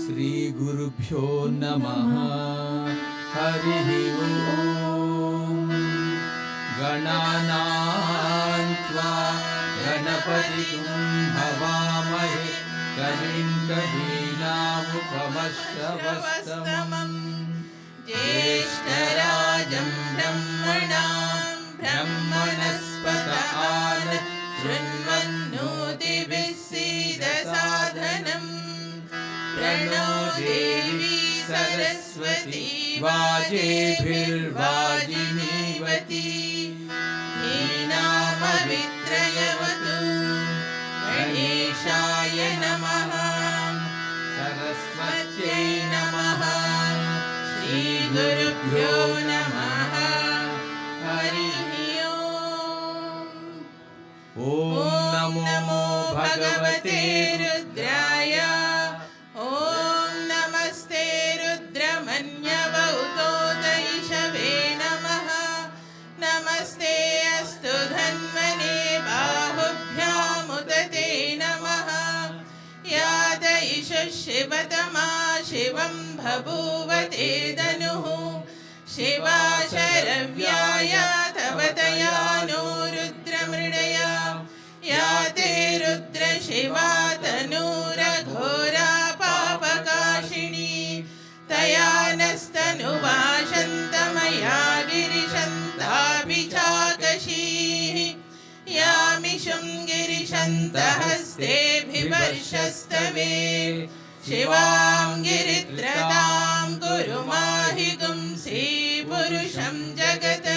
श्रीगुरुभ्यो नमः। हरिः ओम्। गणानां त्वा गणपतिं हवामहे कविं कवीनामुपमश्रवस्तमम् ज्येष्ठराजं ब्रह्मणां ब्रह्मणस्पत शृण्वन्नोतिभिः सीदसाधनम् प्रणो देवी सरस्वती वाजेभिर्वाजिनीवती हीनामवित्रयवतु गणेशाय नमः सरस्वत्यै नमः श्रीगुरुभ्यो नमः हरिः ओम्। ॐ नमो भगवते रुद्राय। ॐ नमस्ते रुद्रमन्यवौतोदयिषवे नमः। नमस्ते अस्तु धन्वने बाहुभ्यामुदते नमः। यादयिषु शिवतमा शिवं बभूवते धनुः शिवा शरव्याय तव तया नो रुद्रमृडया या ते रुद्र शिवा तनूरघोरा पापकाशिनी तया नस्तनुवाशन्तमया गिरिशन्ताभिचाकशीः यामिषुं गिरिशन्तहस्तेऽभिवर्षस्तवे शिवां गिरित्रतां कुरु माहि पुंसी पुरुषं जगत्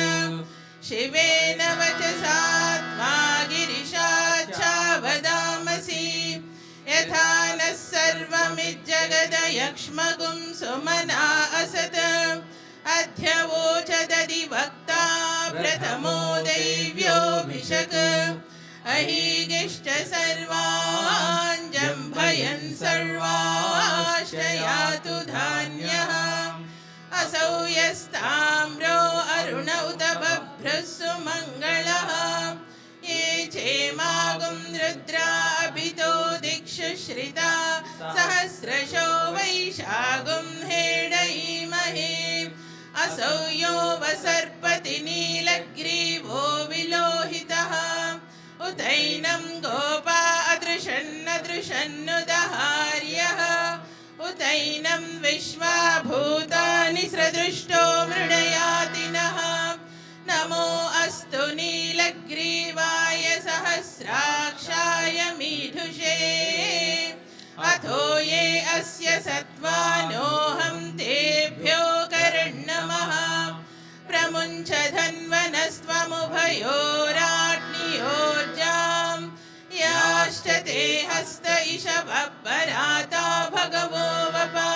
शिवेन वचसा त्वा गिरिशाच्छा वदामसि यथा नः सर्वमिज्जगदयक्ष्मगुं सुमना असत् अध्यवोचदधिवक्ता प्रथमो दैव्योऽभिषक् अहीगिष्ट सर्वाञ्जम्भयन् सर्वाश्रयातु धान्यः असौ यस्ताम्रो अरुण उत बभ्रः सुमङ्गलः ये चेमागुं रुद्राभितो दिक्षु श्रिता सहस्रशो वैशागुं हेडयीमहे असौ यो वसर्पति नीलग्रीवो विलोहितः उतैनं गोपा अदृशन्नदृशन्नुदहार्यः उतैनं विश्वाभूतानि सदृष्टो मृडयातिनः नमो अस्तु नीलग्रीवाय सहस्राक्षाय मीढुषे अथो ये अस्य सत्त्वानोऽहं तेभ्यो करन्नमः प्रमुञ्च धन्वनस्त्वमुभयोराज्ञियोर्जां याश्च ते हस्त इषवपराता भगवो वपा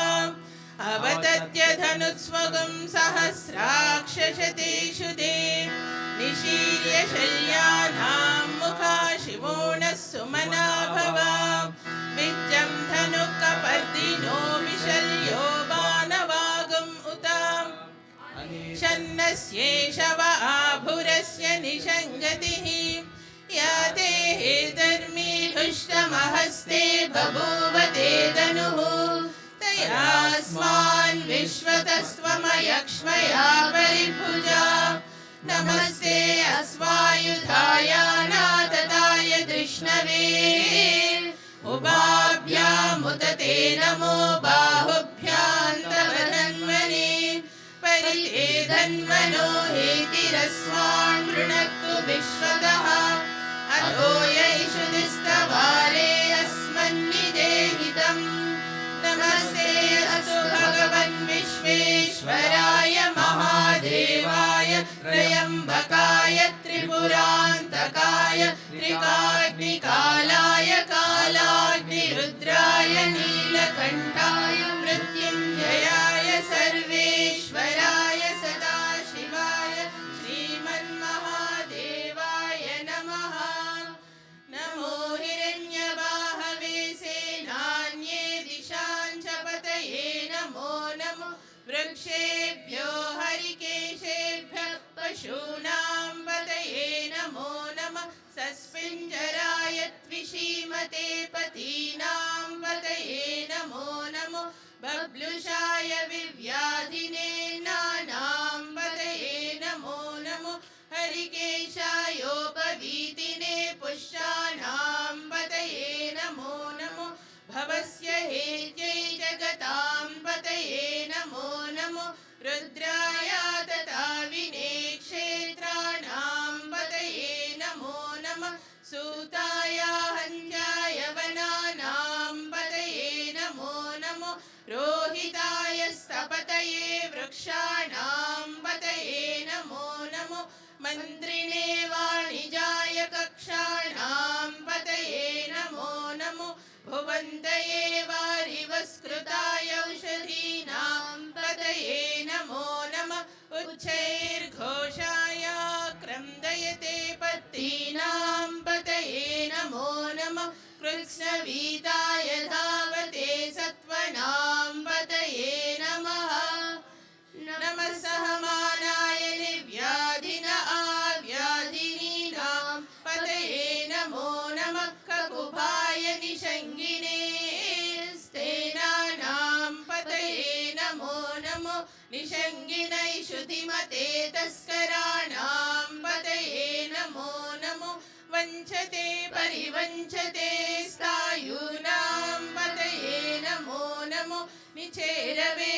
अवतत्य धनुस्वगुं सहस्राक्षशतेषु दे निशीर्य शल्यानां मुखा शिवो नः सुमना भवा विज्जं धनुकपर्दिनो विशल्यो बाणवागुम् उतां शन्नस्येष व आभुरस्य निषङ्गतिः या ते धर्मीधुष्टमहस्ते बभूवते धनुः तयास्मान् विश्वतस्त्वमयक्ष्मया परिभुजा नमस्ते अश्वायुधाय नातताय कृष्णवे उभाभ्यामुदते नमो बाहुभ्यां तव धन्वने परिते धन्वनो हेतिरस्मान् वृणक्तु विश्वतः अतो यैषु दिस्तवारे अस्मन्निदेहितम् नमस्ते अस्तु भगवन् विश्वेश्वराय महादेवाय त्र्यम्बकाय त्रिपुरान्तकाय त्रिकाग्निकालाय कालाग्निरुद्राय नीलकण्ठाय मृत्युञ्जयाय सर्वेश्वराय सदाशिवाय श्रीमन्महादेवाय नमः। नमो हिरण्यबाहवे सेनान्ये दिशां च पतये नमो नमो वृक्षेभ्यो हरिकेशेभ्यः पशूनां पतये नमो नमः सस्पिञ्जराय त्विषीमते पतीनां पतये नमो नमो बब्लुषाय विव्याधिने नानां पतये नमो नमो हरिकेशायोपवीतिने पुष्याणां पतये नमो नमो भवस्य हेत्यै जगतां पतये नमो नमो रुद्राय तथा विने क्षेत्राणां पतये नमो नमः सूताय हन्याय वनानां पतये नमो नमो रोहिताय स्तपतये वृक्षाणां पतये नमो नमो मन्त्रिणे वाणिजाय कक्षाणां पतये नमो नमो भुवन्तये वारिवस्कृताय औषधीनां पतये नमो नमः उच्चैर्घोषाय क्रन्दयते पत्तीनां पतये नमो नमः कृत्स्नवीताय धावते सत्त्वनां पतये नमः नमः सहमानाय निर्व्याधिन आव्याधिनीनां पतये नमो नमः ककुभाय निषङ्गिने स्तेनानां पतये नमो नमो निषङ्गिनै श्रुतिमते तस्कराणां पतये नमो नमो वञ्चते परिवञ्चते स्थायूनां पतये नमो नमो निचेरवे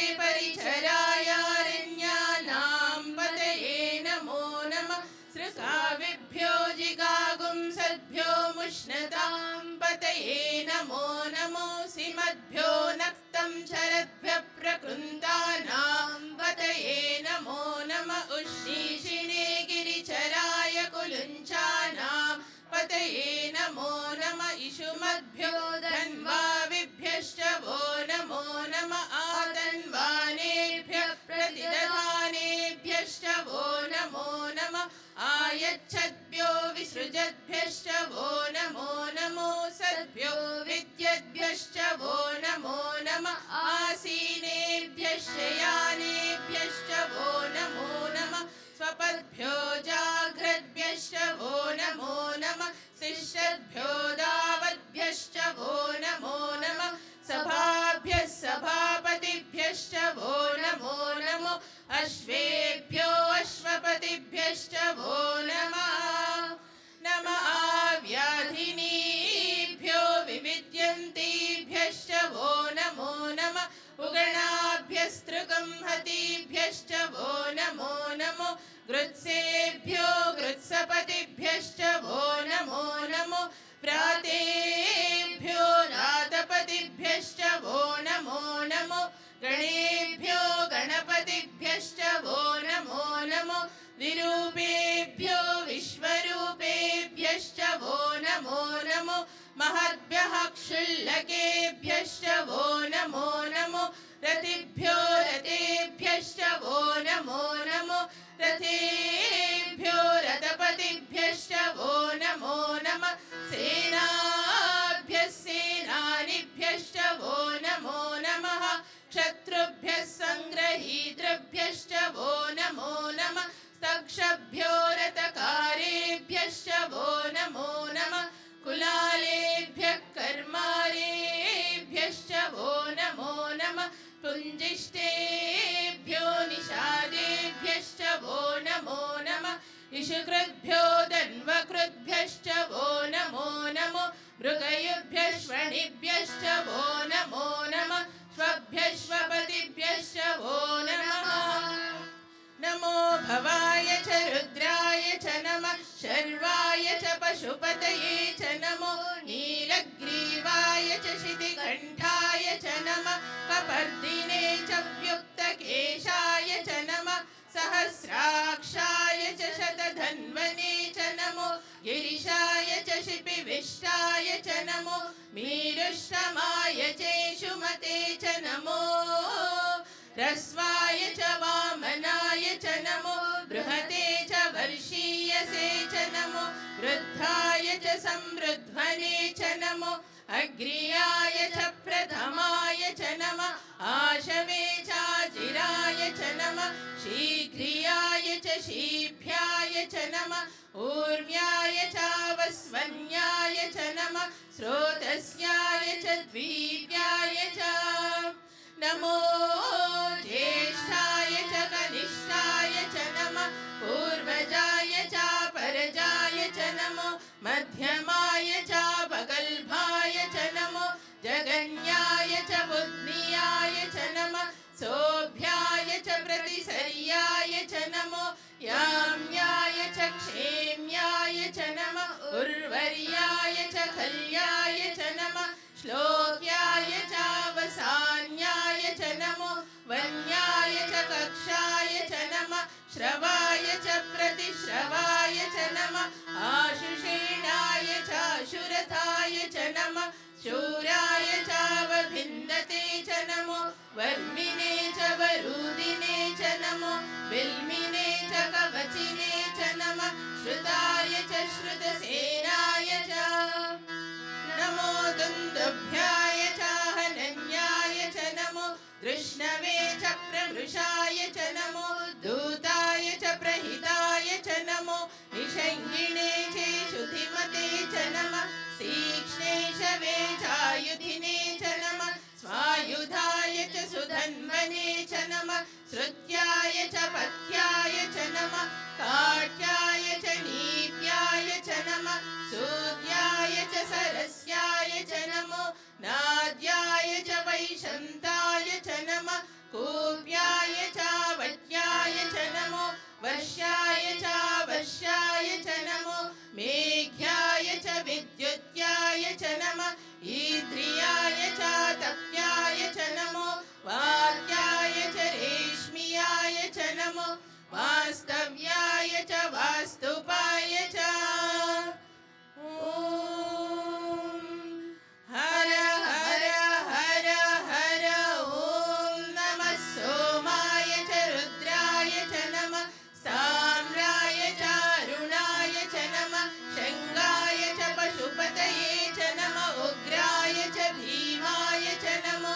परिचरायारण्यानां पतये नमो नमः सृकाविभ्यो जिगागुंसद्भ्यो मुष्णतां पतये नमो नमो सिमद्भ्यो नक्तं शरद्भ्यः प्रकृन्तानां पतये नमो नमः उष्णीषिणे गिरिचराय कुलुञ्चानां पतये नमो नमः इषुमद्भ्यो धन्वाविभ्यश्च वो नमो नमः आतन्वानेभ्यः प्रतिदधानेभ्यश्च वो नमो नमः आयच्छद्भ्यो विसृजद्भ्यश्च वो नमो नमो सद्भ्यो विद्यद्भ्यश्च वो नमो नमः आसीनेभ्यश्च यानेभ्यश्च वो नमो नमः स्वपद्भ्यो जाग्रद्भ्यश्च वो नमो नमः शिष्यद्भ्यो दावद्भ्यश्च वो नमो नमः सभाभ्यः सभापतिभ्यश्च वो नमो नमो अश्वेभ्यो अश्वपतिभ्यश्च वो नमः नमः आव्याधिनीभ्यो विविद्यन्तीभ्यश्च वो नमो नमः उगणाभ्यस्तृगंहतीभ्यश्च वो नमो नमो गृत्सेभ्यो गृत्सपतिभ्यश्च वो नमो नमो प्रातेभ्यो रातपतिभ्यश्च वो नमो नमो गणेभ्यो गणपतिभ्यश्च वो नमो नमो विरूपेभ्यो विश्वरूपेभ्यश्च वो नमो नमो महद्भ्यः क्षुल्लकेभ्यश्च वो नमो नमो रतिभ्यो रतेभ्यश्च वो नमो नमो रथेभ्यो रथपतिभ्यश्च वो नमो नमः सेनाभ्यः सेनानिभ्यश्च वो नमो नमः क्षत्रुभ्यः सङ्ग्रहीतृभ्यश्च वो नमो नमः स्तक्षभ्यो रथकारेभ्यश्च वो नमो नमः कुलालेभ्यः कर्मारेभ्यश्च वो नमो नमः पुञ्जिष्टेभ्यो निषादेभ्यश्च वो नमो नमः इषुकृद्भ्यो धन्वकृद्भ्यश्च वो नमो नमो मृगयुभ्यः श्वणिभ्यश्च वो नमो नमः श्वभ्यः श्वपतिभ्यश्च वो नमः नमो भवाय च रुद्राय च नमः शर्वाय च पशुपतये च नमो नीलग्रीवाय च शितिकण्ठाय च नमः कपर्दिने च व्युक्तकेशाय च नमः सहस्राक्षाय च शतधन्वने च नमो गिरिशाय च शिपिविष्टाय च नमो मीरुश्रमाय चेषुमते च नमो ह्रस्वाय च वामनाय च नमो बृहते च वर्षीयसे च नमो वृद्धाय च संवृध्वने च नमो अग्र्याय च प्रथमाय च नमः आशवे चाजिराय वशीभ्याय च नमः ऊर्व्याय चावस्वन्याय च नमः स्रोतस्याय च द्वीव्याय च नमो ज्येष्ठाय च कनिष्ठाय च नमः पूर्वजाय च परजाय च नमो मध्यमाय च भगल्भाय च नमो जगन्याय च बुद्धियाय च नमः सोभ्याय च प्रतिसर्याय च नमो याम्याय च क्षेम्याय च नमः उर्वर्याय च खल्याय च नमः श्लोक्याय च वसान्याय च नमो वन्याय च कक्षाय च नमः श्रवाय च प्रतिश्रवाय च नमः आशुषेणाय च शुरथाय च नमः शूराय चावभिन्दते च नमो वर्मिने च वरूदिने च नमो बिल्मिने च कवचिने च नमः श्रुताय च श्रुतसेनाय च नमो दुन्दुभ्याय च हनन्याय च नमो कृष्णवे च प्रमृषाय च नमो दूताय च प्रहिताय च नमो निषङ्गिणे चेषुधिमते च नमः तीक्ष्णे शवे चायुधिने च नमः स्वायुधाय च सुधन्वने च नमः श्रुत्याय च पथ्याय च नमः काट्याय च नीप्याय च नमः सूर्याय च सरस्याय च नमो नाद्याय च वैशन्ताय च नमः कूप्याय च वट्याय च नमो वर्षाय च वर्षाय च नमो मेघ्याय च विद्युत्याय च नमः ईद्रियाय च तप्याय च नमो वाक्याय च रेश्मियाय च नमो वास्तव्याय च वास्तुपाय च हर हर हर हर ॐ नमः सोमाय च रुद्राय च नमः साम्राय च अरुणाय च नमः शङ्गाय च पशुपतये च नमः उग्राय च भीमाय च नमो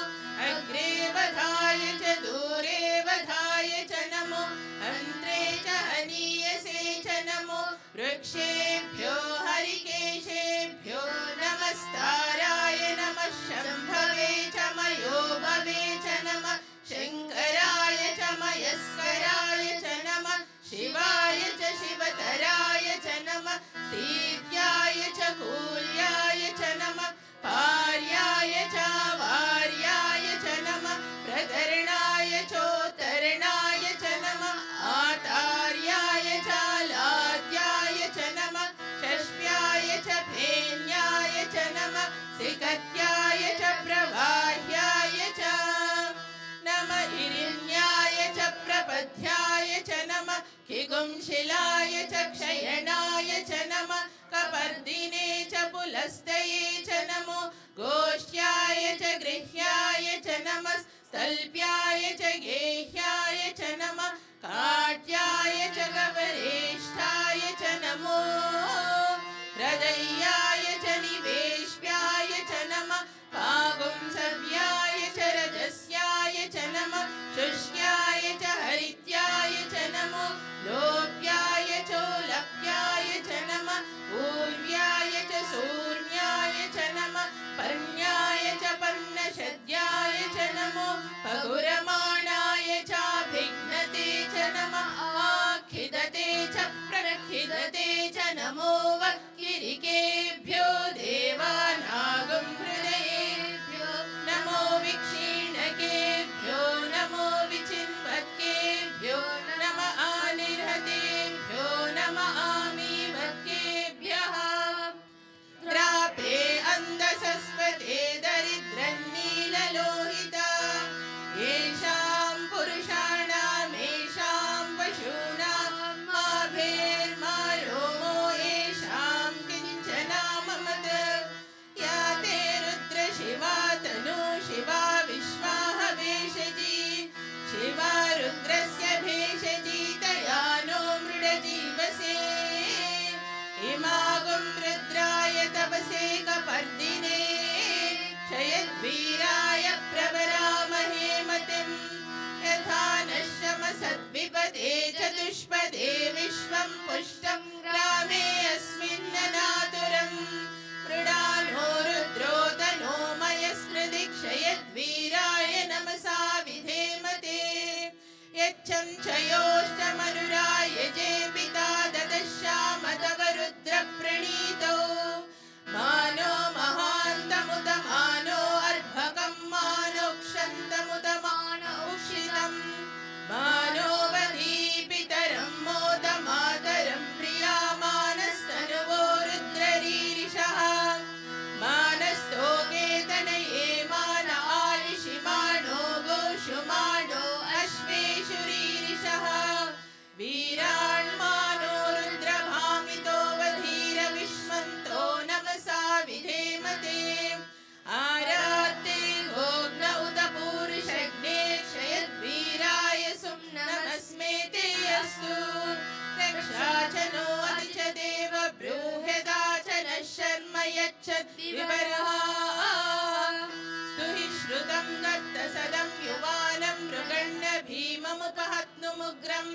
अग्रे वधाय च दूरे वधाय च नमो अन्त्रे च हनीयसे च नमो वृक्षेभ्यो हरिकेशेभ्यो नमस्ताराय नमः शम्भवे च मयोभवे च नमः शङ्कराय च मयस्कराय च नमः शिवाय च शिवतराय च नमः सीत्याय च कूल्याय च नमः पार्याय च वार्याय च नमः प्रतरणाय चोत्तरणाय च नमः आतार्याय च लाद्याय च नमः षष्ट्याय च फेन्याय च नमः सिकत्याय च प्रवाह्याय च नमः हिरण्याय च प्रपथ्याय च नमः किगुंशिलाय च क्षयणाय च नमः कपर्दिने च पुलस्तये च नमो गोष्ठ्याय च गृह्याय च नमः स्थल्प्याय च गेह्याय च नमः काट्याय च गवरेष्ठाय च नमो हृदयाय च निवेश्याय च नमः पागुंसव्याय च रजस्याय च नमः शुष्क्याय च हरित्याय च नमो लोप्याय चोलप्याय च नमः ऊर्व्याय च सूर्ण्याय च नमः पर्ण्याय च पर्णशद्याय च नमो पगुरमाणाय चाभिघ्नते च नमः आखिदते च प्रखिदते च नमो वक्किरिकेभ्यो देवानागं हृदयेभ्यो नमो विक्षीणकेभ्यो नमो विचिन्वत्केभ्यो नमः आनिर्हतेभ्यो नमः आमीवत्केभ्यः द्रापे अन्धसस्वते दरिद्रन्नीललोहिता येषां पुरुषाणामेषां पशूनां माभेर्मा रोमो येषां किञ्चनाममद या ते रुद्रशिवा तनु शिवा विश्वाह भेषजी शिवा रुद्रस्य भेषजी तया नो मृडजीवसे इमागुं रुद्राय तपसे कपर्दिने क्षयद्वीराय प्रवरामहे मतिं यथा नश्यमसद्विपदे चतुष्पदे मुष्टं ग्रामे अस्मिन्ननातुरम् मृडालो रुद्रोदनो मयस्मृदिक्षयद्वीराय नमसा विधेमते यच्छं चयोष्टमनुराय जे पिता ददश्यामतव रुद्रप्रणीतौ मानो महान्तमुत मानो अर्भकं मानोक्षन्तमुत मानोक्षितं मानो वधीपितरं मोदमातरं प्रियामानस्तनुवो रुद्ररीरिषः मानस्तोकेतनये मान आयुषि मानो गोषु मानो अश्वेषु रीरिषः वीराण्मानो रुद्रभामितो वधीरविश्वन्तो नमसा विधेमते आरात्ते गोग्न उत पूरुषग्ने क्षयद्वीराय सुम्नमस्मेते अस्तु रक्षाचनो अति च देव ब्रूह्यदा च नः शर्म यच्छद्विवरः स्तुहि श्रुतं दत्तसदं युवानं मृगण्ण भीममुपहत्नुमुग्रम्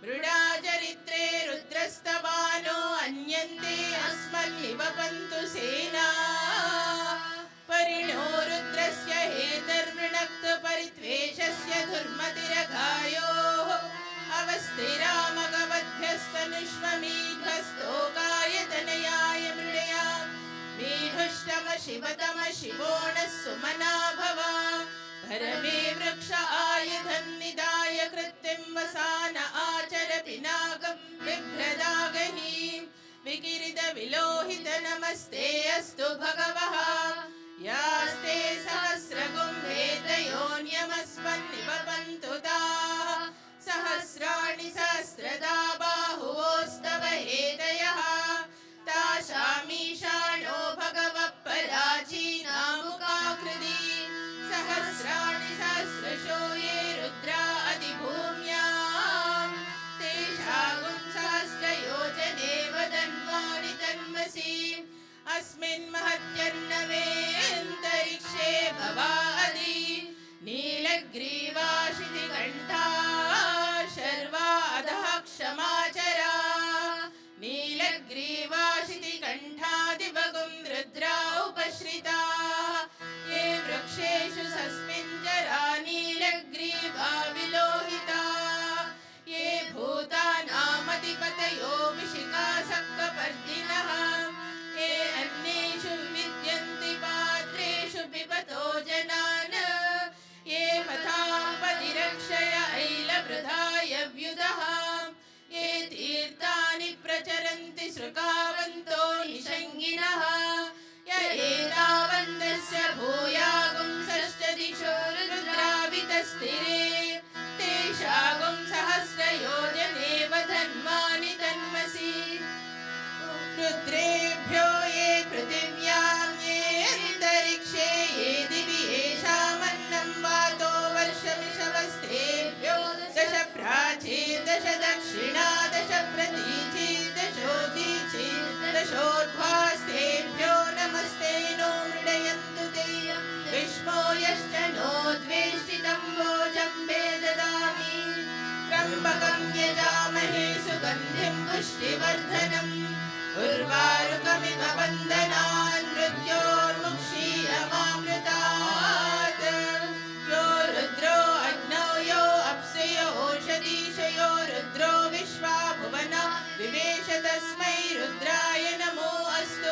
मृडाचरित्रे रुद्रस्तवानो अन्यन्ते अस्मन्निवपन्तु सेना परिणो रुद्रस्य हेतर्मृणक्तु परित्वेषस्य दुर्मतिरघायोः अवस्थिरामगवद्भ्यस्तनुष्वमीध्वस्तोकाय तनयाय मृडया मीढुष्टम शिवतम शिवो नः सुमना भव परमे वृक्ष आयुधं निदाय कृत्तिं वसान आचर पिनाकं बिभ्रदागहि विकिरित विलोहित नमस्ते अस्तु भगवः यास्ते सहस्रकुम्भेतयोन्यमस्मन्निवपन्तु ताः सहस्राणि सहस्रदा बाहुवोस्तव हेतयः तासामीशानो भगवः पराचीनामुखाकृति सहस्राणि सहस्रशो ये रुद्रा अधिभूम्यां तेषागुं सहस्रयोजने वदन्वानि तन्मसि अस्मिन् महत्यर्णवेऽन्तरिक्षे भवादि नीलग्रीवाशितिकण्ठा शर्वा अधः क्षमाचरा नीलग्रीवाशितिकण्ठादिवगुं रुद्रा उपश्रिता ये वृक्षेषु सस्मिञ्जरा नीलग्रीवा विलोहिता ये भूतानामधिपतयो विशिखासक्तपर्दिनः ये अन्येषु विद्यन्ति पात्रेषु पिबतो जनान् ये पथापतिरक्षय ऐलवृधाय व्युदः ये तीर्थानि प्रचरन्ति सृकावन्तो निषङ्गिनः य एतावन्तस्य भूयागुं षष्ठदिशो रुद्रावितस्थिरे तेषागुं सहस्रयोजने वधन्वानि तन्मसि रुद्रेभ्यो ये पृथिव्यां ये अन्तरिक्षे ये दिवि येषामन्नं वातो वर्षमिषवस्तेभ्यो दश प्राची दश दक्षिणा दश प्रतीची दशोदीची दशोर्ध्वास्तेभ्यो नमस्ते नो मृडयन्तु ते विष्मो यश्च नो द्वेष्टितं भोजम्बे ददामि त्र्यम्बकं यजामहे सुगन्धिं पुष्टिवर्धनम् उर्वारुकमिव वन्दनान् मृत्योर्मुक्षीयमामृतात् यो रुद्रो अग्नौ यो अप्सयो ओषधीशयो रुद्रो विश्वा भुवना विवेश तस्मै रुद्राय नमो अस्तु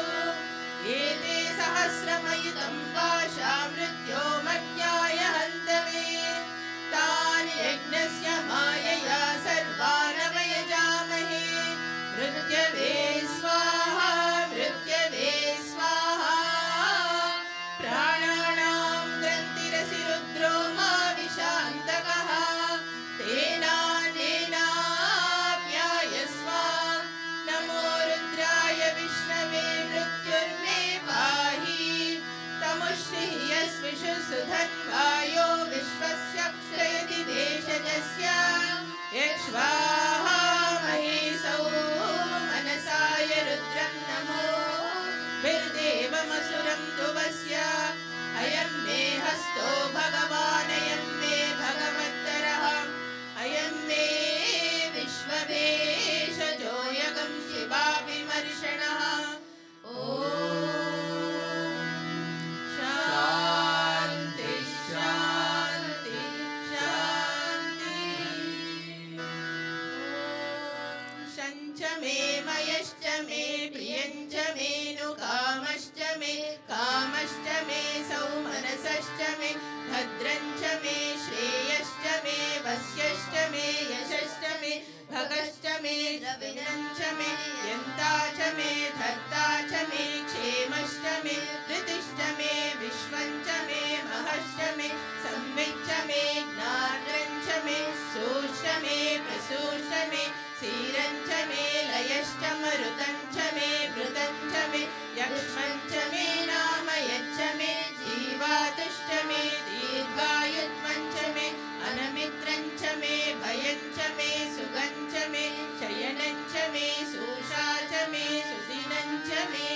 मे सौमनसश्च मे भद्रं च मे श्रेयश्च मे वस्यश्च मे यशश्च मे भगश्च मे द्रविणं च मे यन्ता च मे धर्ता च मे क्षेमश्च मे धृतिश्च मे विश्वं च मे महश्च मे संविच्च मे ज्ञानं च मे सूश्च मे प्रसूश्च मे सीरं च मे लयश्च मरुतं च मे मृतं च मे यक्ष्मं च मे नाम यच्च मे जीवातुश्च मे दीर्घायुत्वं च मे अनमित्रं च मे भयं च मे सुगं च मे शयनं च मे सूषा च मे सुदिनं च मे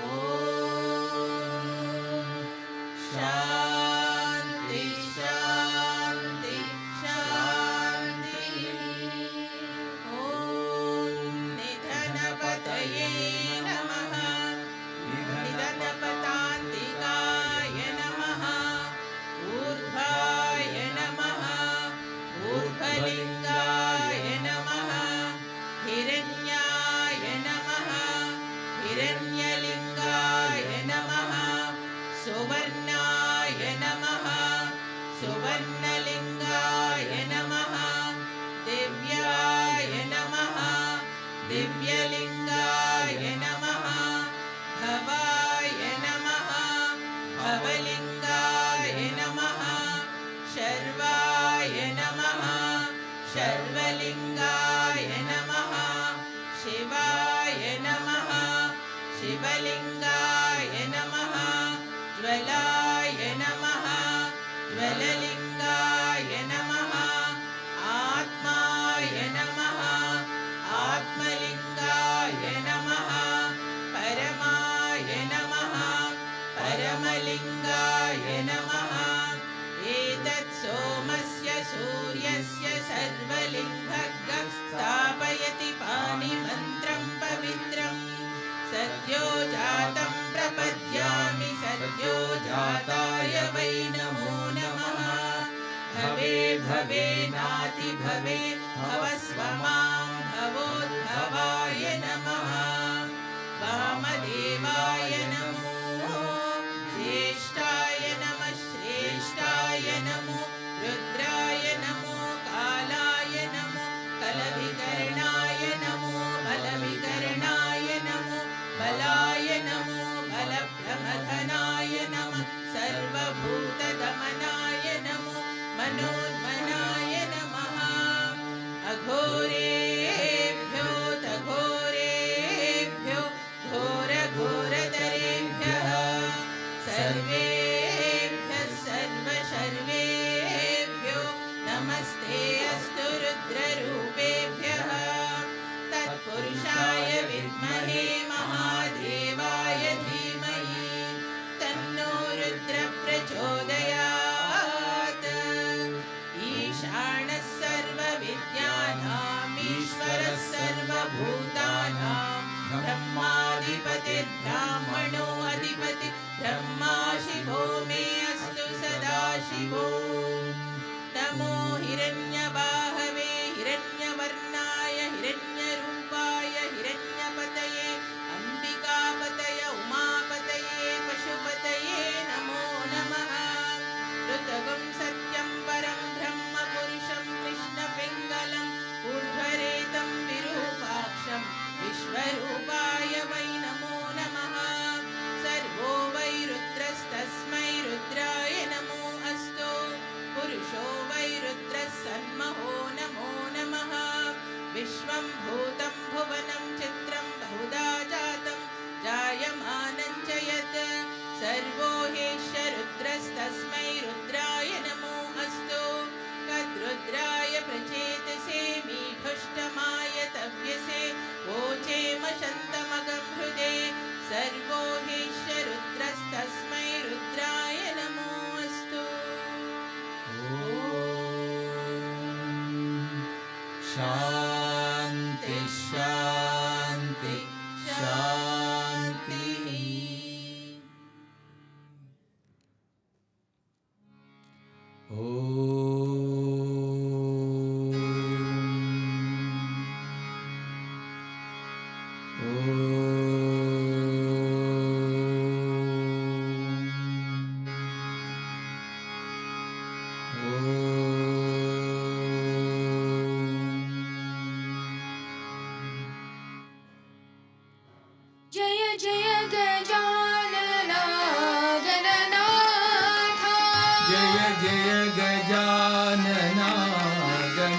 ॐ शान्ति शान्ति शान्ति ॐ निधनपतये नमः निधनपतान्तिकाय नमः ऊर्ध्वाय नमः ऊर्ध्वलिङ्गाय नमः हिरण्याय नमः हिरण्यलिङ्गाय नमः सुवर्णाय नमः सुवर्णलिङ्गाय नमः दिव्याय नमः दिव्यलिङ्गाय नमः भवाय नमः भवलिङ्गाय नमः शर्वाय नमः शर्वलिङ्गाय नमः शिवाय नमः शिवलिङ्गाय नमः ज्वलाय नमः ज्वललिङ्गाय नमः आत्माय नमः आत्मलिङ्गाय नमः परमाय नमः परमलिङ्गाय नमः एतत् सोमस्य सूर्यस्य सर्वलिङ्गं स्थापयति पाणिमन्त्रं पवित्रम् सद्यो जातं प्रपद्यामि सद्यो जाताय वै नमो नमः भवे भवे नाति भवे भवस्व मां भवोद्भवाय नमः वामदेवाय नमो ज्येष्ठाय नमः श्रेष्ठाय नमो रुद्राय नमो कालाय नमो कलविकर्णाय नमो बलविकर्णाय नमो बलाय नमो बलप्रमथनाय नमः सर्वभूतदमनाय नमो मनोन्मनाय नमः अघोरेभ्यो तघोरेभ्यो घोरघोरतरेभ्यः सर्वेभ्यः सर्वशर्वेभ्यो नमस्ते अस्तु रुद्ररूपेभ्यः तत्पुरुषाय विद्महे महादेवाय धीमहि तन्नो रुद्र प्रचोदयात् ईशानः सर्वविद्यानाम् ईश्वरः सर्वभूतानां ब्रह्माधिपतिर्ब्राह्मणो अधिपति ब्रह्मा शिवो मे अस्तु सदा शिवो नमो हिरण्यबाहवे हिरण्यवर्णाय हिरण्यरूपाय हिरण्यपतये अम्बिकापतय उमापतये पशुपतये नमो नमः ऋतगं सत्यं परं ब्रह्म पुरुषं कृष्णपिङ्गलम् ऊर्ध्वरेतं विरूपाक्षं विश्वरूपाय वै नमो नमः सर्वो वै रुद्रस्तस्मै रुद्राय नमो अस्तु पुरुषो वै रुद्रः सन्महो नमो नमः विश्वं भूतं भुवनं चित्रं बहुधा जातं जायमानं च यत् सर्वो ह्येष रुद्रस्तस्मै रुद्राय नमो अस्तु कद्रुद्राय प्रचेतसे मीघुष्टमाय तव्यसे वोचेमशन्तमगं हृदे सर्वो ह्येष रुद्रस्तस्मै रुद्राय नमो अस्तु शान्ति शान्ति शान्तिः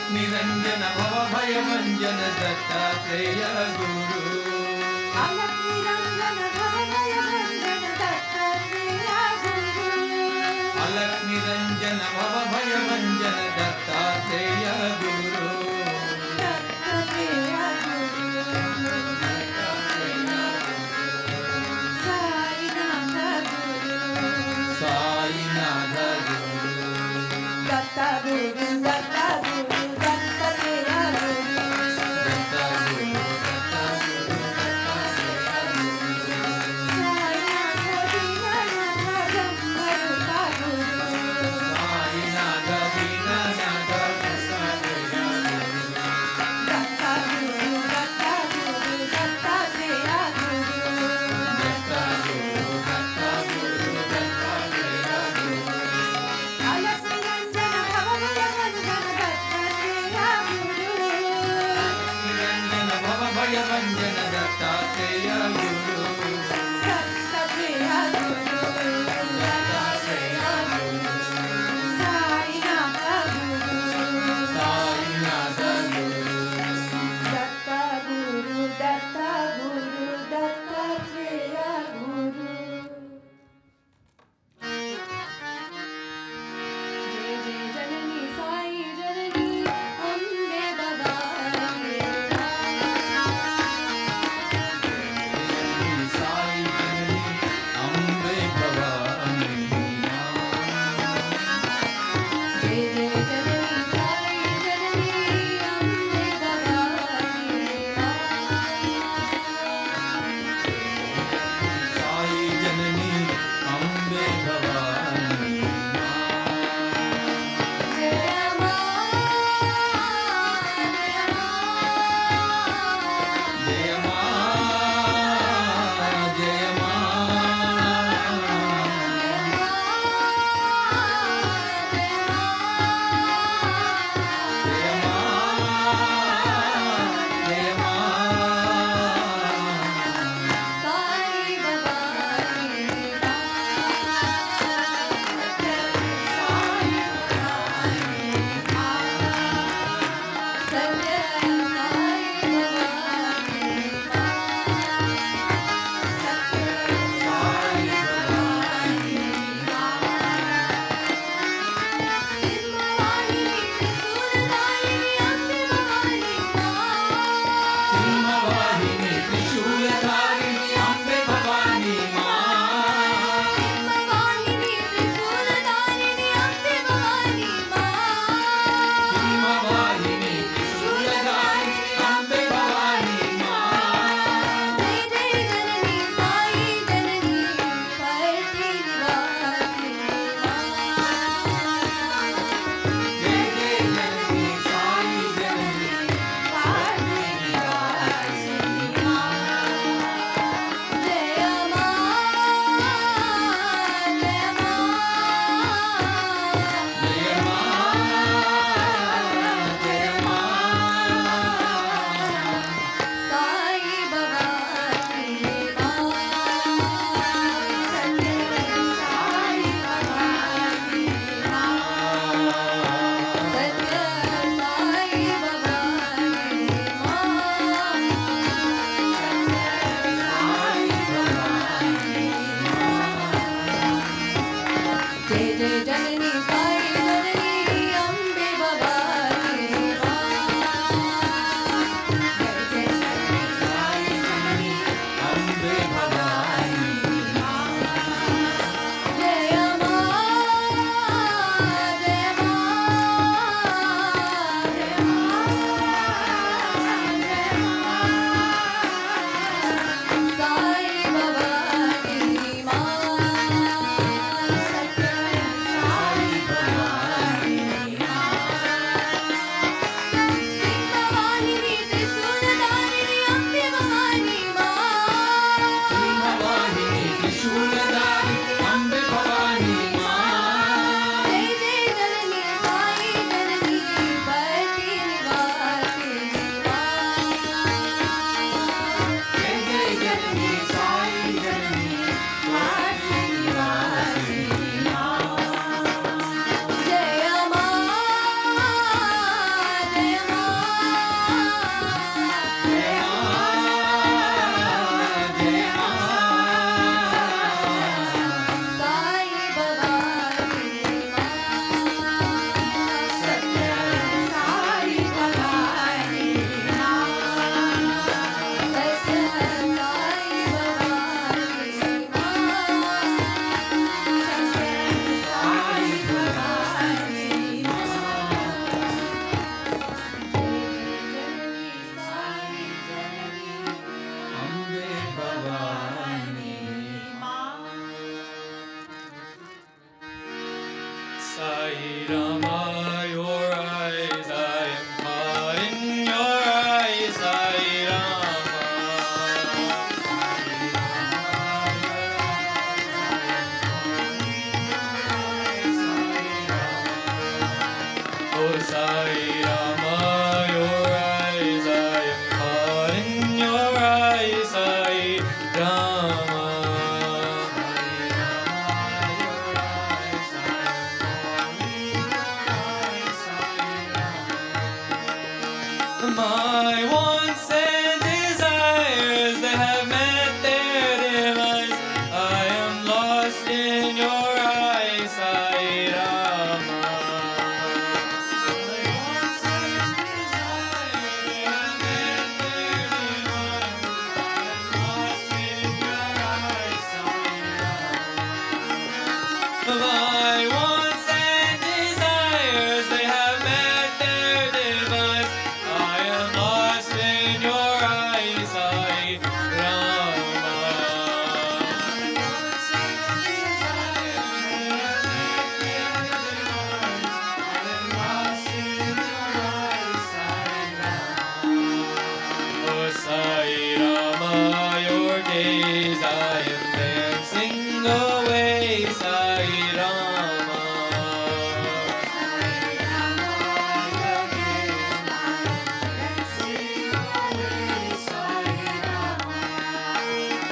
अलक निरंजन भव भय भंजन दत्तात्रेय गुरु अलक निरंजन भव भय भंजन दत्तात्रेय गुरु अलक निरंजन भव भय भंजन दत्तात्रेय गुरु दत्तात्रेय गुरु साईनाथ गुरु साईनाथ गुरु दत्ता गुरु दत्ता गुरु दत्तात्रेय गुरु दत्ता गुरु दत्ता गुरु साईनाथ दीननाथ ब्रह्मरूपा गुरु Sainath Deenanath Rama, your eyes, I am caught in your eyes, Sai Rama. Oh Sai Rama, your eyes, I am caught in your eyes, Sai Rama. My wants and desires, they have met their demise. I am lost in your eyes, Sai Rama. My wants and desires, they have met their demise. I am lost in your eyes, Sai Rama. My wants and desires, they have met their demise. I am lost in your eyes, Sai Rama. Oh Sai Rama, your gaze I am dancing away, Sai Rama.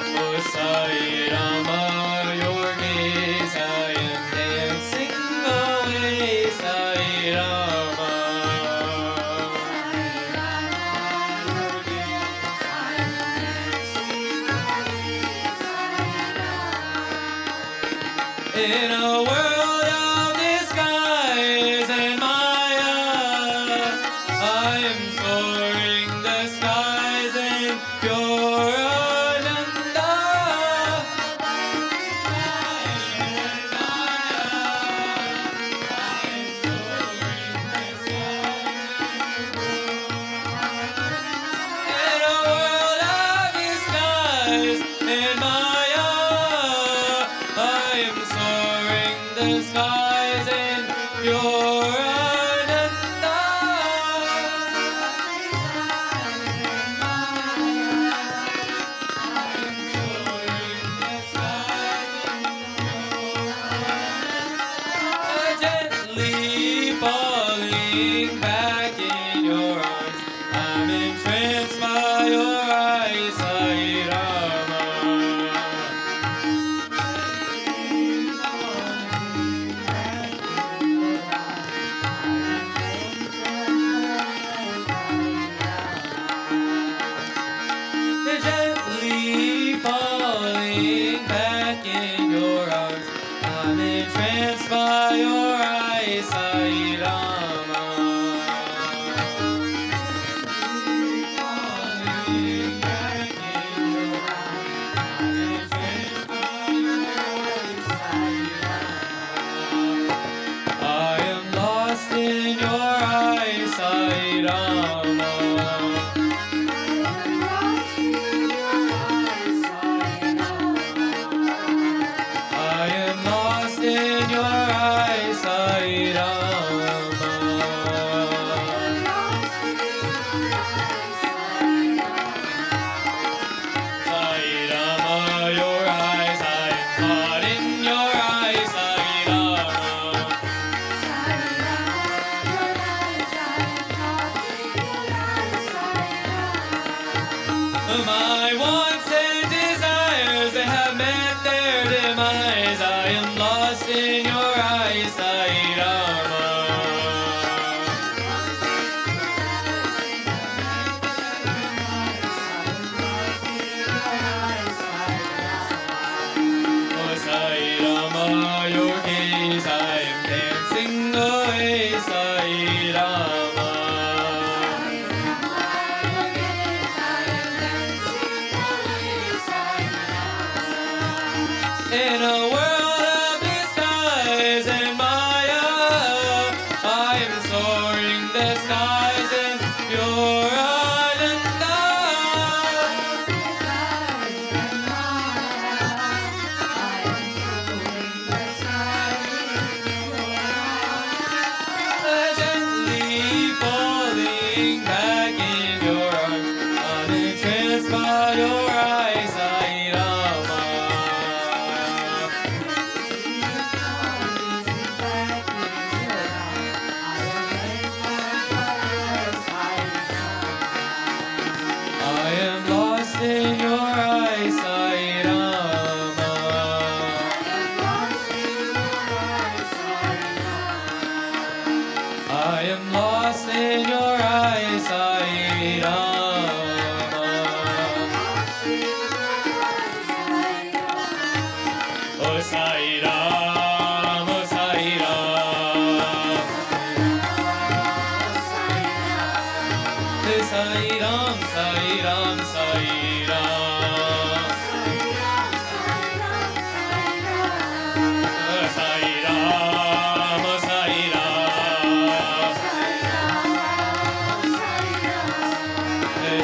Oh Sai Rama, your gaze I am dancing away, Sai Rama. In a world of disguise and maya, I am soaring the skies in pure Ananda. In a world of disguise and maya, I am soaring the skies in pure Ananda. Gently falling back in your arms, I'm entranced by your eyes, Sai Rama. Gently falling back in your arms, I'm entranced by your eyes, Sai Rama. Falling back in your arms, I'm entranced by your eyes, Sai Rama. I am lost in your eyes, Sai Rama. I am lost in your eyes, Sai Rama. Sai Rama, your eyes, I am caught in your eyes, Sai Rama. My wants and desires, they have met their demise. I am lost in your eyes, Sai Rama. Oh Sai Rama, your gaze I am dancing away, Sai Rama. In a world of disguise and maya, I am soaring the skies in pure Ananda. lying back in your arms, unentranced by your eyes, Sai Rama. I am lost in your eyes, Sai Rama. I am lost in your eyes, Sai Rama. Oh Sai Ram, oh Sai Ram. Sai Ram, Sai Ram, Sai Ram. Sai Ram, oh Sai Ram.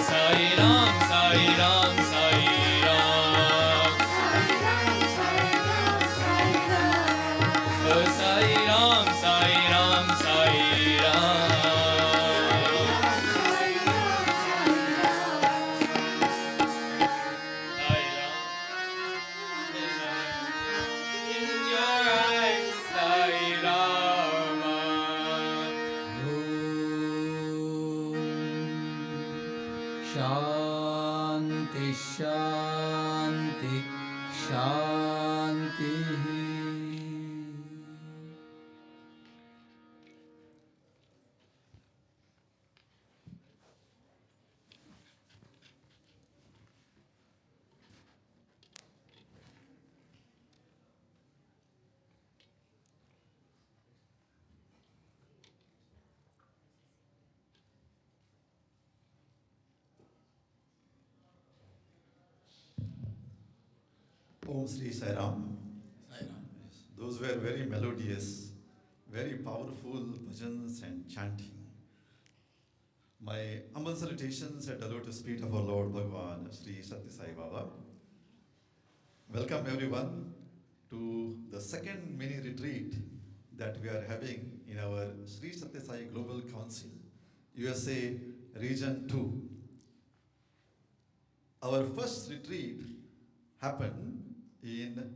Sai Ram, Sai Ram, Sai Ram. Sai Ram, Sai Ram, Sai Ram. In your eyes, Sai Rama. Shanti, Shanti, Shanti. Om Sri Sai Ram. Those were very melodious, very powerful bhajans and chanting. My humble salutations at the lotus feet of our Lord Bhagawan, Sri Sathya Sai Baba. Welcome everyone to the second mini retreat that we are having in our Sri Sathya Sai Global Council, USA Region 2. Our first retreat happened in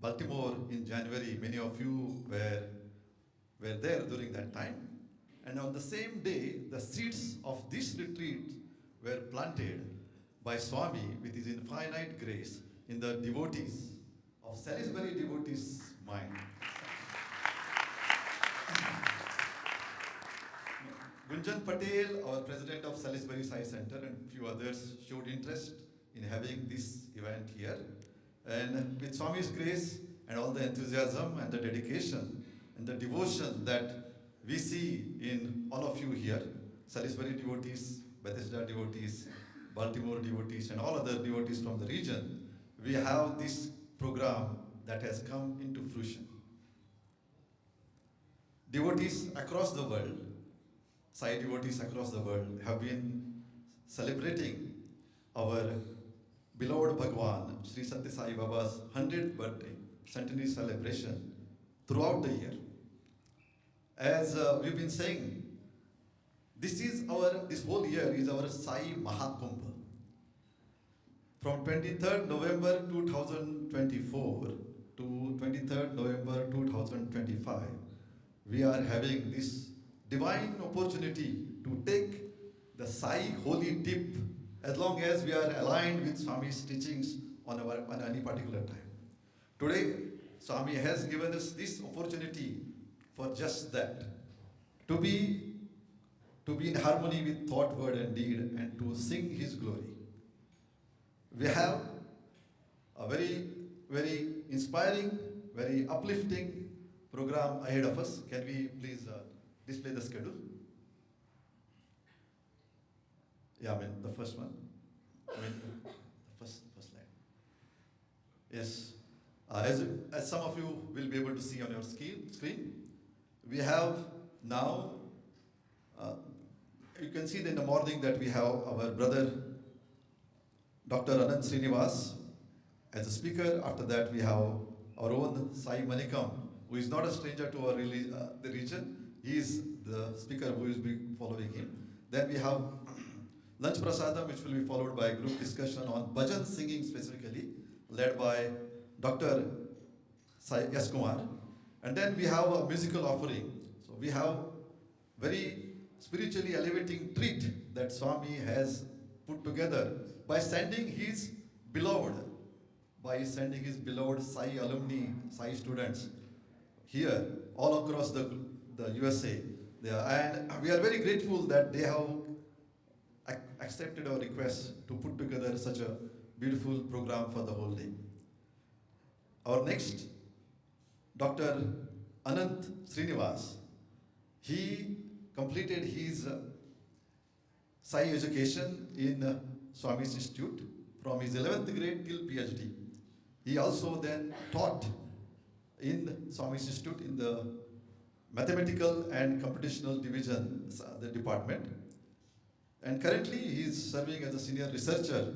Baltimore in January. Many of you were there during that time. And on the same day, the seeds of this retreat were planted by Swami with his infinite grace in the devotees of Salisbury devotees' mind. Gunjan Patel, our president of Salisbury Sai Center, and few others showed interest in having this event here. And with Swami's grace and all the enthusiasm and the dedication and the devotion that we see in all of you here, Salisbury devotees, Bethesda devotees, Baltimore devotees, and all other devotees from the region, we have this program that has come into fruition. Devotees across the world, Sai devotees across the world have been celebrating our beloved Bhagawan, Sri Sathya Sai Baba's 100th birthday, centenary celebration throughout the year. As we've been saying, this whole year is our Sai Mahakumbha. From 23rd November 2024 to 23rd November 2025, we are having this divine opportunity to take the Sai holy dip as long as we are aligned with Swami's teachings on any particular time. Today, Swami has given us this opportunity for just that, to be in harmony with thought, word, and deed, and to sing His glory. We have a very, very inspiring, very uplifting program ahead of us. Can we please display the schedule? Yeah, the first one. The first slide. Yes. As some of you will be able to see on your screen, we have now, you can see in the morning that we have our brother, Dr. Ananth Srinivas, as a speaker. After that, we have our own Sai Manikam, who is not a stranger to our the region. He is the speaker who is following him. Then we have lunch prasadam, which will be followed by a group discussion on bhajan singing specifically, led by Dr. Sai Kumar. And then we have a musical offering. So we have very spiritually elevating treat that Swami has put together by sending his beloved Sai alumni, Sai students here all across the USA. And we are very grateful that they have accepted our request to put together such a beautiful program for the whole day. Our next, Dr. Ananth Srinivas, he completed his Sai education in Swami's Institute from his 11th grade till PhD. He also then taught in Swami's Institute in the Mathematical and Computational Division, the department. And currently he is serving as a senior researcher,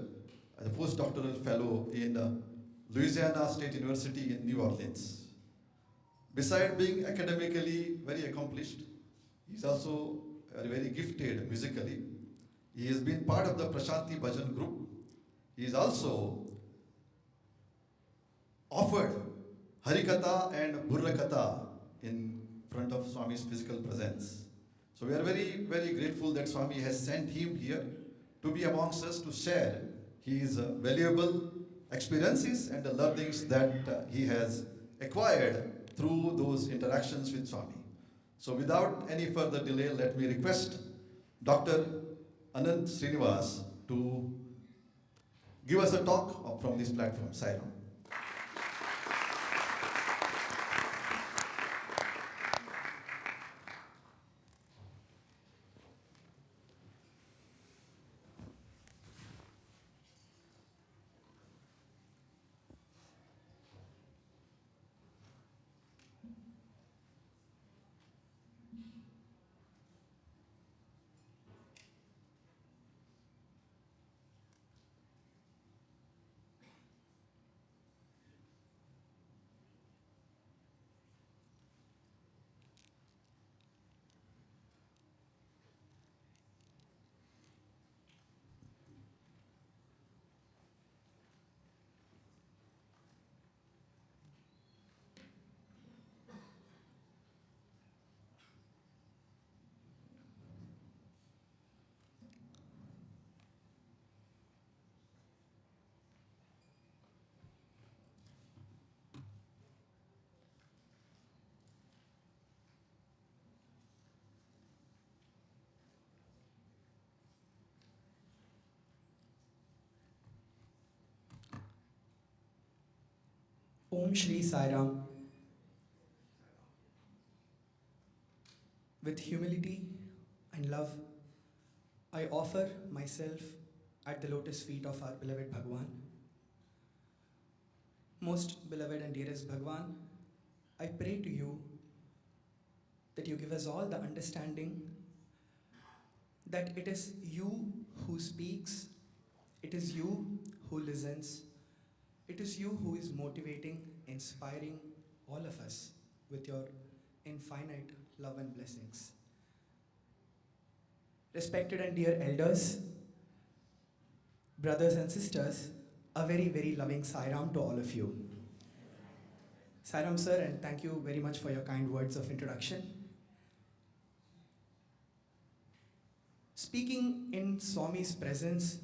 as a postdoctoral fellow in Louisiana State University in New Orleans. Besides being academically very accomplished, he is also very gifted musically. He has been part of the Prashanti Bhajan group. He is also offered Harikatha and Burrakatha in front of Swami's physical presence. So we are very, very grateful that Swami has sent him here to be amongst us to share his valuable experiences and the learnings that he has acquired through those interactions with Swami. So without any further delay, let me request Dr. Ananth Srinivas to give us a talk from this platform. Sai Ram. Om Shri Sai Ram. With humility and love, I offer myself at the lotus feet of our beloved Bhagawan. Most beloved and dearest Bhagawan, I pray to you that you give us all the understanding that it is you who speaks, it is you who listens, it is you who is motivating, inspiring all of us with your infinite love and blessings. Respected and dear elders, brothers and sisters, a very, very loving Sai Ram to all of you. Sai Ram sir, and thank you very much for your kind words of introduction. Speaking in Swami's presence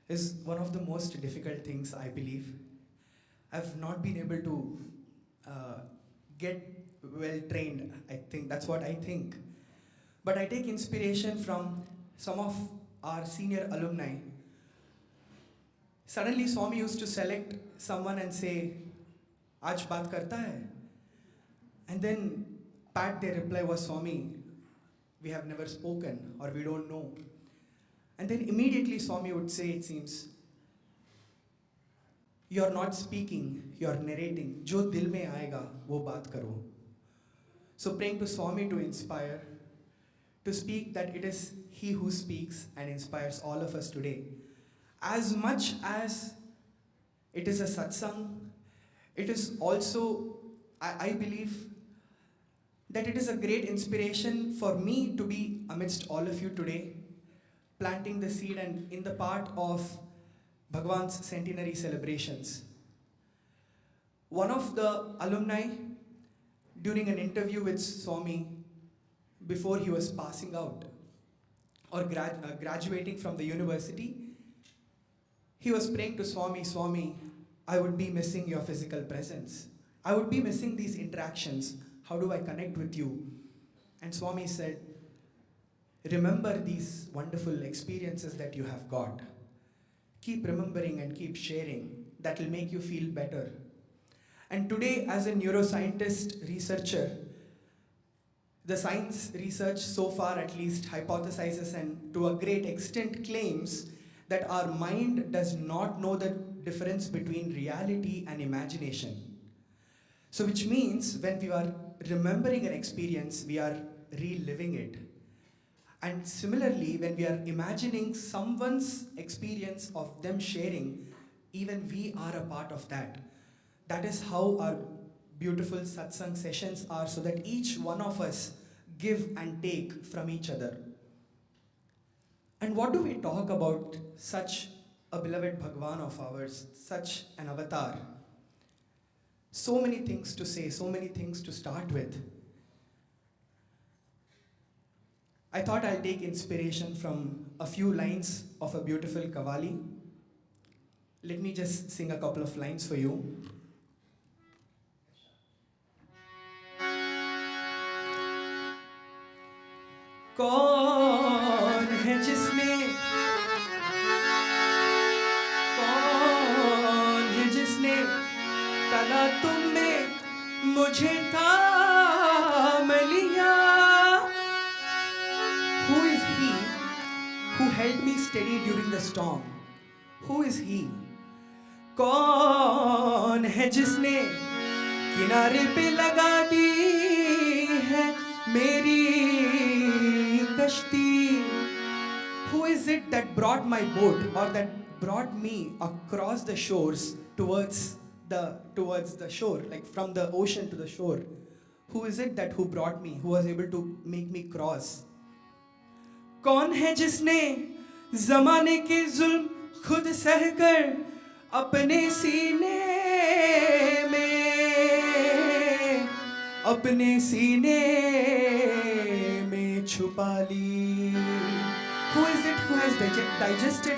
is one of the most difficult things, I believe. I've not been able to get well trained, I think. That's what I think. But I take inspiration from some of our senior alumni. Suddenly Swami used to select someone and say, "Aaj baat karta hai?" And then pat their reply was, "Swami, we have never spoken or we don't know." And then immediately Swami would say, it seems, "You're not speaking, you're narrating. Jo dil mein aayega, wo baat karo." So praying to Swami to inspire, to speak that it is He who speaks and inspires all of us today. As much as it is a satsang, it is also, I believe, that it is a great inspiration for me to be amidst all of you today, planting the seed and in the part of Bhagawan's centenary celebrations. One of the alumni, during an interview with Swami, before he was passing out or graduating from the university, he was praying to Swami, Swami, I would be missing your physical presence. I would be missing these interactions. How do I connect with you? And Swami said, remember these wonderful experiences that you have got. Keep remembering and keep sharing. That will make you feel better. And today, as a neuroscientist researcher, the science research so far at least hypothesizes and to a great extent claims that our mind does not know the difference between reality and imagination. So which means when we are remembering an experience, we are reliving it. And similarly, when we are imagining someone's experience of them sharing, even we are a part of that. That is how our beautiful satsang sessions are, so that each one of us give and take from each other. And what do we talk about such a beloved Bhagawan of ours, such an avatar? So many things to say, so many things to start with. I thought I'll take inspiration from a few lines of a beautiful Qawwali. Let me just sing a couple of lines for you. कौन है जिसने तला तुमने मुझे थाम लिया? Who is he who held me steady during the storm? Who is he? कौन है जिसने किनारे पे लगा दी है मेरी कश्ती? Who is it that brought my boat, or that brought me across the shores towards the shore, like from the ocean to the shore? Who is it that who brought me, who was able to make me cross? कौन है जिसने ज़माने के जुल्म खुद सहकर अपने सीने में छुपा ली? Who is it who has digested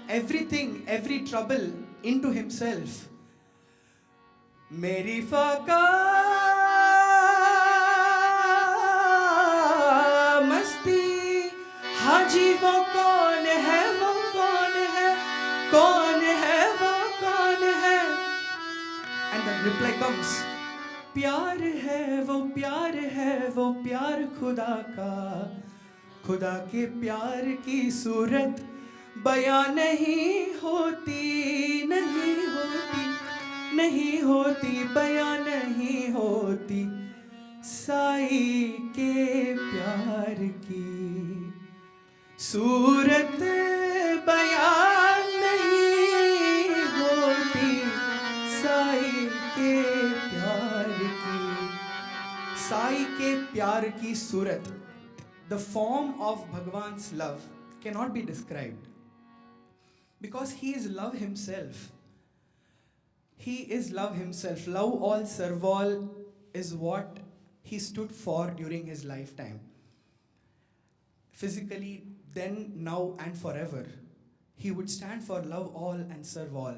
everything, every trouble into himself? मेरी फाका मस्ती, हाजी वो कौन है, वो कौन है, कौन है, वो कौन है? And the reply comes, प्यार है, वो प्यार है, वो प्यार खुदा का, खुदा के प्यार की सूरत बयां नहीं होती, नहीं होती, नहीं होती, बयां नहीं होती। साई के प्यार की सूरत बयां नहीं होती, साई के प्यार की, साई के प्यार की सूरत. The form of Bhagavan's love cannot be described, because he is love himself. He is love himself. Love all, serve all is what he stood for during his lifetime. Physically, then, now, and forever, he would stand for love all and serve all.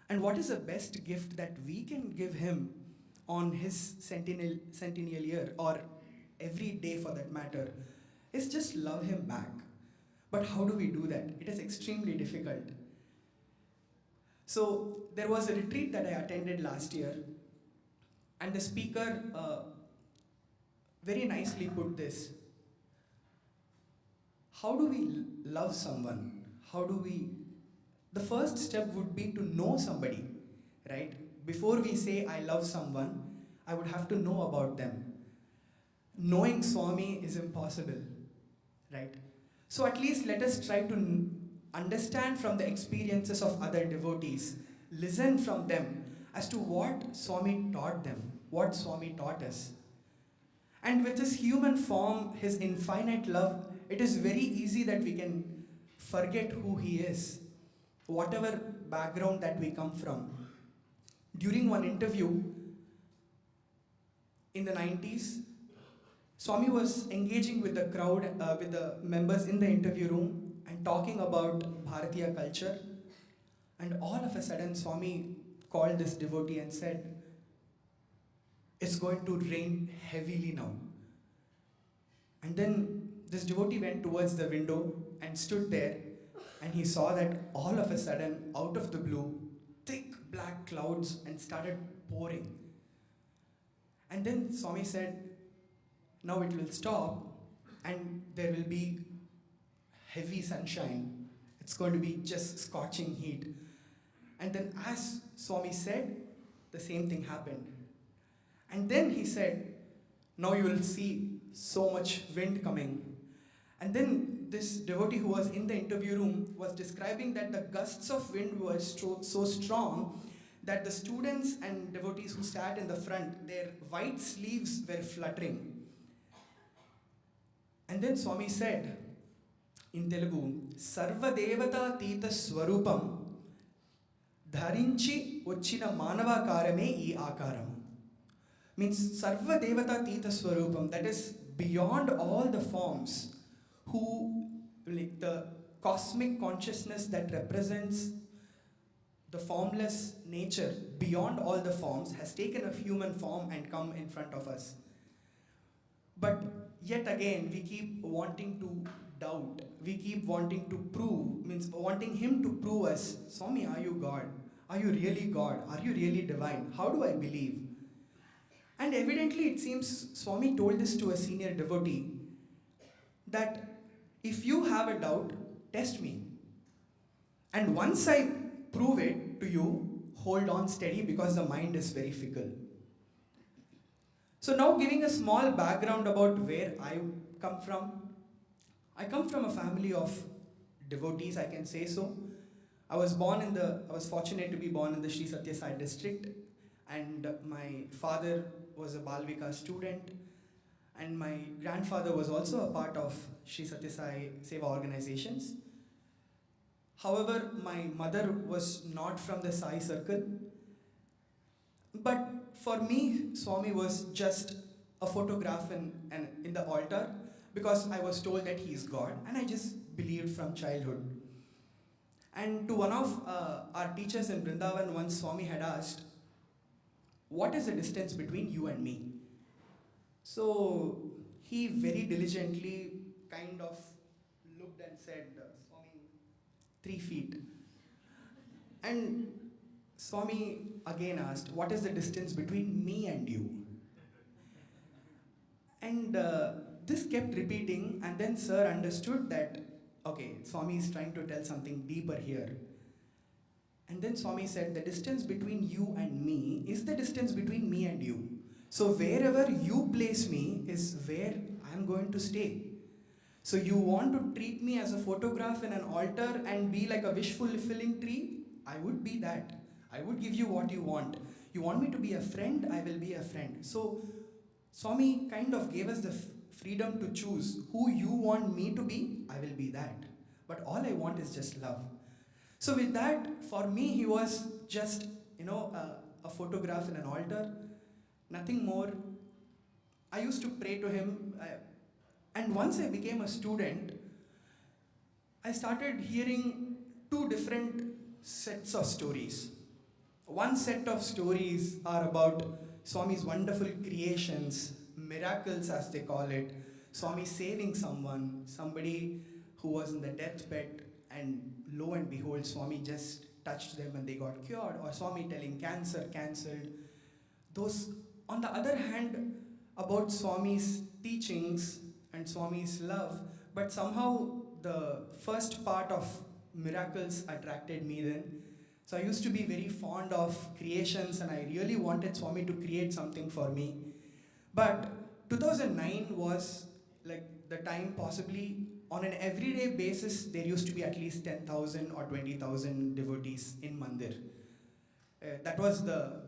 And what is the best gift that we can give him on his centennial year, or every day for that matter, is just love him back. But how do we do that? It is extremely difficult. So there was a retreat that I attended last year, and the speaker very nicely put this. How do we love someone? The first step would be to know somebody, right? Before we say I love someone, I would have to know about them. Knowing Swami is impossible, right? So at least let us try to understand from the experiences of other devotees, listen from them as to what Swami taught them, what Swami taught us. And with his human form, his infinite love, it is very easy that we can forget who he is, whatever background that we come from. During one interview in the 90s, Swami was engaging with the crowd, with the members in the interview room and talking about Bharatiya culture. And all of a sudden, Swami called this devotee and said, "It's going to rain heavily now." And then this devotee went towards the window and stood there, and he saw that all of a sudden, out of the blue, thick black clouds and started pouring. And then Swami said, "Now it will stop and there will be heavy sunshine. It's going to be just scorching heat." And then as Swami said, the same thing happened. And then he said, "Now you will see so much wind coming." And then this devotee who was in the interview room was describing that the gusts of wind were so strong that the students and devotees who sat in the front, their white sleeves were fluttering. And then Swami said in Telugu, "Sarva devata tita swarupam dharinchi vachina manavakarame ee akaram." Means Sarva devata tita swarupam, that is beyond all the forms, who, like the cosmic consciousness that represents the formless nature beyond all the forms, has taken a human form and come in front of us. But yet again, we keep wanting to doubt. We keep wanting to prove, means wanting him to prove us, "Swami, are you God? Are you really God? Are you really divine? How do I believe?" And evidently it seems Swami told this to a senior devotee, that if you have a doubt, test me. And once I prove it to you, hold on steady, because the mind is very fickle. So now, giving a small background about where I come from. I come from a family of devotees, I can say so. I was fortunate to be born in the Sri Sathya Sai district, and my father was a Balvika student, and my grandfather was also a part of Sri Sathya Sai Seva organizations. However, my mother was not from the Sai circle. But for me, Swami was just a photograph in the altar, because I was told that he is God, and I just believed from childhood. And to one of our teachers in Vrindavan, once Swami had asked, "What is the distance between you and me?" So he very diligently kind of looked and said, "Swami, 3 feet." And Swami again asked, "What is the distance between me and you?" And this kept repeating, and then sir understood that, okay, Swami is trying to tell something deeper here. And then Swami said, "The distance between you and me is the distance between me and you. So wherever you place me is where I'm going to stay. So you want to treat me as a photograph in an altar and be like a wish-fulfilling tree? I would be that. I would give you what you want. You want me to be a friend? I will be a friend." So Swami kind of gave us the freedom to choose who you want me to be, I will be that. But all I want is just love. So with that, for me, he was just, a photograph in an altar, nothing more. I used to pray to him. And once I became a student, I started hearing 2 different sets of stories. One set of stories are about Swami's wonderful creations, miracles as they call it, Swami saving somebody who was in the deathbed, and lo and behold, Swami just touched them and they got cured, or Swami telling cancer cancelled. Those, on the other hand, about Swami's teachings and Swami's love, but somehow the first part of miracles attracted me then. So I used to be very fond of creations, and I really wanted Swami to create something for me. But 2009 was like the time, possibly on an everyday basis, there used to be at least 10,000 or 20,000 devotees in Mandir. That was the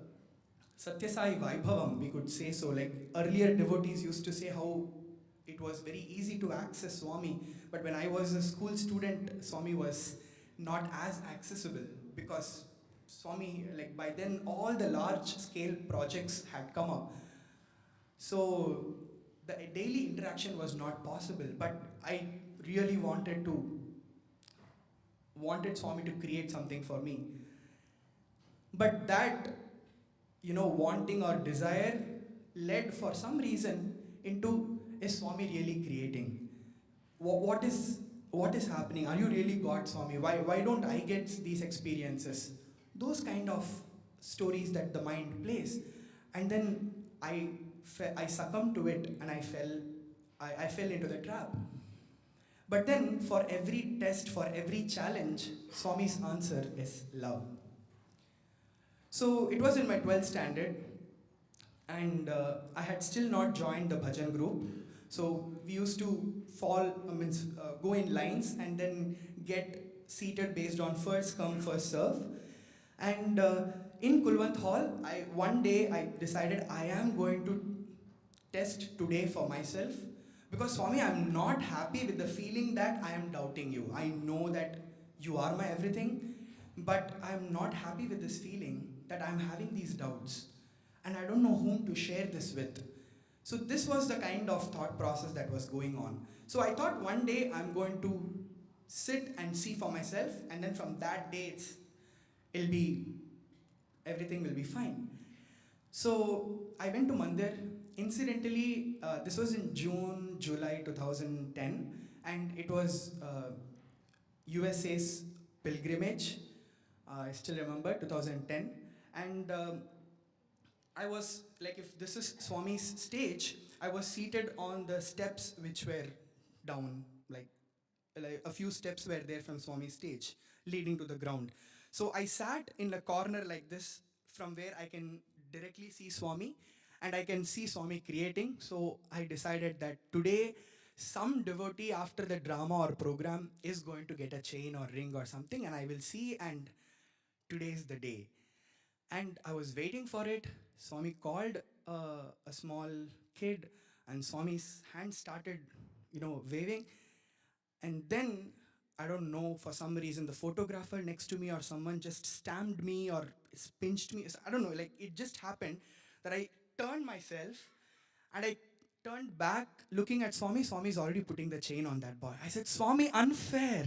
Sathya Sai Vaibhavam, we could say so. Like earlier devotees used to say how it was very easy to access Swami, but when I was a school student, Swami was not as accessible because Swami, like by then, all the large scale projects had come up. So the daily interaction was not possible, but I really wanted Swami to create something for me. But that, wanting or desire led for some reason into, is Swami really creating? What is happening? Are you really God, Swami? Why don't I get these experiences? Those kind of stories that the mind plays. And then I succumbed to it and I fell into the trap. But then for every test, for every challenge, Swami's answer is love. So it was in my 12th standard, and I had still not joined the bhajan group. So we used to go in lines and then get seated based on first come, first serve. And in Kulwant Hall, one day I decided I am going to test today for myself. Because Swami, I'm not happy with the feeling that I am doubting you. I know that you are my everything, but I'm not happy with this feeling that I'm having these doubts. And I don't know whom to share this with. So this was the kind of thought process that was going on. So I thought one day I'm going to sit and see for myself, and then from that day everything will be fine. So I went to Mandir. Incidentally, this was in July 2010, and it was USA's pilgrimage. I still remember 2010, and I was like, if this is Swami's stage, I was seated on the steps which were down, like a few steps were there from Swami's stage, leading to the ground. So I sat in a corner like this, from where I can directly see Swami, and I can see Swami creating. So I decided that today, some devotee after the drama or program is going to get a chain or ring or something, and I will see, and today is the day. And I was waiting for it. Swami called a small kid, and Swami's hand started, waving. And then, I don't know, for some reason, the photographer next to me or someone just stamped me or pinched me. I don't know, like it just happened that I turned myself and I turned back looking at Swami. Swami's already putting the chain on that boy. I said, Swami, unfair.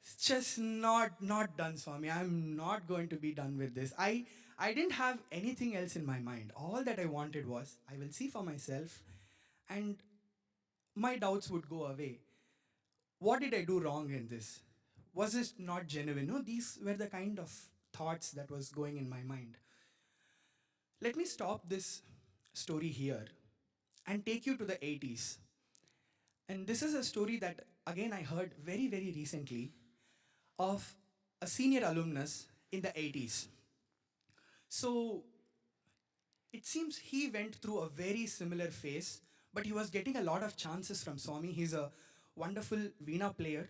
It's just not done, Swami. I'm not going to be done with this. I didn't have anything else in my mind. All that I wanted was, I will see for myself and my doubts would go away. What did I do wrong in this? Was this not genuine? No, these were the kind of thoughts that was going in my mind. Let me stop this story here and take you to the 80s. And this is a story that, again, I heard very, very recently of a senior alumnus in the 80s. So it seems he went through a very similar phase, but he was getting a lot of chances from Swami. He's a wonderful Veena player,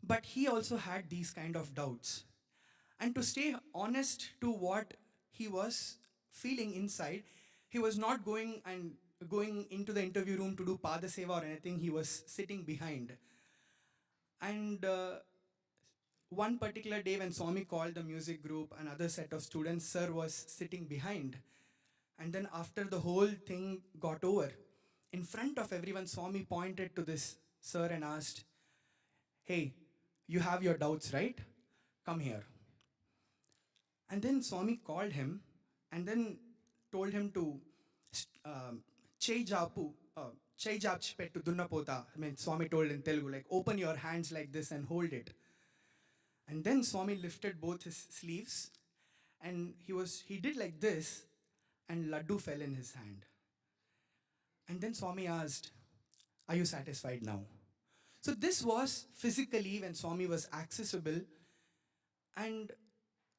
but he also had these kind of doubts. And to stay honest to what he was feeling inside, he was not going into the interview room to do Pada Seva or anything. He was sitting behind. And one particular day when Swami called the music group, another set of students, Sir was sitting behind. And then after the whole thing got over, in front of everyone, Swami pointed to this Sir and asked, hey, you have your doubts, right? Come here. And then Swami called him and then told him to Chai Japchipettu Dunnapota. I mean, Swami told in Telugu, like, open your hands like this and hold it. And then Swami lifted both his sleeves and he did like this, and laddu fell in his hand. And then Swami asked, are you satisfied now? So this was physically when Swami was accessible. And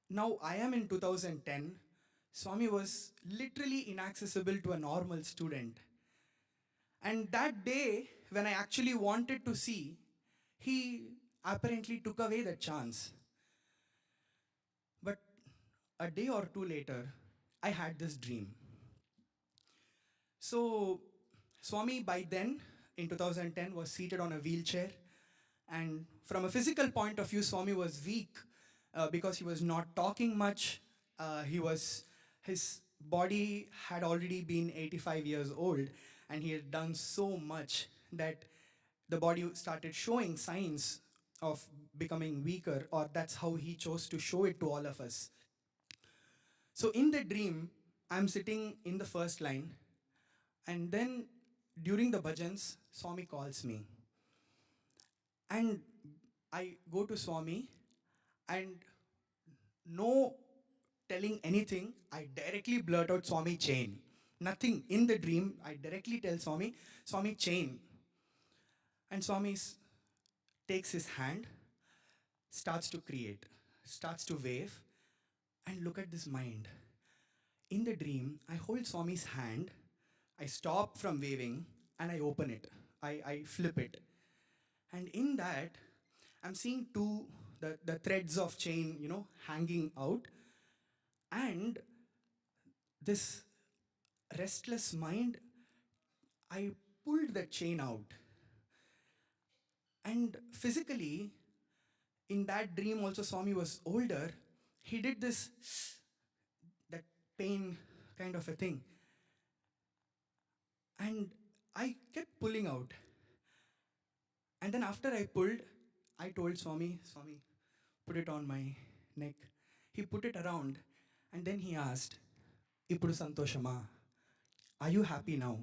now I am in 2010. Swami was literally inaccessible to a normal student. And that day, when I actually wanted to see, he apparently took away that chance. But a day or two later, I had this dream. So, Swami by then, in 2010, was seated on a wheelchair. And from a physical point of view, Swami was weak because he was not talking much. His body had already been 85 years old, and he had done so much that the body started showing signs of becoming weaker, or that's how he chose to show it to all of us. So in the dream, I'm sitting in the first line, and then during the bhajans, Swami calls me. And I go to Swami, and no telling anything, I directly blurt out Swami chain. Nothing in the dream, I directly tell Swami, Swami chain. And Swami takes his hand, starts to create, starts to wave, and look at this mind. In the dream, I hold Swami's hand, I stop from waving, and I open it. I flip it. And in that, I'm seeing the threads of chain, hanging out. And this restless mind, I pulled the chain out. And physically, in that dream also, Swami was older. He did that pain kind of a thing. And I kept pulling out. And then after I pulled, I told Swami, Swami, put it on my neck. He put it around, and then he asked, Ippudu Santoshama, are you happy now?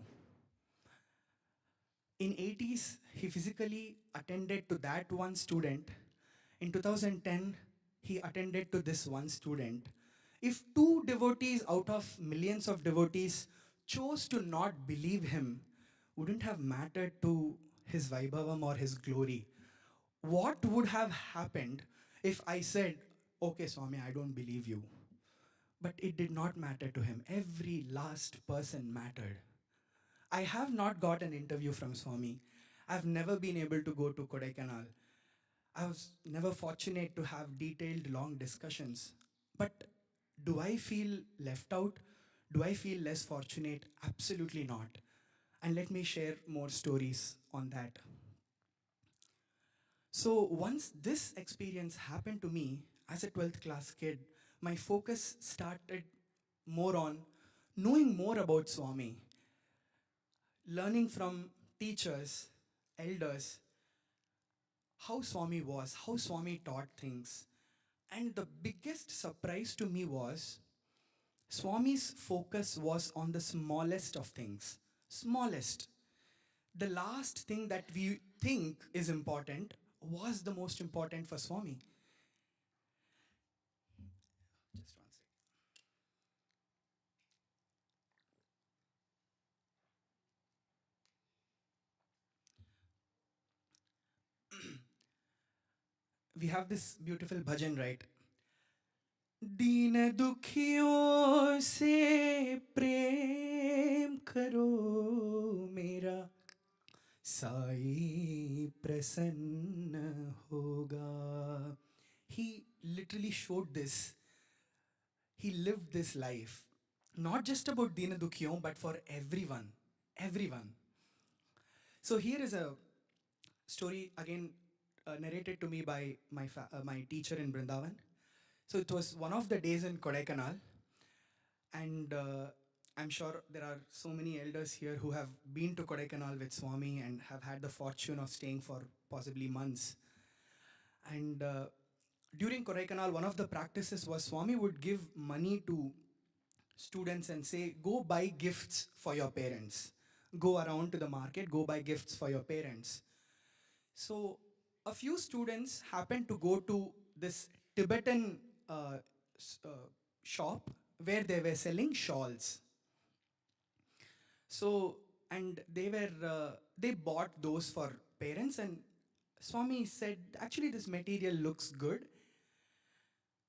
In 80s, he physically attended to that one student. In 2010, he attended to this one student. If two devotees out of millions of devotees chose to not believe him, wouldn't have mattered to his Vaibhavam or his glory. What would have happened if I said, okay, Swami, I don't believe you? But it did not matter to him. Every last person mattered. I have not got an interview from Swami. I've never been able to go to Kodigepalli. I was never fortunate to have detailed, long discussions. But do I feel left out? Do I feel less fortunate? Absolutely not. And let me share more stories on that. So once this experience happened to me as a 12th class kid, my focus started more on knowing more about Swami, learning from teachers, elders, how Swami was, how Swami taught things. And the biggest surprise to me was Swami's focus was on the smallest of things. Smallest. The last thing that we think is important was the most important for Swami. Just one second. We have this beautiful bhajan, right? दीन दुखियों से प्रेम करो मेरा साई प्रसन्न होगा. He literally showed this. He lived this life. Not just about Dina Dukhiyon, but for everyone. Everyone. So here is a story again narrated to me by my teacher in Vrindavan. So it was one of the days in Kodigepalli, and I'm sure there are so many elders here who have been to Kodigepalli with Swami and have had the fortune of staying for possibly months. And during Kodigepalli, one of the practices was Swami would give money to students and say, go buy gifts for your parents. Go around to the market, go buy gifts for your parents. So a few students happened to go to this Tibetan shop where they were selling shawls. So, and they bought those for parents, and Swami said, actually this material looks good.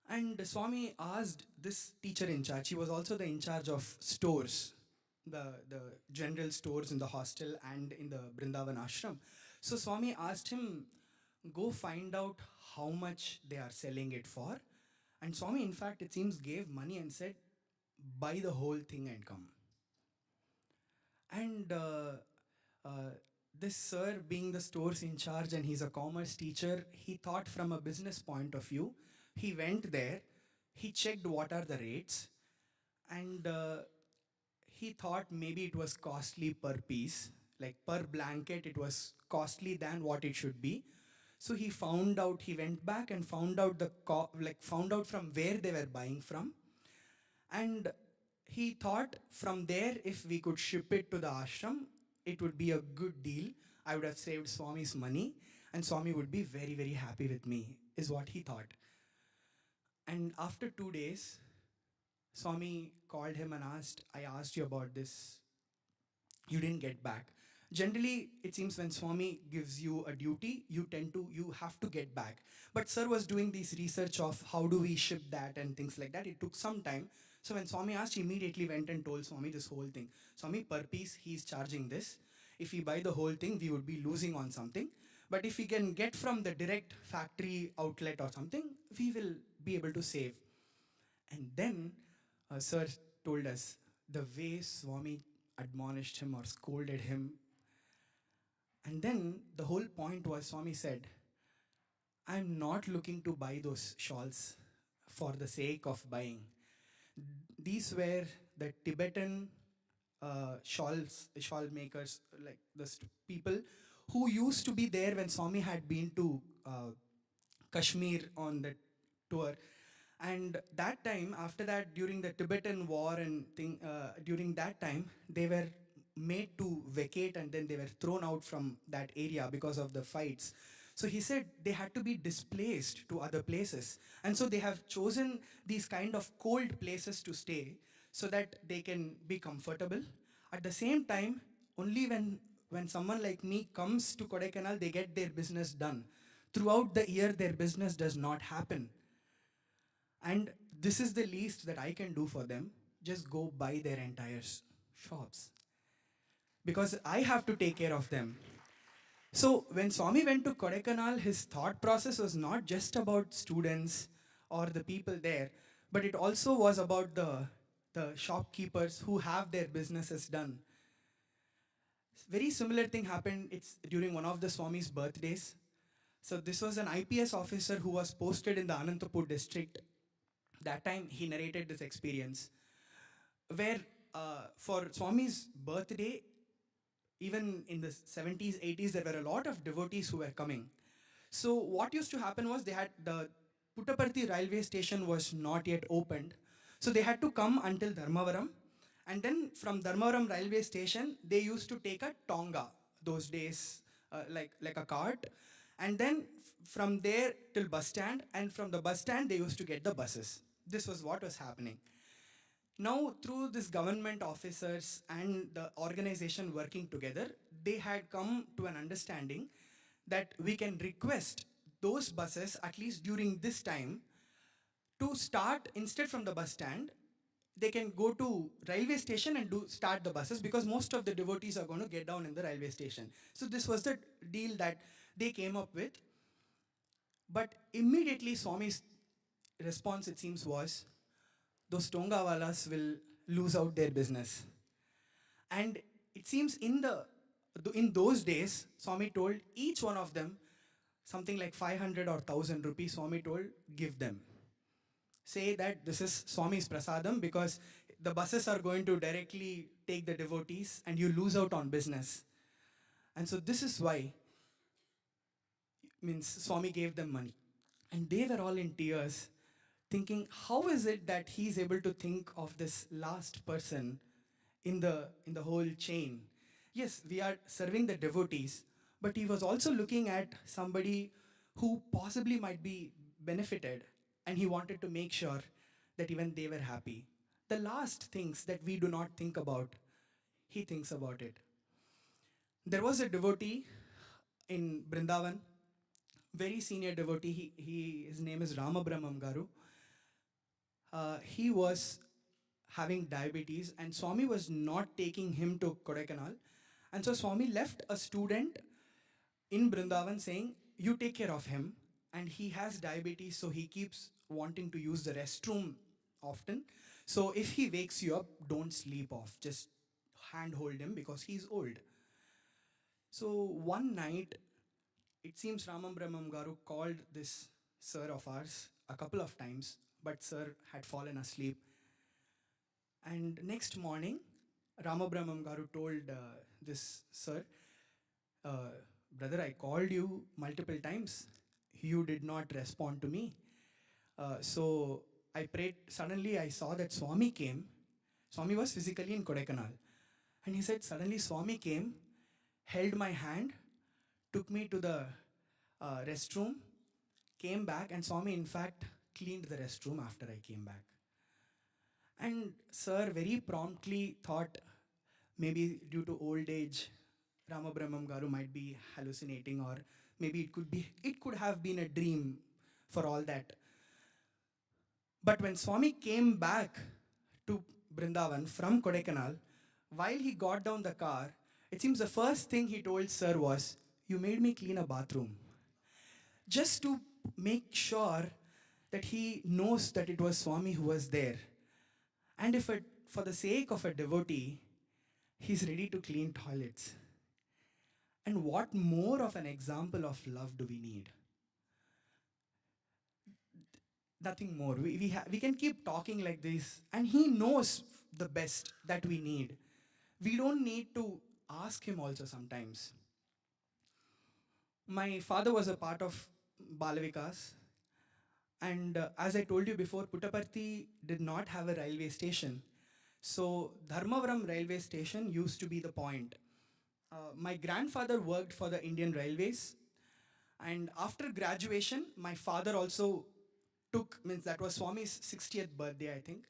And Swami asked this teacher in charge, he was also the in charge of stores, the general stores in the hostel and in the Vrindavan ashram. So Swami asked him, go find out how much they are selling it for. And Swami, in fact, it seems, gave money and said, buy the whole thing and come. And this sir, being the store's in charge and he's a commerce teacher, he thought from a business point of view. He went there, he checked what are the rates, and he thought maybe it was costly per piece, like per blanket, it was costly than what it should be. So he found out, he went back and found out found out from where they were buying from. And he thought from there, if we could ship it to the ashram, it would be a good deal. I would have saved Swami's money, and Swami would be very, very happy with me, is what he thought. And after 2 days, Swami called him and I asked you about this. You didn't get back. Generally, it seems when Swami gives you a duty, you have to get back. But sir was doing this research of how do we ship that and things like that. It took some time. So when Swami asked, he immediately went and told Swami this whole thing. Swami, per piece, he's charging this. If we buy the whole thing, we would be losing on something. But if we can get from the direct factory outlet or something, we will be able to save. And then sir told us the way Swami admonished him or scolded him. And then the whole point was, Swami said, I'm not looking to buy those shawls for the sake of buying. These were the Tibetan shawl makers, like the people who used to be there when Swami had been to Kashmir on the tour. And that time, after that, during the Tibetan war and during that time, they were made to vacate and then they were thrown out from that area because of the fights. So he said they had to be displaced to other places. And so they have chosen these kind of cold places to stay so that they can be comfortable. At the same time, only when someone like me comes to Kodaikanal, they get their business done. Throughout the year, their business does not happen. And this is the least that I can do for them. Just go buy their entire shops. Because I have to take care of them. So when Swami went to Kodaikanal, his thought process was not just about students or the people there, but it also was about the shopkeepers who have their businesses done. Very similar thing happened. It's during one of the Swami's birthdays. So this was an IPS officer who was posted in the Anantapur district. That time he narrated this experience where for Swami's birthday, even in the 70s, 80s, there were a lot of devotees who were coming. So what used to happen was they had the Puttaparthi railway station was not yet opened. So they had to come until Dharmavaram. And then from Dharmavaram railway station, they used to take a tonga those days, like a cart. And then from there till bus stand. And from the bus stand, they used to get the buses. This was what was happening. Now, through this government officers and the organization working together, they had come to an understanding that we can request those buses, at least during this time, to start instead from the bus stand. They can go to railway station and start the buses because most of the devotees are going to get down in the railway station. So this was the deal that they came up with. But immediately Swami's response, it seems, was, those Tongawalas will lose out their business. And it seems in those days, Swami told each one of them something like 500 or 1,000 rupees. Swami told, give them. Say that this is Swami's prasadam because the buses are going to directly take the devotees and you lose out on business. And so this is why, Swami gave them money. And they were all in tears, thinking, how is it that he's able to think of this last person in the whole chain? Yes, we are serving the devotees, but he was also looking at somebody who possibly might be benefited, and he wanted to make sure that even they were happy. The last things that we do not think about, he thinks about it. There was a devotee in Brindavan, very senior devotee. His name is Ramabrahmam Garu. He was having diabetes and Swami was not taking him to Kodaikanal. And so Swami left a student in Brindavan saying, you take care of him. And he has diabetes, so he keeps wanting to use the restroom often. So if he wakes you up, don't sleep off. Just handhold him because he's old. So one night, it seems Ramam Brahmam Garu called this sir of ours a couple of times, but sir had fallen asleep. And next morning, Ramabrahmam Garu told this sir, brother, I called you multiple times. You did not respond to me. So I prayed. Suddenly I saw that Swami came. Swami was physically in Kodekanal. And he said, suddenly Swami came, held my hand, took me to the restroom, came back, and Swami, in fact, cleaned the restroom after I came back. And sir very promptly thought maybe due to old age, Ramabrahmam Garu might be hallucinating, or maybe it could have been a dream for all that. But when Swami came back to Brindavan from Kodekanal, while he got down the car, it seems the first thing he told sir was, you made me clean a bathroom. Just to make sure that he knows that it was Swami who was there. And if for the sake of a devotee, he's ready to clean toilets. And what more of an example of love do we need? Nothing more. We can keep talking like this, and he knows the best that we need. We don't need to ask him also sometimes. My father was a part of Balavikas, and as I told you before, Puttaparthi did not have a railway station. So Dharmavaram railway station used to be the point. My grandfather worked for the Indian Railways, and after graduation, my father also that was Swami's 60th birthday, I think.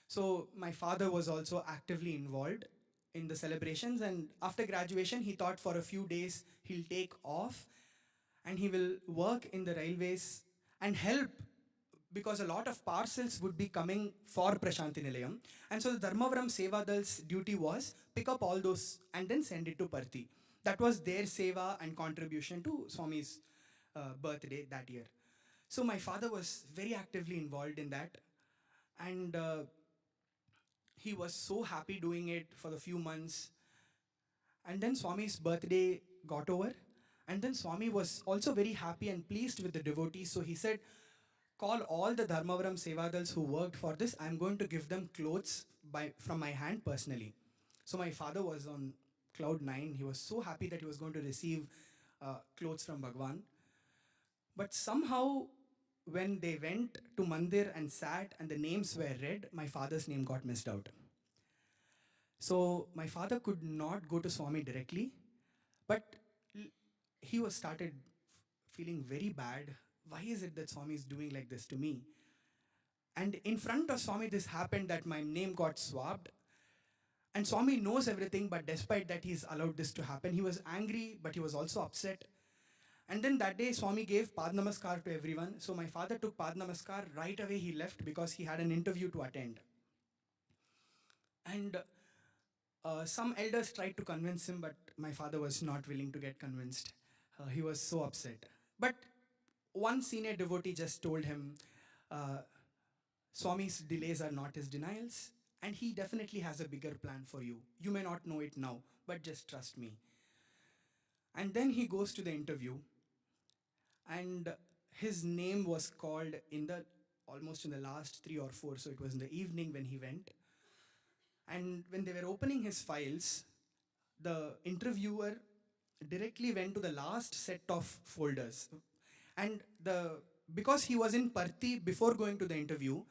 So my father was also actively involved in the celebrations, and after graduation, he thought for a few days he'll take off and he will work in the railways and help, because a lot of parcels would be coming for Prashanti Nilayam. And so the Dharmavaram Sevadal's duty was pick up all those and then send it to Parthi. That was their seva and contribution to Swami's birthday that year. So my father was very actively involved in that. And he was so happy doing it for the few months. And then Swami's birthday got over. And then Swami was also very happy and pleased with the devotees. So he said, call all the Dharmavaram Sevadals who worked for this. I'm going to give them clothes from my hand personally. So my father was on cloud 9. He was so happy that he was going to receive clothes from Bhagawan. But somehow, when they went to Mandir and sat and the names were read, my father's name got missed out. So my father could not go to Swami directly, but he was started feeling very bad. Why is it that Swami is doing like this to me? And in front of Swami, this happened that my name got swapped. And Swami knows everything, but despite that, he's allowed this to happen. He was angry, but he was also upset. And then that day, Swami gave Pad Namaskar to everyone. So my father took Pad Namaskar. Right away, he left because he had an interview to attend. And some elders tried to convince him, but my father was not willing to get convinced. He was so upset. But one senior devotee just told him, Swami's delays are not his denials, and he definitely has a bigger plan for you. You may not know it now, but just trust me. And then he goes to the interview, and his name was called almost in the last 3 or 4, so it was in the evening when he went. And when they were opening his files, the interviewer directly went to the last set of folders. And because he was in Parthi before going to the interview,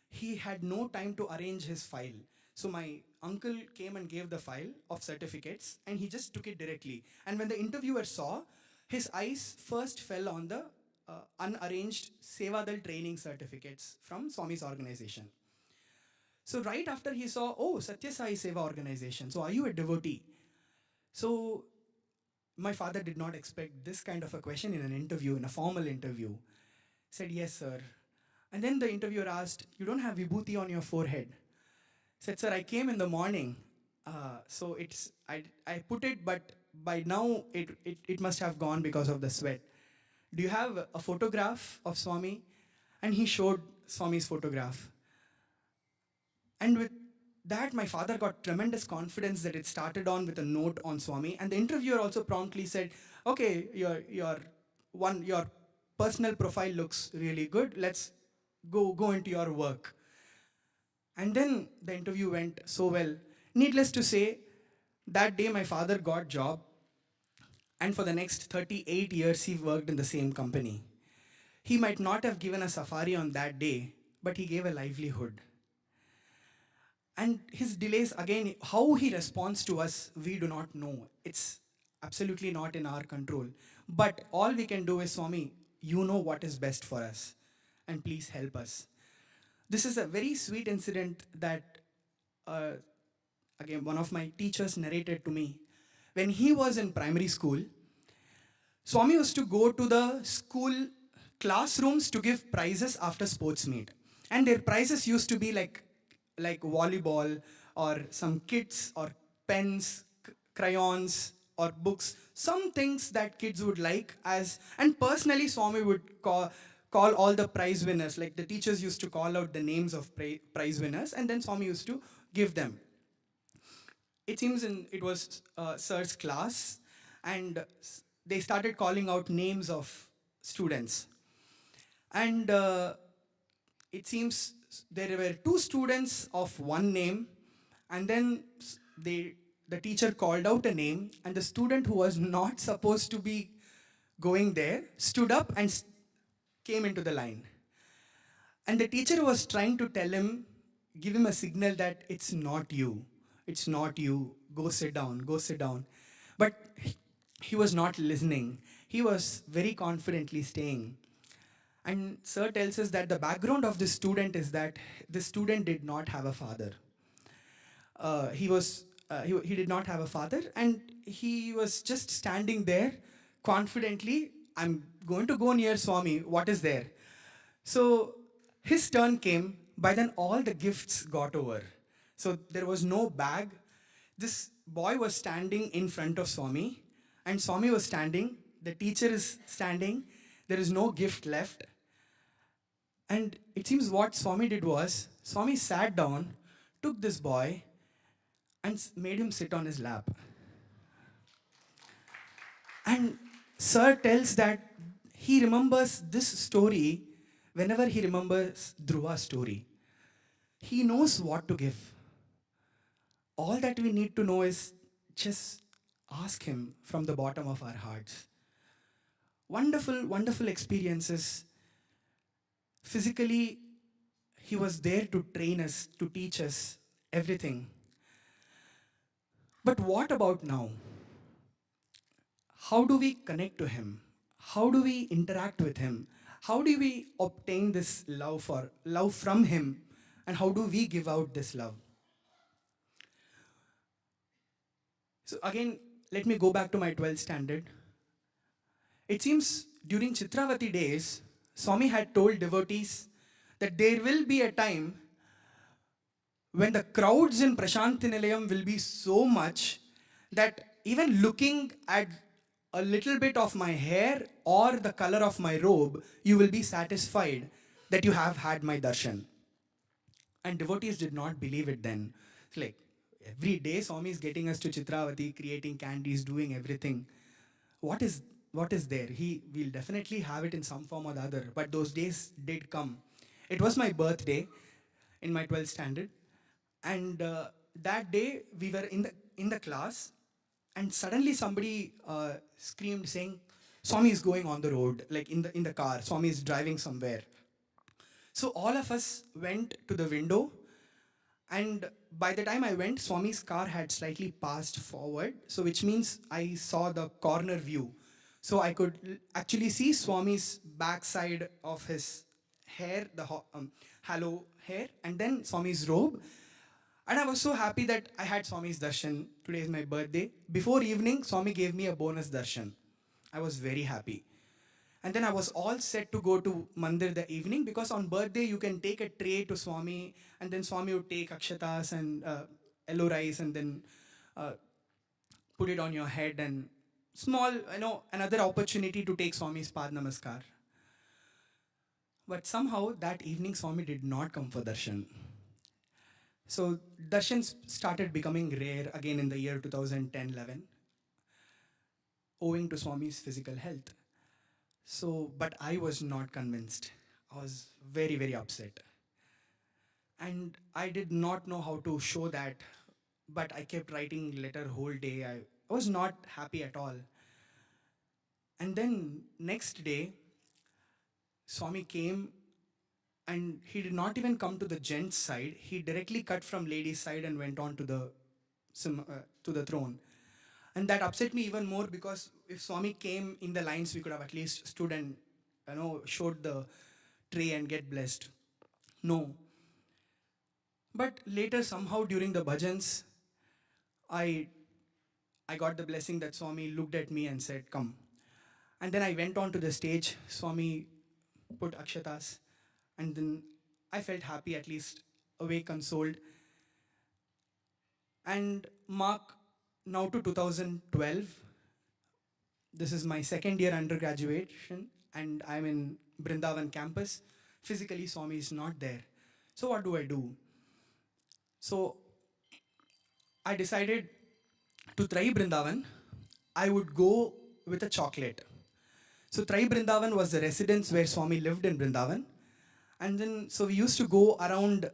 he had no time to arrange his file. So my uncle came and gave the file of certificates, and he just took it directly. And when the interviewer saw, his eyes first fell on the unarranged Sevadal training certificates from Swami's organization. So right after he saw, oh, Sathya Sai Seva organization, so are you a devotee? So my father did not expect this kind of a question in an interview, in a formal interview. Said, yes, sir. And then the interviewer asked, you don't have vibhuti on your forehead? Said, sir, I came in the morning. So I put it, but by now it must have gone because of the sweat. Do you have a photograph of Swami? And he showed Swami's photograph. And with that, my father got tremendous confidence that it started on with a note on Swami. And the interviewer also promptly said, okay, your personal profile looks really good. Let's go into your work. And then the interview went so well. Needless to say, that day my father got job, and for the next 38 years he worked in the same company. He might not have given a safari on that day, but he gave a livelihood. And his delays, again, how he responds to us, we do not know. It's absolutely not in our control. But all we can do is, Swami, you know what is best for us, and please help us. This is a very sweet incident that, again, one of my teachers narrated to me. When he was in primary school, Swami used to go to the school classrooms to give prizes after sports meet. And their prizes used to be like volleyball or some kits or pens, crayons or books, some things that kids would like as, and personally Swami would call all the prize winners, like the teachers used to call out the names of prize winners, and then Swami used to give them. It seems it was Sir's class, and they started calling out names of students. And it seems there were two students of one name, and then the teacher called out a name, and the student who was not supposed to be going there stood up and came into the line. And the teacher was trying to tell him, give him a signal that it's not you, go sit down. But he was not listening. He was very confidently staying. And Sir tells us that the background of this student is that this student did not have a father. He did not have a father, and he was just standing there confidently. I'm going to go near Swami. What is there? So his turn came. By then, all the gifts got over. So there was no bag. This boy was standing in front of Swami, and Swami was standing. The teacher is standing. There is no gift left. And it seems what Swami did was, Swami sat down, took this boy, and made him sit on his lap. And Sir tells that he remembers this story whenever he remembers Dhruva's story. He knows what to give. All that we need to know is just ask him from the bottom of our hearts. Wonderful, wonderful experiences. Physically, he was there to train us, to teach us everything. But what about now? How do we connect to him? How do we interact with him? How do we obtain this love from him? And how do we give out this love? So again, let me go back to my 12th standard. It seems during Chitravati days, Swami had told devotees that there will be a time when the crowds in Prashanti Nilayam will be so much that even looking at a little bit of my hair or the color of my robe, you will be satisfied that you have had my darshan. And devotees did not believe it then. It's like every day Swami is getting us to Chitravati, creating candies, doing everything. What is there? He will definitely have it in some form or the other. But those days did come. It was my birthday in my 12th standard. And that day we were in the class, and suddenly somebody screamed saying, Swami is going on the road, like in the car. Swami is driving somewhere. So all of us went to the window, and by the time I went, Swami's car had slightly passed forward, so which means I saw the corner view. So I could actually see Swami's backside of his hair, the halo hair, and then Swami's robe. And I was so happy that I had Swami's darshan. Today is my birthday. Before evening, Swami gave me a bonus darshan. I was very happy. And then I was all set to go to Mandir the evening, because on birthday you can take a tray to Swami, and then Swami would take akshatas and yellow rice and then put it on your head, and another opportunity to take Swami's Pad Namaskar. But somehow that evening Swami did not come for darshan. So darshans started becoming rare again in the year 2010-11, owing to Swami's physical health. So, but I was not convinced. I was very, very upset. And I did not know how to show that, but I kept writing letter whole day. I was not happy at all. And then next day, Swami came and he did not even come to the gents side. He directly cut from ladies side and went on to the throne. And that upset me even more, because if Swami came in the lines, we could have at least stood and showed the tray and get blessed. No. But later, somehow during the bhajans, I got the blessing that Swami looked at me and said, "Come." And then I went on to the stage. Swami put akshatas, and then I felt happy, at least away consoled. And mark now to 2012. This is my second year undergraduation, and I'm in Brindavan campus. Physically, Swami is not there. So what do? So I decided to try Brindavan. I would go with a chocolate. So Trai Brindavan was the residence where Swami lived in Brindavan. And then, so we used to go around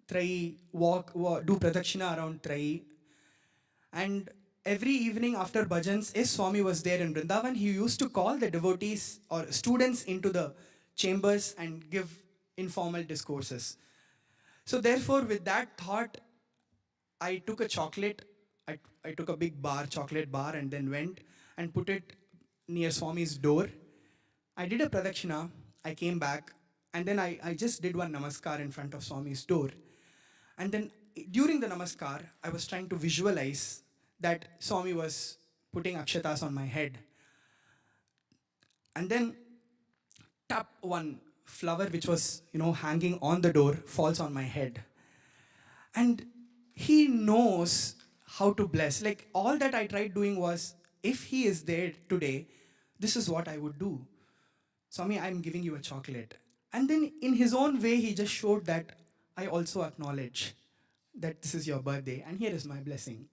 Trai, walk do pradakshina around Trai. And every evening after bhajans, if Swami was there in Brindavan, he used to call the devotees or students into the chambers and give informal discourses. So therefore, with that thought, I took a chocolate. I took a big bar, chocolate bar, and then went and put it near Swami's door. I did a pradakshina. I came back, and then I just did one namaskar in front of Swami's door. And then during the namaskar, I was trying to visualize that Swami was putting akshatas on my head. And then tap, one flower which was hanging on the door falls on my head. And he knows how to bless. Like, all that I tried doing was, if he is there today, this is what I would do. Swami, I'm giving you a chocolate. And then in his own way, he just showed that I also acknowledge that this is your birthday and here is my blessing.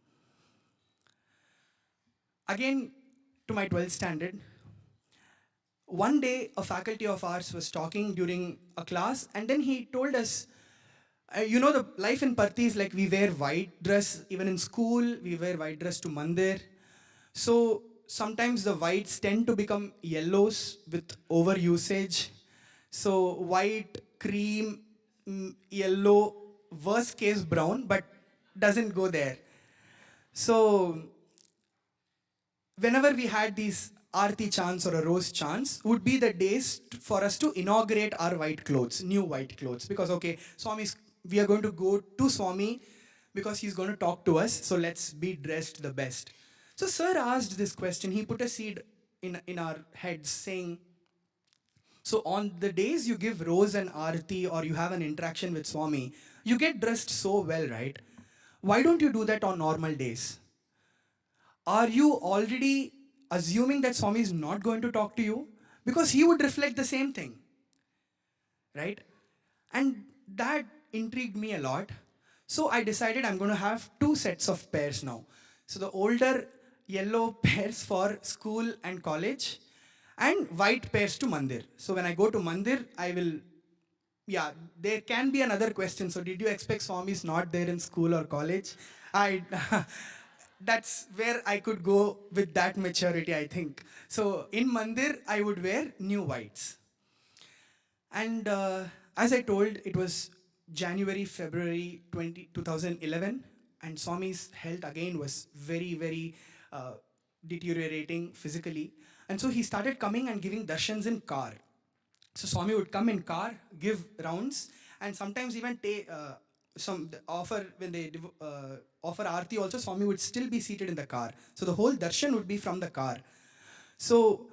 Again, to my 12th standard, one day a faculty of ours was talking during a class, and then he told us, the life in Parthi is like we wear white dress. Even in school, we wear white dress to mandir. So sometimes the whites tend to become yellows with overusage. So white, cream, yellow, worst case brown, but doesn't go there. So whenever we had these Aarti chants or a rose chants, would be the days for us to inaugurate our white clothes, new white clothes. Because, okay, we are going to go to Swami because he's going to talk to us, so let's be dressed the best. So sir asked this question. He put a seed in our heads saying, so on the days you give rose and Aarti or you have an interaction with Swami, you get dressed so well, right? Why don't you do that on normal days? Are you already assuming that Swami is not going to talk to you? Because he would reflect the same thing, right? And that intrigued me a lot. So I decided I'm going to have 2 sets of pairs now. So the older yellow pairs for school and college, and white pairs to mandir. So when I go to mandir, I will, there can be another question. So did you expect Swami is not there in school or college? That's where I could go with that maturity, I think. So in mandir, I would wear new whites. And as I told, it was January, February 2011, and Swami's health again was very, very deteriorating physically. And so he started coming and giving darshans in car. So Swami would come in car, give rounds, and sometimes even offer, when they offer Aarti also, Swami would still be seated in the car. So the whole darshan would be from the car. So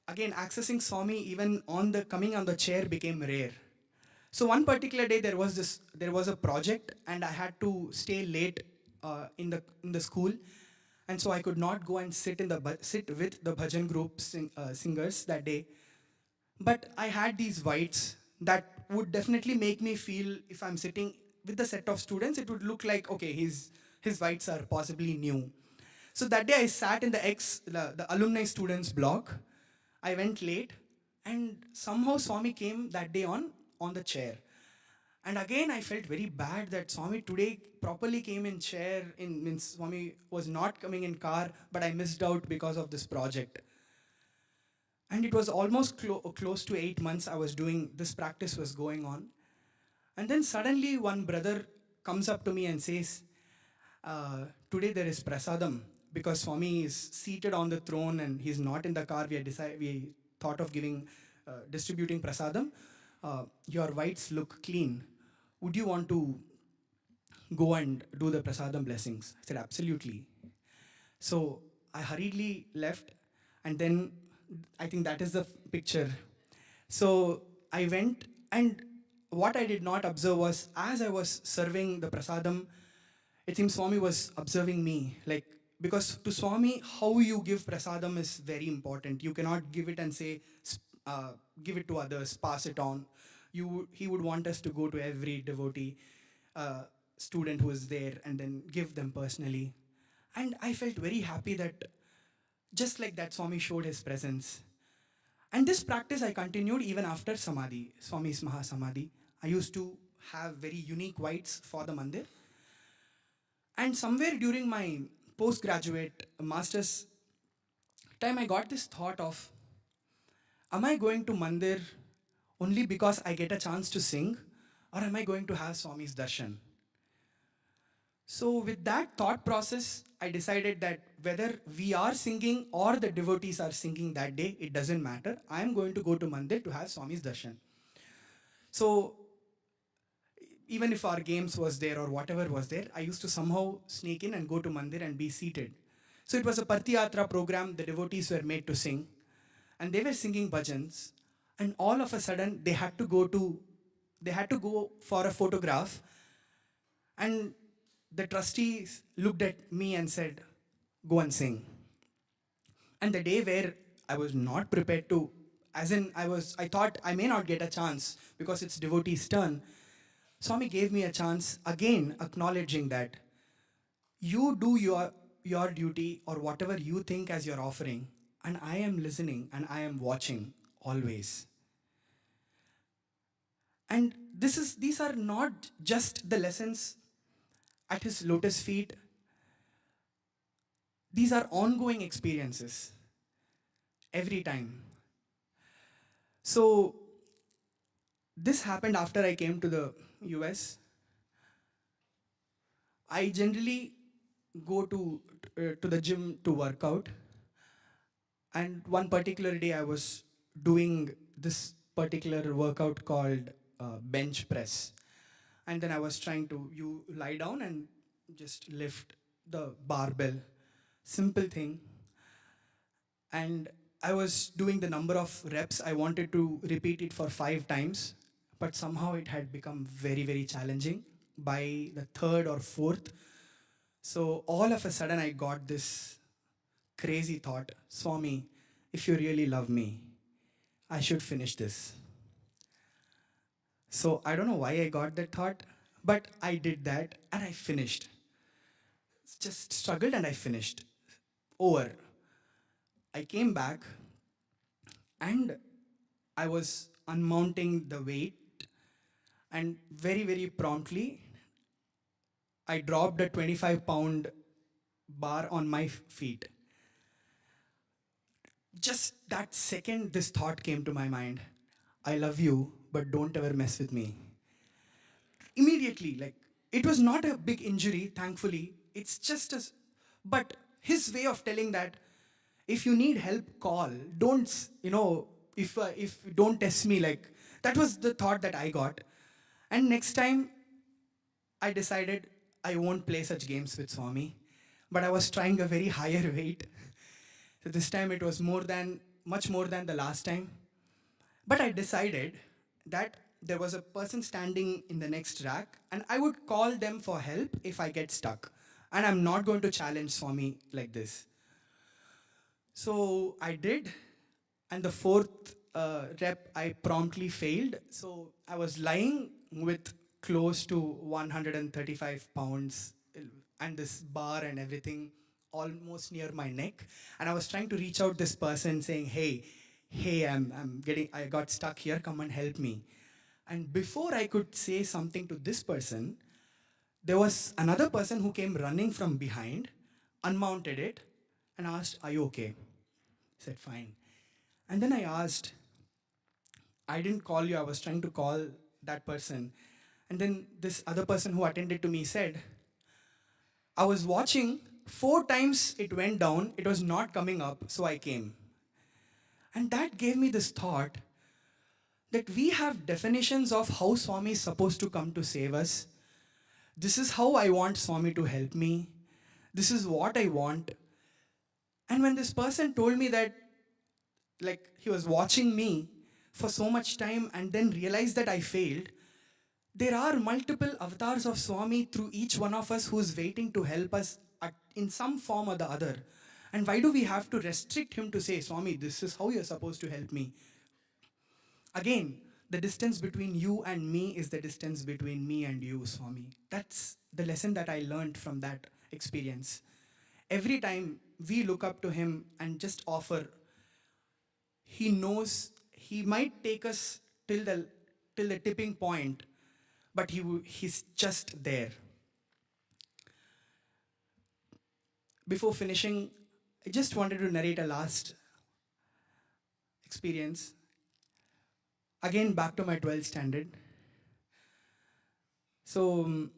again, accessing Swami even coming on the chair became rare. So one particular day there was a project, and I had to stay late in the school, and so I could not go and sit with the bhajan group singers that day. But I had these whites that would definitely make me feel, if I'm sitting with the set of students, it would look like, okay, his whites are possibly new. So that day I sat in the alumni students block. I went late, and somehow Swami came that day on the chair. And again, I felt very bad that Swami today properly came in chair. Means Swami was not coming in car, but I missed out because of this project. And it was almost close to 8 months I was doing this practice was going on. And then suddenly one brother comes up to me and says, today there is prasadam, because Swami is seated on the throne and he's not in the car. We thought of distributing prasadam. Your whites look clean. Would you want to go and do the prasadam blessings? I said, absolutely. So I hurriedly left, and then I think that is the picture. So I went, and what I did not observe was, as I was serving the prasadam, it seems Swami was observing me. Like, because to Swami, how you give prasadam is very important. You cannot give it and say, give it to others, pass it on. He would want us to go to every devotee, student who is there, and then give them personally. And I felt very happy that just like that, Swami showed his presence. And this practice I continued even after Samadhi, Swami's Mahasamadhi. I used to have very unique whites for the mandir. And somewhere during my postgraduate master's time, I got this thought of, am I going to mandir only because I get a chance to sing, or am I going to have Swami's darshan? So with that thought process, I decided that whether we are singing or the devotees are singing that day, it doesn't matter. I am going to go to mandir to have Swami's darshan. So even if our games was there or whatever was there, I used to somehow sneak in and go to mandir and be seated. So it was a Partiyatra program. The devotees were made to sing, and they were singing bhajans. And all of a sudden, they had to go for a photograph. And the trustees looked at me and said, go and sing. And the day where I was not prepared to, I thought I may not get a chance because it's devotee's turn. Swami gave me a chance, again acknowledging that you do your duty or whatever you think as your offering, and I am listening and I am watching always. And these are not just the lessons at his lotus feet. These are ongoing experiences every time. So this happened after I came to the US. I generally go to the gym to work out. And one particular day I was doing this particular workout called bench press. And then I was trying to, you lie down and just lift the barbell. Simple thing. And I was doing the number of reps. I wanted to repeat it for 5 times, but somehow it had become very, very challenging by the 3rd or 4th. So all of a sudden I got this crazy thought, Swami, if you really love me, I should finish this. So I don't know why I got that thought, but I did that and I finished. Just struggled and I finished. Over. I came back and I was unmounting the weight, and very, very promptly, I dropped a 25-pound bar on my feet. Just that second, this thought came to my mind. I love you, but don't ever mess with me. Immediately, like, it was not a big injury, thankfully. It's just but his way of telling that, if you need help, call. Don't, if don't test me, like, that was the thought that I got. And next time, I decided I won't play such games with Swami. But I was trying a very higher weight. So this time it was much more than the last time. But I decided that there was a person standing in the next rack, and I would call them for help if I get stuck. And I'm not going to challenge Swami like this. So I did, and the 4th rep, I promptly failed. So I was lying with close to 135 pounds and this bar and everything almost near my neck. And I was trying to reach out this person saying, hey, I got stuck here, come and help me. And before I could say something to this person, there was another person who came running from behind, unmounted it, and asked, "Are you okay?" I said, "Fine." And then I asked, I didn't call you, I was trying to call that person. And then this other person who attended to me said, "I was watching, 4 times it went down, it was not coming up, so I came." And that gave me this thought that we have definitions of how Swami is supposed to come to save us. This is how I want Swami to help me. This is what I want. And when this person told me that, like, he was watching me for so much time and then realized that I failed, there are multiple avatars of Swami through each one of us who is waiting to help us in some form or the other. And why do we have to restrict him to say, "Swami, this is how you're supposed to help me"? Again, the distance between you and me is the distance between me and you, Swami. That's the lesson that I learned from that experience. Every time we look up to him and just offer, he knows he might take us till the tipping point, but he's just there. Before finishing, I just wanted to narrate a last experience. Again, back to my 12th standard. So,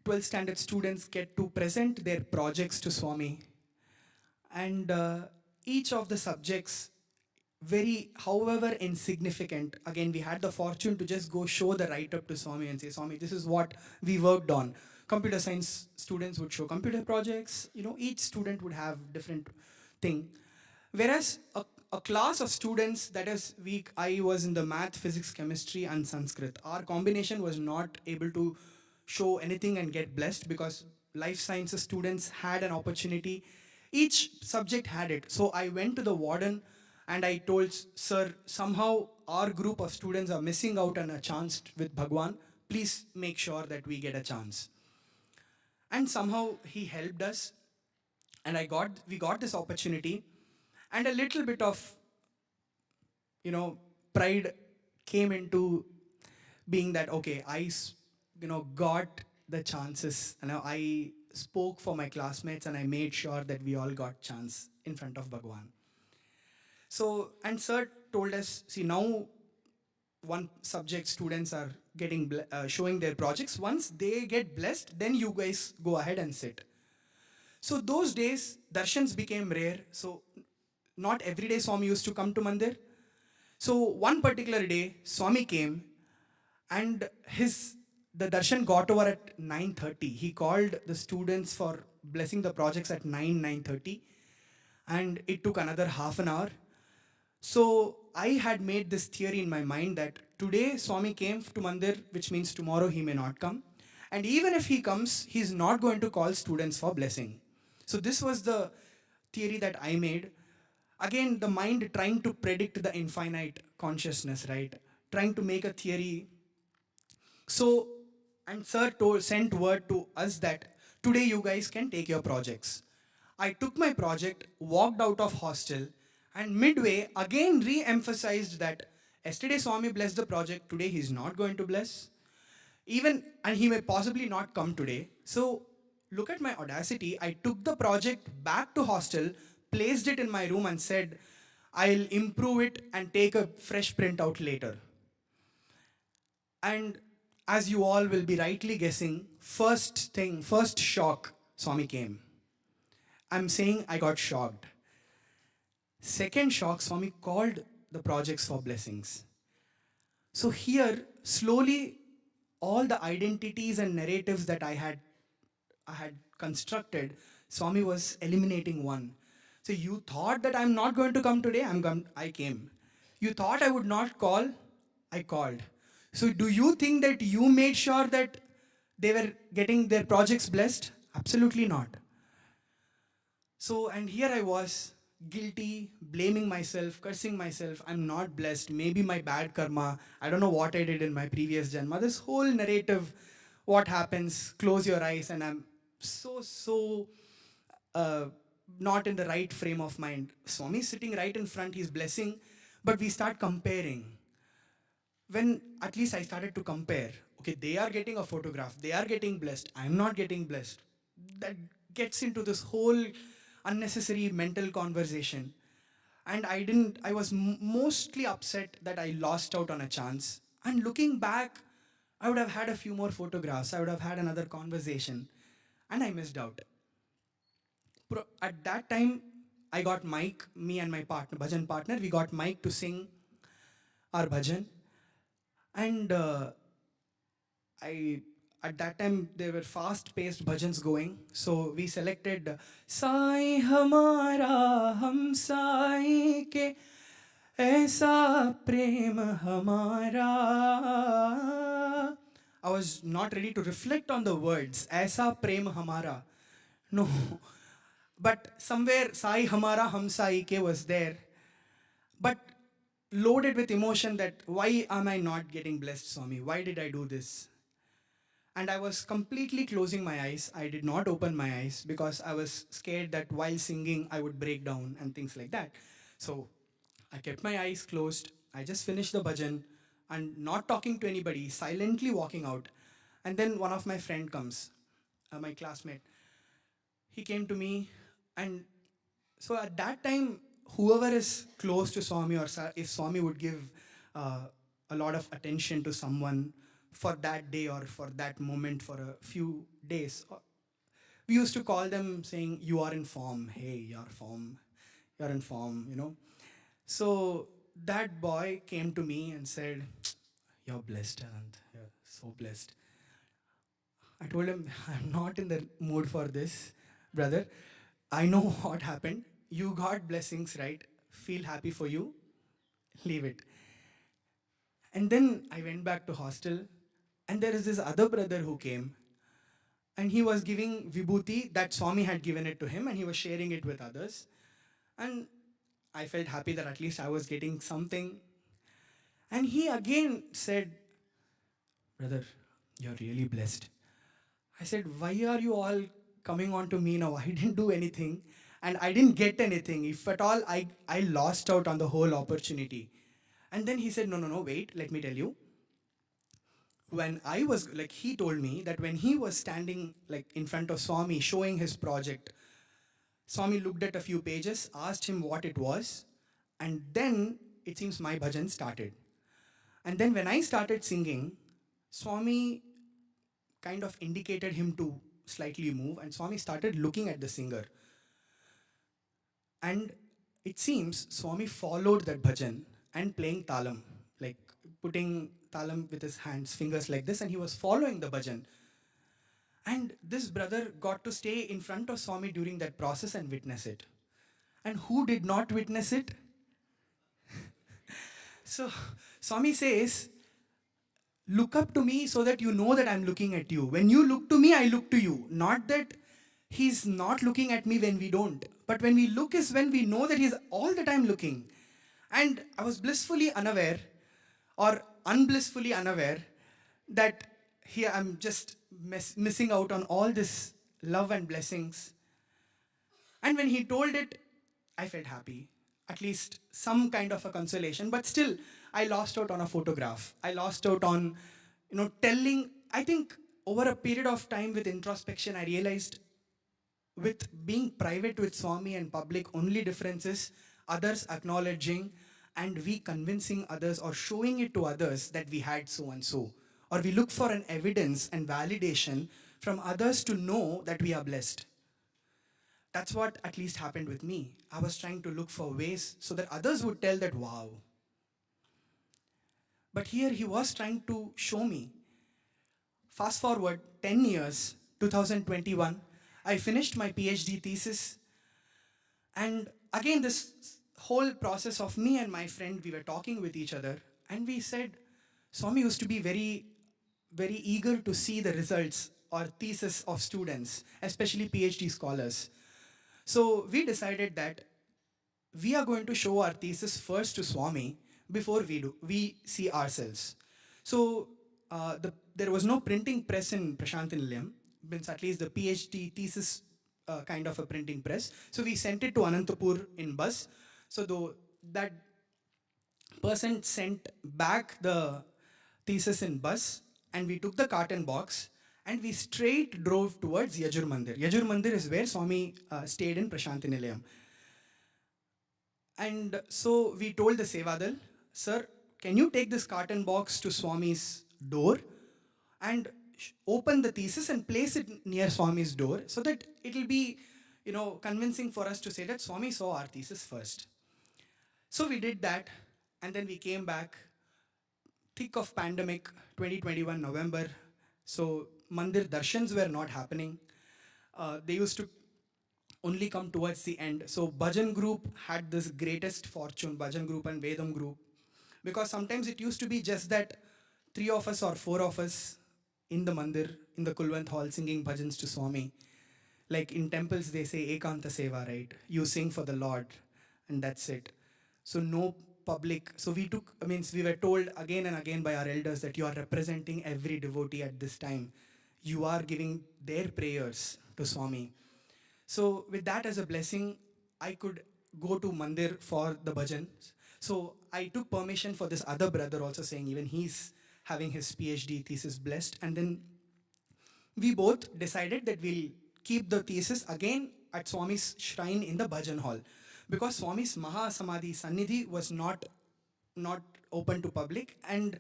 12th standard students get to present their projects to Swami. And each of the subjects, however insignificant, again, we had the fortune to just go show the write-up to Swami and say, "Swami, this is what we worked on." Computer science students would show computer projects. Each student would have different thing. Whereas a class of students, that is, I was in the math, physics, chemistry, and Sanskrit. Our combination was not able to show anything and get blessed because life sciences students had an opportunity. Each subject had it. So I went to the warden and I told, "Sir, somehow our group of students are missing out on a chance with Bhagawan. Please make sure that we get a chance." And somehow he helped us, and we got this opportunity. And a little bit of, pride came into being that, okay, I got the chances. I spoke for my classmates and I made sure that we all got chance in front of Bhagawan. So, and sir told us, see, now one subject students are getting showing their projects. Once they get blessed, then you guys go ahead and sit. So those days, darshans became rare. So not every day Swami used to come to Mandir. So one particular day, Swami came and the darshan got over at 9:30. He called the students for blessing the projects at 9:30, and it took another half an hour. So I had made this theory in my mind that today Swami came to Mandir, which means tomorrow he may not come. And even if he comes, he's not going to call students for blessing. So this was the theory that I made. Again, the mind trying to predict the infinite consciousness, right? Trying to make a theory. So, and sir sent word to us that today you guys can take your projects. I took my project, walked out of hostel, and midway again re-emphasized that yesterday Swami blessed the project, today he's not going to bless. And he may possibly not come today. So look at my audacity. I took the project back to hostel, placed it in my room and said, "I'll improve it and take a fresh printout later." And as you all will be rightly guessing, first shock, Swami came. I'm saying I got shocked. Second shock, Swami called the projects for blessings. So here, slowly, all the identities and narratives that I had constructed, Swami was eliminating one. So you thought that I'm not going to come today, I came. You thought I would not call, I called. So do you think that you made sure that they were getting their projects blessed? Absolutely not. So, and here I was, guilty, blaming myself, cursing myself. I'm not blessed. Maybe my bad karma. I don't know what I did in my previous janma. This whole narrative, what happens, close your eyes, and I'm so uh, not in the right frame of mind. Swami is sitting right in front, he's blessing, but we start comparing. When at least I started to compare, okay, they are getting a photograph, they are getting blessed, I'm not getting blessed. That gets into this whole unnecessary mental conversation. And I was mostly upset that I lost out on a chance. And looking back, I would have had a few more photographs, I would have had another conversation, and I missed out. At that time, I got mic, me and my partner, bhajan partner, we got mic to sing our bhajan. And I at that time there were fast-paced bhajans going, so we selected Sai Hamara Hum Sai Ke Aisa Prem Hamara. I was not ready to reflect on the words Aisa Prem Hamara. No. But somewhere Sai Hamara Hum Sai Ke was there. But loaded with emotion that why am I not getting blessed, Swami? Why did I do this? And I was completely closing my eyes. I did not open my eyes because I was scared that while singing I would break down and things like that. So I kept my eyes closed. I just finished the bhajan and not talking to anybody, silently walking out. And then one of my friend comes, my classmate. He came to me, and so at that time, whoever is close to Swami, or if Swami would give a lot of attention to someone for that day or for that moment for a few days, we used to call them saying, "You are in form. Hey, you're in form, you know." So that boy came to me and said, "You're blessed, Anand. You're so blessed." I told him, "I'm not in the mood for this, brother. I know what happened. You got blessings, right? Feel happy for you. Leave it." And then I went back to hostel, and there is this other brother who came, and he was giving vibhuti that Swami had given it to him, and he was sharing it with others. And I felt happy that at least I was getting something. And he again said, "Brother, you're really blessed." I said, "Why are you all coming on to me now? I didn't do anything and I didn't get anything. If at all, I lost out on the whole opportunity." And then he said, no, wait, let me tell you. When I was, like, he told me that when he was standing like in front of Swami showing his project, Swami looked at a few pages, asked him what it was, and then it seems my bhajan started. And then when I started singing, Swami kind of indicated him to slightly move, and Swami started looking at the singer. And it seems Swami followed that bhajan and playing talam, like putting talam with his hands, fingers like this, and he was following the bhajan. And this brother got to stay in front of Swami during that process and witness it. And who did not witness it? So Swami says, "Look up to me so that you know that I'm looking at you. When you look to me, I look to you." Not that he's not looking at me when we don't, but when we look is when we know that he's all the time looking. And I was blissfully unaware or unblissfully unaware that here I'm just missing out on all this love and blessings. And when he told it, I felt happy. At least some kind of a consolation. But still, I lost out on a photograph. I lost out on, telling. I think over a period of time with introspection, I realized with being private with Swami and public, only difference is others acknowledging and we convincing others or showing it to others that we had so and so. Or we look for an evidence and validation from others to know that we are blessed. That's what at least happened with me. I was trying to look for ways so that others would tell that, wow. But here he was trying to show me. Fast forward 10 years, 2021, I finished my PhD thesis. And again, this whole process of me and my friend, we were talking with each other. And we said, Swami used to be very, very eager to see the results or thesis of students, especially PhD scholars. So we decided that we are going to show our thesis first to Swami before we see ourselves. So there was no printing press in Prashantinilayam, means at least the PhD thesis kind of a printing press. So we sent it to Anantapur in bus. So though that person sent back the thesis in bus, and we took the carton box and we straight drove towards Yajur Mandir. Yajur Mandir is where Swami stayed in Prashantinilayam. And so we told the Sevadal, sir, can you take this carton box to Swami's door and open the thesis and place it near Swami's door so that it will be, convincing for us to say that Swami saw our thesis first. So we did that, and then we came back, thick of pandemic, 2021 November. So Mandir darshans were not happening. They used to only come towards the end. So Bhajan group had this greatest fortune, Bhajan group and Vedam group, because sometimes it used to be just that 3 of us or 4 of us in the mandir, in the Kulwant hall, singing bhajans to Swami. Like in temples, they say Ekanta Seva, right? You sing for the Lord, and that's it. So no public. So we were told again and again by our elders that you are representing every devotee at this time. You are giving their prayers to Swami. So with that as a blessing, I could go to Mandir for the bhajans. So I took permission for this other brother also, saying even he's having his PhD thesis blessed. And then we both decided that we'll keep the thesis again at Swami's shrine in the bhajan hall. Because Swami's Maha Samadhi Sannidhi was not open to public and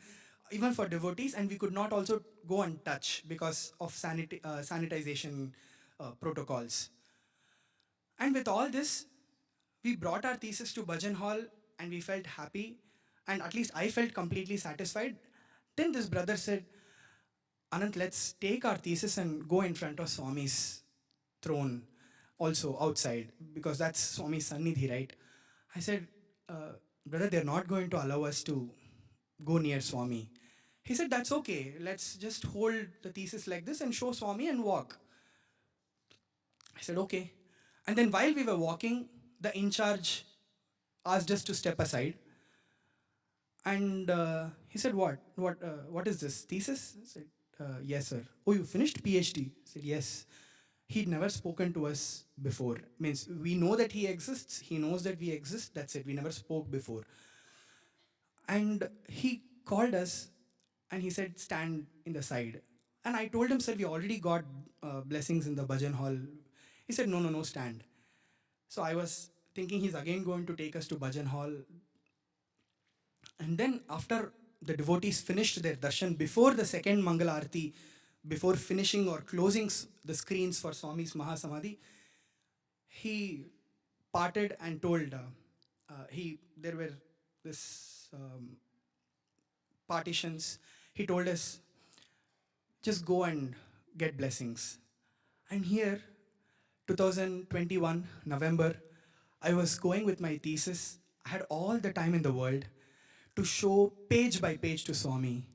even for devotees, and we could not also go and touch because of sanitization protocols. And with all this, we brought our thesis to Bhajan Hall and we felt happy, and at least I felt completely satisfied. Then this brother said, Ananth, let's take our thesis and go in front of Swami's throne also outside, because that's Swami's Sannidhi, right? I said, brother, they're not going to allow us to go near Swami. He said, that's okay. Let's just hold the thesis like this and show Swami and walk. I said, okay. And then while we were walking, the in charge asked us to step aside. And he said, what is this, thesis? I said, yes, sir. Oh, you finished PhD? I said, yes. He'd never spoken to us before. Means we know that he exists. He knows that we exist. That's it. We never spoke before. And he called us and he said, stand in the side. And I told him, sir, we already got blessings in the bhajan hall. He said, no, stand. So I was thinking he's again going to take us to bhajan hall. And then after the devotees finished their darshan, before the second Mangala Arati, before finishing or closing the screens for Swami's Mahasamadhi, he parted and told, there were this partitions. He told us, just go and get blessings. And here, 2021, November, I was going with my thesis. I had all the time in the world to show page by page to Swami.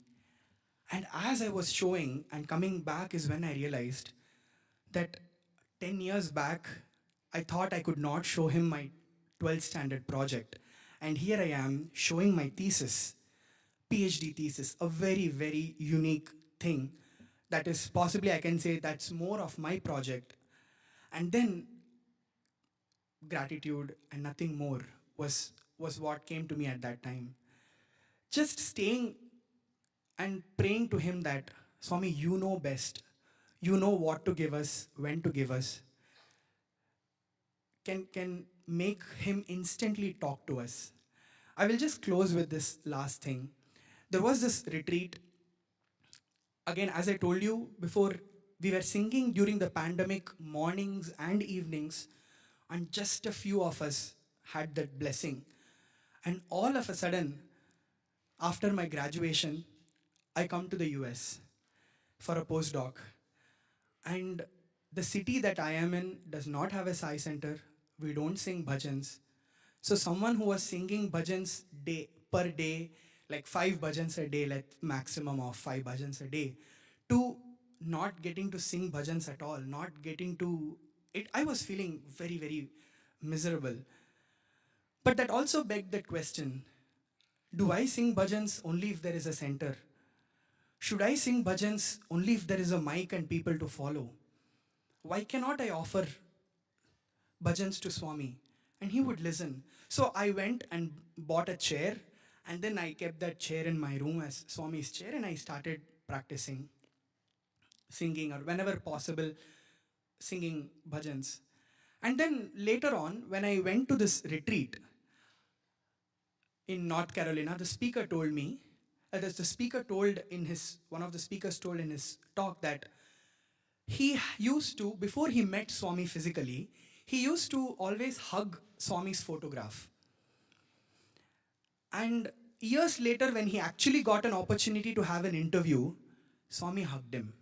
And as I was showing and coming back is when I realized that 10 years back, I thought I could not show him my 12th standard project. And here I am showing my thesis, PhD thesis, a very, very unique thing that is possibly, I can say, that's more of my project. And then gratitude and nothing more was what came to me at that time. Just staying and praying to him that, Swami, you know best. You know what to give us, when to give us. Can make him instantly talk to us. I will just close with this last thing. There was this retreat. Again, as I told you before, we were singing during the pandemic mornings and evenings, and just a few of us had that blessing. And all of a sudden, after my graduation, I come to the US for a postdoc. And the city that I am in does not have a Sai center. We don't sing bhajans. So someone who was singing bhajans per day, like 5 bhajans a day, like maximum of 5 bhajans a day, to not getting to sing bhajans at all, not getting to it, I was feeling very, very miserable. But that also begged that question, do I sing bhajans only if there is a center? Should I sing bhajans only if there is a mic and people to follow? Why cannot I offer bhajans to Swami? And he would listen. So I went and bought a chair, and then I kept that chair in my room as Swami's chair, and I started practicing singing, or whenever possible, singing bhajans. And then later on, when I went to this retreat in North Carolina, the speaker told me, one of the speakers told in his talk that he used to, before he met Swami physically, he used to always hug Swami's photograph. And years later, when he actually got an opportunity to have an interview, Swami hugged him,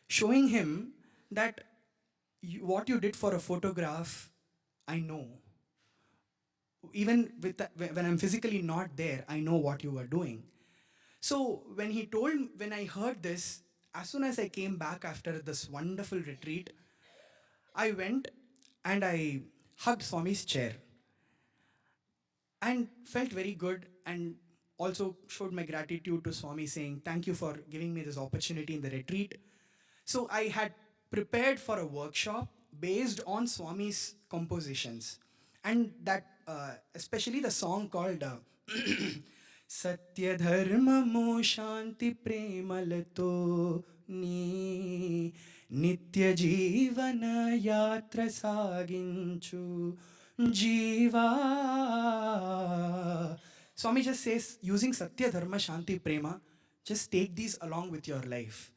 showing him that what you did for a photograph, I know. Even when I'm physically not there, I know what you were doing. So when I heard this, as soon as I came back after this wonderful retreat, I went and I hugged Swami's chair and felt very good, and also showed my gratitude to Swami, saying, thank you for giving me this opportunity in the retreat. So I had prepared for a workshop based on Swami's compositions. And that, especially the song called Sathya Dharma Mo Shanti Premalato Ni Nitya Jivana Yatra Saginchu Jiva. Swami just says, using Satya Dharma Shanti Prema, just take these along with your life.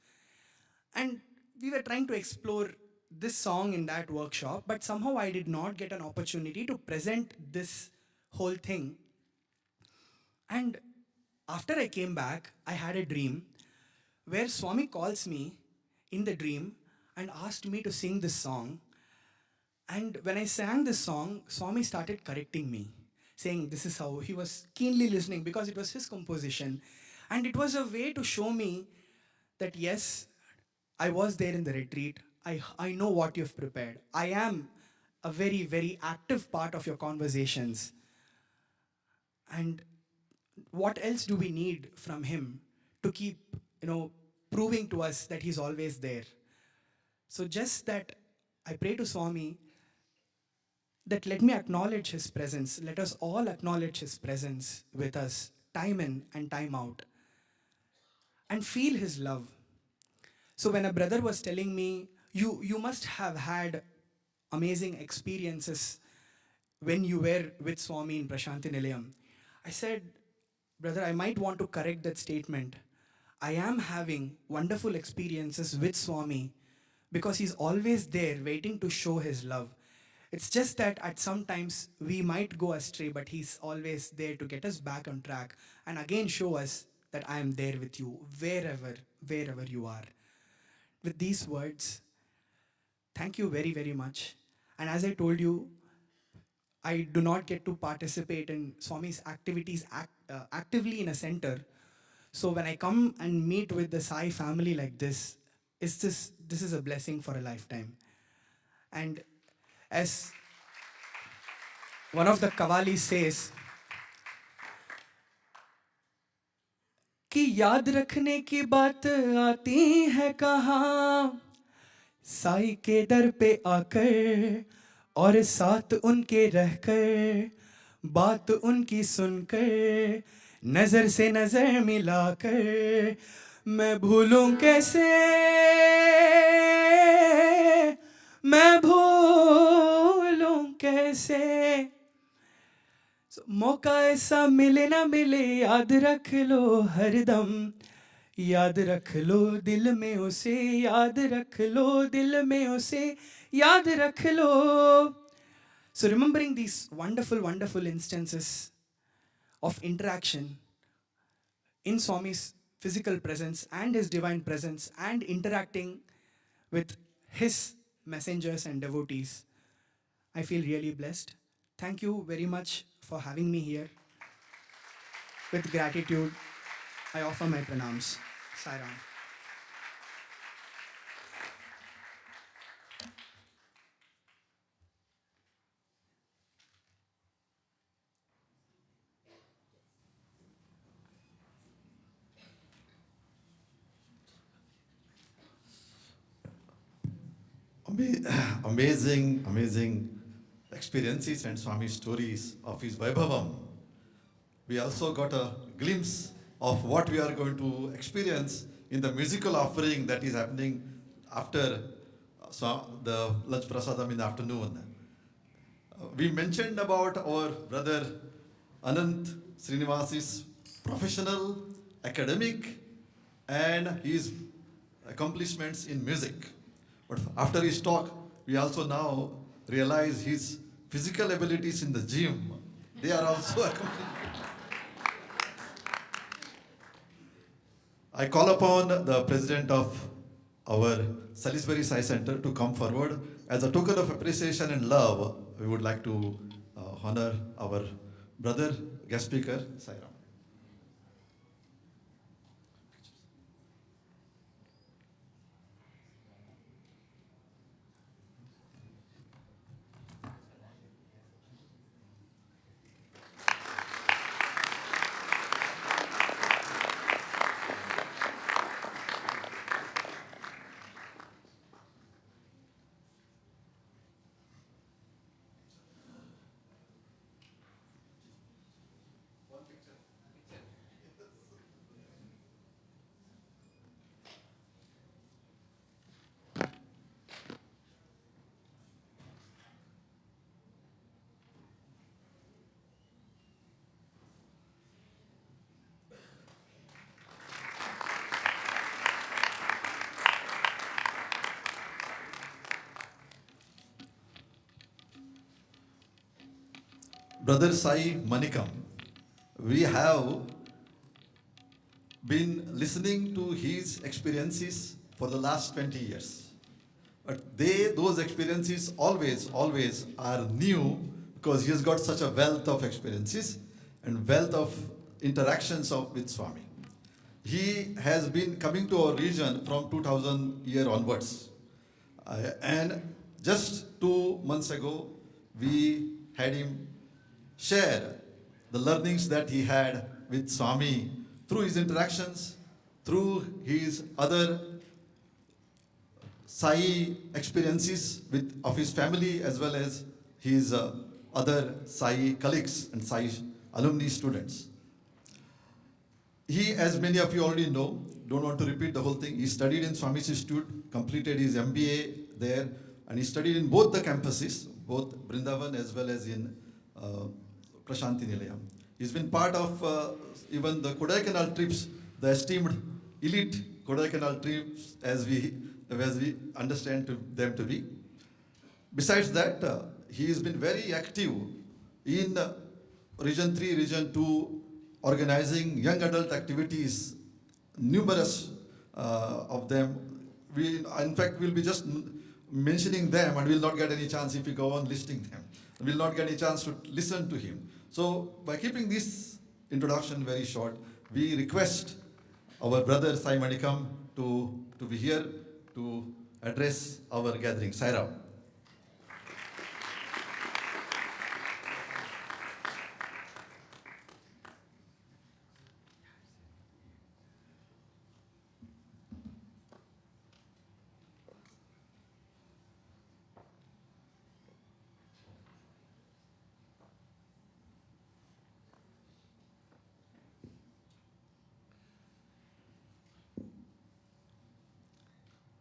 And we were trying to explore this song in that workshop, but somehow I did not get an opportunity to present this whole thing. And after I came back, I had a dream where Swami calls me in the dream and asked me to sing this song. And when I sang this song, Swami started correcting me, saying this is how. He was keenly listening because it was his composition. And it was a way to show me that yes, I was there in the retreat. I know what you've prepared. I am a very, very active part of your conversations. And what else do we need from him to keep, proving to us that he's always there? So just that, I pray to Swami that let me acknowledge his presence. Let us all acknowledge his presence with us, time in and time out, and feel his love. So when a brother was telling me, you must have had amazing experiences when you were with Swami in Prashanti Nilayam, I said, brother, I might want to correct that statement. I am having wonderful experiences with Swami because he's always there waiting to show his love. It's just that at some times we might go astray, but he's always there to get us back on track and again show us that I am there with you wherever you are. With these words, thank you very, very much. And as I told you, I do not get to participate in Swami's activities actively in a center. So when I come and meet with the Sai family like this is a blessing for a lifetime. And as one of the Kavalis says, कि याद रखने की बात आती है कहाँ, साई के दर पे आकर और साथ उनके रहकर, बात उनकी सुनकर, नजर से नजर मिलाकर, मैं भूलूं कैसे, मैं भूलूं कैसे. So, मौका ऐसा मिले ना मिले, याद रख लो हरदम, याद रख लो दिल में उसे, याद रख लो दिल में उसे, याद रख लो. So remembering these wonderful, wonderful instances of interaction in Swami's physical presence and his divine presence and interacting with his messengers and devotees, I feel really blessed. Thank you very much for having me here. With gratitude, I offer my pranams. Sai Ram. amazing experiences and Swami stories of his Vaibhavam. We also got a glimpse of what we are going to experience in the musical offering that is happening after the lunch prasadam in the afternoon. We mentioned about our brother Ananth Srinivas's professional, academic, and his accomplishments in music. But after his talk, we also now realize his physical abilities in the gym. They are also accomplished. I call upon the president of our Salisbury Sai Center to come forward. As a token of appreciation and love, we would like to honor our brother, guest speaker, Sai Ram. Brother Sai Manikam, we have been listening to his experiences for the last 20 years. But those experiences always are new because he has got such a wealth of experiences and wealth of interactions with Swami. He has been coming to our region from 2000 year onwards. And just 2 months ago, we had him share the learnings that he had with Swami through his interactions, through his other Sai experiences of his family as well as his other Sai colleagues and Sai alumni students. He, as many of you already know, don't want to repeat the whole thing, he studied in Swami's Institute, completed his MBA there, and he studied in both the campuses, both Brindavan as well as in Prashanti Nilayam. He's been part of even the Kodigepalli trips, the esteemed elite Kodigepalli trips as we understand them to be. Besides that, he has been very active in Region 3, Region 2, organizing young adult activities, numerous of them. In fact, we'll be just mentioning them and we'll not get any chance if we go on listing them. We'll not get any chance to listen to him. So by keeping this introduction very short, we request our brother Sai Manikam to be here to address our gathering. Sai Ram.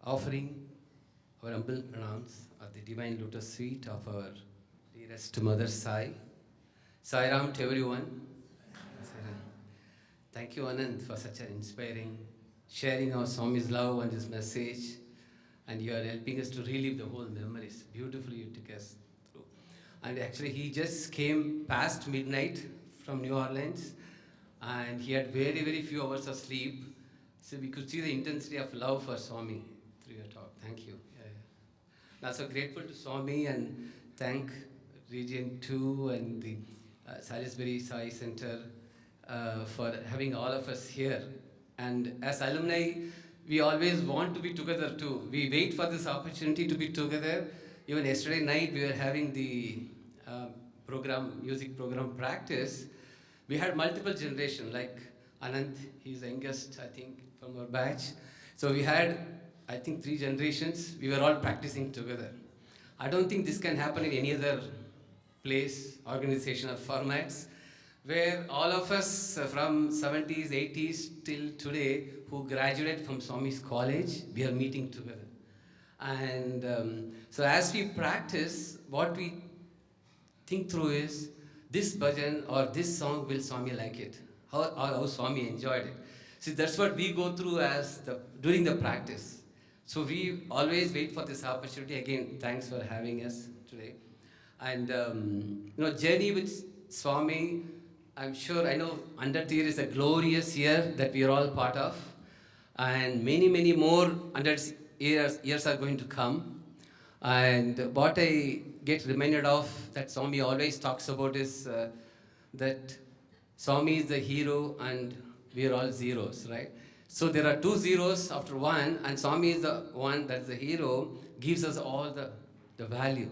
Offering our humble pranams at the divine lotus feet of our dearest Mother Sai. Sai Ram to everyone. Thank you, Anand, for such an inspiring sharing our Swami's love and his message. And you are helping us to relive the whole memories. Beautifully you took us through. And actually he just came past midnight from New Orleans and he had very, very few hours of sleep. So we could see the intensity of love for Swami through your talk. Thank you. I'm also grateful to Swami and thank Region 2 and the Salisbury Sai Center for having all of us here. And as alumni, we always want to be together too. We wait for this opportunity to be together. Even yesterday night, we were having the music program practice. We had multiple generations, like Anand, he's the youngest, I think, from our batch. So we had I think 3 generations, we were all practicing together. I don't think this can happen in any other place, organization or formats, where all of us from 70s, 80s till today who graduated from Swami's college, we are meeting together. And so as we practice, what we think through is, this bhajan or this song, will Swami like it? How Swami enjoyed it? See, that's what we go through during the practice. So we always wait for this opportunity. Again, thanks for having us today. And journey with Swami, I know 100th year is a glorious year that we are all part of. And many, many more 100 years are going to come. And what I get reminded of that Swami always talks about is that Swami is the hero and we are all zeros, right? So there are 2 zeros after 1, and Swami is the one that's the hero, gives us all the value,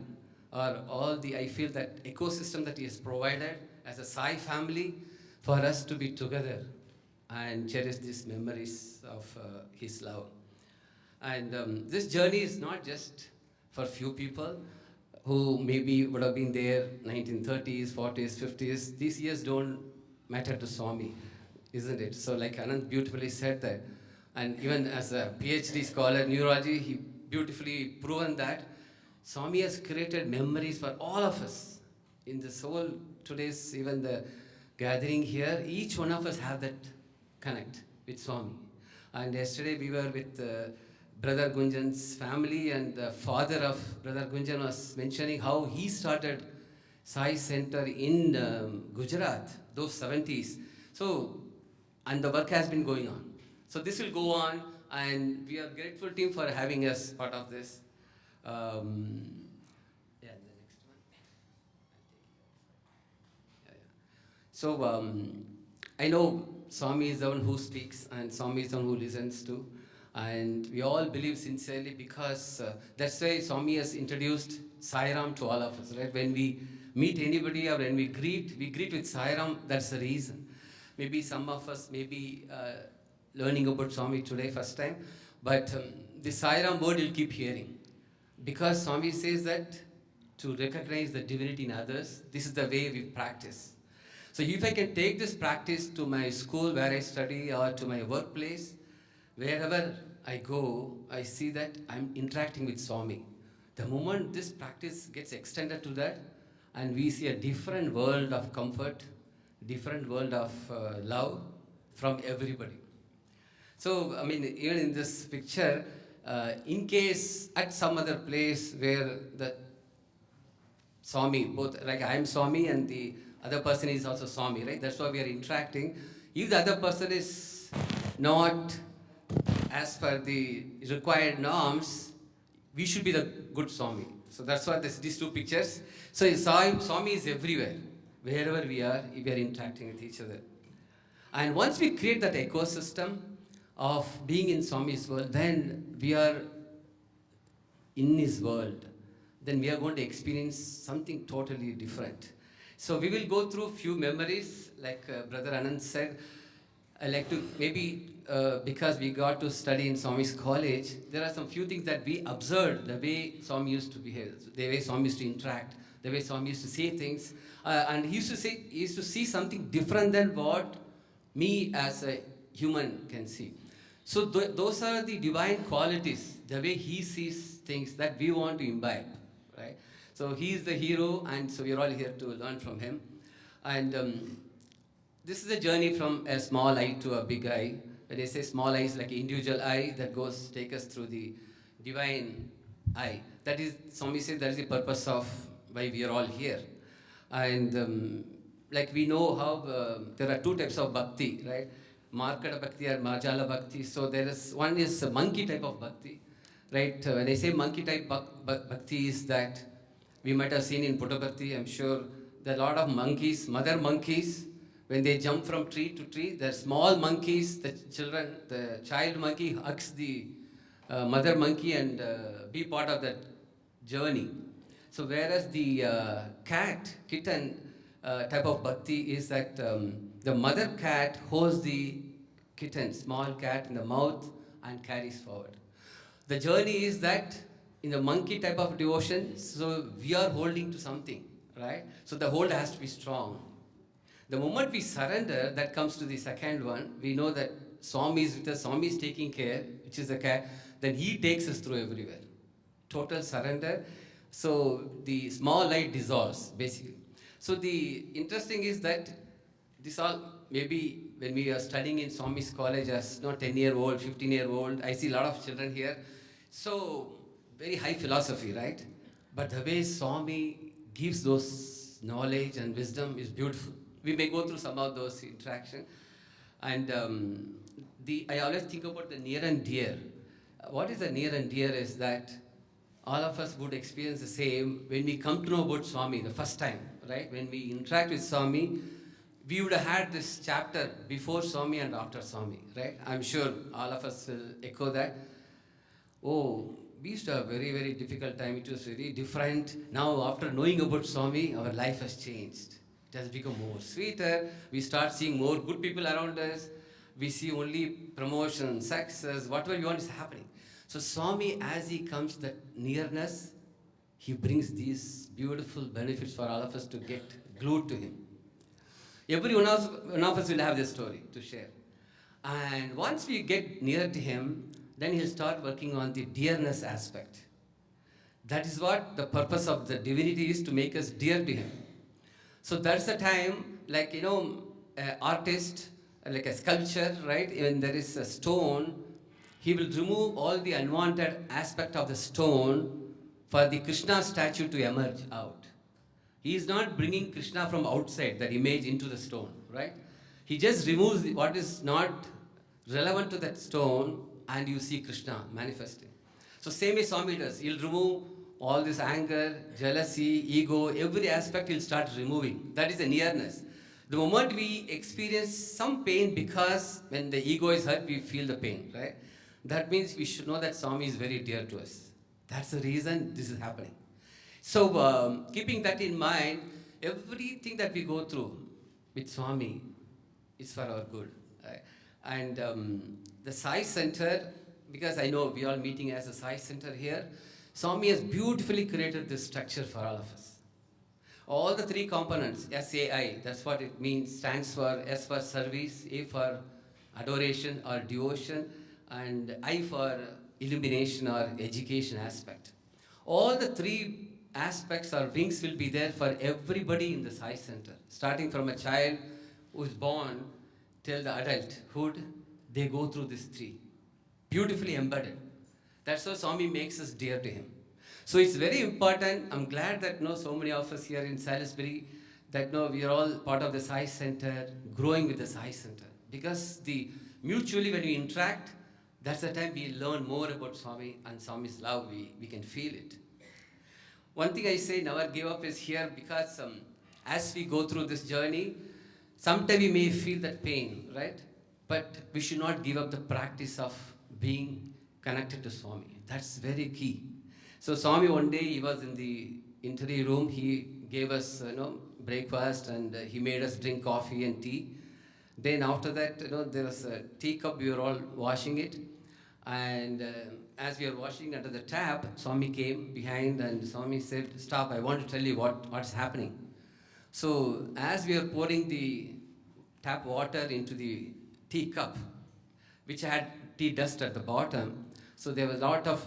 or all the, I feel, that ecosystem that he has provided as a Sai family for us to be together and cherish these memories of his love. And this journey is not just for few people who maybe would have been there 1930s, 40s, 50s. These years don't matter to Swami, isn't it? So like Anand beautifully said that, and even as a PhD scholar in neurology, he beautifully proven that Swami has created memories for all of us. In this whole today's, even the gathering here, each one of us have that connect with Swami. And yesterday we were with Brother Gunjan's family, and the father of Brother Gunjan was mentioning how he started Sai Center in Gujarat, those 70s. So, and the work has been going on. So this will go on, and we are grateful team for having us part of this. The next one. So I know Swami is the one who speaks, and Swami is the one who listens to. And we all believe sincerely, because that's why Swami has introduced Sai Ram to all of us, right? When we meet anybody or when we greet with Sai Ram, that's the reason. Maybe some of us may be learning about Swami today first time, but the Sai Ram word you'll keep hearing. Because Swami says that to recognize the divinity in others, this is the way we practice. So if I can take this practice to my school where I study, or to my workplace, wherever I go, I see that I'm interacting with Swami. The moment this practice gets extended to that, and we see a different world of comfort, different world of love from everybody. So, I mean, even in this picture, in case at some other place where the Swami, both, like I am Swami and the other person is also Swami, right? That's why we are interacting. If the other person is not as per the required norms, we should be the good Swami. So that's why these 2 pictures. So Swami is everywhere. Wherever we are interacting with each other. And once we create that ecosystem of being in Swami's world, then we are in his world. Then we are going to experience something totally different. So we will go through few memories, like Brother Anand said. I like to maybe, because we got to study in Swami's college, there are some few things that we observed, the way Swami used to behave, the way Swami used to interact, the way Swami used to say things. And he used to see something different than what me as a human can see. So those are the divine qualities, the way he sees things that we want to imbibe, right? So he is the hero, and so we are all here to learn from him. And this is a journey from a small eye to a big eye. When I say small eye, is like an individual eye that take us through the divine eye. That is, Swami says, that is the purpose of why we are all here. And like we know how there are 2 types of bhakti, right? Markada bhakti or marjala bhakti. So there is, one is a monkey type of bhakti, right? When I say monkey type bhakti, is that we might have seen in Puttaparthi, I'm sure, there are a lot of monkeys, mother monkeys. When they jump from tree to tree, the small monkeys, the child monkey hugs the mother monkey and be part of that journey. So whereas the kitten type of bhakti is that the mother cat holds the kitten, small cat, in the mouth and carries forward. The journey is that in the monkey type of devotion, so we are holding to something, right? So the hold has to be strong. The moment we surrender, that comes to the second one. We know that Swami is with us, Swami is taking care, which is the care. Then he takes us through everywhere. Total surrender. So the small light dissolves, basically. So the interesting is that this all, maybe when we are studying in Swami's college as 10-year-old, 15-year-old, I see a lot of children here. So very high philosophy, right? But the way Swami gives those knowledge and wisdom is beautiful. We may go through some of those interactions. And I always think about the near and dear. What is the near and dear is that all of us would experience the same when we come to know about Swami the first time, right? When we interact with Swami, we would have had this chapter before Swami and after Swami, right? I'm sure all of us will echo that. Oh, we used to have a very, very difficult time. It was very different. Now, after knowing about Swami, our life has changed. It has become more sweeter. We start seeing more good people around us. We see only promotion, success, whatever you want is happening. So Swami, as he comes that nearness, he brings these beautiful benefits for all of us to get glued to him. Every one of us will have this story to share. And once we get near to him, then he'll start working on the dearness aspect. That is what the purpose of the divinity is, to make us dear to him. So that's the time, like, an artist, like a sculpture, right? When there is a stone, he will remove all the unwanted aspect of the stone for the Krishna statue to emerge out. He is not bringing Krishna from outside, that image, into the stone, right? He just removes what is not relevant to that stone, and you see Krishna manifesting. So same as Swami does. He'll remove all this anger, jealousy, ego, every aspect he'll start removing. That is the nearness. The moment we experience some pain, because when the ego is hurt, we feel the pain, right? That means we should know that Swami is very dear to us. That's the reason this is happening. So keeping that in mind, everything that we go through with Swami is for our good. Right? And the Sai Center, because I know we are all meeting as a Sai Center here, Swami has beautifully created this structure for all of us. All the three components, SAI, that's what it means, stands for S for service, A for adoration or devotion, and I for illumination or education aspect. All the three aspects or wings will be there for everybody in the Sai Center. Starting from a child who is born till the adulthood, they go through these three. Beautifully embedded. That's how Swami makes us dear to him. So it's very important. I'm glad that so many of us here in Salisbury, that we are all part of the Sai Center, growing with the Sai Center. Because mutually when we interact, that's the time we learn more about Swami and Swami's love. We can feel it. One thing I say, never give up, is here because as we go through this journey, sometimes we may feel that pain, right? But we should not give up the practice of being connected to Swami. That's very key. So Swami, one day he was in the interview room. He gave us breakfast, and he made us drink coffee and tea. Then after that, there was a teacup. We were all washing it, and as we were washing under the tap, Swami came behind, and Swami said, "Stop! I want to tell you what's happening." So as we were pouring the tap water into the teacup, which had tea dust at the bottom, so there was a lot of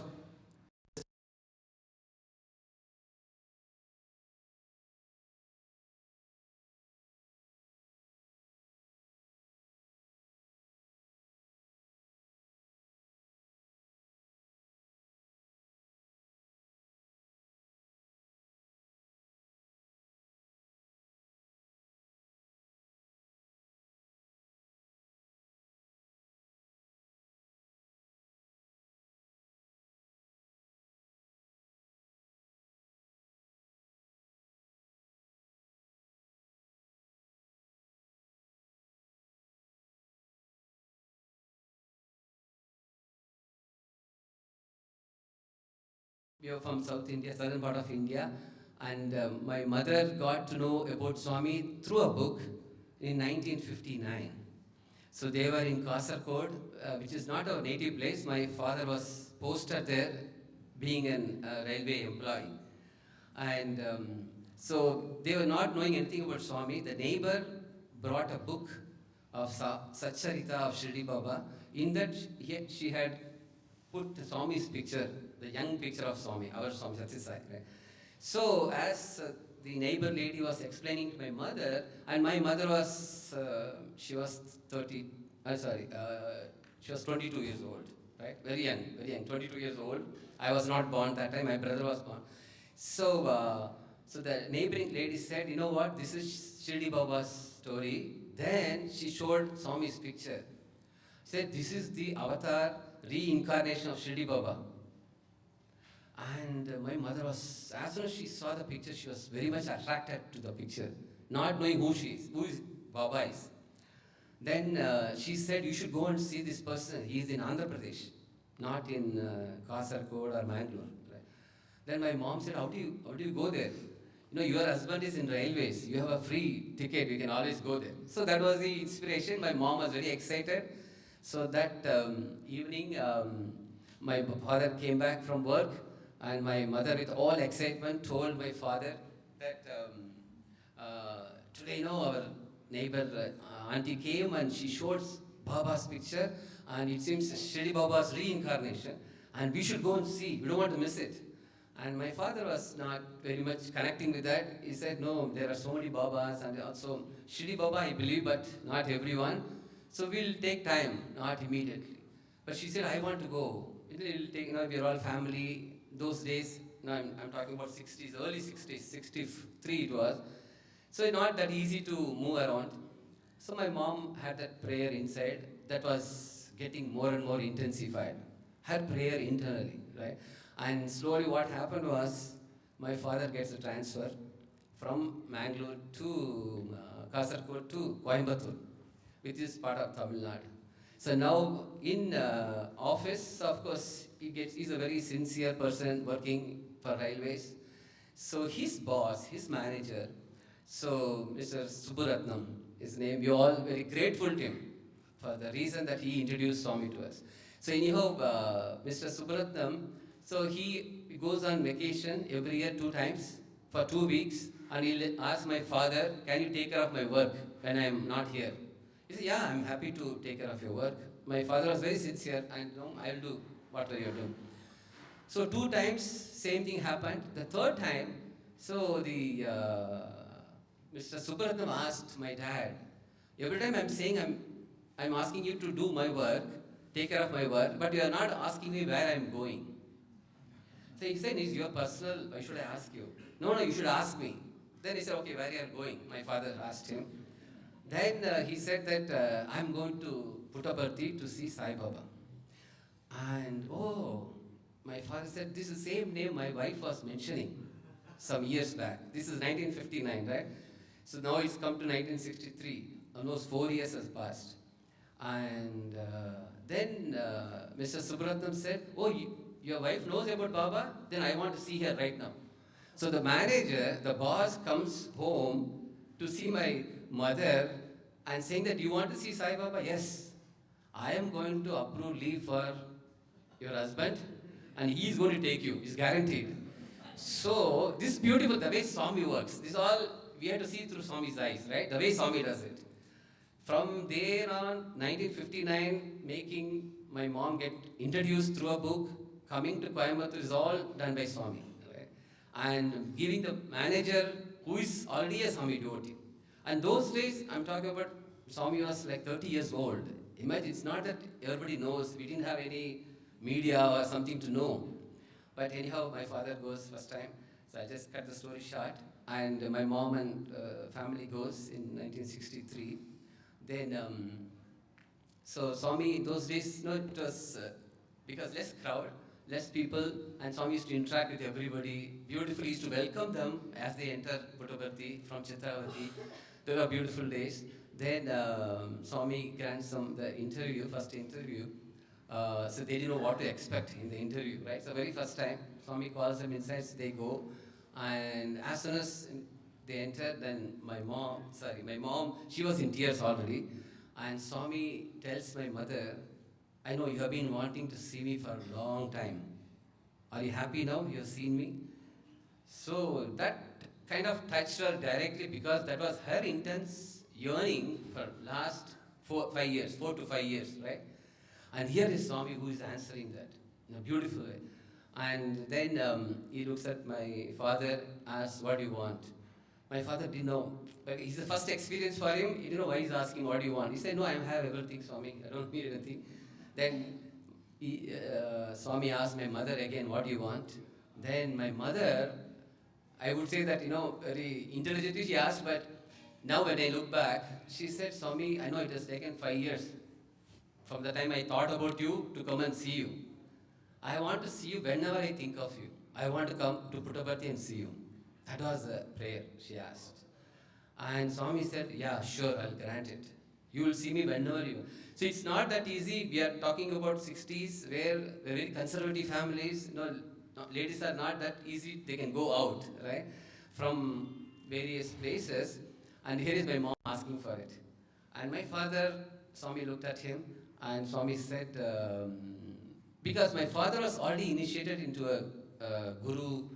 we are from South India, southern part of India, and my mother got to know about Swami through a book in 1959. So they were in Kasargod, which is not our native place. My father was posted there, being a railway employee. And so they were not knowing anything about Swami. The neighbor brought a book of Satcharita of Shirdi Baba. In that, she had put Swami's picture, the young picture of Swami, our Swami Sathya Sai. Right? So as the neighbor lady was explaining to my mother, and my mother was, she was 22 years old, right? Very young, 22 years old. I was not born that time, my brother was born. So, so the neighboring lady said, you know what, this is Shirdi Baba's story. Then she showed Swami's picture. She said, this is the avatar reincarnation of Shirdi Baba. And my mother was, as soon as she saw the picture, she was very much attracted to the picture, not knowing who Baba is. Then she said, you should go and see this person. He is in Andhra Pradesh, not in Kasargod or Mangalore. Right? Then my mom said, how do you go there? You know, your husband is in railways. You have a free ticket. You can always go there. So that was the inspiration. My mom was very excited. So that evening, my father came back from work, and my mother, with all excitement, told my father that today, you know, our neighbor auntie came and she showed Baba's picture, and it seems Shirdi Baba's reincarnation, and we should go and see. We don't want to miss it. And my father was not very much connecting with that. He said, no, there are so many Babas, and also Shirdi Baba, I believe, but not everyone. So we'll take time, not immediately. But she said, I want to go. It'll take, you know, we're all family. Those days, you know, I'm talking about 60s, early 60s, 63 it was. So not that easy to move around. So my mom had that prayer inside that was getting more and more intensified. Her prayer internally, right? And slowly what happened was, my father gets a transfer from Mangalore to Kasargod to Coimbatore, which is part of Tamil Nadu. So now in office, of course, he's a very sincere person working for railways. So his boss, his manager, so Mr. Subburatnam, his name, we all very grateful to him for the reason that he introduced Swami to us. So anyhow, Mr. Subburatnam, so he goes on vacation every year 2 times for 2 weeks, and he'll ask my father, can you take care of my work when I'm not here? He said, yeah, I'm happy to take care of your work. My father was very sincere, and no, I'll do whatever you're doing. So 2 times, same thing happened. The 3rd time, so the Mr. Subbaratnam asked my dad, every time I'm saying I'm asking you to do my work, take care of my work, but you are not asking me where I'm going. So he said, it's your personal, why should I ask you? No, you should ask me. Then he said, okay, where are you going? My father asked him. Then he said that I'm going to Puttaparthi to see Sai Baba. And my father said, this is the same name my wife was mentioning some years back. This is 1959, right? So now it's come to 1963. Almost 4 years has passed. And then Mr. Subratnam said, your wife knows about Baba? Then I want to see her right now. So the manager, the boss, comes home to see my mother and saying that, you want to see Sai Baba? Yes. I am going to approve leave for your husband, and he is going to take you. It's guaranteed. So this is beautiful, the way Swami works. This all, we have to see through Swami's eyes, right? The way Swami does it. From there on, 1959, making my mom get introduced through a book, coming to Coimbatore is all done by Swami. Right? And giving the manager who is already a Swami devotee. And those days, I'm talking about Swami was like 30 years old. Imagine, it's not that everybody knows. We didn't have any media or something to know. But anyhow, my father goes first time. So I just cut the story short. And my mom and family goes in 1963. Then, so Swami, in those days, it was because less crowd, less people, and Swami used to interact with everybody. Beautifully used to welcome them as they enter Puttaparthi from Chitravati. They were beautiful days. Then Swami grants them the interview, first interview. So they didn't know what to expect in the interview, right? So very first time, Swami calls them inside, so they go. And as soon as they entered, then my mom, she was in tears already. And Swami tells my mother, I know you have been wanting to see me for a long time. Are you happy now? You have seen me? So that kind of touched her directly because that was her intense yearning for last 4 to 5 years, right? And here is Swami who is answering that in a beautiful way. And then he looks at my father, asks, what do you want? My father didn't know. But it's the first experience for him. He didn't know why he's asking, what do you want? He said, no, I have everything, Swami. I don't need anything. Then Swami asked my mother again, what do you want? Then my mother, I would say that, very intelligently she asked, but now when I look back, she said, Swami, I know it has taken 5 years from the time I thought about you to come and see you. I want to see you whenever I think of you. I want to come to Puttaparthi and see you. That was the prayer she asked. And Swami said, yeah, sure, I'll grant it. You will see me whenever you. So it's not that easy. We are talking about 60s where very conservative families, ladies are not that easy. They can go out, right, from various places. And here is my mom asking for it. And my father, Swami looked at him and Swami said, because my father was already initiated into a guru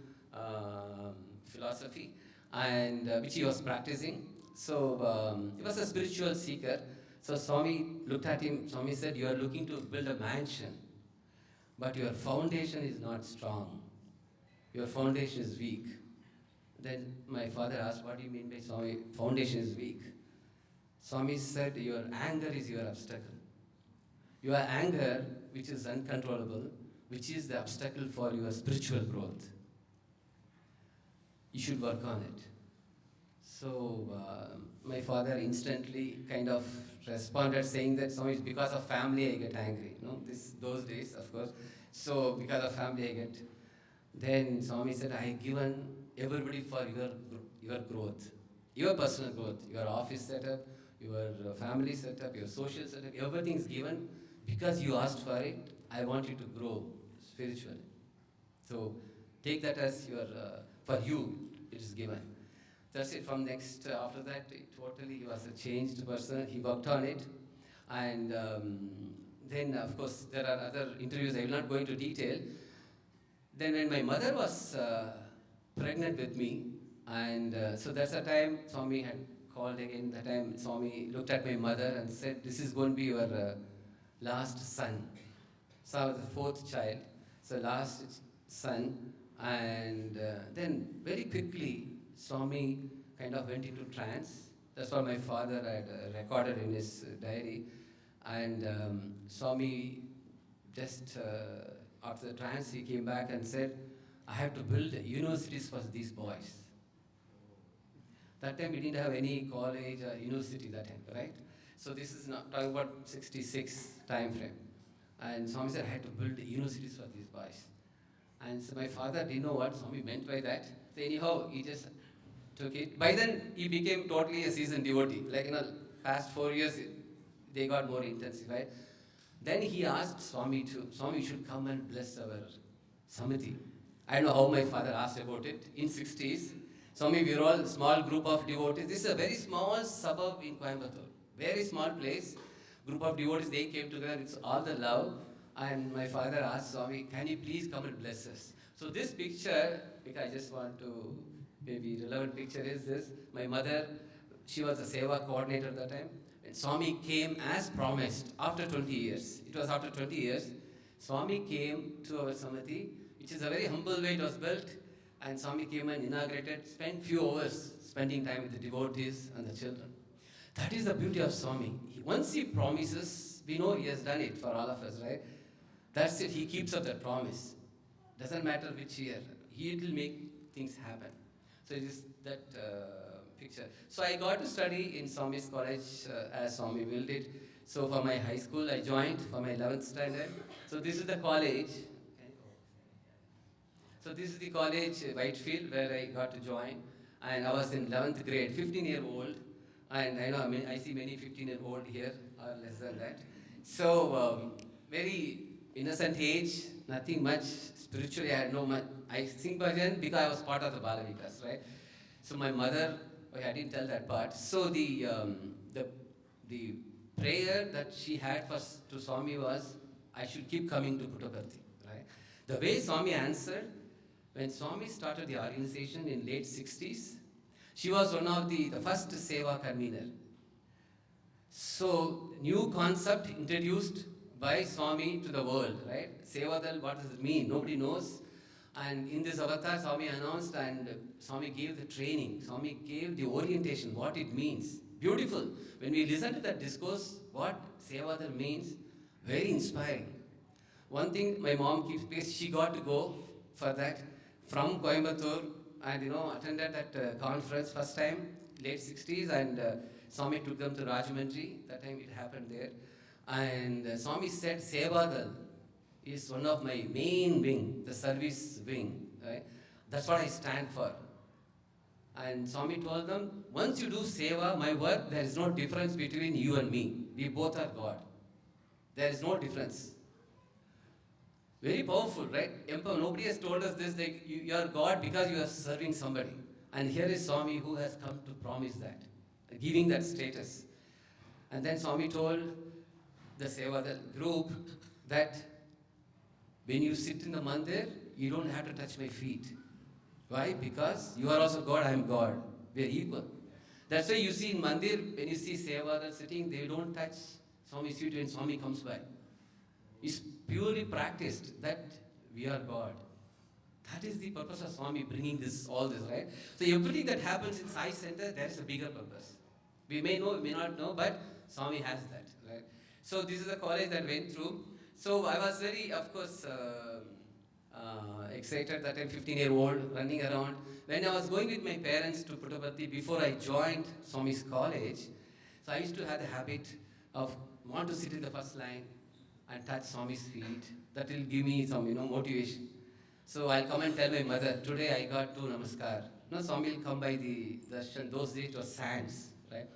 philosophy, and which he was practicing. So he was a spiritual seeker. So Swami looked at him. Swami said, you are looking to build a mansion, but your foundation is not strong. Your foundation is weak. Then my father asked, what do you mean by Swami, foundation is weak? Swami said, your anger is your obstacle. Your anger, which is uncontrollable, which is the obstacle for your spiritual growth. You should work on it. So my father instantly kind of responded saying that, Swami, it's because of family I get angry. Those days, of course. So because of family I get. Then Swami said, I have given everybody for your growth, your personal growth, your office setup, your family setup, your social setup, everything is given because you asked for it. I want you to grow spiritually. So take that as your, for you, it is given. That's it. From next, after that, he was a changed person. He worked on it. And then, of course, there are other interviews. I will not go into detail. Then when my mother was pregnant with me, and so that's the time Swami had called again. That time Swami looked at my mother and said, this is going to be your last son. So I was the fourth child, so last son. And then very quickly, Swami kind of went into trance. That's what my father had recorded in his diary. And Swami just after the trance, he came back and said, I have to build universities for these boys. That time we didn't have any college or university that time, right? So this is not talking about 66 time frame. And Swami said, I had to build universities for these boys. And so my father didn't know what Swami meant by that. So anyhow, he just took it. By then, he became totally a seasoned devotee. Like, past 4 years, they got more intensified. Then he asked Swami Swami should come and bless our Samiti. I don't know how my father asked about it. In 60s, Swami, we were all a small group of devotees. This is a very small suburb in Coimbatore. Very small place. Group of devotees, they came together. It's all the love. And my father asked Swami, can you please come and bless us? So this picture, because I just want to, maybe relevant picture is this. My mother, she was a Seva coordinator at that time. And Swami came as promised after 20 years. It was after 20 years. Swami came to our Samiti, which is a very humble way it was built. And Swami came and inaugurated, spent few hours spending time with the devotees and the children. That is the beauty of Swami. Once he promises, we know he has done it for all of us, right? That's it, he keeps up that promise. Doesn't matter which year, he will make things happen. So it is that picture. So I got to study in Swami's college as Swami willed it. So for my high school, I joined for my 11th standard. So this is the college. So this is the college, Whitefield, where I got to join. And I was in 11th grade, 15-year-old. And I see many 15-year-old here, or less than that. So very innocent age, nothing much spiritually. I had no much. I sing bhajan because I was part of the Balavikas, right? So my mother, I didn't tell that part. So the prayer that she had to Swami was, I should keep coming to Puttaparthi, right? The way Swami answered, when Swami started the organization in late 60s, she was one of the first Seva convener. So, new concept introduced by Swami to the world, right? Sevadal, what does it mean? Nobody knows. And in this avatar, Swami announced and Swami gave the training. Swami gave the orientation, what it means. Beautiful. When we listen to that discourse, what Sevadal means, very inspiring. One thing my mom keeps, because she got to go for that from Coimbatore and attended that conference first time, late 60s, and Swami took them to Rajahmundry. That time it happened there. And Swami said, Sevadal is one of my main wing, the service wing. Right? That's what I stand for. And Swami told them, once you do Seva, my work, there is no difference between you and me. We both are God. There is no difference. Very powerful, right? Nobody has told us this, like you are God because you are serving somebody. And here is Swami who has come to promise that, giving that status. And then Swami told the Sevadal group that when you sit in the mandir, you don't have to touch my feet. Why? Because you are also God, I am God. We are equal. That's why you see in mandir, when you see Sevadal sitting, they don't touch Swami's feet when Swami comes by. It's purely practiced that we are God. That is the purpose of Swami bringing all this, right? So everything that happens in Sai Center, there is a bigger purpose. We may know, we may not know, but Swami has that, right? So this is the college that went through. So I was very, of course, excited that I'm 15-year-old running around. When I was going with my parents to Puttaparthi before I joined Swami's college, so I used to have the habit of want to sit in the first line and touch Swami's feet. That will give me some, motivation. So I'll come and tell my mother, today I got 2 namaskar. Swami will come by the darshan. Those days it was sands, right?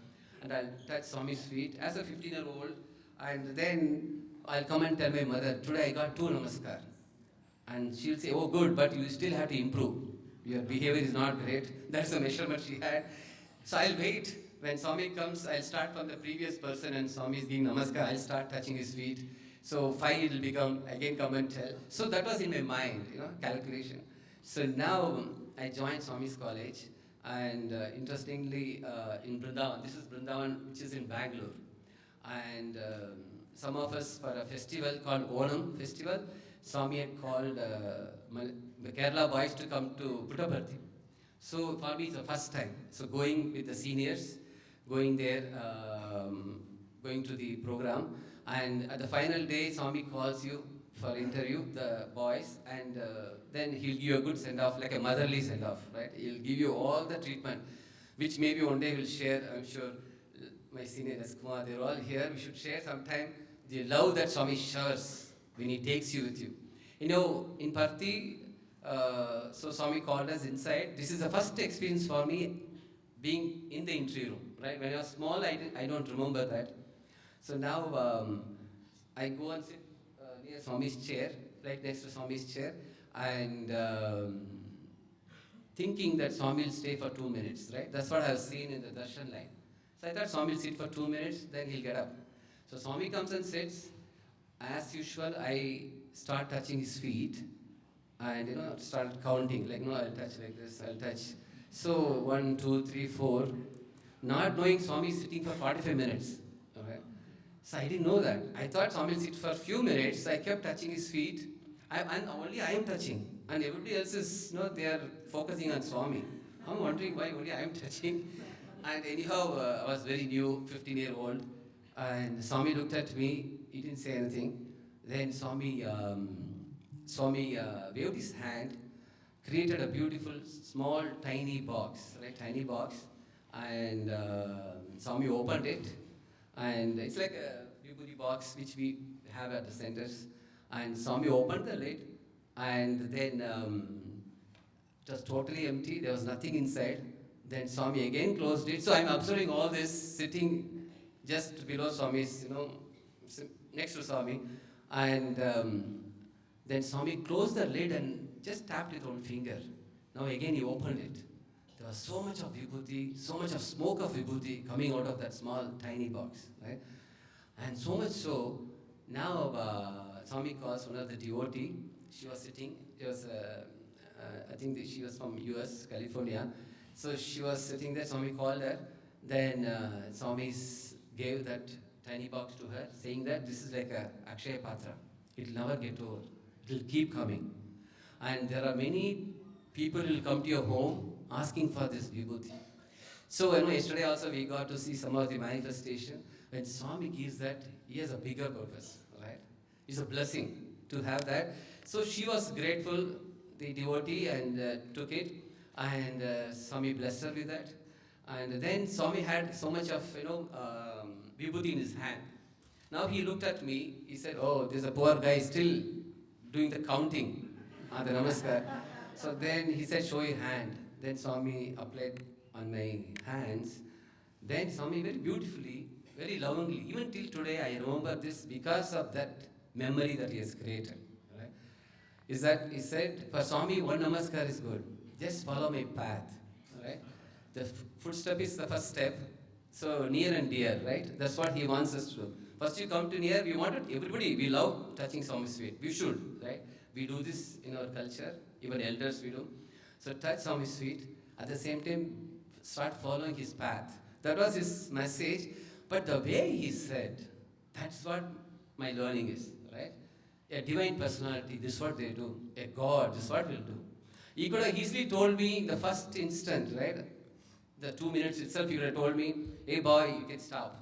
And I'll touch Swami's feet as a 15-year-old. And then I'll come and tell my mother, today I got 2 namaskar. And she'll say, oh good, but you still have to improve. Your behavior is not great. That's the measurement she had. So I'll wait. When Swami comes, I'll start from the previous person and Swami is giving namaskar. I'll start touching his feet. So 5 will become, again come and tell. So that was in my mind, calculation. So now I joined Swami's college. And interestingly, in Vrindavan, this is Vrindavan, which is in Bangalore. And some of us for a festival called Onam festival, Swami had called the Kerala boys to come to Puttaparthi. So for me it's the first time. So going with the seniors, going there, going to the program. And at the final day, Swami calls you for interview, the boys, and then he'll give you a good send-off, like a motherly send-off, right? He'll give you all the treatment, which maybe one day we'll share. I'm sure my seniors, Kumar, they're all here. We should share sometime the love that Swami showers when he takes you with you. In Parthi, so Swami called us inside. This is the first experience for me being in the entry room, right? When I was small, I don't remember that. So now I go and sit near Swami's chair, right next to Swami's chair, and thinking that Swami will stay for 2 minutes, right? That's what I've seen in the darshan line. So I thought Swami will sit for 2 minutes, then he'll get up. So Swami comes and sits. As usual, I start touching his feet, and start counting. Like, I'll touch like this, I'll touch. So 1, 2, 3, 4. Not knowing Swami is sitting for 45 minutes. Okay. So I didn't know that. I thought Swami will sit for a few minutes. So I kept touching his feet, and only I am touching, and everybody else is, they are focusing on Swami. I'm wondering why only I am touching. And anyhow, I was very new, 15-year-old, and Swami looked at me. He didn't say anything. Then Swami waved his hand, created a beautiful, small, tiny box, right? Tiny box. And Swami opened it. And it's like a vibhuti box which we have at the centers. And Swami opened the lid. And then it was totally empty. There was nothing inside. Then Swami again closed it. So I'm observing all this, sitting just below Swami's, next to Swami. And then Swami closed the lid and just tapped his own finger. Now again he opened it. There was so much of vibhuti, so much of smoke of vibhuti coming out of that small, tiny box, right? And so much so, now Swami calls one of the devotee. She was sitting, I think that she was from US, California. So she was sitting there, Swami called her. Then Swami gave that tiny box to her, saying that this is like a Akshaya Patra. It will never get over. It will keep coming. And there are many people who will come to your home asking for this vibhuti. So yesterday also we got to see some of the manifestation. When Swami gives that, he has a bigger purpose, right? It's a blessing to have that. So she was grateful, the devotee, and took it. And Swami blessed her with that. And then Swami had so much of, vibhuti in his hand. Now he looked at me, he said, oh, there's a poor guy still doing the counting, the namaskar. So then he said, show your hand. Then Swami applied on my hands. Then Swami very beautifully, very lovingly, even till today I remember this because of that memory that he has created. Right? Is that he said, for Swami, one namaskar is good. Just follow my path. Right? The footstep is the first step. So near and dear, right? That's what he wants us to do. First you come to near, we want it, everybody, we love touching Swami's feet. We should, right? We do this in our culture, even elders we do. So touch Swami's feet, at the same time start following his path. That was his message, but the way he said, that's what my learning is, right? A divine personality, this is what they do. A God, this is what we'll do. He could have easily told me the first instant, right? The 2 minutes itself, he would have told me, hey boy, you can stop,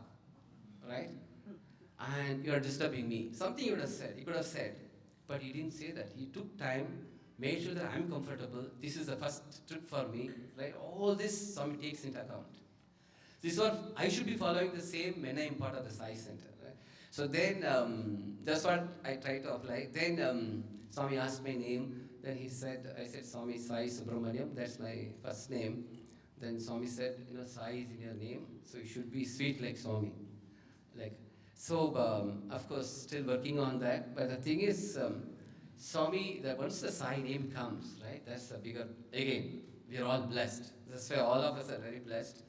right? And you are disturbing me. Something he would have said, he could have said. But he didn't say that. He took time, made sure that I'm comfortable. This is the first trip for me, right? All this Swami takes into account. This is what I should be following the same when I'm part of the Sai Center, right? So then, that's what I try to apply. Then Swami asked my name. Then I said Swami Sai Subramaniam, that's my first name. Then Swami said, Sai is in your name, so you should be sweet like Swami. Of course, still working on that. But the thing is, Swami, that once the Sai name comes, right, that's a bigger, again, we are all blessed. That's why all of us are very blessed.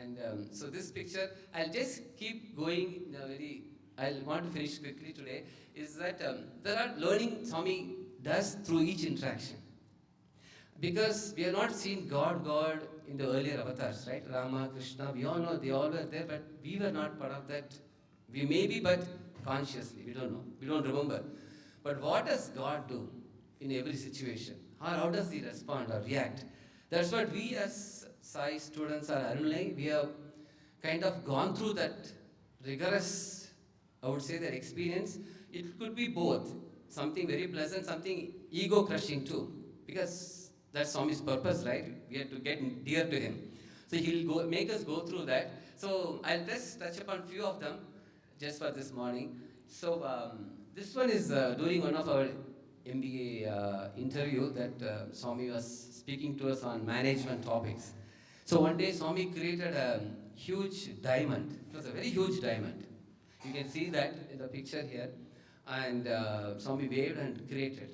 And so this picture, I'll just keep going in a very, I'll want to finish quickly today, is that there are learning Swami does through each interaction. Because we have not seen God in the earlier avatars, right? Rama, Krishna, we all know they all were there, but we were not part of that. We may be, but consciously, we don't know. We don't remember. But what does God do in every situation? How does he respond or react? That's what we as Sai students or alumni, we have kind of gone through that rigorous, I would say, that experience. It could be both. Something very pleasant, something ego-crushing too. Because that's Swami's purpose, right? We have to get dear to him. So he'll make us go through that. So I'll just touch upon few of them just for this morning. So this one is during one of our MBA interview that Swami was speaking to us on management topics. So one day Swami created a huge diamond. It was a very huge diamond. You can see that in the picture here. And Swami waved and created.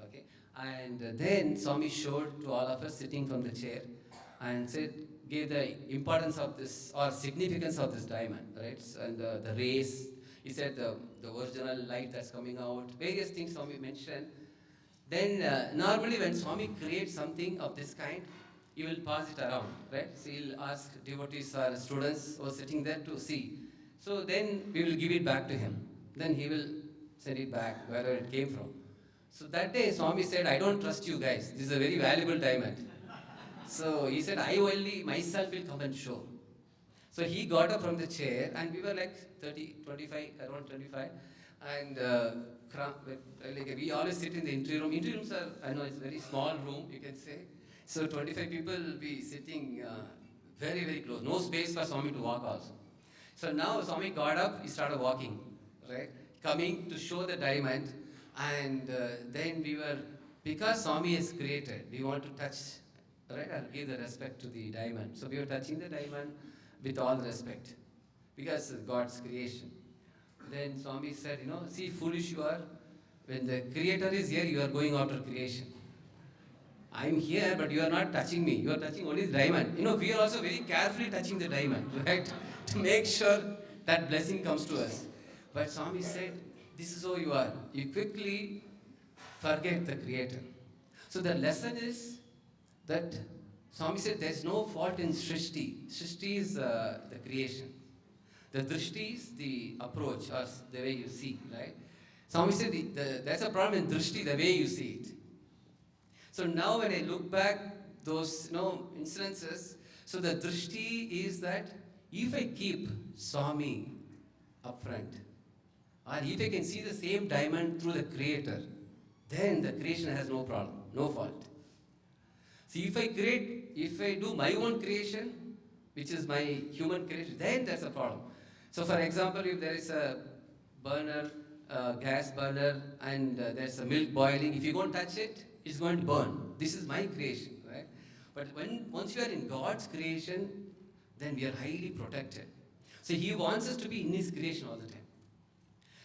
Okay. And then Swami showed to all of us sitting from the chair and gave the importance of this or significance of this diamond, right? And the rays. He said the original light that's coming out, various things Swami mentioned. Then normally when Swami creates something of this kind, he will pass it around, right? So he'll ask devotees or students who are sitting there to see. So then we will give it back to him. Then he will send it back wherever it came from. So that day Swami said, I don't trust you guys. This is a very valuable diamond. So he said, I only myself will come and show. So he got up from the chair and we were like 30, 25, around 25. And we always sit in the entry room. Entry rooms are, I know it's a very small room, you can say. So 25 people will be sitting very, very close. No space for Swami to walk also. So now Swami got up, he started walking, right? Coming to show the diamond. And then we were, because Swami is created, we want to touch, right? I'll give the respect to the diamond. So we were touching the diamond with all respect, because it's God's creation. Then Swami said, see, foolish you are. When the creator is here, you are going after creation. I'm here, but you are not touching me. You are touching only the diamond. We are also very carefully touching the diamond, right? To make sure that blessing comes to us. But Swami said, this is who you are. You quickly forget the Creator. So the lesson is that Swami said there's no fault in Srishti. Srishti is the creation. The drishti is the approach, or the way you see, right? Swami said there's a problem in drishti, the way you see it. So now when I look back those incidences, so the drishti is that if I keep Swami up front, or if I can see the same diamond through the Creator, then the creation has no problem, no fault. See, if I do my own creation, which is my human creation, then that's a problem. So for example, if there is a burner, gas burner, and there's a milk boiling, if you don't touch it, it's going to burn. This is my creation, right? But once you are in God's creation, then we are highly protected. So He wants us to be in His creation all the time.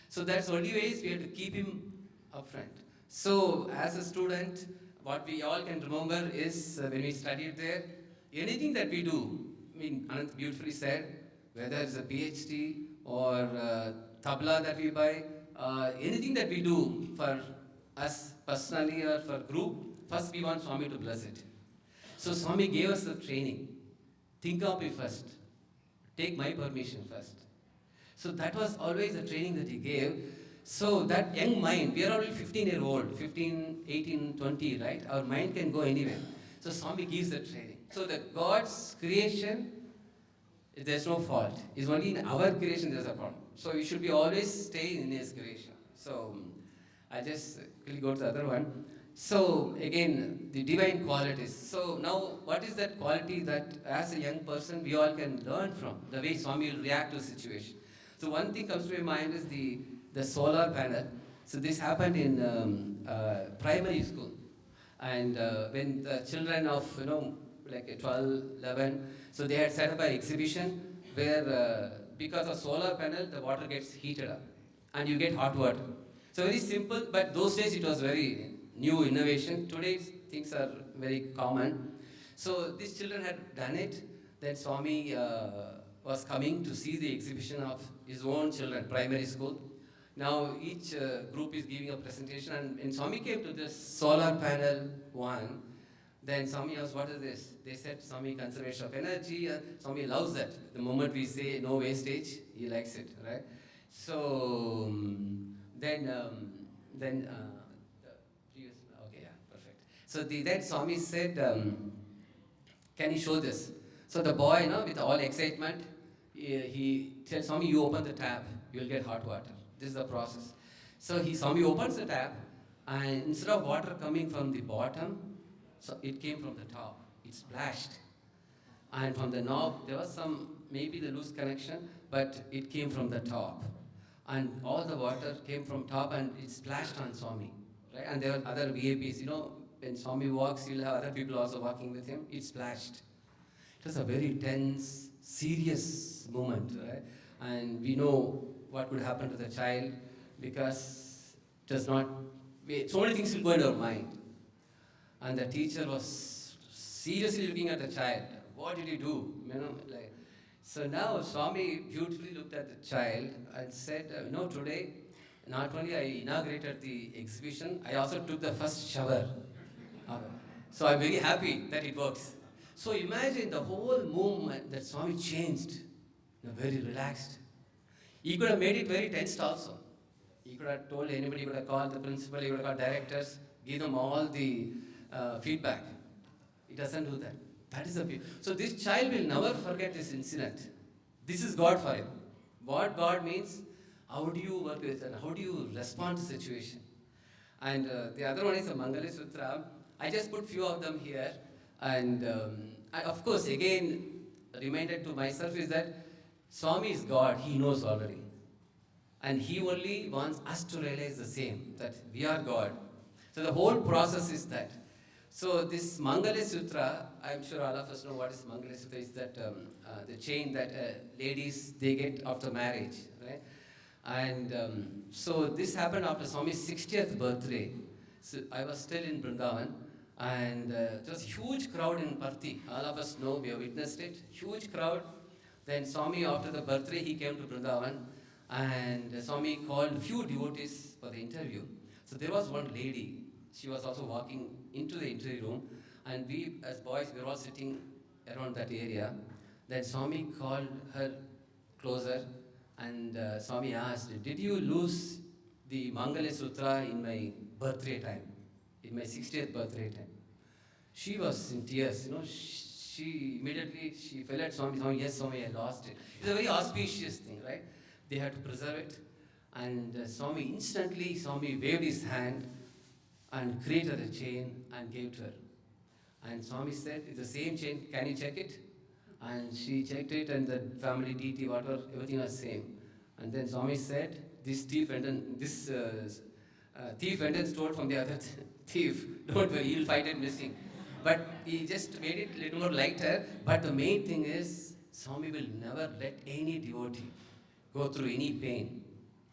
So that's the only ways we have to keep Him up front. So as a student, what we all can remember is when we studied there, anything that we do, Ananth beautifully said, whether it's a PhD or tabla that we buy, anything that we do for us personally or for group, first we want Swami to bless it. So Swami gave us the training. Think of me first. Take my permission first. So that was always the training that He gave. So that young mind, we are already 15-year-old, 15, 18, 20, right? Our mind can go anywhere. So Swami gives the training. So the God's creation, there's no fault. It's only in our creation there's a problem. So we should be always staying in His creation. So I just quickly go to the other one. So again, the divine qualities. So now what is that quality that as a young person we all can learn from? The way Swami will react to a situation. So one thing comes to my mind is the solar panel. So this happened in primary school. And when the children of, like 12, 11, so they had set up an exhibition where because of solar panel, the water gets heated up and you get hot water. So very simple, but those days it was very new innovation. Today things are very common. So these children had done it. Then Swami was coming to see the exhibition of his own children, primary school. Now each group is giving a presentation, and when Swami came to this solar panel one, then Swami asked, what is this? They said, Swami, conservation of energy. Swami loves that. The moment we say no wastage, he likes it, right? So then the previous, okay, yeah, perfect. So then Swami said, can you show this? So the boy, with all excitement, he tells Swami, you open the tap, you will get hot water. This is the process. So Swami opens the tap, and instead of water coming from the bottom, so it came from the top. It splashed. And from the knob, there was maybe the loose connection, but it came from the top. And all the water came from top and it splashed on Swami. Right? And there were other VIPs. When Swami walks, you'll have other people also walking with him. It splashed. It was a very tense, serious moment. Right? And we know what could happen to the child because it was not, so many things will go in our mind. And the teacher was seriously looking at the child. What did he do? So now Swami beautifully looked at the child and said, today, not only I inaugurated the exhibition, I also took the first shower. So I'm very happy that it works. So imagine the whole movement that Swami changed, very relaxed. He could have made it very tensed also. He could have told anybody, he could have called the principal, he could have called directors, give them all the feedback. It doesn't do that. That is the beauty. So this child will never forget this incident. This is God for him. What God means, how do you work with and how do you respond to situation? And the other one is the Mangala Sutra. I just put few of them here. And I, of course, again, reminded to myself is that Swami is God. He knows already. And He only wants us to realize the same, that we are God. So the whole process is that. So this Mangala Sutra, I'm sure all of us know what is Mangala Sutra, is that the chain that ladies, they get after marriage, right? And so this happened after Swami's 60th birthday. So I was still in Vrindavan, and there was a huge crowd in Parthi. All of us know, we have witnessed it, huge crowd. Then Swami, after the birthday, he came to Vrindavan, and Swami called few devotees for the interview. So there was one lady, she was also walking into the interview room, and we as boys, we were all sitting around that area. Then Swami called her closer, and Swami asked, did you lose the Mangala Sutra in my birthday time, in my 60th birthday time? She was in tears, she immediately, she fell at Swami, Swami, yes Swami, I lost it. It's a very auspicious thing, right? They had to preserve it. And Swami, instantly, Swami waved his hand and created a chain and gave to her. And Swami said, it's the same chain, can you check it? And she checked it, and the family deity, whatever, everything was same. And then Swami said, this thief went and stole from the other thief. Don't worry, he'll find it missing. But he just made it a little more lighter. But the main thing is, Swami will never let any devotee go through any pain.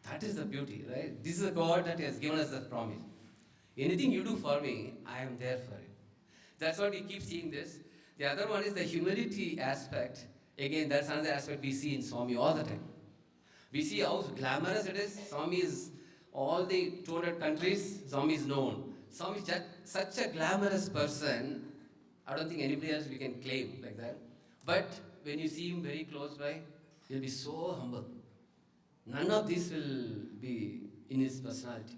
That is the beauty, right? This is a God that has given us that promise. Anything you do for me, I am there for you. That's what we keep seeing this. The other one is the humility aspect. Again, that's another aspect we see in Swami all the time. We see how glamorous it is. Swami is all the 200 countries, Swami is known. Swami is just such a glamorous person. I don't think anybody else we can claim like that. But when you see him very close by, he'll be so humble. None of this will be in his personality.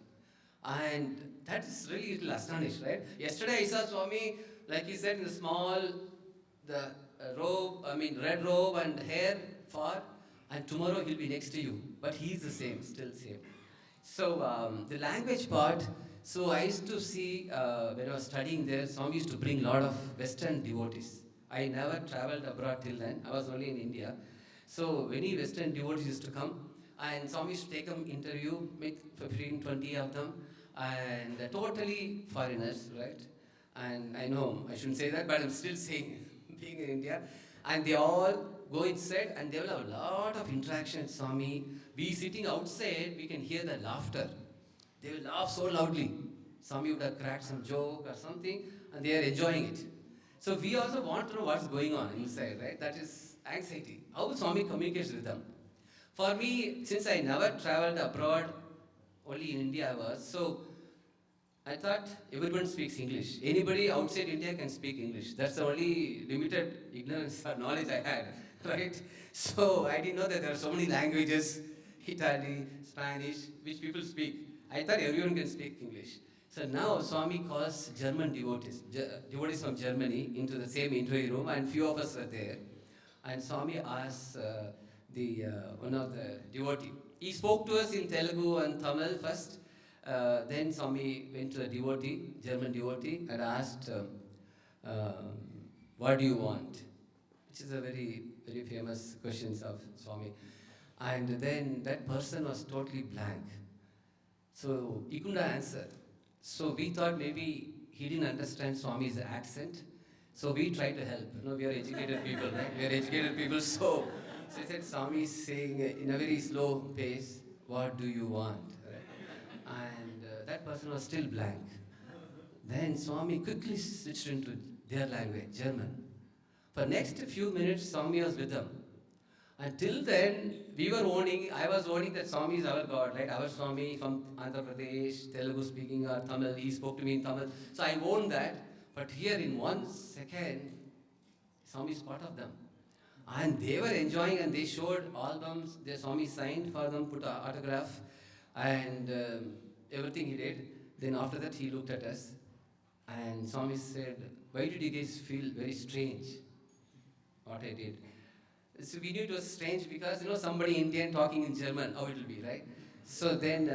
And that is really a little astonished, right? Yesterday I saw Swami, like he said, in the small, red robe and hair far, and tomorrow he'll be next to you. But he's the same, still same. So the language part, so I used to see, when I was studying there, Swami used to bring a lot of Western devotees. I never traveled abroad till then. I was only in India. So many Western devotees used to come, and Swami used to take them interview, make 15, 20 of them, and totally foreigners, right? And I know I shouldn't say that, but I'm still saying, being in India, and they all go inside, and they will have a lot of interaction with Swami. We sitting outside, we can hear the laughter. They will laugh so loudly. Swami would have cracked some joke or something, and they are enjoying it. So we also want to know what's going on inside, right? That is anxiety. How Swami communicates with them. For me, since I never traveled abroad, only in India I was, so I thought everyone speaks English. Anybody outside India can speak English. That's the only limited ignorance or knowledge I had, right? So I didn't know that there are so many languages, Italian, Spanish, which people speak. I thought everyone can speak English. So now Swami calls German devotees from Germany into the same interview room, and few of us were there. And Swami asked one of the devotee. He spoke to us in Telugu and Tamil first. Then Swami went to the devotee, German devotee, and asked, what do you want? Which is a very, very famous question of Swami. And then that person was totally blank. So he couldn't answer. So we thought maybe he didn't understand Swami's accent. So we tried to help. We are educated people, right? We are educated people. So he said, Swami is saying in a very slow pace, what do you want? Right? And that person was still blank. Then Swami quickly switched into their language, German. For next few minutes, Swami was with them. Until then, I was owning that Swami is our God, right? Our Swami from Andhra Pradesh, Telugu speaking or Tamil, he spoke to me in Tamil. So I owned that. But here in 1 second, Swami is part of them. And they were enjoying, and they showed albums, their Swami signed for them, put an autograph, and everything he did. Then after that, he looked at us, and Swami said, why did you guys feel very strange, what I did? So we knew it was strange because, somebody Indian talking in German, how it will be, right? So then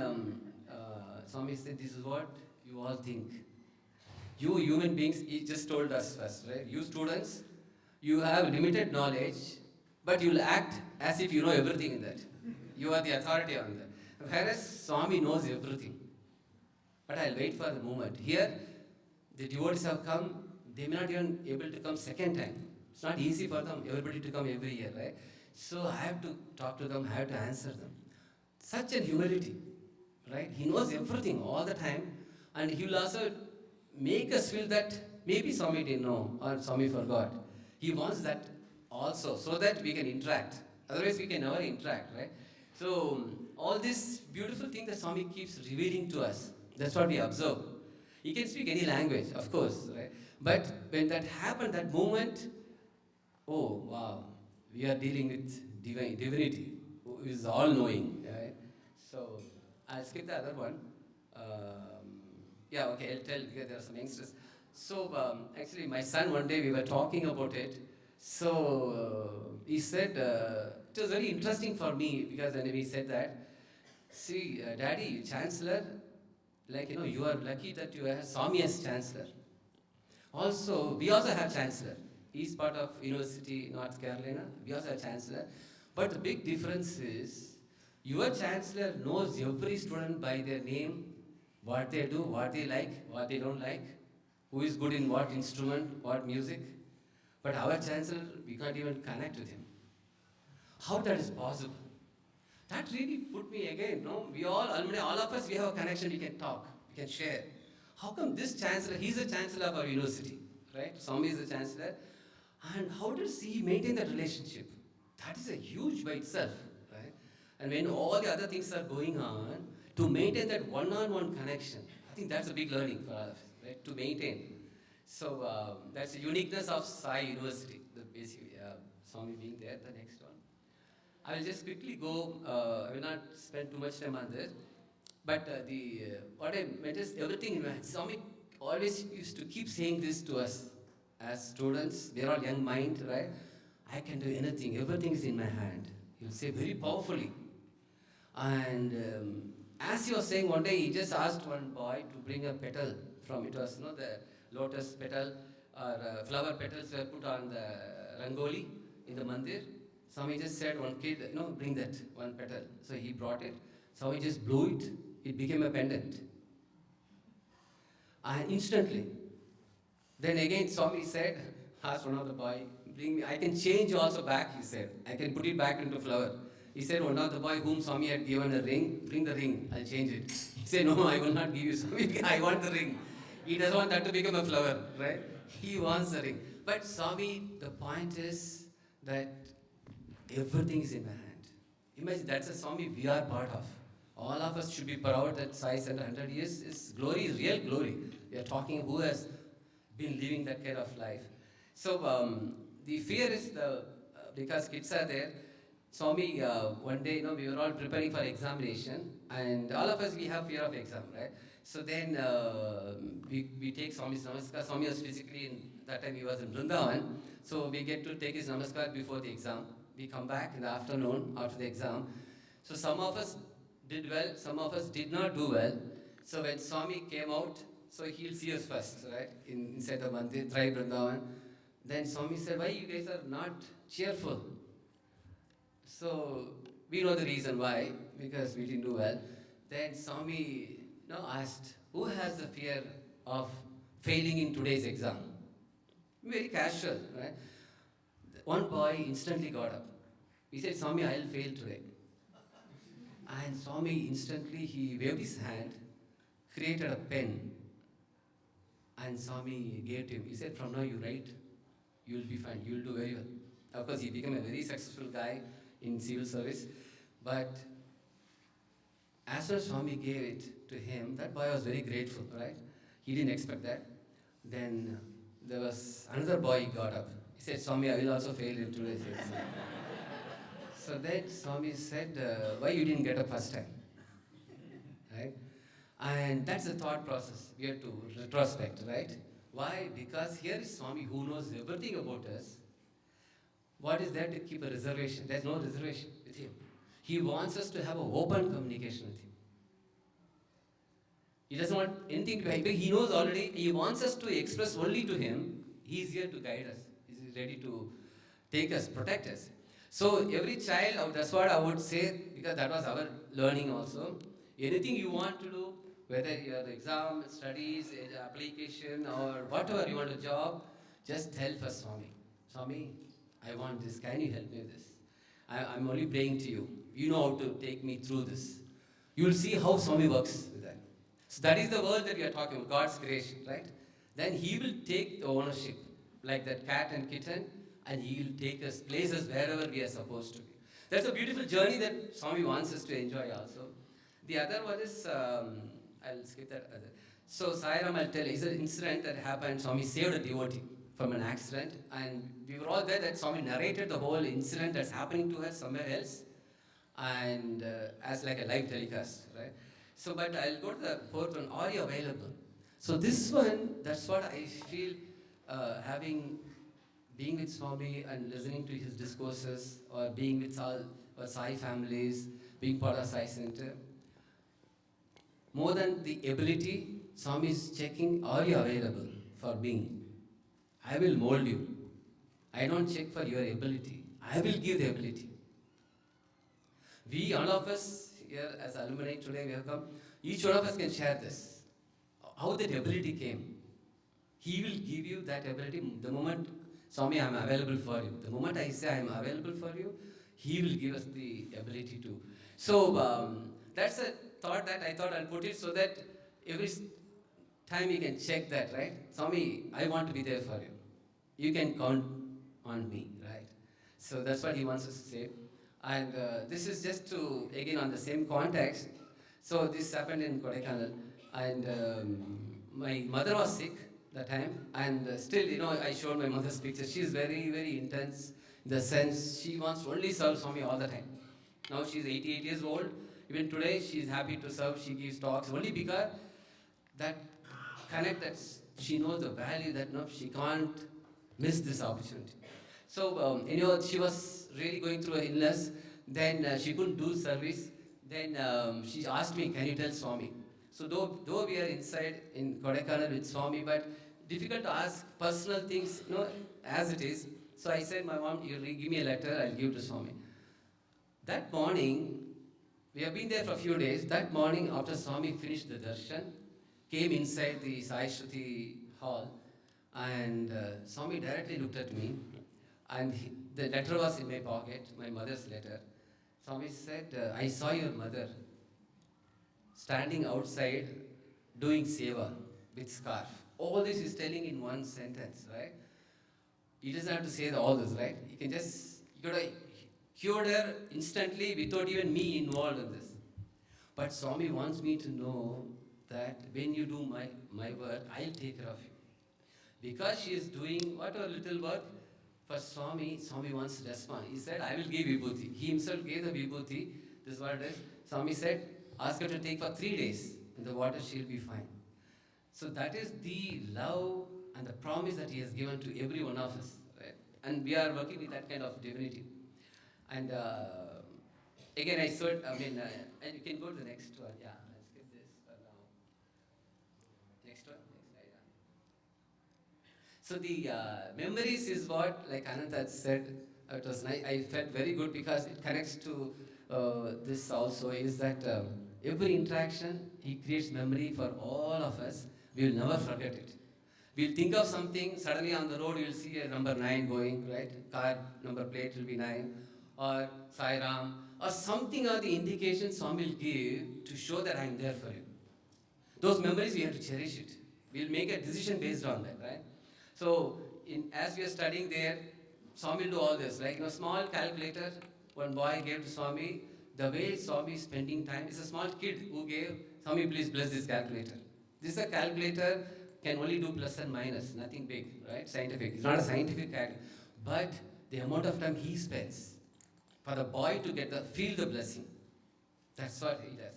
Swami said, this is what you all think. You human beings, he just told us first, right? You students, you have limited knowledge, but you'll act as if you know everything in that. You are the authority on that. Whereas Swami knows everything. But I'll wait for the moment. Here, the devotees have come, they may not even able to come second time. It's not easy for them, everybody to come every year, right? So I have to talk to them, I have to answer them. Such a humility, right? He knows everything all the time, and he will also make us feel that maybe Swami didn't know or Swami forgot. He wants that also, so that we can interact. Otherwise, we can never interact, right? So, all this beautiful thing that Swami keeps revealing to us, that's what we observe. He can speak any language, of course, right? But when that happened, that moment, oh, wow, we are dealing with divinity, who is all-knowing, right? So, I'll skip the other one. Yeah, okay, I'll tell because there are some youngsters. So, actually, my son, one day we were talking about it. So, he said, it was very interesting for me because when he said that, see, Daddy, Chancellor, like, you are lucky that you have Swami as Chancellor. Also, we also have Chancellor. He's part of University, North Carolina. We also have Chancellor. But the big difference is, your Chancellor knows every student by their name, what they do, what they like, what they don't like, who is good in what instrument, what music. But our Chancellor, we can't even connect with him. How that is possible? That really put me again, we all, alumni, all of us, we have a connection, we can talk, we can share. How come this Chancellor, he's the Chancellor of our university, right? Swami is the Chancellor. And how does he maintain that relationship? That is a huge by itself, right? And when all the other things are going on, to maintain that one-on-one connection, I think that's a big learning for us, right? To maintain. So that's the uniqueness of Sai University, the basic, Swami being there, the next one. I will just quickly go, I will not spend too much time on this, but what I meant is everything in my hand. Swami always used to keep saying this to us as students. We are all young mind, right? I can do anything, everything is in my hand. He'll say very powerfully. And as he was saying, one day he just asked one boy to bring a petal from, it was the lotus petal or flower petals were put on the rangoli in the mandir. Swami just said, one kid, bring that one petal. So he brought it. Swami just blew it. It became a pendant. And instantly. Then again Swami said, asked one of the boy, bring me, I can change also back, he said. I can put it back into flower. He said, one of the boy whom Swami had given a ring, bring the ring, I'll change it. He said, no, I will not give you Swami, I want the ring. He doesn't want that to become a flower, right? He wants the ring. But Swami, the point is that everything is in my hand. Imagine, that's a Swami we are part of. All of us should be proud that Sai said 100 years is glory, is real glory. We are talking who has been living that kind of life. So the fear is because kids are there. Swami, one day, we were all preparing for examination, and all of us, we have fear of exam, right? So then we take Swami's namaskar. Swami was physically, that time he was in Vrindavan, so we get to take his namaskar before the exam. We come back in the afternoon after the exam. So some of us did well, some of us did not do well. So when Swami came out, so he'll see us first, right? Inside the mandir, Trai Vrindavan. Then Swami said, why you guys are not cheerful? So we know the reason why, because we didn't do well. Then Swami asked, who has the fear of failing in today's exam? Very casual, right? One boy instantly got up. He said, Swami, I'll fail today. And Swami instantly, he waved his hand, created a pen, and Swami gave to him. He said, from now you write, you'll be fine, you'll do very well. Of course, he became a very successful guy in civil service. But as soon as Swami gave it to him, that boy was very grateful, right? He didn't expect that. Then there was another boy, he got up. He said, Swami, I will also fail in today's exam. So then Swami said, why you didn't get up first time? Right? And that's the thought process. We have to retrospect, right? Why? Because here is Swami who knows everything about us. What is there to keep a reservation? There's no reservation with him. He wants us to have an open communication with him. He doesn't want anything to hide. He knows already. He wants us to express only to him. He is here to guide us. He is ready to take us, protect us. So every child, that's what I would say, because that was our learning also. Anything you want to do, whether you have exam, studies, application, or whatever you want a job, just tell first Swami. Swami, I want this. Can you help me with this? I'm only praying to you. You know how to take me through this. You will see how Swami works with that. So that is the world that we are talking about, God's creation, right? Then He will take the ownership, like that cat and kitten, and He will take us places wherever we are supposed to be. That's a beautiful journey that Swami wants us to enjoy also. The other one is, I'll skip that other. So Sai Ram, I'll tell you, is an incident that happened. Swami saved a devotee from an accident, and we were all there that Swami narrated the whole incident that's happening to us somewhere else, and as like a live telecast, right? So, but I'll go to the fourth one, are you available? So this one, that's what I feel, being with Swami and listening to his discourses, or being with all our Sai families, being part of Sai Center. More than the ability, Swami is checking, are you available for being? I will mold you. I don't check for your ability. I will give the ability. We, all of us here as alumni today, we have come, each one of us can share this. How that ability came. He will give you that ability the moment, Swami, I am available for you. The moment I say I am available for you, He will give us the ability to. So that's a thought that I thought I'll put it so that every time you can check that, right? Swami, I want to be there for you. You can count on me, right? So that's what he wants us to say. And this is just to, again, on the same context. So this happened in Kodigepalli, and my mother was sick that time, and still, I showed my mother's picture. She is very, very intense in the sense she wants to only serve Swami all the time. Now she's 88 years old. Even today, she's happy to serve. She gives talks only because that connect, that she knows the value, that she can't miss this opportunity. So, she was really going through an illness. Then she couldn't do service. Then she asked me, can you tell Swami? So though we are inside in Kodigepalli with Swami, but difficult to ask personal things, as it is. So I said, my mom, you give me a letter, I'll give to Swami. That morning, we have been there for a few days. That morning, after Swami finished the darshan, came inside the Sai Shruti hall, and Swami directly looked at me, and the letter was in my pocket, my mother's letter. Swami said, I saw your mother standing outside doing seva with scarf. All this is telling in one sentence, right? He doesn't have to say all this, right? You can just, you gotta cure her instantly without even me involved in this. But Swami wants me to know that when you do my work, I'll take care of you. Because she is doing whatever little work for Swami, Swami wants to respond. He said, I will give vibhuti. He himself gave the vibhuti. This is what it is. Swami said, ask her to take for 3 days. In the water, she'll be fine. So that is the love and the promise that he has given to every one of us. Right? And we are working with that kind of divinity. And again, I saw, and you can go to the next one. Yeah, I'll skip this for now. Next one. Next slide. So the memories is what, like Ananth had said, it was nice. I felt very good because it connects to this also, is that every interaction, he creates memory for all of us. We will never forget it. We'll think of something, suddenly on the road you'll see a number 9 going, right? Car number plate will be 9, or Sai Ram, or something or the indication Swami will give to show that I'm there for you. Those memories, we have to cherish it. We'll make a decision based on that, right? So, as we are studying there, Swami will do all this, like small calculator, one boy gave to Swami. The way Swami is spending time, is a small kid who gave, Swami, please bless this calculator. This is a calculator, can only do plus and minus, nothing big, right? Scientific. It's not a scientific calculator. But the amount of time he spends for the boy to feel the blessing. That's what he does.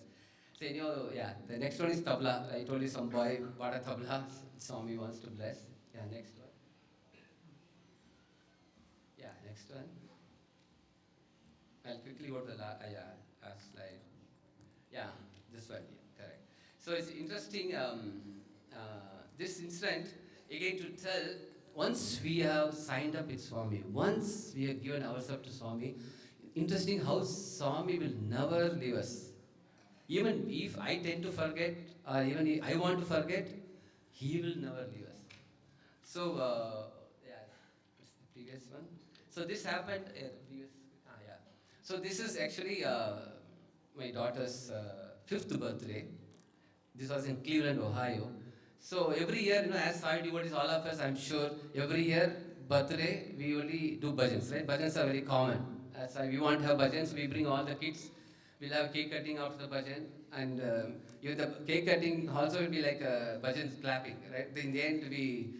So, the next one is tabla. I told you some boy bought a tabla. Swami wants to bless. Yeah, next one. Yeah, next one. I'll quickly go to the last slide. Yeah, this one, yeah, correct. So it's interesting, this incident, again to tell, once we have signed up with Swami, once we have given ourselves to Swami, interesting how Swami will never leave us. Even if I tend to forget, or even if I want to forget, he will never leave us. So, it's the previous one. So this happened, So this is actually my daughter's 5th birthday. This was in Cleveland, Ohio. So every year, as Sai devotees, all of us, I'm sure, every year birthday, we only do bhajans, right? Bhajans are very common. That's why we want to have bhajans. We bring all the kids. We'll have cake cutting after the bhajan. And the cake cutting also will be like bhajans clapping, right? In the end, we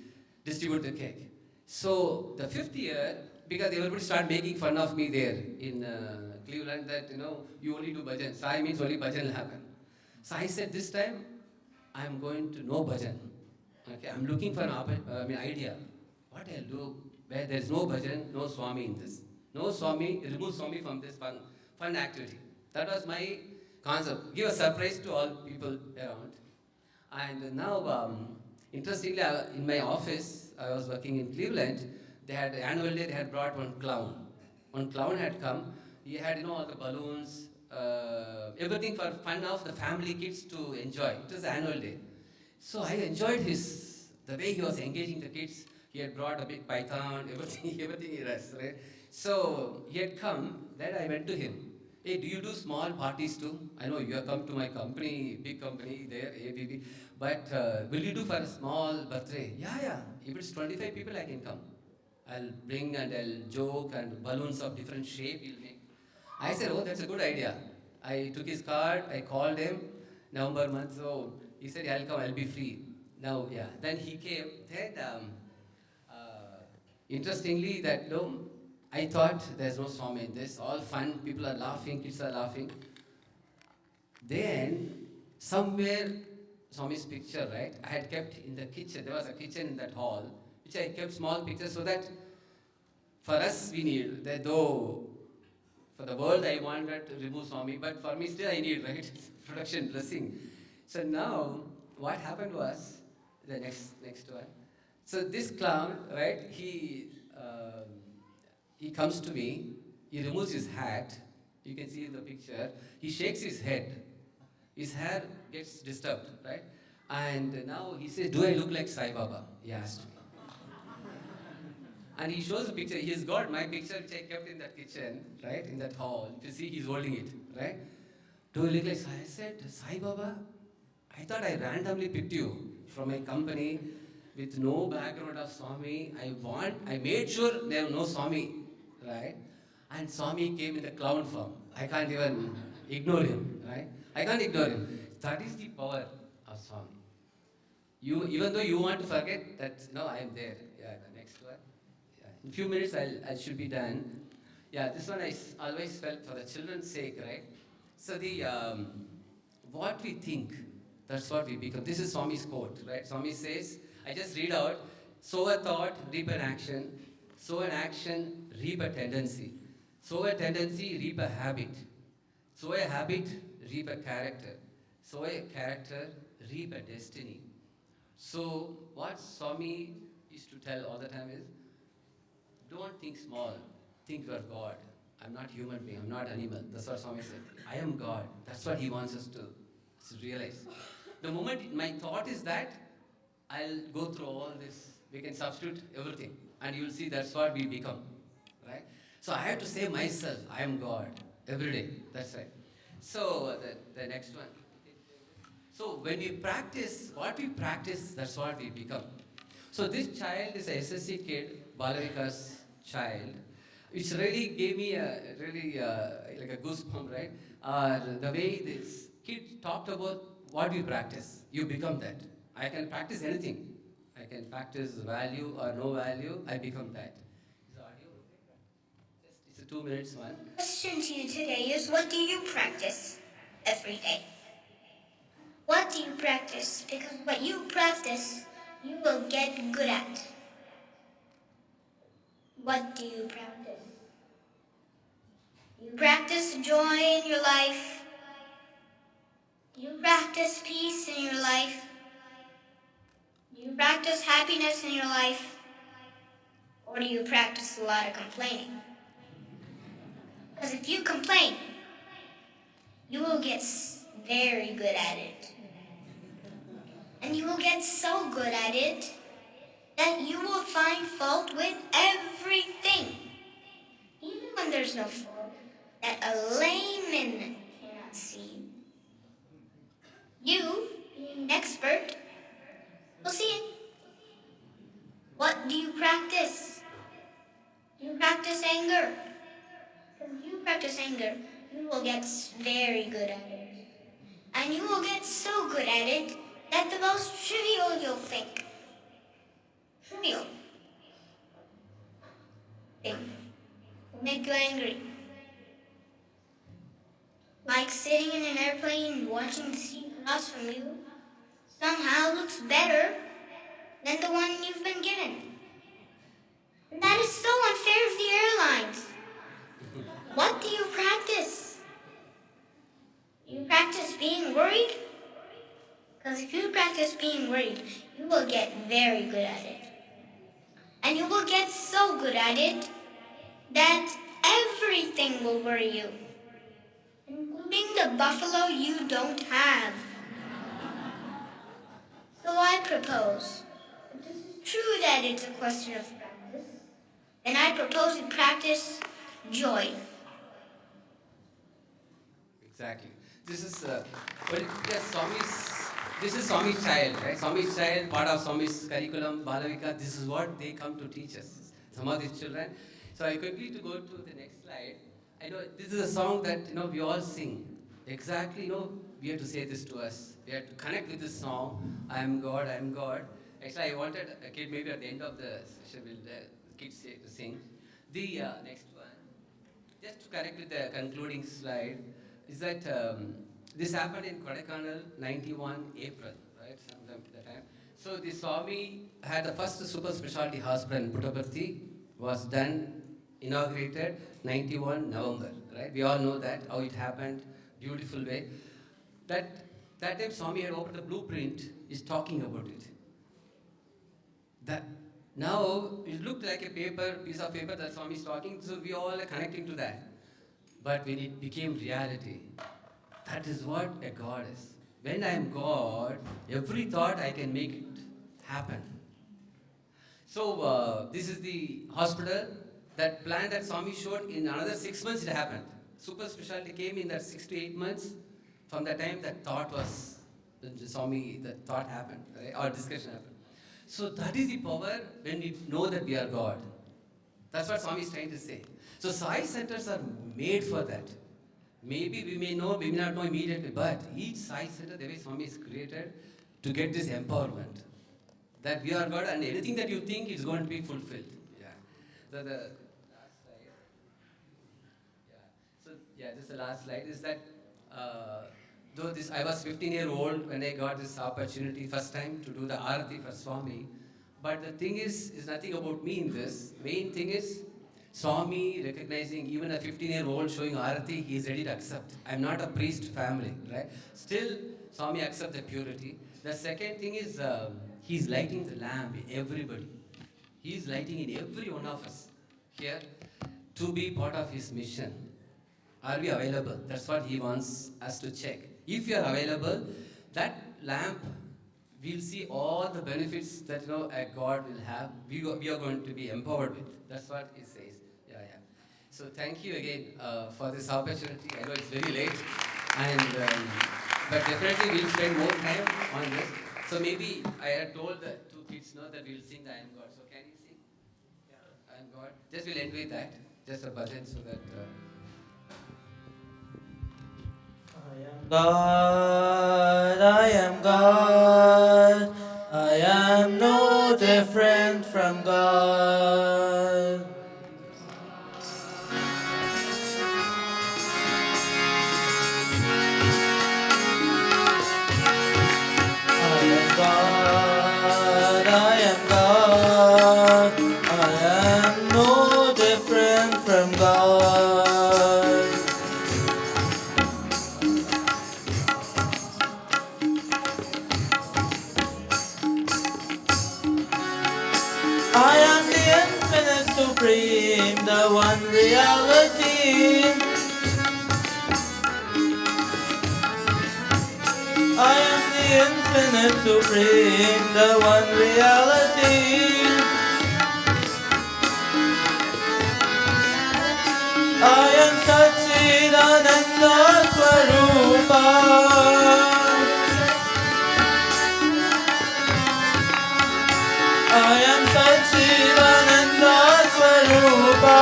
distribute the cake. So the 5th year, because everybody started making fun of me there in Cleveland that, you only do bhajan. Sai means only bhajan will happen. So I said, this time, I'm going to know bhajan. Okay, I'm looking for an idea. What I'll do, where there's no bhajan, no Swami in this. No Swami, remove Swami from this fun activity. That was my concept. Give a surprise to all people around. And now, interestingly, in my office, I was working in Cleveland. They had annual day. They had brought one clown. One clown had come. He had all the balloons, everything for fun of the family kids to enjoy. It was the annual day. So I enjoyed the way he was engaging the kids. He had brought a big python, everything he does, right? So he had come. Then I went to him. Hey, do you do small parties too? I know you have come to my company, big company there, ABB. But will you do for a small birthday? Yeah. If it's 25 people, I can come. I'll bring and I'll joke and balloons of different shape he'll make. I said, oh, that's a good idea. I took his card, I called him, November month, so he said, I'll come, I'll be free. Now, yeah. Then he came. Then, interestingly, I thought there's no Swami in this. All fun, people are laughing, kids are laughing. Then, somewhere, Swami's picture, right? I had kept in the kitchen. There was a kitchen in that hall, which I kept small pictures so that for us, we need, though for the world, I wanted to remove Swami, but for me, still I need, right? Production, blessing. So now, what happened was, the next one. So this clown, right, he comes to me, he removes his hat, you can see in the picture, he shakes his head, his hair gets disturbed, right? And now he says, do I look like Sai Baba? He asked me. And he shows the picture, he's got my picture which I kept in that kitchen, right, in that hall. If you see, he's holding it, right? Do I look like Sai? I said, Sai Baba, I thought I randomly picked you from my company with no background of Swami. I made sure there was no Swami, right? And Swami came in the clown form. I can't even ignore him, right? I can't ignore him. That is the power of Swami. Even though you want to forget that, no, I am there. Yeah, the next one. Yeah. In a few minutes, I should be done. Yeah, this one I always felt for the children's sake, right? So what we think, that's what we become. This is Swami's quote, right? Swami says, I just read out, sow a thought, reap an action. Sow an action, reap a tendency. Sow a tendency, reap a habit. Sow a habit, reap a character. Sow a character, reap a destiny. So what Swami used to tell all the time is, don't think small, think you are God. I'm not human being, I'm not animal. That's what Swami said. I am God. That's what he wants us to realize. The moment my thought is that, I'll go through all this. We can substitute everything. And you will see that's what we become. Right? So I have to say myself, I am God. Every day. That's right. So the next one. So when we practice, what we practice, that's what we become. So this child is a SSC kid, Balavika's child, which really gave me like a goosebump, right? The way this kid talked about what we practice, you become that. I can practice anything. I can practice value or no value, I become that. Is the audio okay? It's a 2 minutes one. Question to you today is, what do you practice every day? What do you practice? Because what you practice, you will get good at. What do you practice? You practice joy in your life. You practice peace in your life. You practice happiness in your life. Or do you practice a lot of complaining? Because if you complain, you will get very good at it. And you will get so good at it that you will find fault with everything. Even when there's no fault that a layman cannot see. You, being an expert, will see it. What do you practice? singer, you will get very good at it. And you will get so good at it that the most trivial you'll think. Trivial thing will make you angry. Like sitting in an airplane watching the sea across from you somehow looks better than the one you've been given. And that is so unfair of the airlines. What do you practice? You practice being worried? Because if you practice being worried, you will get very good at it. And you will get so good at it that everything will worry you, including the buffalo you don't have. So I propose, if it is true that it's a question of practice, then I propose we practice joy. Exactly. This is this is Swami's child, right? Swami's child, part of Swami's curriculum, Balavika. This is what they come to teach us. Some of these children. So I quickly to go to the next slide. I know this is a song that we all sing. Exactly, we have to say this to us. We have to connect with this song. I am God, I am God. Actually, I wanted a kid maybe at the end of the session will the kids say to sing. The next one, just to connect with the concluding slide, is that this happened in Kodaikanal, 91 April, right? Sometime at the time. So the Swami had the first super specialty hospital in Puttaparthi, was done, inaugurated 91 November, right? We all know that, how it happened, beautiful way. That time Swami had opened the blueprint, is talking about it. That now it looked like a piece of paper that Swami is talking, so we all are connecting to that. But when it became reality, that is what a God is. When I am God, every thought I can make it happen. So this is the hospital. That plan that Swami showed, in another 6 months it happened. Super specialty came in that 6 to 8 months from the time that thought was, the thought happened, right? Or discussion happened. So that is the power when we know that we are God. That's what Swami is trying to say. So Sai centers are made for that. Maybe we may know, we may not know immediately, but each Sai center, the way Swami is created, to get this empowerment. That we are God and anything that you think is going to be fulfilled. Yeah. So the last slide. Yeah. So yeah, this is the last slide. Is that though I was 15-year-old when I got this opportunity first time to do the Arati for Swami. But the thing is nothing about me in this. Main thing is Swami recognizing even a 15-year-old showing Arati, he is ready to accept. I'm not a priest family, right? Still, Swami accepts the purity. The second thing is he's lighting the lamp in everybody. He's lighting in every one of us here to be part of his mission. Are we available? That's what he wants us to check. If you are available, that lamp, we'll see all the benefits that a God will have. We are going to be empowered with. That's what it says. Yeah. So thank you again for this opportunity. I know it's very late, and but definitely we'll spend more time on this. So maybe I had told the two kids that we'll sing the I Am God. So can you sing? Yeah. I Am God. Just we'll end with that. Just a bhajan so that. God, I am God, I am no different from God. I am God, I am God, I am no different from God. I am the infinite supreme, the one reality. I am the infinite supreme, the one reality. I am Satchidananda Swarupa. I am Satchidananda Swarupa.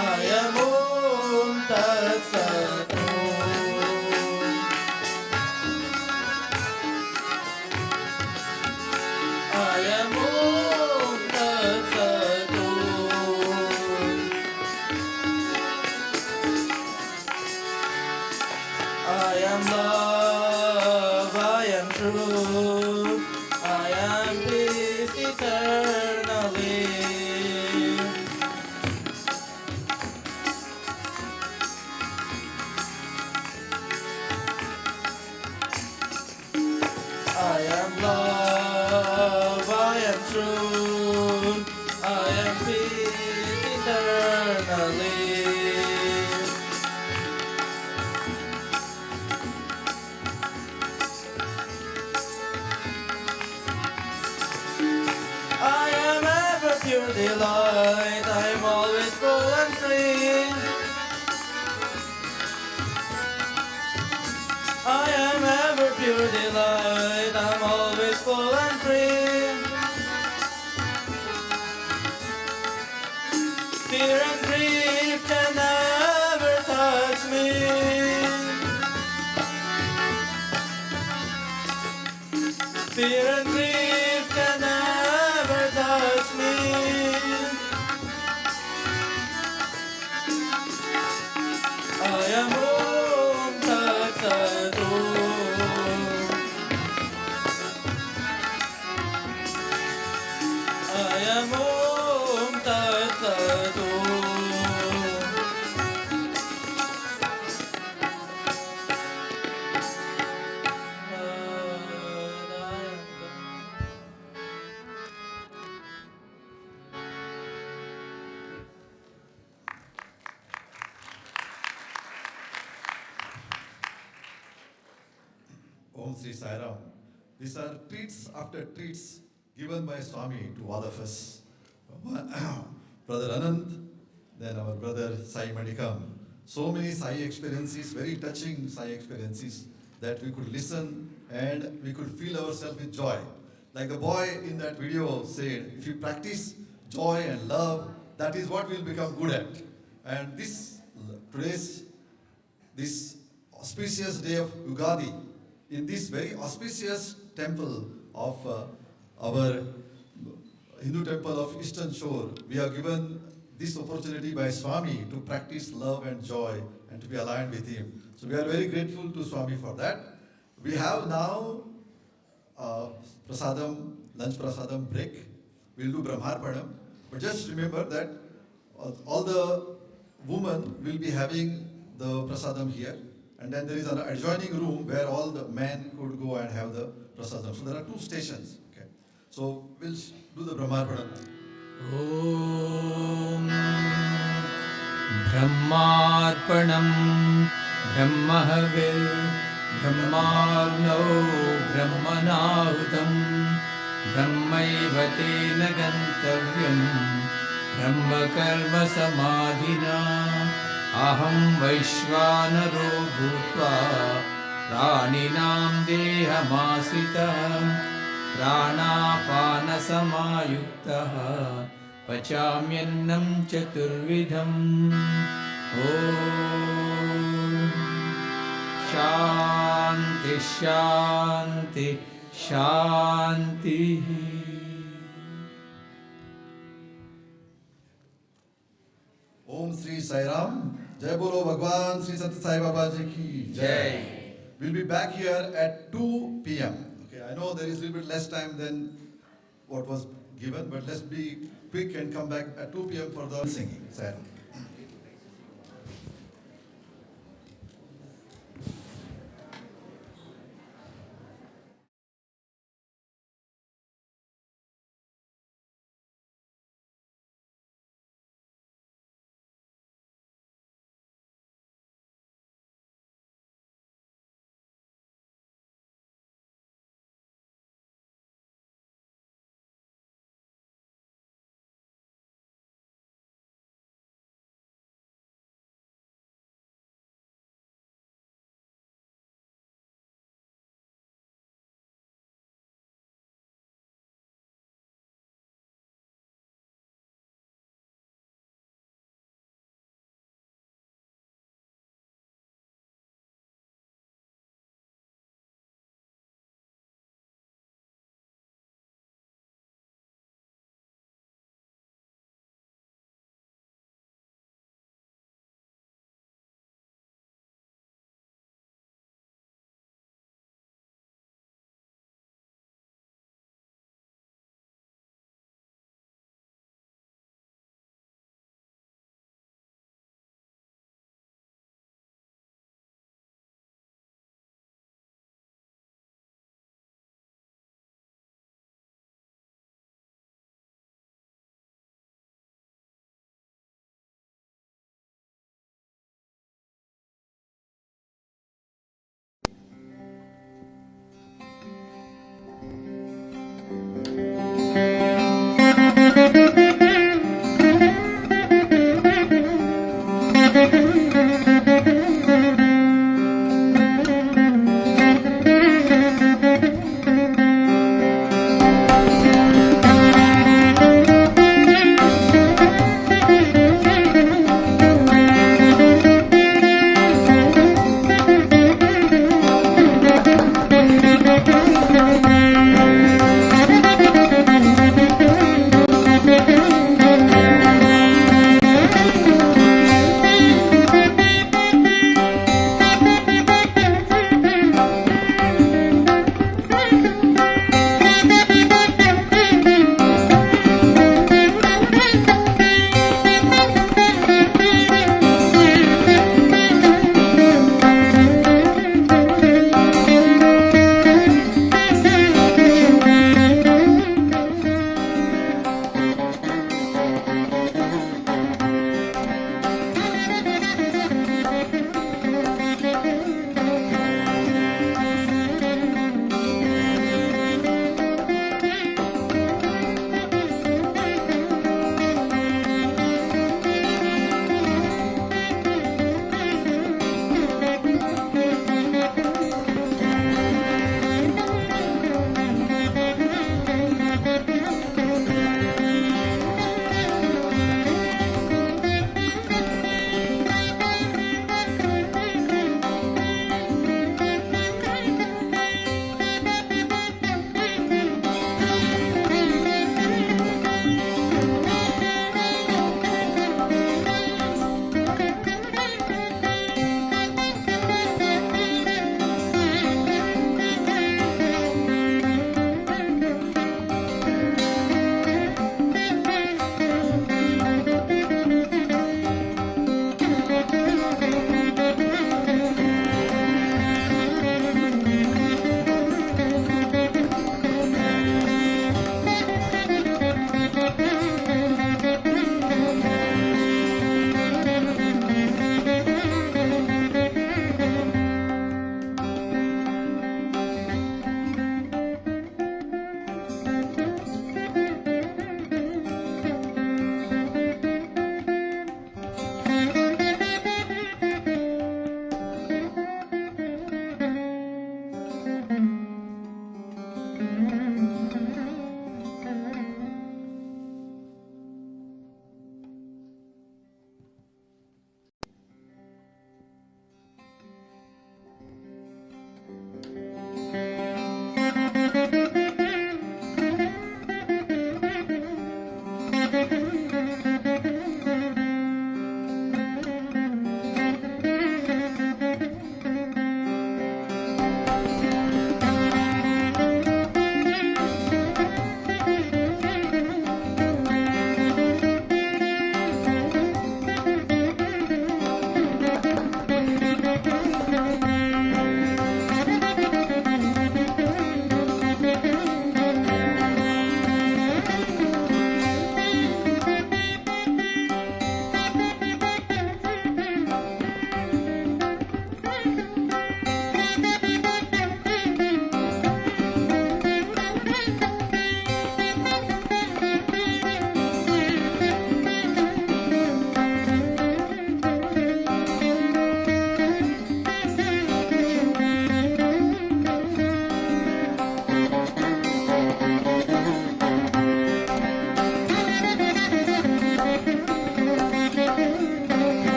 I am Om Tat Sat Om. I am Om Tat Sat Om. I am love, I am truth, I am peace eternally. I am love, I am truth, I am peace eternally. I am ever pure delight, I am always full and free. I am ever pure delight, I'm always full and free. Fear and grief can never touch me. Fear and grief can never touch me. I am Om Tat Sat Om. I am Om Tat Sat Om. Om Sri Sai Ram. These are treats after treats given by Swami to all of us. Brother Anand, then our brother Sai Manickam. So many Sai experiences, very touching Sai experiences that we could listen and we could feel ourselves with joy. Like the boy in that video said, if you practice joy and love, that is what we'll become good at. And this auspicious day of Ugadi, in this very auspicious temple of our Hindu temple of Eastern Shore, we are given this opportunity by Swami to practice love and joy and to be aligned with him. So we are very grateful to Swami for that. We have now prasadam, lunch prasadam break. We'll do Brahmarpanam. But just remember that all the women will be having the prasadam here. And then there is an adjoining room where all the men could go and have the prasadam. So there are two stations. Okay. So we'll do the Brahmarpanam. ॐ ब्रह्मार्पणं ब्रह्महविर् ब्रह्माग्नौ ब्रह्मणाहुतं ब्रह्मैव तेन गन्तव्यं ब्रह्मकर्मसमाधिना अहं वैश्वानरो भूत्वा प्राणिनां देहमाश्रितः प्राणापानसमायुक्तः पचाम्यन्नं चतुर्विधम् ॐ शान्ति शान्ति शान्तिः Om Sri Sai Ram. Jai Bolo Bhagawan Sri Sathya Sai Baba Ji ki Jai. We'll be back here at 2 p.m. Okay, I know there is a little bit less time than what was given, but let's be quick and come back at 2 p.m. for the singing. Sai Ram.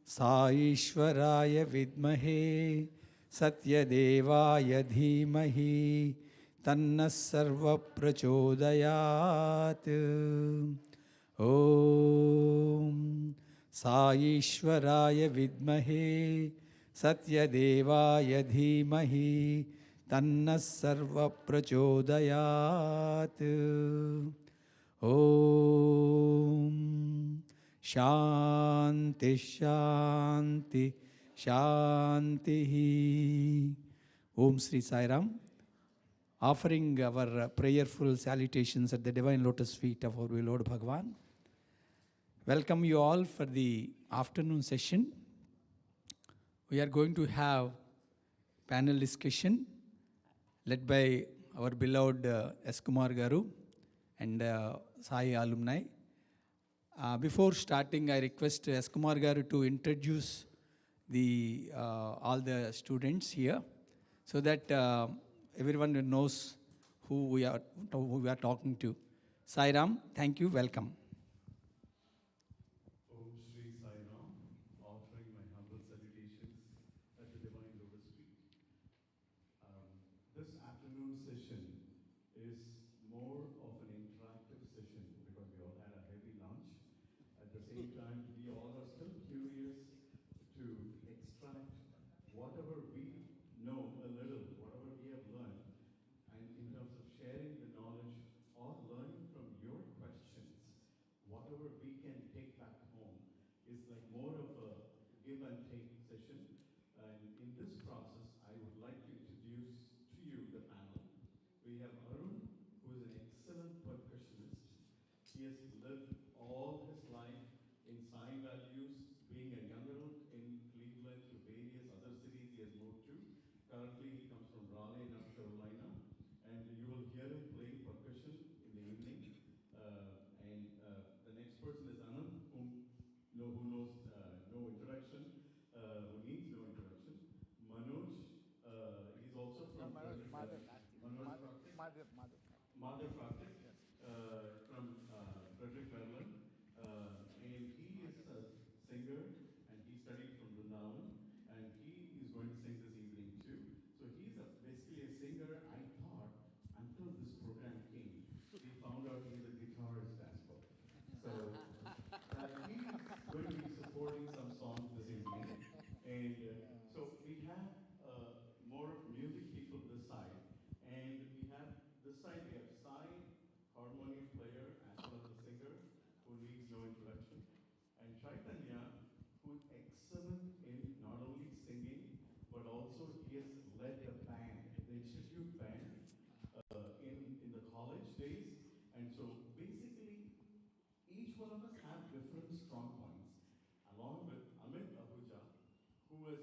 साईश्वराय विद्महे सत्यदेवाय धीमहि तन्नः सर्वः प्रचोदयात्। ॐ साईश्वराय विद्महे सत्यदेवाय धीमहि तन्नः सर्वः प्रचोदयात्। ॐ शान्ति शान्ति शान्तिः। Om Sri Sai Ram. Offering our prayerful salutations at the divine lotus feet of our Lord Bhagawan. Welcome you all for the afternoon session. We are going to have panel discussion led by our beloved S. Kumar Garu and Sai Alumni. Before starting, I request S. Kumar Garu to introduce all the students here so that everyone knows who we are talking to. Sai Ram, thank you, welcome. Om Shri Sai Ram, offering my humble salutations at the divine lotus feet. This afternoon session is more of an interactive session because we all had a heavy lunch. At the same time, we all are still curious to extract whatever we know a little, whatever we have learned, and in terms of sharing the knowledge or learning from your questions, whatever we can take back home is like more of a give and take session. And in this process, I would like to introduce to you the panel. We have Arun, who is an excellent percussionist. He has lived all his life in Sai values, being a young adult in Cleveland to various other cities he has moved to. Currently, he comes from Raleigh, North Carolina, and you will hear him playing percussion in the evening. The next person is Anand, who knows no introduction, who needs no introduction. Manoj, he's also from Madhav from Frederick, Maryland, and he is a singer, and he studied from Vrindavan, and he is going to sing this evening too. So he's basically a singer. I thought until this program came, we found out he's a guitarist as well. So he's going to be supporting some songs this evening, and so we have more music people this side, and we have this side we have Sai, harmonium player as well as a singer who needs no introduction, and Chaitanya, who's excellent in not only singing but also he has led the band, the institute band in the college days, and so basically each one of us have different strong points, along with Amit Ahuja, who has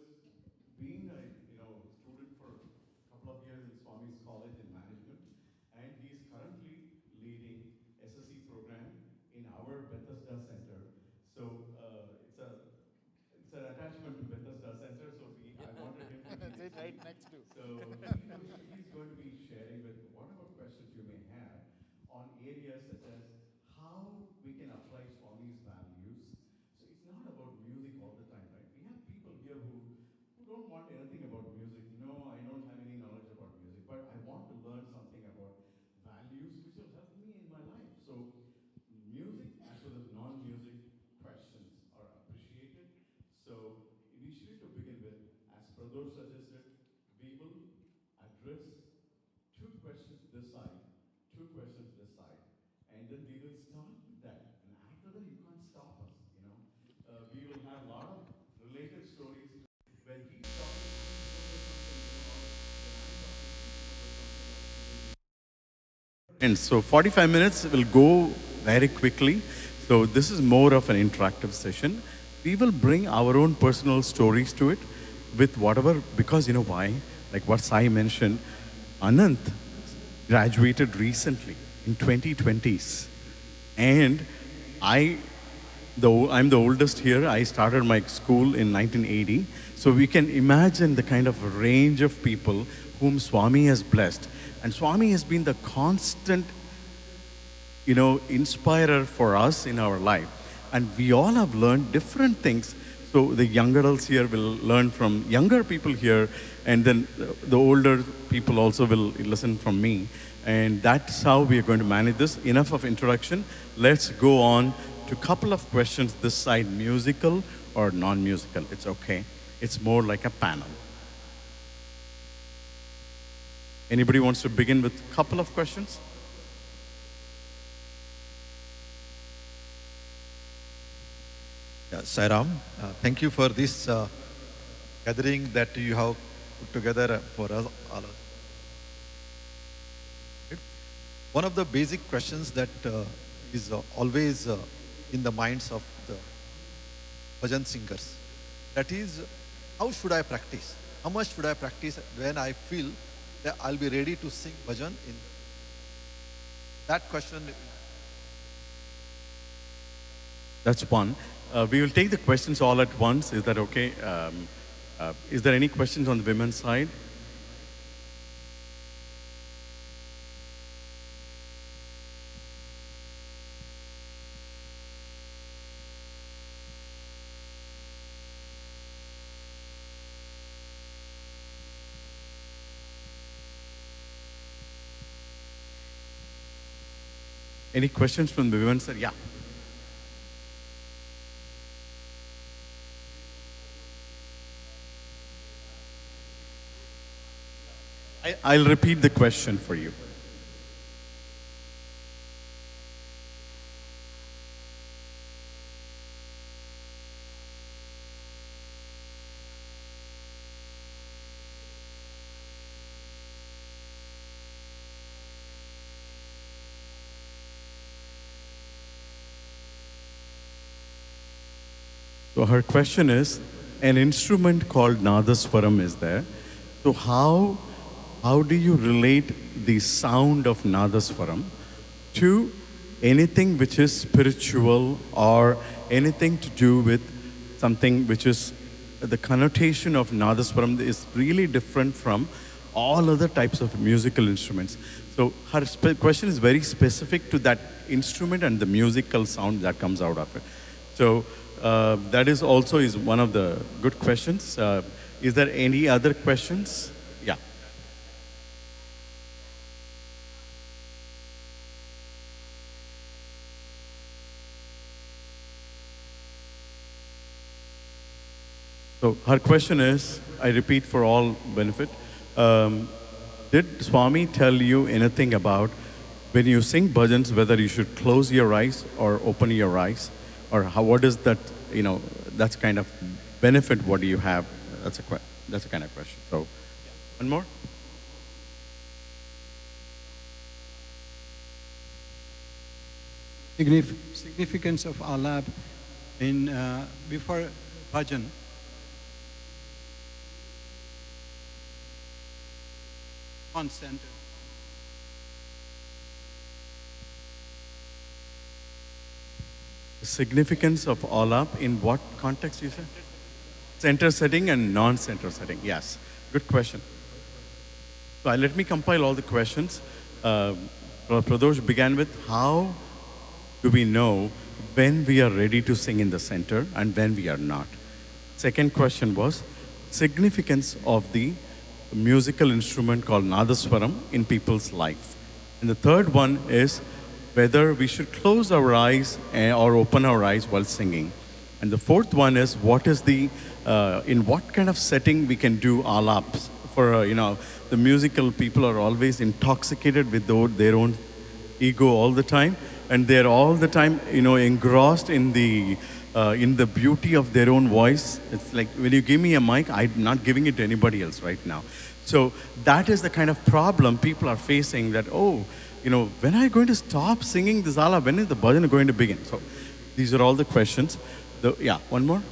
been a student for a couple of years in Swamy's College in Management, and he is currently leading SSC program in our Bethesda Center. So it's an attachment to Bethesda Center. So I wanted him to be right next to. So he's going to be sharing with whatever questions you may have on areas such as how we can apply Swami's values. So it's not about music all the time, right? We have people here who don't want anything about music. I don't have any knowledge about music, but I want to learn something about values which will help me in my life. So music as well as non-music questions are appreciated. So initially to begin with, as Pradosh suggested, we will address two questions this side, and then we will start with that. And after that, you can't stop us, we will have a lot of related stories when he talks. And so 45 minutes will go very quickly. So this is more of an interactive session. We will bring our own personal stories to it with whatever, because you know why? Like what Sai mentioned, Ananth graduated recently in 2020s. And I'm the oldest here. I started my school in 1980. So we can imagine the kind of range of people whom Swami has blessed. And Swami has been the constant, inspirer for us in our life. And we all have learned different things. So the young adults here will learn from younger people here, and then the older people also will listen from me. And that's how we are going to manage this. Enough of introduction. Let's go on to a couple of questions this side, musical or non-musical. It's okay. It's more like a panel. Anybody wants to begin with a couple of questions? Yeah, Sai Ram, thank you for this gathering that you have put together for us all. One of the basic questions that is always in the minds of the bhajan singers, that is, how should I practice? How much should I practice when I feel that I'll be ready to sing bhajan? In that question. That's one. We will take the questions all at once. Is that okay? Is there any questions on the women's side? Any questions from the women's side? Yeah. I'll repeat the question for you. So her question is, an instrument called Nadaswaram is there. So how do you relate the sound of Nadaswaram to anything which is spiritual or anything to do with something which is the connotation of Nadaswaram is really different from all other types of musical instruments. So her question is very specific to that instrument and the musical sound that comes out of it. So that is also is one of the good questions. Is there any other questions? Yeah. So her question is, I repeat for all benefit, did Swami tell you anything about when you sing bhajans, whether you should close your eyes or open your eyes? Or what is that, that's kind of benefit, what do you have? That's a kind of question. So, one more? Significance of alap in before bhajan. Constant. The significance of alap in what context you said? Center setting and non-center setting. Yes, good question. So let me compile all the questions. Pradosh began with, how do we know when we are ready to sing in the center and when we are not? Second question was significance of the musical instrument called Nadaswaram in people's life. And the third one is whether we should close our eyes or open our eyes while singing. And the fourth one is what is the, in what kind of setting we can do alaps. For, the musical people are always intoxicated with their own ego all the time. And they're all the time, engrossed in the beauty of their own voice. It's like, when you give me a mic, I'm not giving it to anybody else right now. So that is the kind of problem people are facing, that, when are you going to stop singing this ala? When is the bhajan going to begin? So these are all the questions. Yeah, one more.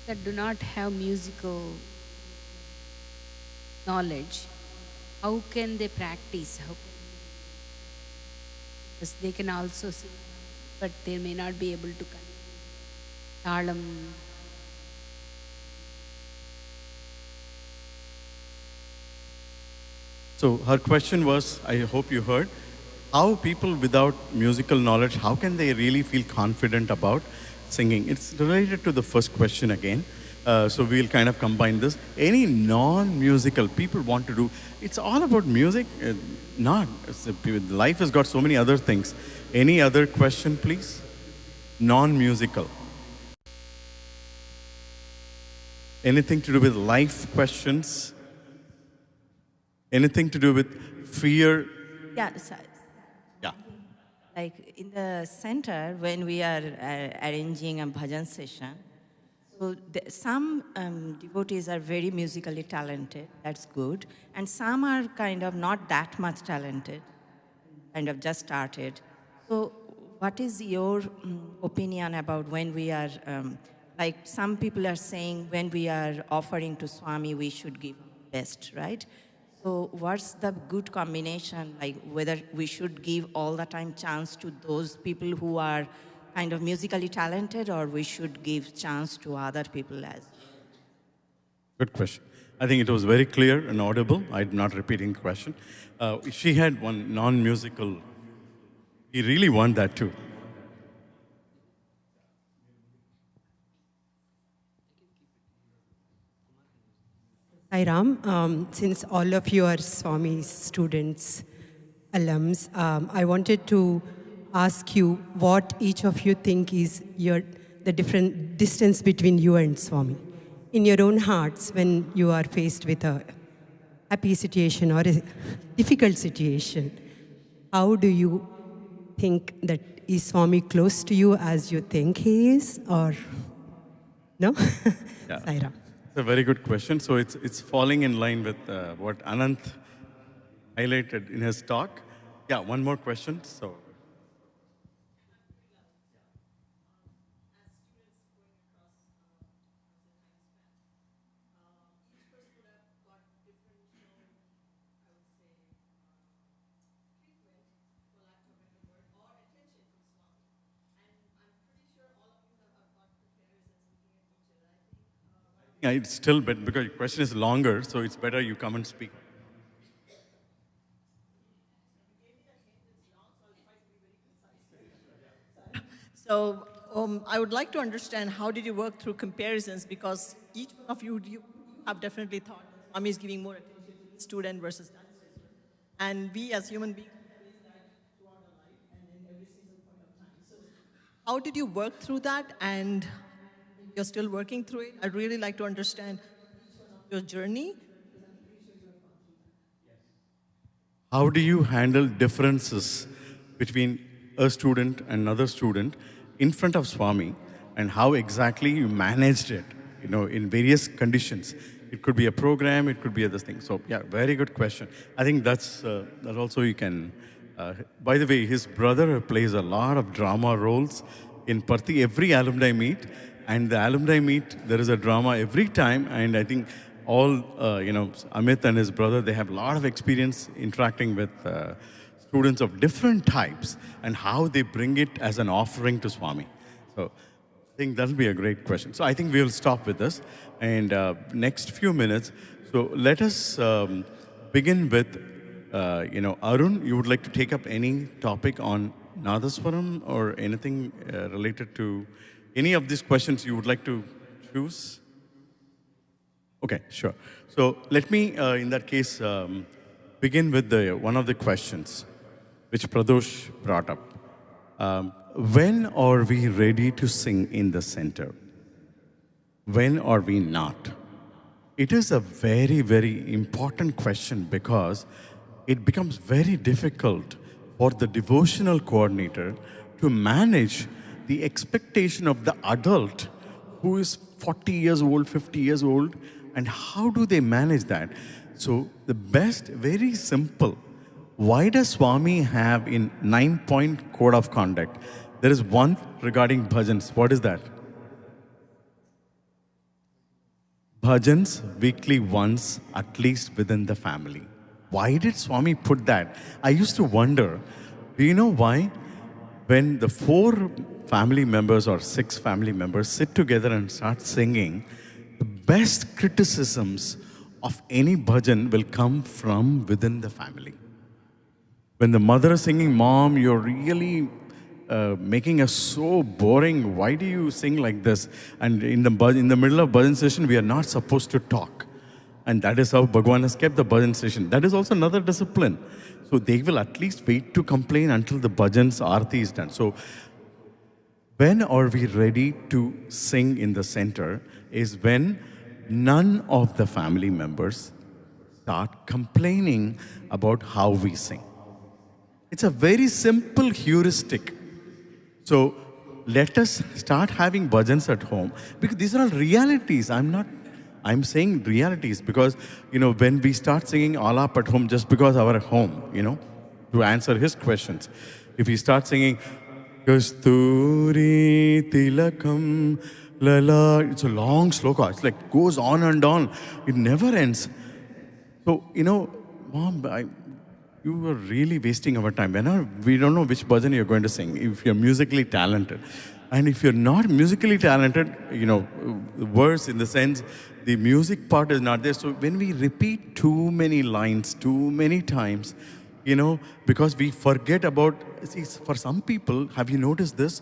That do not have musical knowledge, how can they practice? Because they can also sing, but they may not be able to connect talam. So her question was, I hope you heard, how people without musical knowledge, how can they really feel confident about singing? It's related to the first question again. So we'll kind of combine this. Any non-musical people want to do, it's all about music, not. Life has got so many other things. Any other question, please? Non-musical. Anything to do with life questions? Anything to do with fear? Yeah, so, Yeah. like in the center, when we are arranging a bhajan session, so some devotees are very musically talented, that's good, and some are kind of not that much talented, kind of just started. So what is your opinion about when we are, like some people are saying when we are offering to Swami, we should give best, right? So what's the good combination, like whether we should give all the time chance to those people who are kind of musically talented, or we should give chance to other people as well? Good question. I think it was very clear and audible. I'm not repeating the question. She had one non-musical. He really want that too. Hi Ram, since all of you are Swami's students, alums, I wanted to ask you what each of you think is the different distance between you and Swami. In your own hearts, when you are faced with a happy situation or a difficult situation, how do you think that is Swami close to you as you think he is, or no? Yeah. Sai Ram. It's a very good question. So it's falling in line with what Ananth highlighted in his talk. Yeah, one more question. So. Yeah, it's still better because your question is longer, so it's better you come and speak. So I would like to understand how did you work through comparisons, because each one of you have definitely thought Swami is giving more attention to this student versus that student. And we as human beings face that throughout our life and in every single point of time. So how did you work through that, and you're still working through it? I'd really like to understand your journey. How do you handle differences between a student and another student in front of Swami, and how exactly you managed it, in various conditions? It could be a program, it could be other things. So yeah, very good question. I think that also you can, by the way, his brother plays a lot of drama roles in Parthi, every alumni meet. And the alumni meet, there is a drama every time. And I think all, Amit and his brother, they have a lot of experience interacting with students of different types and how they bring it as an offering to Swami. So I think that'll be a great question. So I think we'll stop with this. And next few minutes, so let us begin with, Arun, you would like to take up any topic on Nadaswaram or anything related to any of these questions you would like to choose? Okay, sure. So let me, in that case, begin with one of the questions which Pradosh brought up. When are we ready to sing in the center? When are we not? It is a very, very important question, because it becomes very difficult for the devotional coordinator to manage the expectation of the adult who is 40 years old, 50 years old, and how do they manage that? So the best, very simple, why does Swami have in 9-point code of conduct? There is one regarding bhajans. What is that? Bhajans weekly once, at least within the family. Why did Swami put that? I used to wonder, do you know why? When the 4 family members or 6 family members sit together and start singing, the best criticisms of any bhajan will come from within the family. when the mother is singing, Mom, you're really making us so boring. Why do you sing like this? And in the middle of bhajan session, we are not supposed to talk. And that is how Bhagawan has kept the bhajan session. That is also another discipline. So they will at least wait to complain until the bhajan's arti is done. So when are we ready to sing in the center is when none of the family members start complaining about how we sing. It's a very simple heuristic. So let us start having bhajans at home, because these are all realities. I'm saying realities because, when we start singing alap at home just because our home, to answer his questions. If we start singing, Kasturi Tilakam Lala, it's a long sloka. It's like goes on and on. It never ends. So, Mom, you were really wasting our time. We don't know which bhajan you're going to sing if you're musically talented. And if you're not musically talented, worse in the sense, the music part is not there. So when we repeat too many lines, too many times, because we forget about, see, for some people, have you noticed this?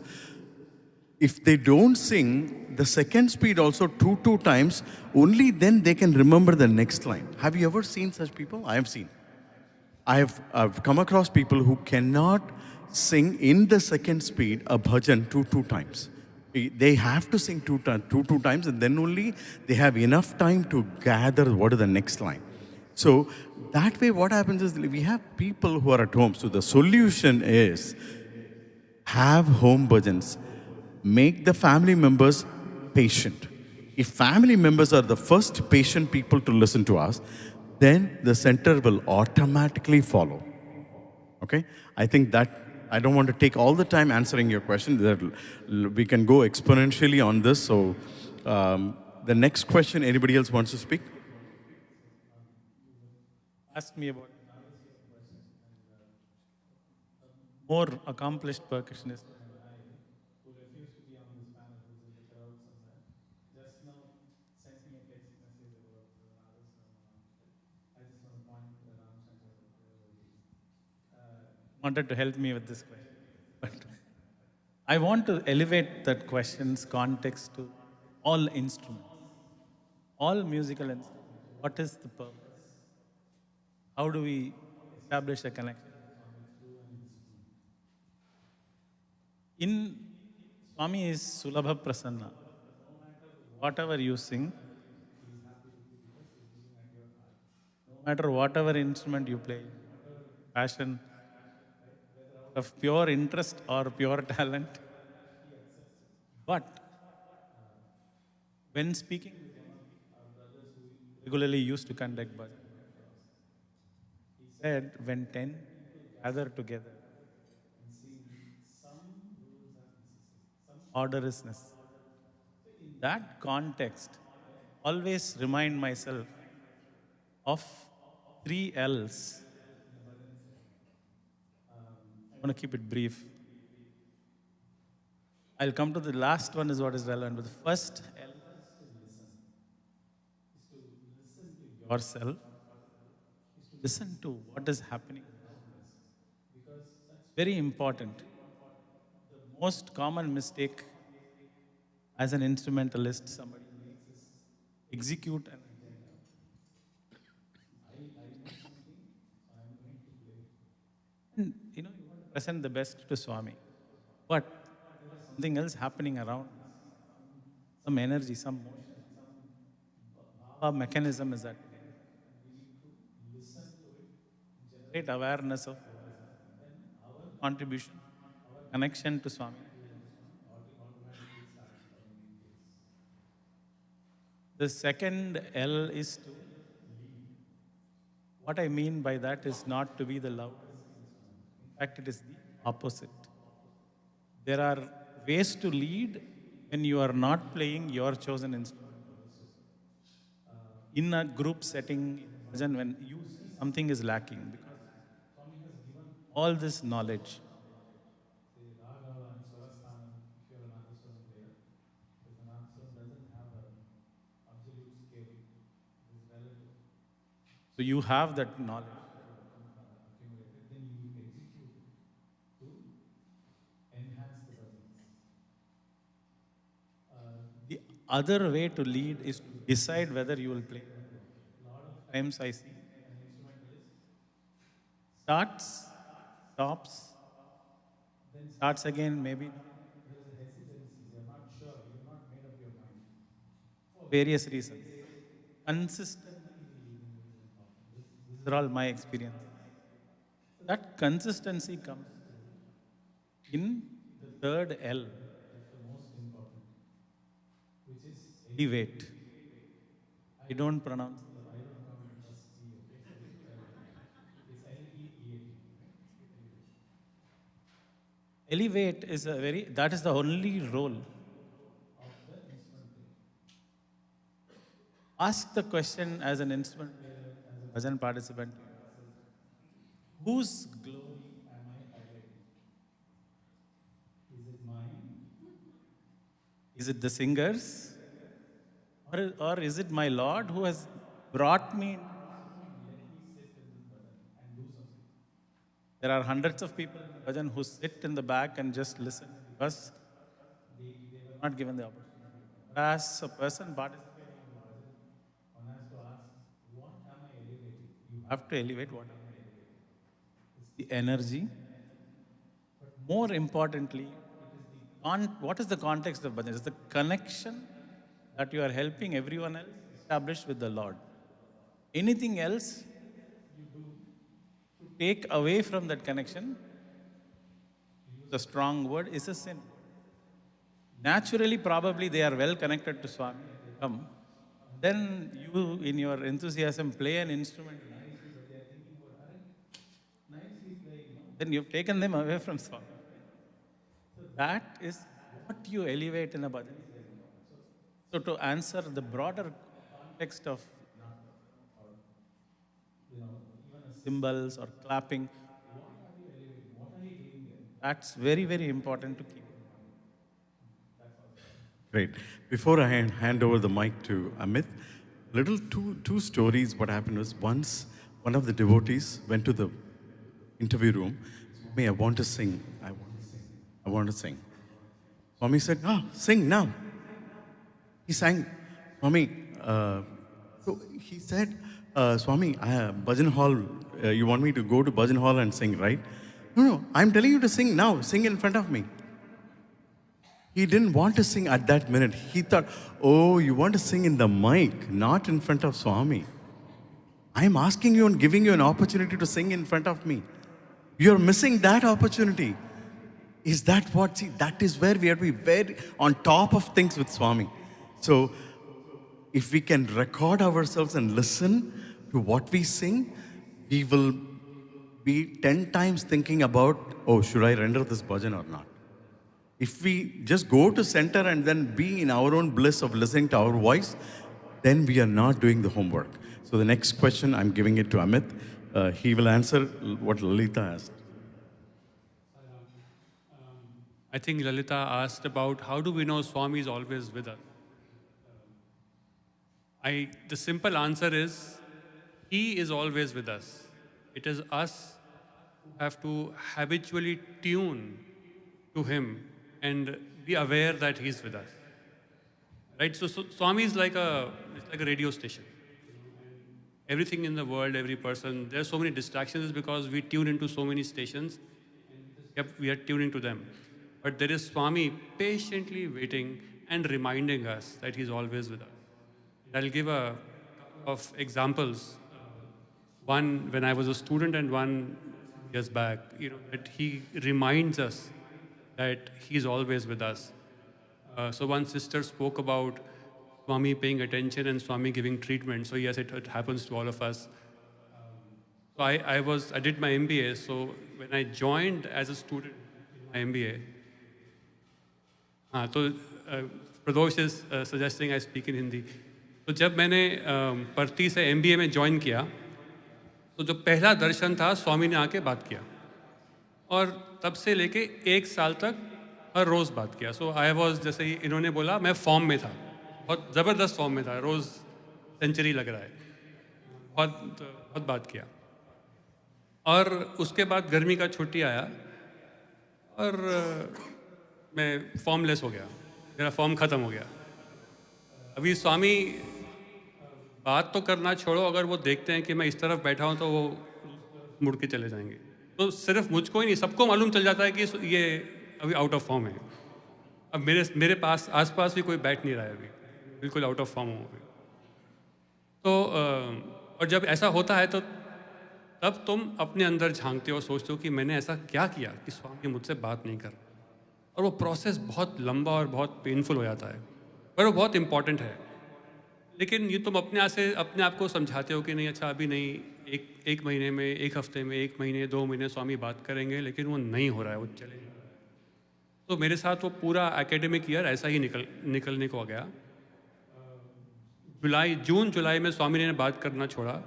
If they don't sing the second speed also two times, only then they can remember the next line. Have you ever seen such people? I have seen. I've come across people who cannot sing in the second speed a bhajan two times. They have to sing two times, and then only they have enough time to gather what is the next line. So that way what happens is we have people who are at home. So the solution is have home bhajans. Make the family members patient. If family members are the first patient people to listen to us, then the center will automatically follow. Okay? I think that I don't want to take all the time answering your question. We can go exponentially on this. So the next question, anybody else wants to speak? Ask me about more accomplished percussionist. Wanted to help me with this question. But I want to elevate that question's context to all instruments, all musical instruments. What is the purpose? How do we establish a connection? In Swami is Sulabha Prasanna. Whatever you sing, no matter whatever instrument you play, passion, of pure interest or pure talent. But when speaking with our brothers who regularly used to conduct bhajan, he said when 10 gather together and sing, some rules are necessary, some order is necessary. In that context, I always remind myself of 3 L's. I want to keep it brief. I'll come to the last one is what is relevant. But the first L is to listen. Is to listen to yourself. Is to listen to what is happening around us. Because that's very important. The most common mistake as an instrumentalist somebody makes is execute an agenda. I know something, so I'm going to play. And you want to present the best to Swami. But there is something else happening around. Some energy, some motion, some mechanism is at play. We need to listen to it, generate awareness of what is happening. Then our contribution, our connection to Swami automatically starts coming in place. The second L is to lead. What I mean by that is not to be the loudest. In fact, it is the opposite. There are ways to lead when you are not playing your chosen instrument. In a group setting, when you see something is lacking, because Swami has given all this knowledge. The raga and swarasthanam, if you are an Ananth player, because Ananth doesn't have an absolute scale. It is relative. So you have that knowledge. Then you execute. other way to lead is to decide whether you will play. A lot of times I see an instrumentalist starts, stops, then starts again, maybe there is a hesitancy, you're not sure, you're not made up your mind. For various reasons. Consistently, these are all my experiences. That consistency comes in the third L, that's the most important, which is elevate. I don't pronounce the, I don't know the first C, okay? It's L-E-E-A-T. Elevate is a very, that is the only role of the instrument player. Ask the question as an instrument player, as a bhajan participant, whose glory am I highlighting? Is it mine? Is it the singers? Or is it my Lord who has brought me? There are hundreds of people in bhajan who sit in the back and just listen because they were not given the opportunity. As a person participating in bhajan, one has to ask, what am I elevating? You have to elevate what am I elevating. It's the energy. But more importantly, what is the context of bhajan? It's the connection that you are helping everyone else establish with the Lord. Anything else you do to take away from that connection, use a strong word, is a sin. Naturally, probably they are well connected to Swami. They come. Then you, in your enthusiasm, play an instrument nicely, but they are thinking about Arun. Nicely playing. Then you've taken them away from Swami. So that is what you elevate in a bhajan. So to answer the broader context of even cymbals or clapping, what are you elevating? What are you doing there? That's very, very important to keep in mind. Great. Before I hand over the mic to Amit, two stories. What happened was once one of the devotees went to the interview room. Swami, I want to sing. I want to sing. Swami said, sing now. He sang, Swami. So he said, Swami, bhajan hall, you want me to go to bhajan hall and sing, right? No, I'm telling you to sing now. Sing in front of me. He didn't want to sing at that minute. He thought, oh, you want to sing in the mic, not in front of Swami. I'm asking you and giving you an opportunity to sing in front of me. You're missing that opportunity. Is that what? See, that is where we have to be very on top of things with Swami. So, if we can record ourselves and listen to what we sing, we will be 10 times thinking about, oh, should I render this bhajan or not? If we just go to center and then be in our own bliss of listening to our voice, then we are not doing the homework. So the next question, I'm giving it to Amit. He will answer what Lalita asked. I think Lalita asked about how do we know Swami is always with us? The simple answer is, He is always with us. It is us who have to habitually tune to Him and be aware that He's with us. Right? So Swami is it's like a radio station. Everything in the world, every person, there are so many distractions because we tune into so many stations. We are tuning to them. But there is Swami patiently waiting and reminding us that He's always with us. I'll give a couple of examples. One when I was a student and one years back, that He reminds us that He's always with us. So one sister spoke about Swami paying attention and Swami giving treatment. So yes, it happens to all of us. So I did my MBA. So when I joined as a student in my MBA, so Pradosh is suggesting I speak in Hindi. तो जब मैंने परती से MBA में join किया तो जो पहला दर्शन था स्वामी ने आके बात किया और तब से लेके 1 साल तक हर रोज़ बात किया. सो आई वॉज जैसे ही इन्होंने बोला मैं फॉर्म में था, बहुत ज़बरदस्त फॉर्म में था, रोज़ सेंचुरी लग रहा है, बहुत बात किया. और उसके बाद गर्मी का छुट्टी आया और मैं फॉर्मलेस हो गया, मेरा फॉर्म ख़त्म हो गया. अभी स्वामी बात तो करना छोड़ो, अगर वो देखते हैं कि मैं इस तरफ बैठा हूँ तो वो मुड़ के चले जाएंगे। तो सिर्फ मुझको ही नहीं, सबको मालूम चल जाता है कि ये अभी आउट ऑफ फॉर्म है। अब मेरे पास आसपास भी कोई बैठ नहीं रहा है अभी, बिल्कुल आउट ऑफ फॉर्म हूँ अभी। तो और जब ऐसा होता है तो तब तुम अपने अंदर झांकते हो, सोचते हो कि मैंने ऐसा क्या किया कि स्वामी मुझसे बात नहीं कर रहे। और वो प्रोसेस बहुत लंबा और बहुत पेनफुल हो जाता है, पर वो बहुत इम्पॉर्टेंट है। लेकिन ये तुम अपने आप को समझाते हो कि नहीं, अच्छा अभी नहीं, एक महीने में, एक हफ्ते में, 1 महीने 2 महीने स्वामी बात करेंगे, लेकिन वो नहीं हो रहा है, वो चलेगा। तो मेरे साथ वो पूरा एकेडमिक ईयर ऐसा ही निकलने को आ गया। जून जुलाई में स्वामी ने बात करना छोड़ा।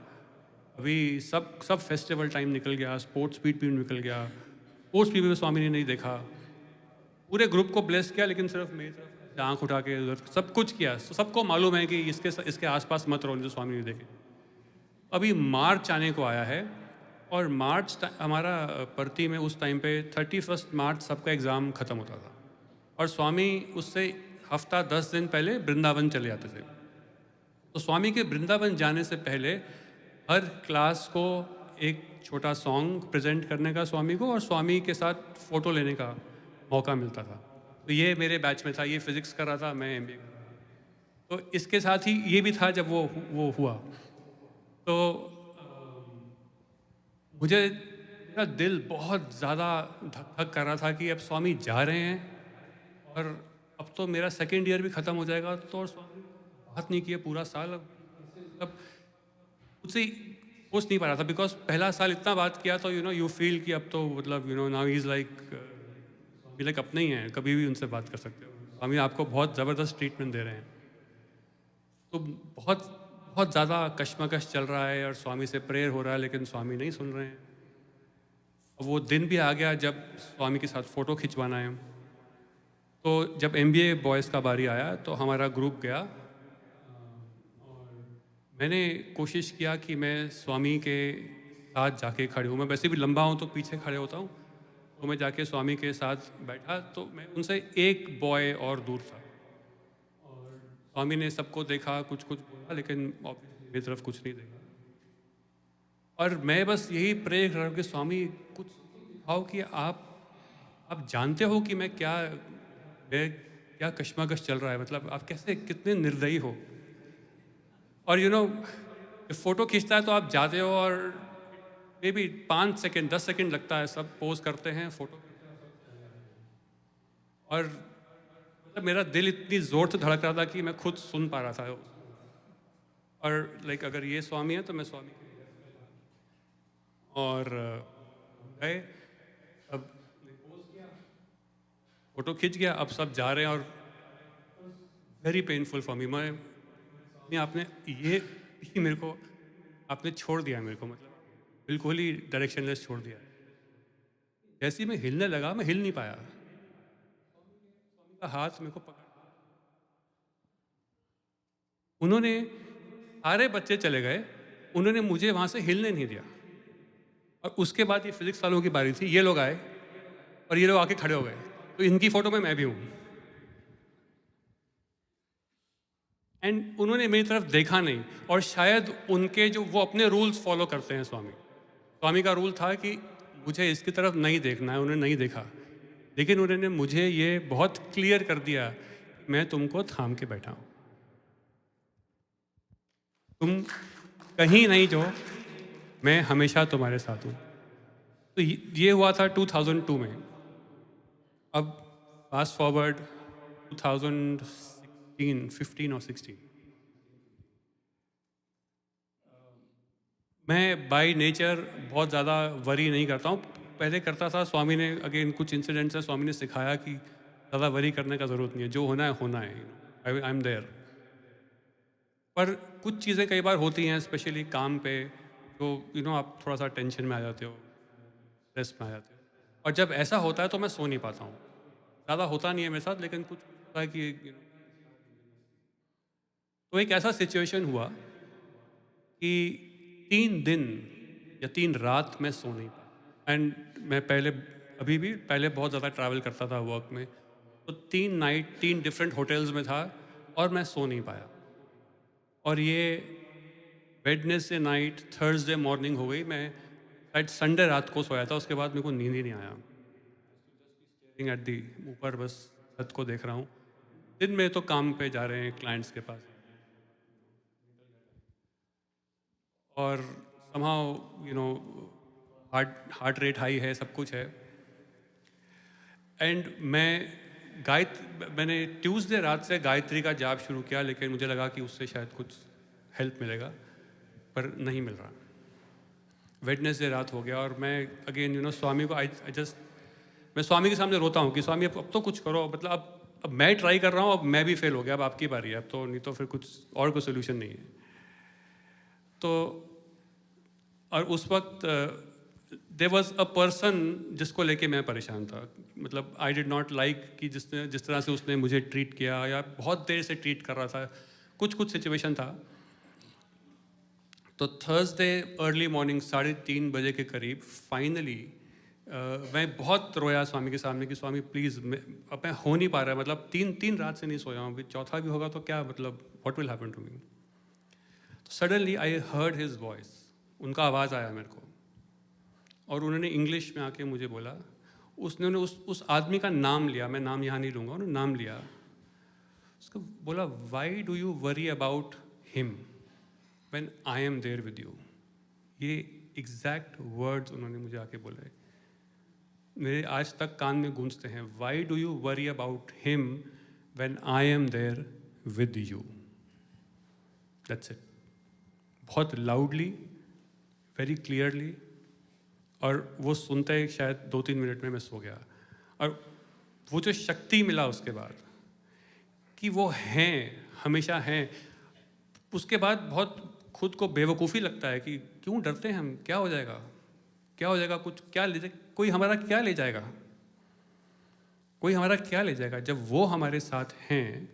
अभी सब फेस्टिवल टाइम निकल गया, स्पोर्ट्स मीट भी निकल गया, स्पोर्ट्स मीट में स्वामी ने नहीं देखा। पूरे ग्रुप को ब्लेस किया, लेकिन सिर्फ मेरी तरफ आँख उठा के उधर सब कुछ किया। सबको मालूम है कि इसके आसपास मत रहो, जो स्वामी ने देखे। अभी मार्च आने को आया है, और मार्च हमारा परती में उस टाइम पे 31 मार्च सबका एग्ज़ाम ख़त्म होता था, और स्वामी उससे हफ्ता 10 दिन पहले वृंदावन चले जाते थे। तो स्वामी के वृंदावन जाने से पहले हर क्लास को एक छोटा सॉन्ग प्रेजेंट करने का स्वामी को, और स्वामी के साथ फ़ोटो लेने का मौका मिलता था। तो ये मेरे बैच में था, ये फिज़िक्स कर रहा था, मैं MBA कर रहा था। तो इसके साथ ही ये भी था जब वो हुआ। तो मेरा दिल बहुत ज़्यादा धक कर रहा था कि अब स्वामी जा रहे हैं, और अब तो मेरा सेकेंड ईयर भी ख़त्म हो जाएगा। तो स्वामी बात नहीं किया पूरा साल। अब उससे सोच नहीं पा रहा था, बिकॉज पहला साल इतना बात किया तो यू फील कि अब तो मतलब नाउ ही इज़ लाइक अपने ही हैं, कभी भी उनसे बात कर सकते हो। स्वामी आपको बहुत ज़बरदस्त ट्रीटमेंट दे रहे हैं। तो बहुत ज़्यादा कश्मकश चल रहा है, और स्वामी से प्रेयर हो रहा है, लेकिन स्वामी नहीं सुन रहे हैं। अब वो दिन भी आ गया जब स्वामी के साथ फ़ोटो खिंचवाना है। तो जब MBA बॉयज़ का बारी आया तो हमारा ग्रुप गया, और मैंने कोशिश किया कि मैं स्वामी के साथ जाके खड़े हूँ। मैं वैसे भी लंबा हूँ तो पीछे खड़े होता हूँ, तो मैं जाके स्वामी के साथ बैठा। तो मैं उनसे एक बॉय और दूर था, और स्वामी ने सबको देखा, कुछ बोला, लेकिन मेरी तरफ कुछ नहीं देखा। और मैं बस यही प्रे कर रहा हूँ कि स्वामी कुछ दिखाओ कि आप जानते हो कि मैं क्या कश्मकश चल रहा है, मतलब आप कैसे, कितने निर्दयी हो। और फ़ोटो खींचता है तो आप जाते हो, और मे बी 5 सेकेंड 10 सेकेंड लगता है, सब पोज करते हैं, फ़ोटो, और मतलब मेरा दिल इतनी ज़ोर से धड़क रहा था कि मैं खुद सुन पा रहा था। और लाइक अगर ये स्वामी है तो मैं स्वामी के लिए, और गए, अब फ़ोटो खींच गया, अब सब जा रहे हैं, और वेरी पेनफुल फॉर मी। आपने छोड़ दिया मेरे को, मतलब बिल्कुल ही डायरेक्शनलेस छोड़ दिया। जैसे ही मैं हिलने लगा, मैं हिल नहीं पाया। स्वामी का हाथ मेरे को पकड़, उन्होंने, सारे बच्चे चले गए, उन्होंने मुझे वहाँ से हिलने नहीं दिया। और उसके बाद ये फिजिक्स वालों की बारी थी, ये लोग आए और ये लोग आके खड़े हो गए। तो इनकी फ़ोटो में मैं भी हूँ, एंड उन्होंने मेरी तरफ देखा नहीं। और शायद उनके वो अपने रूल्स फॉलो करते हैं, स्वामी का रूल था कि मुझे इसकी तरफ नहीं देखना है, उन्होंने नहीं देखा। लेकिन उन्होंने मुझे ये बहुत क्लियर कर दिया, मैं तुमको थाम के बैठा हूँ, तुम कहीं नहीं जो, मैं हमेशा तुम्हारे साथ हूँ। तो ये हुआ था 2002 में। अब फास्ट फॉरवर्ड 2015 और 16, मैं बाय नेचर बहुत ज़्यादा वरी नहीं करता हूँ। पहले करता था, स्वामी ने अगेन कुछ इंसिडेंट्स है, स्वामी ने सिखाया कि ज़्यादा वरी करने का ज़रूरत नहीं है, जो होना है होना है, आई एम देयर। पर कुछ चीज़ें कई बार होती हैं, स्पेशली काम पे, तो आप थोड़ा सा टेंशन में आ जाते हो, स्ट्रेस में आ जाते हो, और जब ऐसा होता है तो मैं सो नहीं पाता हूँ। ज़्यादा होता नहीं है मेरे साथ, लेकिन कुछ होता है कि तो एक ऐसा सिचुएशन हुआ कि 3 दिन या 3 रात में सो नहीं पाया। एंड मैं पहले बहुत ज़्यादा ट्रैवल करता था वर्क में, तो 3 नाइट 3 डिफरेंट होटल्स में था, और मैं सो नहीं पाया। और ये वेडनेसडे नाइट थर्सडे मॉर्निंग हो गई, मैं शायद संडे रात को सोया था, उसके बाद मेरे को नींद ही नहीं आया। एट दी ऊपर बस छत को देख रहा हूँ। दिन में तो काम पे जा रहे हैं क्लाइंट्स के पास, और somehow you know heart rate high है, सब कुछ है। एंड मैंने ट्यूसडे रात से गायत्री का जाप शुरू किया, लेकिन मुझे लगा कि उससे शायद कुछ हेल्प मिलेगा, पर नहीं मिल रहा। वेडनेसडे रात हो गया और मैं अगेन स्वामी को मैं स्वामी के सामने रोता हूँ कि स्वामी अब तो कुछ करो, मतलब अब मैं ट्राई कर रहा हूँ, अब मैं भी फेल हो गया, अब आपकी बारी है, अब तो नहीं तो फिर कुछ और कोई सोल्यूशन नहीं है। तो और उस वक्त देयर वाज अ पर्सन जिसको लेके मैं परेशान था, मतलब आई डिड नॉट लाइक कि जिस तरह से उसने मुझे ट्रीट किया, या बहुत देर से ट्रीट कर रहा था, कुछ सिचुएशन था। तो थर्सडे अर्ली मॉर्निंग 3:30 बजे के करीब फाइनली मैं बहुत रोया स्वामी के सामने कि स्वामी प्लीज़, अब मैं हो नहीं पा रहा है, मतलब तीन रात से नहीं सोया हूँ, चौथा भी होगा तो क्या, मतलब what will happen to me. तो suddenly I heard his voice, उनका आवाज़ आया मेरे को, और उन्होंने इंग्लिश में आके मुझे बोला, उन्होंने उस आदमी का नाम लिया, मैं नाम यहाँ नहीं लूँगा, उन्होंने नाम लिया, उसको बोला, why do you worry about him when I am there with you. ये एग्जैक्ट वर्ड्स उन्होंने मुझे आके बोले, मेरे आज तक कान में गूंजते हैं, why do you worry about him when I am there with you. That's it. बहुत लाउडली, वेरी क्लियरली, और वो सुनते ही शायद 2-3 मिनट में मैं सो गया। और वो जो शक्ति मिला उसके बाद कि वो हैं, हमेशा हैं, उसके बाद बहुत खुद को बेवकूफ़ी लगता है कि क्यों डरते हैं हम, क्या हो जाएगा, क्या हो जाएगा, कुछ क्या ले जाए, कोई हमारा क्या ले जाएगा, कोई हमारा क्या ले जाएगा। जब वो हमारे साथ हैं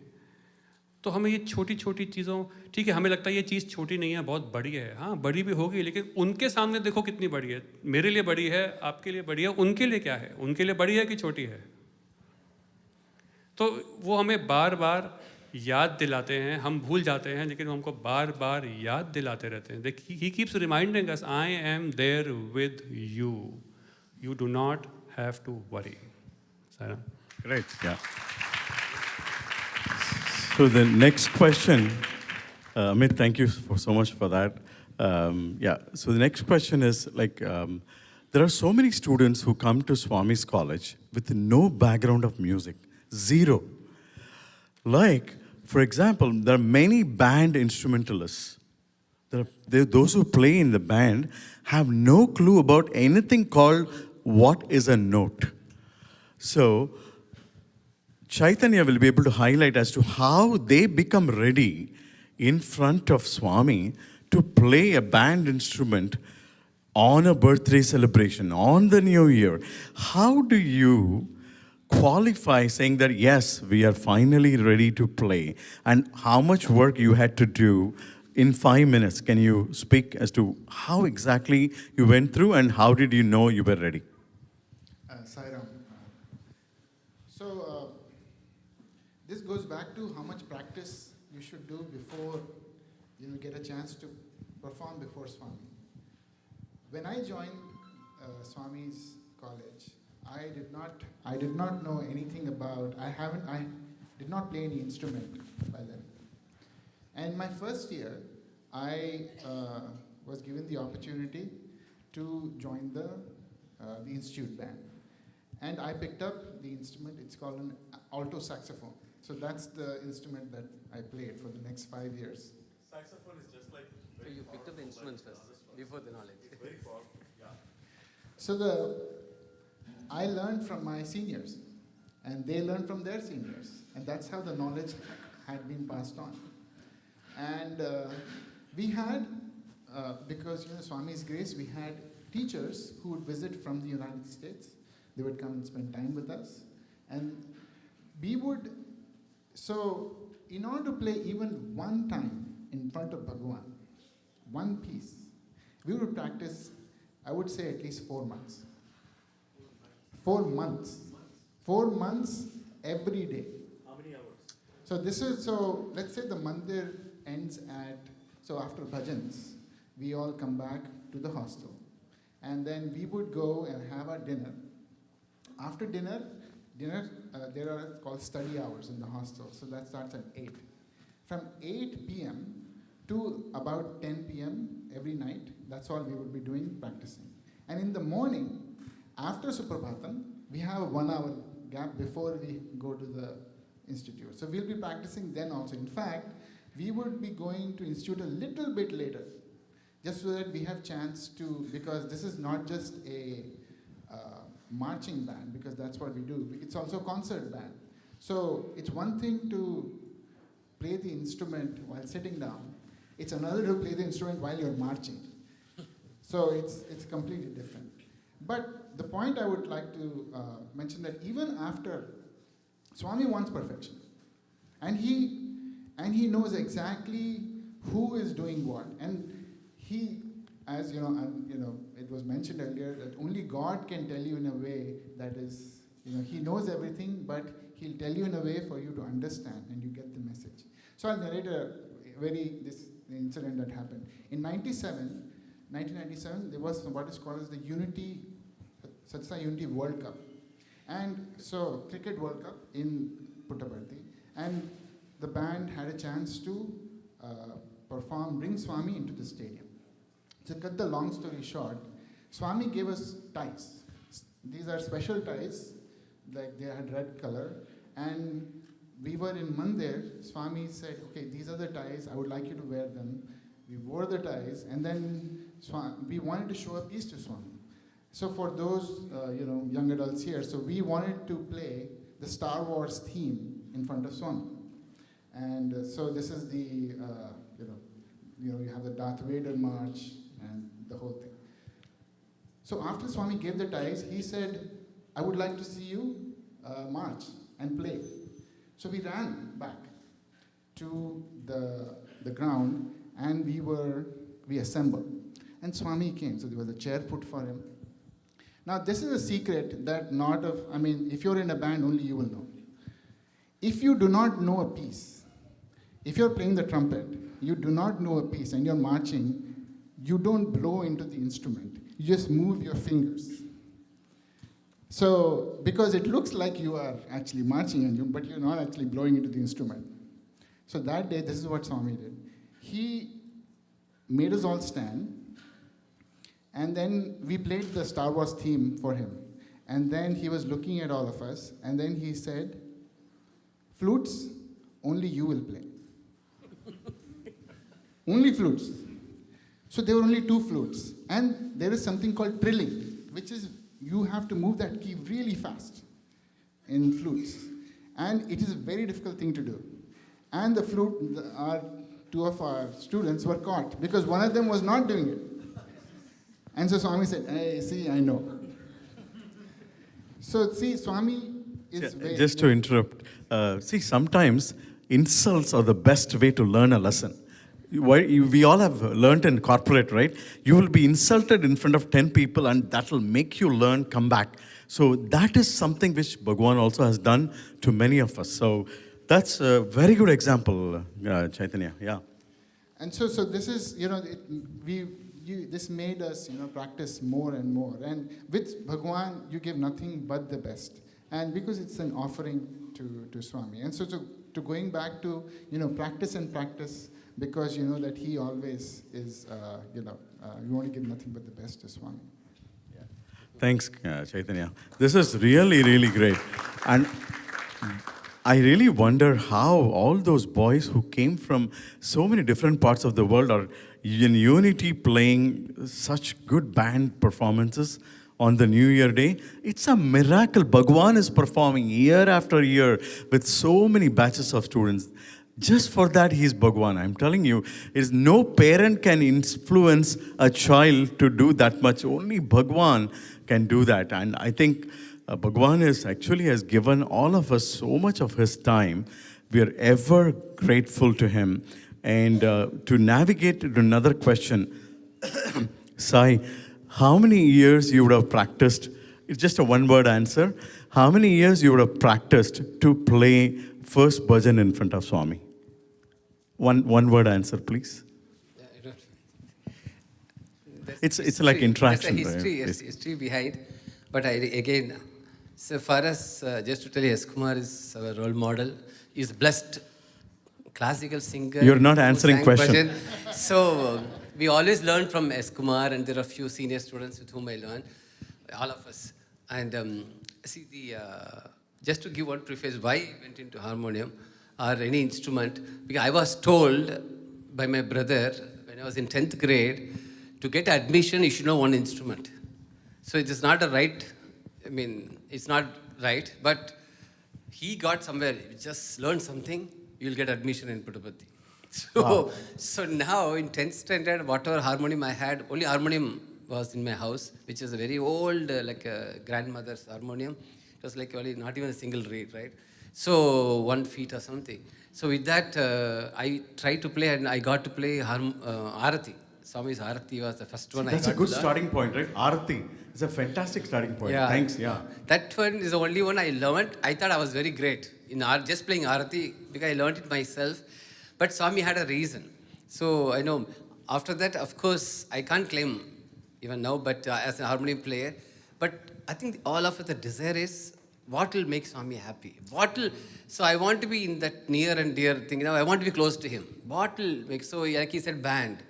तो हमें ये छोटी छोटी चीज़ों, ठीक है हमें लगता है ये चीज़ छोटी नहीं है, बहुत बड़ी है, हाँ बड़ी भी होगी, लेकिन उनके सामने देखो कितनी बड़ी है। मेरे लिए बड़ी है, आपके लिए बड़ी है, उनके लिए क्या है, उनके लिए बड़ी है कि छोटी है। तो वो हमें बार बार याद दिलाते हैं, हम भूल जाते हैं, लेकिन वो हमको बार बार याद दिलाते रहते हैं। He keeps reminding us, I am there with you, you do not have to worry. Sarah? Great, yeah. So the next question, Amit, thank you so much for that. So the next question is there are so many students who come to Swami's college with no background of music, zero. Like, for example, there are many band instrumentalists. Those who play in the band have no clue about anything called what is a note. So Chaitanya will be able to highlight as to how they become ready in front of Swami to play a band instrument on a birthday celebration, on the new year. How do you qualify saying that, yes, we are finally ready to play? And how much work you had to do in 5 minutes? Can you speak as to how exactly you went through and how did you know you were ready? Sai Ram. This goes back to how much practice you should do before you get a chance to perform before Swami. When I joined Swami's college, I did not know anything about, I did not play any instrument by then. And my first year, I was given the opportunity to join the institute band. And I picked up the instrument, it's called an alto saxophone. So that's the instrument that I played for the next 5 years. Saxophone is just like... So you picked up the instruments first, before the knowledge. Very powerful, yeah. So I learned from my seniors, and they learned from their seniors. And that's how the knowledge had been passed on. And we had, because Swami's grace, we had teachers who would visit from the United States. They would come and spend time with us. And we would, so in order to play even one time in front of Bhagawan, one piece, we would practice, I would say at least 4 months. 4 months. 4 months every day. How many hours? So let's say the mandir ends at, so after bhajans, we all come back to the hostel. And then we would go and have our dinner. After dinner, there are called study hours in the hostel. So that starts at 8. From 8 p.m. to about 10 p.m. every night, that's all we would be doing, practicing. And in the morning, after Suprabhatam, we have a 1 hour gap before we go to the institute. So we'll be practicing then also. In fact, we would be going to institute a little bit later, just so that we have chance to, because this is not just a marching band, because that's what we do. It's also a concert band. So it's one thing to play the instrument while sitting down. It's another to play the instrument while you're marching. So it's completely different. But the point I would like to mention that even after, Swami wants perfection. And he knows exactly who is doing what. And he, as it was mentioned earlier, that only God can tell you in a way that is, he knows everything, but he'll tell you in a way for you to understand and you get the message. So I'll narrate this incident that happened. In 1997, there was what is called as the Sathya Sai Unity World Cup. And so, Cricket World Cup in Puttaparthi. And the band had a chance to bring Swami into the stadium. To cut the long story short, Swami gave us ties. These are special ties, like they had red color. And we were in Mandir. Swami said, okay, these are the ties, I would like you to wear them. We wore the ties, and then we wanted to show a piece to Swami. So for those young adults here, so we wanted to play the Star Wars theme in front of Swami. And so this is the, you have the Darth Vader march and the whole thing. So after Swami gave the ties, he said, I would like to see you march and play. So we ran back to the ground and we assembled. And Swami came, so there was a chair put for him. Now this is a secret that if you're in a band, only you will know. If you do not know a piece, if you're playing the trumpet, you do not know a piece and you're marching, you don't blow into the instrument. You just move your fingers. So, because it looks like you are actually marching, but you're not actually blowing into the instrument. So that day, this is what Swami did. He made us all stand, and then we played the Star Wars theme for him. And then he was looking at all of us, and then he said, flutes, only you will play. Only flutes. So there were only 2 flutes. And there is something called trilling, which is you have to move that key really fast in flutes. And it is a very difficult thing to do. And the flute, 2 of our students were caught because one of them was not doing it. And so Swami said, hey, see, I know. So see, Swami is very... Just to interrupt, sometimes insults are the best way to learn a lesson. We all have learned in corporate, right? You will be insulted in front of 10 people and that will make you learn, come back. So that is something which Bhagawan also has done to many of us. So that's a very good example, Chaitanya, yeah. And so this is, this made us, practice more and more. And with Bhagawan, you give nothing but the best. And because it's an offering to Swami. And so to going back to, practice and practice, because you know that he always is, you want to give nothing but the best to Swami. Yeah. Thanks, Chaitanya. This is really, really great. And I really wonder how all those boys who came from so many different parts of the world are in unity playing such good band performances on the New Year Day. It's a miracle. Bhagawan is performing year after year with so many batches of students. Just for that, he is Bhagawan. I'm telling you, no parent can influence a child to do that much. Only Bhagawan can do that. And I think Bhagawan has given all of us so much of his time. We are ever grateful to him. And to navigate to another question, Sai, how many years you would have practiced? It's just a one-word answer. How many years you would have practiced to play first bhajan in front of Swami? one word answer, please. It's like interaction. There's a history, right? history behind. But again, so for us, just to tell you, S. Kumar is our role model. He's blessed classical singer. You're not who answering sang question. bhajan. So we always learn from S. Kumar, and there are a few senior students with whom I learned, all of us. And see, just to give one preface, why I went into harmonium or any instrument, because I was told by my brother when I was in 10th grade, to get admission, you should know one instrument. So it is not a right, it's not right, but he got somewhere, just learn something, you'll get admission in Puttaparthi. So, Wow. so now in 10th standard, whatever harmonium I had, only harmonium was in my house, which is a very old, like a grandmother's harmonium. It was like only not even a single reed, right? So 1 feet or something. So with that, I tried to play, and I got to play Arati. Swami's Arati was the first one I got That's a good to learn. starting point, right? Arati is a fantastic starting point. Thanks, yeah. That one is the only one I learned. I thought I was very great in just playing Arati because I learned it myself. But Swami had a reason. So I know after that, of course, I can't claim even now, but as a harmonium player. But I think all of it, the desire is what will make Swami happy. So I want to be in that near and dear thing. I want to be close to him. What will make, so like he said, band,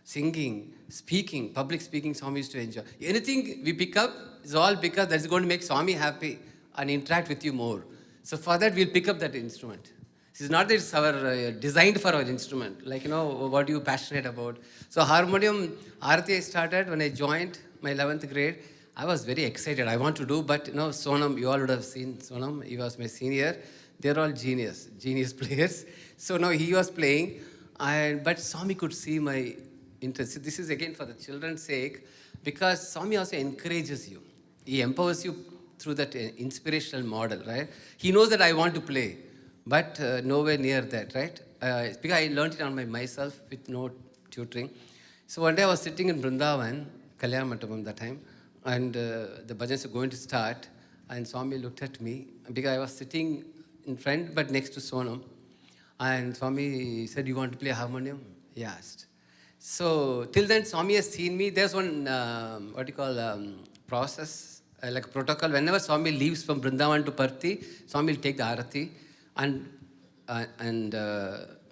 singing, speaking, public speaking, Swami used to enjoy. Anything we pick up is all because that's going to make Swami happy and interact with you more. So for that, we'll pick up that instrument. It's not that it's our designed for our instrument. Like, what are you passionate about? So harmonium, Arati I started when I joined my 11th grade. I was very excited. I want to do, but Sonam, you all would have seen Sonam. He was my senior. They're all genius players. So now he was playing, but Swami could see my interest. This is again for the children's sake, because Swami also encourages you. He empowers you through that inspirational model, right? He knows that I want to play, but nowhere near that, right? Because I learned it on myself with no tutoring. So one day I was sitting in Vrindavan, Kalyana Mandapam that time, and the bhajans were going to start, and Swami looked at me, because I was sitting in front but next to Sonam, and Swami said, "You want to play harmonium?" He asked. So till then, Swami has seen me. There's one, process, like protocol. Whenever Swami leaves from Vrindavan to Parthi, Swami will take the Arati and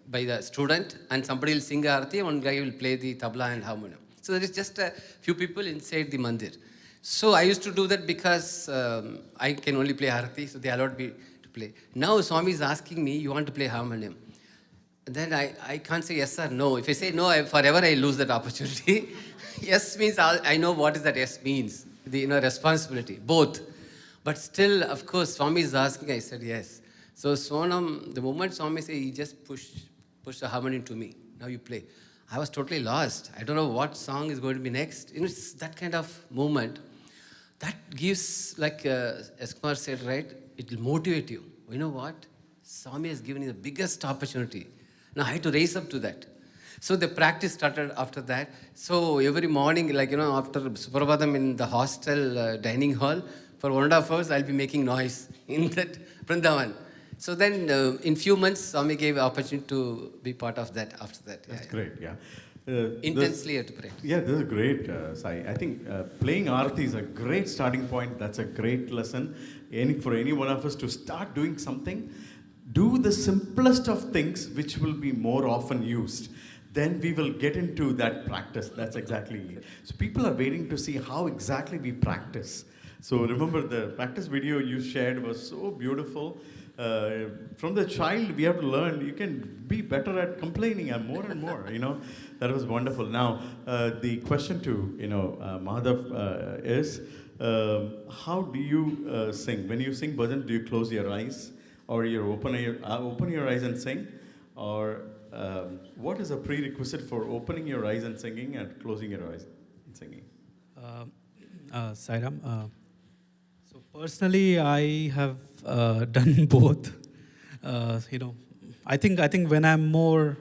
by the student, and somebody will sing Arati, and one guy will play the tabla and harmonium. So there is just a few people inside the mandir. So I used to do that because I can only play Arati, so they allowed me to play. Now Swami is asking me, "You want to play harmonium?" Then I can't say yes or no. If I say no, forever I lose that opportunity. Yes means I know what is that yes means. The responsibility, both. But still, of course, Swami is asking, I said yes. So Sonam, the moment Swami said, he just pushed the harmonium to me. Now you play. I was totally lost. I don't know what song is going to be next. It's that kind of moment. That gives, like as Kumar said, right, it will motivate you. You know what? Swami has given you the biggest opportunity. Now I had to raise up to that. So the practice started after that. So every morning, like, after Suprabhatam in the hostel dining hall, for 1.5 hours, I'll be making noise in that Vrindavan. So then in few months, Swami gave opportunity to be part of that after that. That's great, yeah. Intensely had to practice. Yeah, this is great, Sai. I think playing Arati is a great starting point. That's a great lesson. For any one of us to start doing something, do the simplest of things which will be more often used. Then we will get into that practice. That's exactly it. So people are waiting to see how exactly we practice. So remember, the practice video you shared was so beautiful. From the child, we have to learn. You can be better at complaining and more. That was wonderful. Now, the question to Madhav is, how do you sing? When you sing bhajan, do you close your eyes, or you open your eyes and sing, or what is a prerequisite for opening your eyes and singing and closing your eyes and singing? Sairam, so personally, I have done both. I think when I'm more,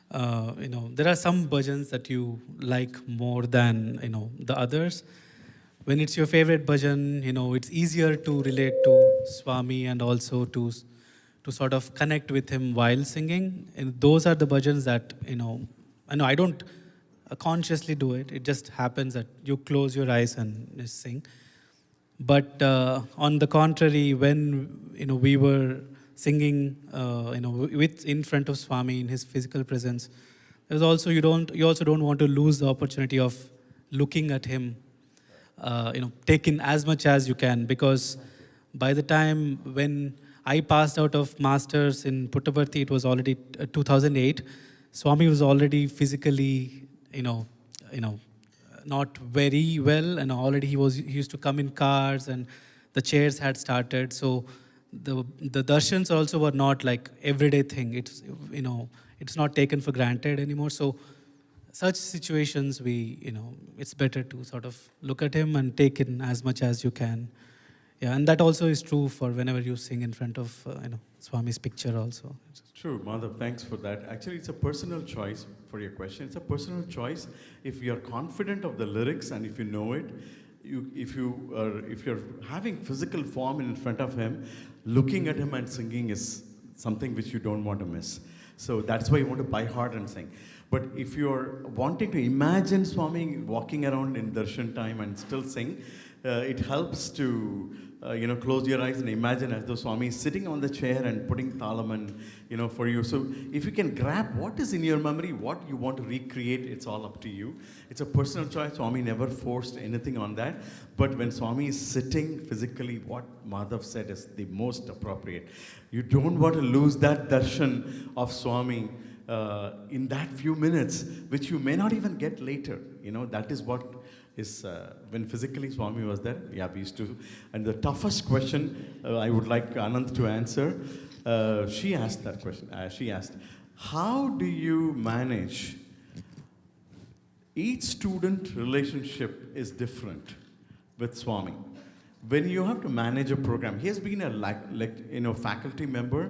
there are some bhajans that you like more than the others. When it's your favorite bhajan, it's easier to relate to Swami and also to to sort of connect with him while singing. And those are the bhajans that, I know I don't consciously do it. It just happens that you close your eyes and just sing. But on the contrary, when we were singing, with in front of Swami in his physical presence, there's also you also don't want to lose the opportunity of looking at him, take in as much as you can, because by the time when I passed out of masters in Puttaparthi, it was already 2008. Swami was already physically, not very well, and already he used to come in cars, and the chairs had started. So the darshans also were not like everyday thing. It's not taken for granted anymore. So such situations, it's better to sort of look at him and take in as much as you can. Yeah, and that also is true for whenever you sing in front of Swami's picture also. True, Madhav, thanks for that. Actually, it's a personal choice for your question. It's a personal choice. If you're confident of the lyrics and if you know it, if you're having physical form in front of him, looking at him and singing is something which you don't want to miss. So that's why you want to by heart and sing. But if you're wanting to imagine Swami walking around in darshan time and still sing, it helps to close your eyes and imagine as though Swami is sitting on the chair and putting talam and for you. So if you can grab what is in your memory, what you want to recreate, it's all up to you. It's a personal choice. Swami never forced anything on that. But when Swami is sitting physically, what Madhav said is the most appropriate. You don't want to lose that darshan of Swami in that few minutes, which you may not even get later. That is what is when physically Swami was there. Yeah, we used to. And the toughest question I would like Ananth to answer. She asked that question. She asked, how do you manage? Each student relationship is different with Swami. When you have to manage a program, he has been a faculty member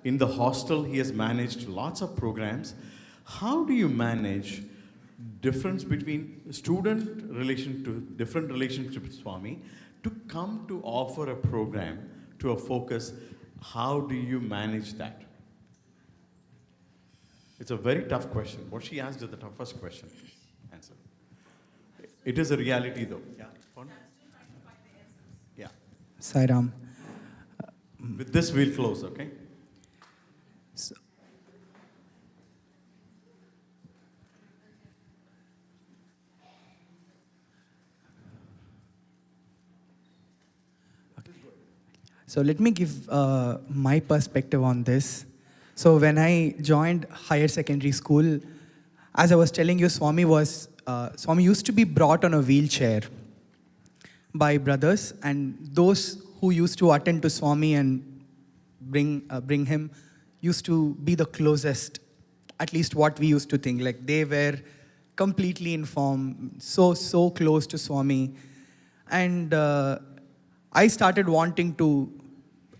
in the hostel. He has managed lots of programs. How do you manage difference between student relation to different relationship with Swami to come to offer a program to a focus? How do you manage that? It's a very tough question. What she asked is the toughest question. Answer. It is a reality though. Yeah. Yeah. Sai Ram. With this we'll close, okay? So let me give my perspective on this. So when I joined higher secondary school, as I was telling you, Swami used to be brought on a wheelchair by brothers, and those who used to attend to Swami and bring him used to be the closest, at least what we used to think. Like they were completely informed, so close to Swami. And I started wanting to,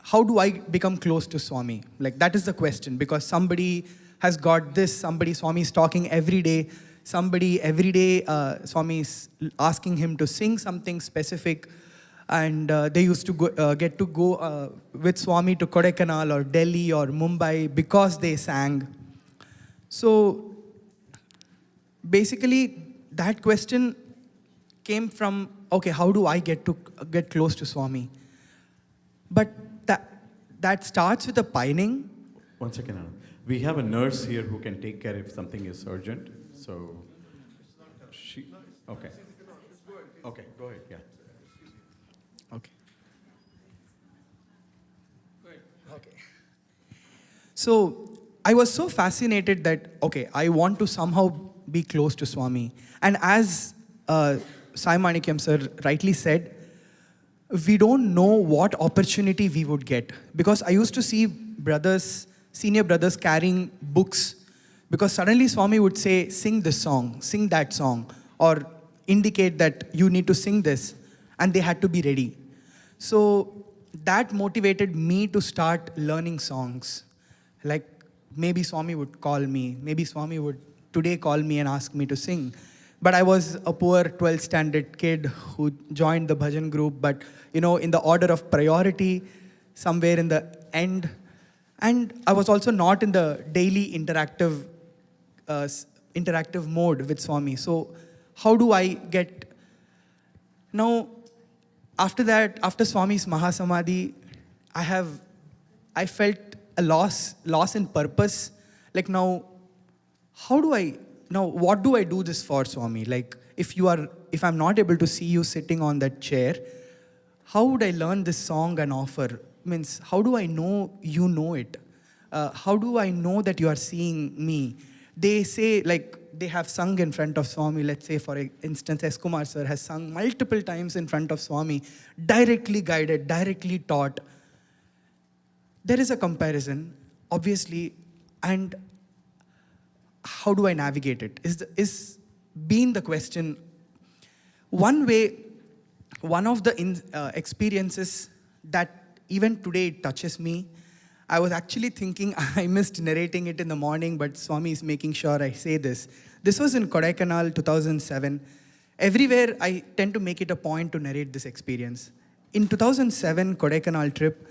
how do I become close to Swami? Like that is the question, because somebody has got this, Swami is talking every day, every day Swami is asking him to sing something specific, and they used to get to go with Swami to Kodaikanal or Delhi or Mumbai because they sang. So basically that question came from, okay, how do I get close to Swami? But that starts with a pining. One second, Anand. We have a nurse here who can take care if something is urgent. So, okay. Okay, go ahead, yeah. Okay. Okay. So, I was so fascinated that, okay, I want to somehow be close to Swami. And as Sai Manickam sir rightly said, we don't know what opportunity we would get. Because I used to see senior brothers carrying books, because suddenly Swami would say, sing this song, sing that song, or indicate that you need to sing this, and they had to be ready. So that motivated me to start learning songs. Like maybe Swami would call me, maybe Swami would today call me and ask me to sing. But I was a poor 12th standard kid who joined the bhajan group, but in the order of priority, somewhere in the end, And I was also not in the daily interactive mode with Swami. So how do I get... Now, after that, after Swami's Mahasamadhi, I felt a loss in purpose. Like now, what do I do this for, Swami? Like if I'm not able to see you sitting on that chair, how would I learn this song and offer? Means, how do I know you know it? How do I know that you are seeing me? They say, like, they have sung in front of Swami. Let's say, for instance, S. Kumar sir has sung multiple times in front of Swami, directly guided, directly taught. There is a comparison, obviously, and how do I navigate it? Is been the question. One of the experiences that even today touches me, I was actually thinking I missed narrating it in the morning, but Swami is making sure I say this. This was in Kodaikanal, 2007. Everywhere I tend to make it a point to narrate this experience. In 2007 Kodaikanal trip,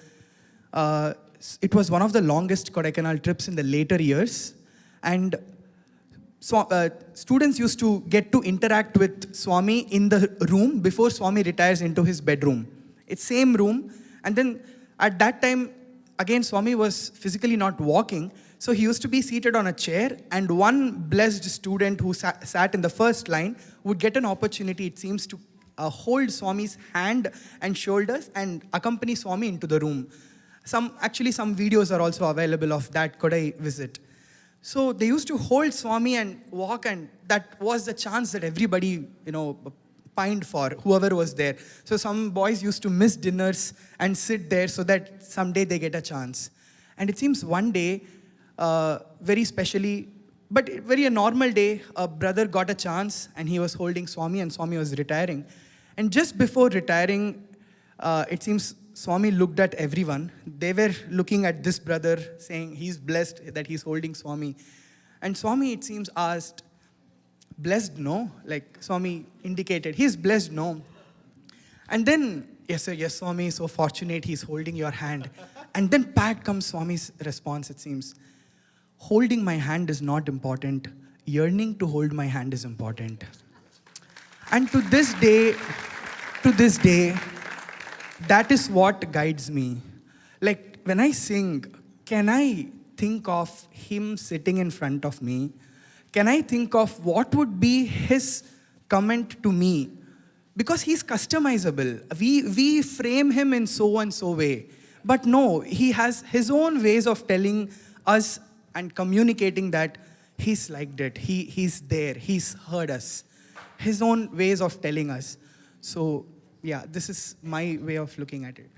it was one of the longest Kodaikanal trips in the later years. And students used to get to interact with Swami in the room before Swami retires into his bedroom. It's same room. And then at that time, again, Swami was physically not walking, so he used to be seated on a chair, and one blessed student who sat in the first line would get an opportunity, it seems, to hold Swami's hand and shoulders and accompany Swami into the room. Some videos are also available of that Kodai visit. So they used to hold Swami and walk, and that was the chance that everybody, pined for, whoever was there. So some boys used to miss dinners and sit there so that someday they get a chance. And it seems one day, very specially, but very a normal day, a brother got a chance and he was holding Swami and Swami was retiring. And just before retiring, it seems Swami looked at everyone. They were looking at this brother saying he's blessed that he's holding Swami. And Swami, it seems, asked, blessed, no? Like Swami indicated, he's blessed, no? And then, yes sir, yes Swami, so fortunate he's holding your hand. And then pat comes Swami's response, it seems. Holding my hand is not important. Yearning to hold my hand is important. And to this day, that is what guides me. Like when I sing, can I think of him sitting in front of me? Can I think of what would be his comment to me? Because he's customizable. We frame him in so and so way. But no, he has his own ways of telling us and communicating that he's liked it. He's there. He's heard us. His own ways of telling us. So, yeah, this is my way of looking at it.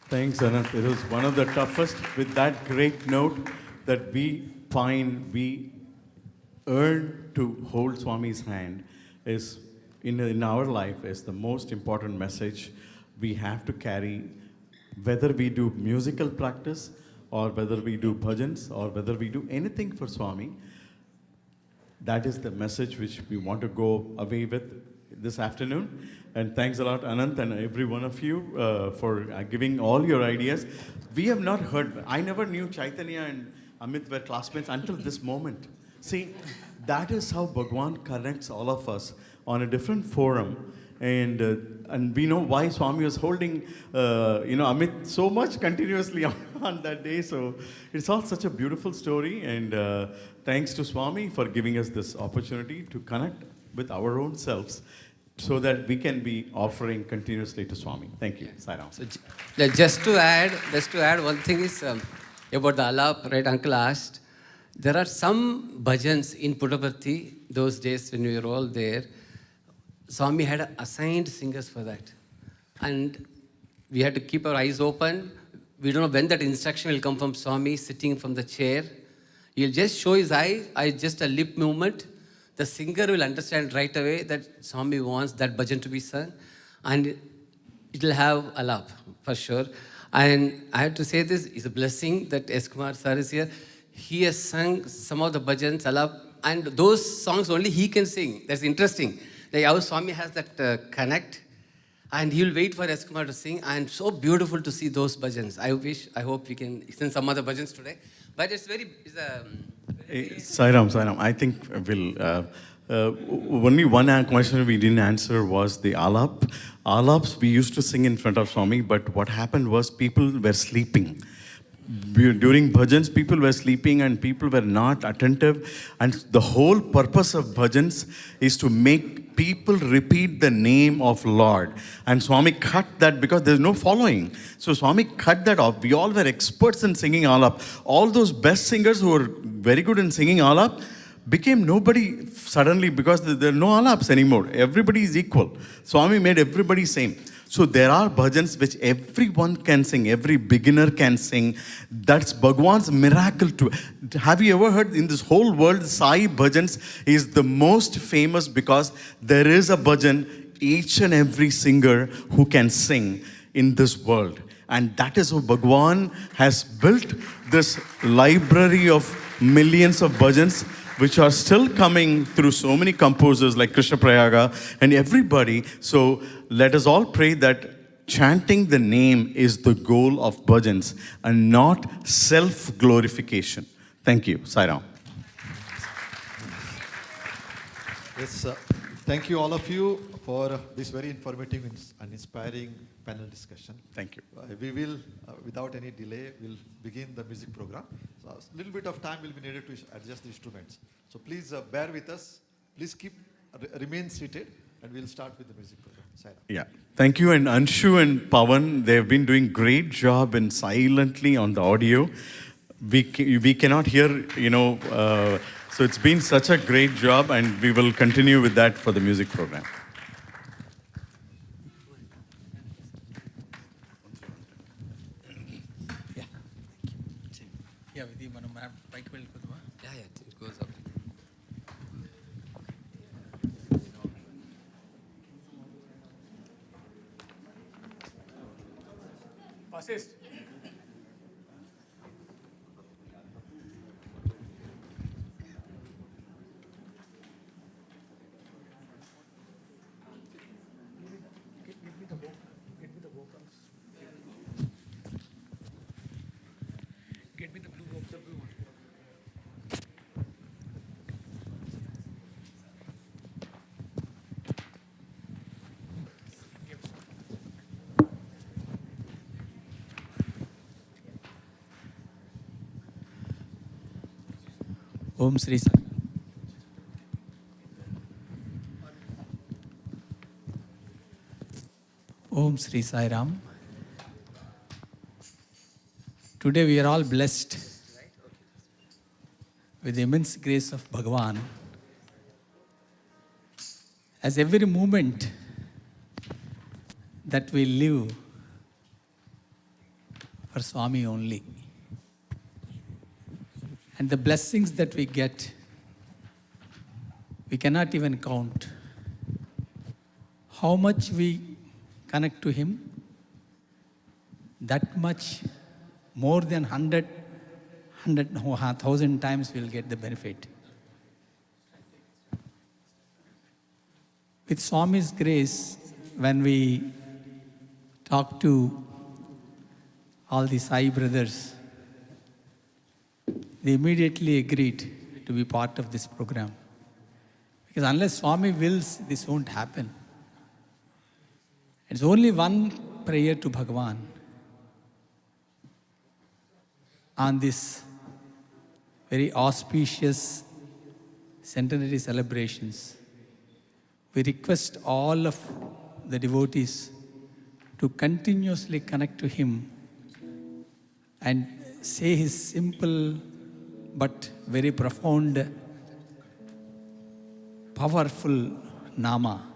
Thanks, Ananth. It was one of the toughest with that great note that we find we earn to hold Swami's hand is in our life is the most important message we have to carry, whether we do musical practice or whether we do bhajans or whether we do anything for Swami. That is the message which we want to go away with this afternoon. And thanks a lot, Ananth, and every one of you for giving all your ideas. We have not heard, I never knew Chaitanya and Amit were classmates until this moment. See, that is how Bhagawan connects all of us on a different forum. And we know why Swami was holding, Amit so much continuously on that day. So it's all such a beautiful story. And thanks to Swami for giving us this opportunity to connect with our own selves so that we can be offering continuously to Swami. Thank you. Sai Ram. So, just to add one thing is about the alap, right? Uncle asked. There are some bhajans in Puttaparthi, those days when we were all there. Swami had assigned singers for that. And we had to keep our eyes open. We don't know when that instruction will come from Swami sitting from the chair. He'll just show his eye, just a lip movement. The singer will understand right away that Swami wants that bhajan to be sung. And it will have alap, for sure. And I have to say this, it's a blessing that S. Kumar sir is here. He has sung some of the bhajans, alap, and those songs only he can sing. That's interesting. Like how Swami has that connect. And he'll wait for S. Kumar to sing, and so beautiful to see those bhajans. I hope we can sing some other bhajans today. But it's Sai Ram, I think only one question we didn't answer was the alap. Alaps we used to sing in front of Swami, but what happened was people were sleeping. During bhajans, people were sleeping and people were not attentive. And the whole purpose of bhajans is to make people repeat the name of Lord. And Swami cut that because there's no following. So Swami cut that off. We all were experts in singing alap. All those best singers who were very good in singing alap became nobody suddenly because there are no alaps anymore. Everybody is equal. Swami made everybody same. So there are bhajans which everyone can sing, every beginner can sing. That's Bhagawan's miracle too. Have you ever heard in this whole world, Sai bhajans is the most famous because there is a bhajan, each and every singer who can sing in this world. And that is how Bhagawan has built this library of millions of bhajans which are still coming through so many composers like Krishna Prayaga and everybody. So let us all pray that chanting the name is the goal of bhajans and not self-glorification. Thank you. Sai Ram. Yes, thank you all of you for this very informative and inspiring panel discussion. Thank you. We will, without any delay, will begin the music program. So a little bit of time will be needed to adjust the instruments. So please bear with us. Please remain seated, and we'll start with the music program. Sai Ram. Yeah. Thank you. And Anshu and Pawan, they've been doing great job and silently on the audio. We cannot hear, so it's been such a great job, and we will continue with that for the music program. It goes up. Bassist. Om Sri Sai. Om Sri Sai Ram. Today we are all blessed with the immense grace of Bhagawan. As every moment that we live for Swami only. And the blessings that we get, we cannot even count. How much we connect to Him, that much more than 1,000 times we'll get the benefit. With Swami's grace, when we talk to all the Sai brothers, they immediately agreed to be part of this program. Because unless Swami wills, this won't happen. It's only one prayer to Bhagawan. On this very auspicious centenary celebrations, we request all of the devotees to continuously connect to Him and say His simple but very profound, powerful Nama,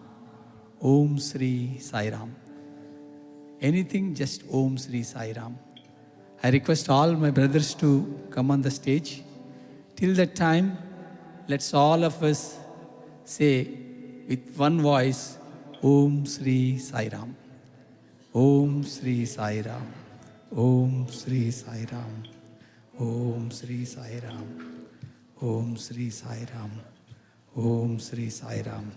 Om Sri Sai Ram. Anything, just Om Sri Sai Ram. I request all my brothers to come on the stage. Till that time, let's all of us say with one voice, Om Sri Sai Ram. Om Sri Sai Ram. Om Sri Sai Ram. Om Sri Sai Ram. Om Sri Sai Ram. Om Sri Sai Ram.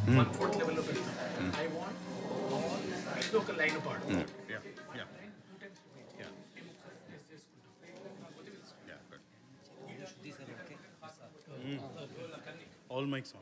1/4 level of it. I want all local line apart. Yeah. Yeah. All mics on.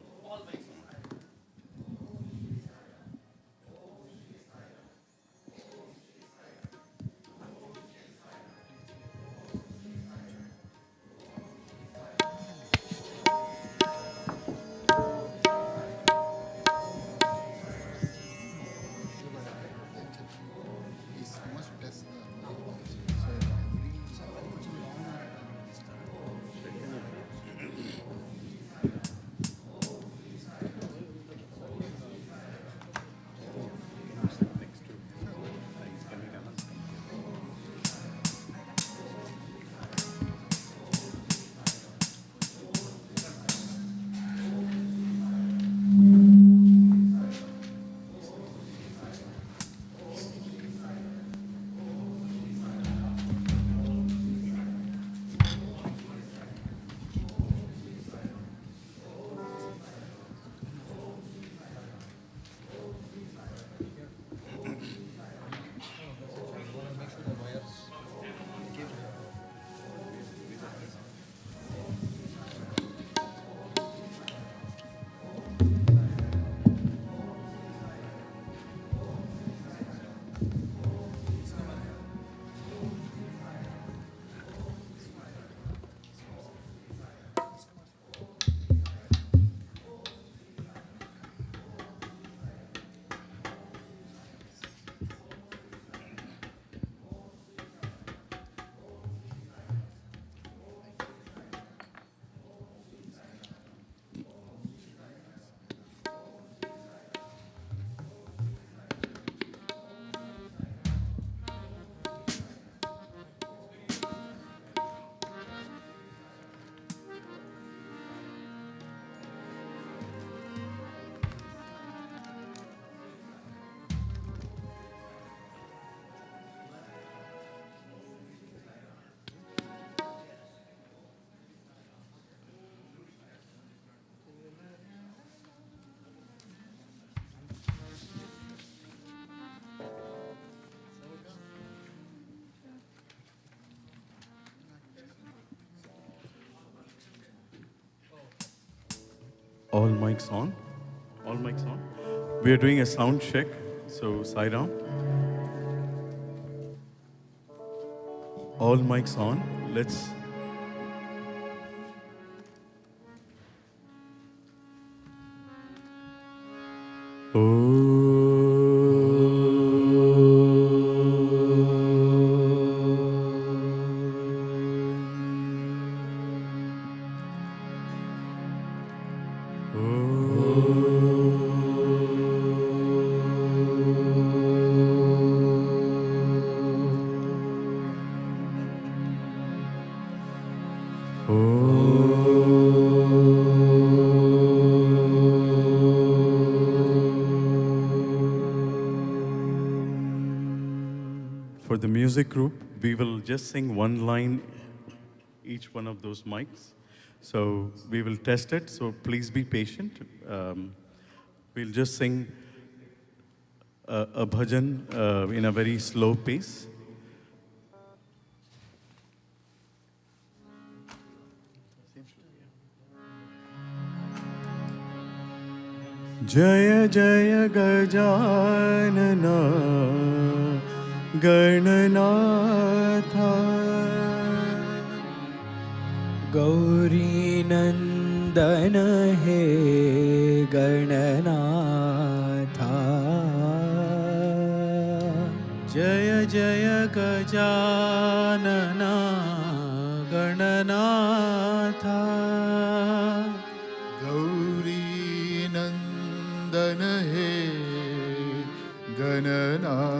All mics on. All mics on. We are doing a sound check. So, Sai Ram. All mics on. Let's. For the music group, we will just sing one line each one of those mics. So we will test it, so please be patient. We'll just sing a bhajan in a very slow pace. Jaya Jaya Gajanana Gananatha Gauri Nandana He Gananatha Jaya Jaya Gajanana Gananatha Gauri Nandana He Gananatha.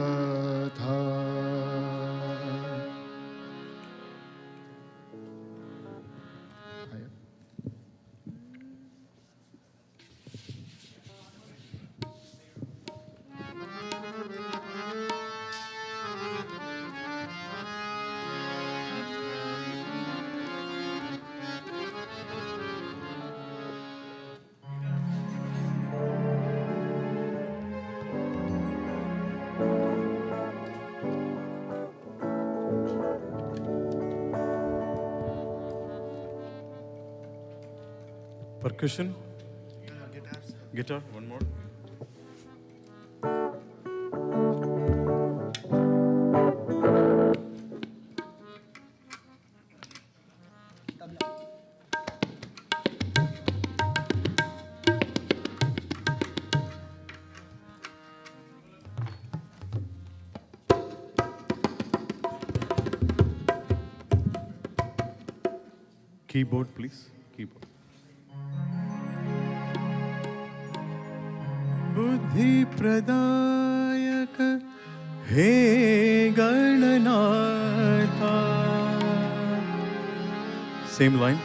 Percussion? Guitar, one more. Keyboard, please. Keyboard. Buddhi Pradayak He Gananatha. Same line.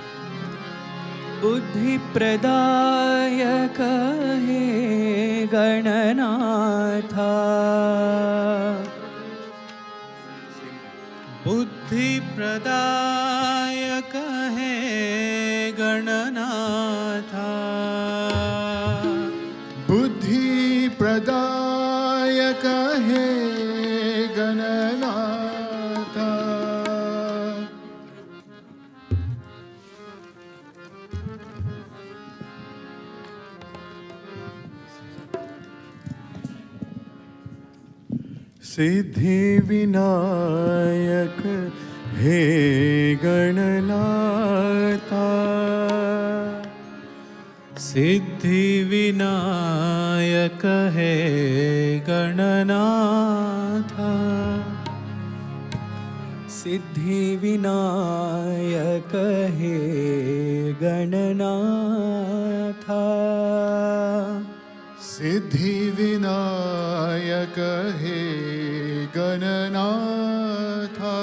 बुद्धि प्रदायक हे गणनाथा बुद्धि प्रदायक है गणनाथा बुद्धि प्रदायक हे गणनाथा सिद्धि विनायक हे गणनाथा सिद्धि विनायक है गणनाथा सिद्धि विनायक हे गणनाथा सिद्धि विनायक हे Gananatha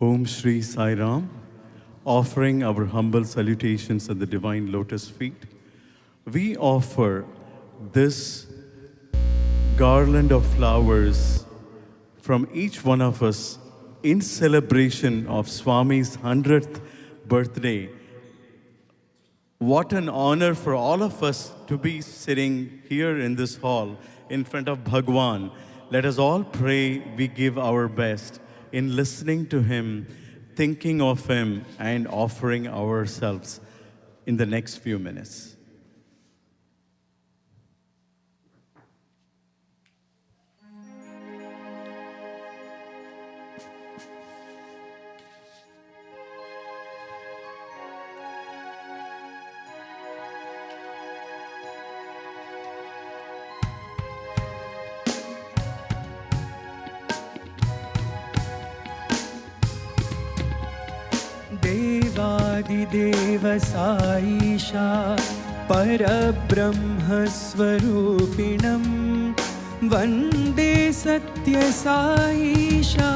Om Shri Sai Ram, offering our humble salutations at the divine lotus feet, we offer this garland of flowers from each one of us in celebration of Swami's 100th birthday. What an honor for all of us to be sitting here in this hall in front of Bhagawan. Let us all pray we give our best in listening to him, thinking of him, and offering ourselves in the next few minutes. देवादिदेव Saisha परब्रह्मस्वरूपिणं वन्दे सत्य साईशा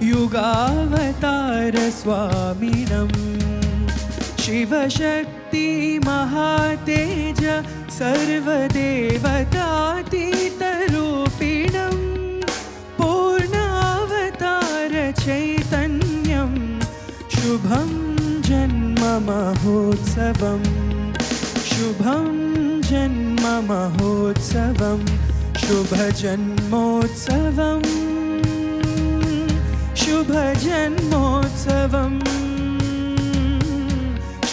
युगावतार स्वामिनं शिवशक्ति महातेज सर्वदेवतातीतरूपिणं पूर्णावतार चैतन्यं शुभं जन्म महोत्सवं शुभं जन्म महोत्सवं शुभजन्मोत्सवं शुभजन्मोत्सवं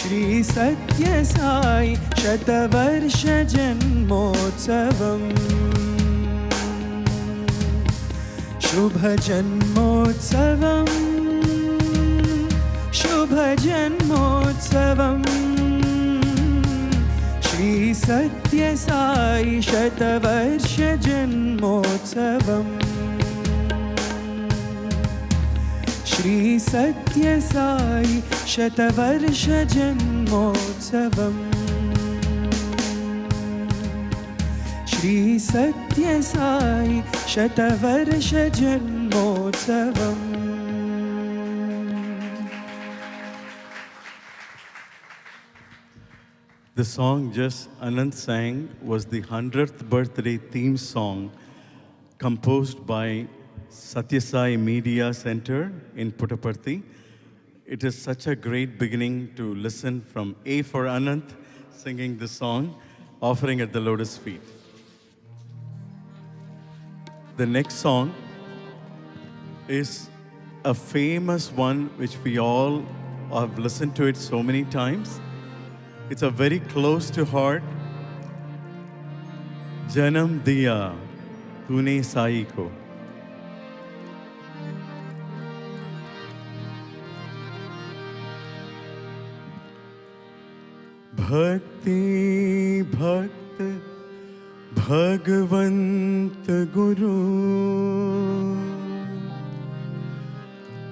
श्री सत्य साई शतवर्ष जन्मोत्सवं शुभजन्मोत्सवं शुभजन्मोत्सवं श्री सत्य साई शतवर्ष जन्मोत्सवं श्री सत्य साई शतवर्ष जन्मोत्सवं श्री सत्य Sai शतवर्ष जन्मोत्सवं The song just Ananth sang was the 100th birthday theme song composed by Sathya Sai Media Center in Puttaparthi. It is such a great beginning to listen from A for Ananth singing this song, offering at the lotus feet. The next song is a famous one which we all have listened to it so many times. It's a very close to heart. Janam diya tune sai ko. Bhakti bhakt Bhagavant Guru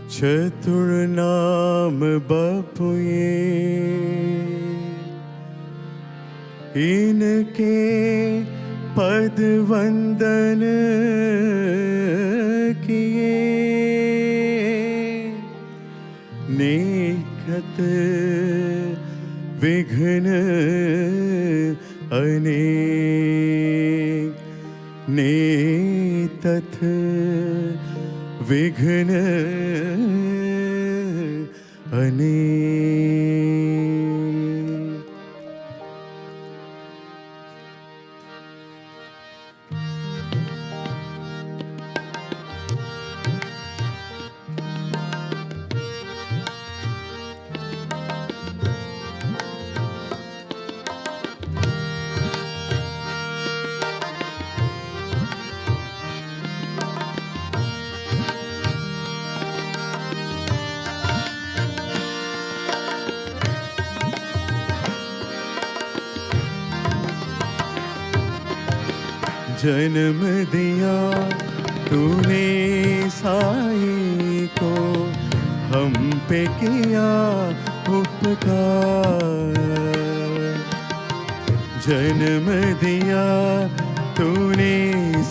Chatur Naam Bapuye Inke Pad Vandan Kiye Nekat Vighna अनेक नेतथ विघ्न अनेक। जन्म दिया तूने साई को हम पे किया उपकार। जन्म दिया तूने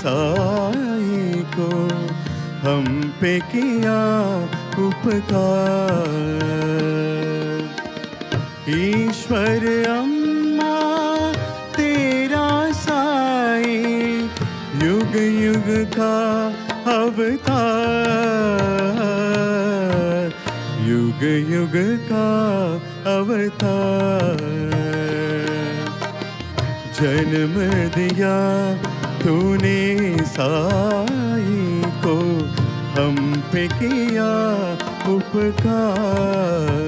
साई को हम पे किया उपकार। ईश्वर अम्मा तेरा साई युग युग का अवतार, युग युग का अवतार। जन्म दिया तूने साई को हम पे किया उपकार।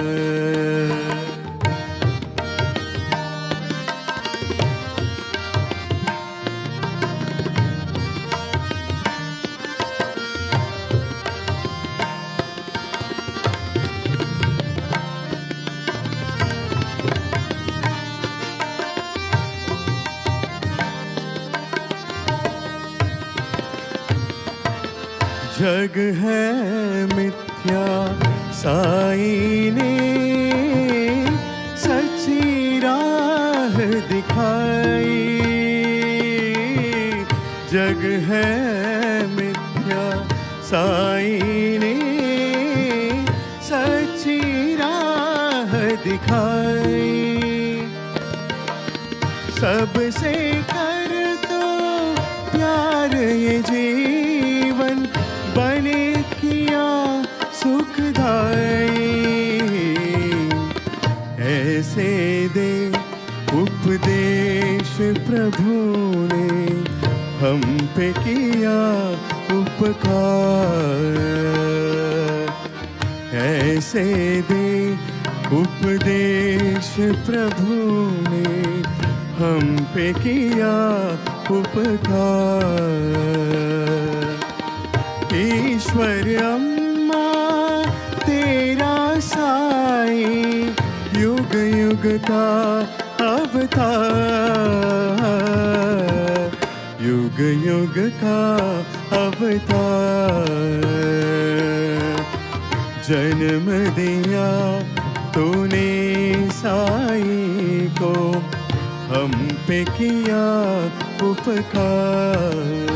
जग है मिथ्या साई ने सच्ची राह दिखाई। जग है मिथ्या साई ने सच्ची राह दिखाई। सबसे कर तो प्यार ये जीवन बने किया सुखदाई। ऐसे दे उपदेश प्रभु ने हम पे किया उपकार। ऐसे दे उपदेश प्रभु ने हम पे किया उपकार। ईश्वर अम्मा तेरा साई युग युग का अवतार, युग युग का अवतार। जन्म दिया तूने साई को हम पे किया उपकार।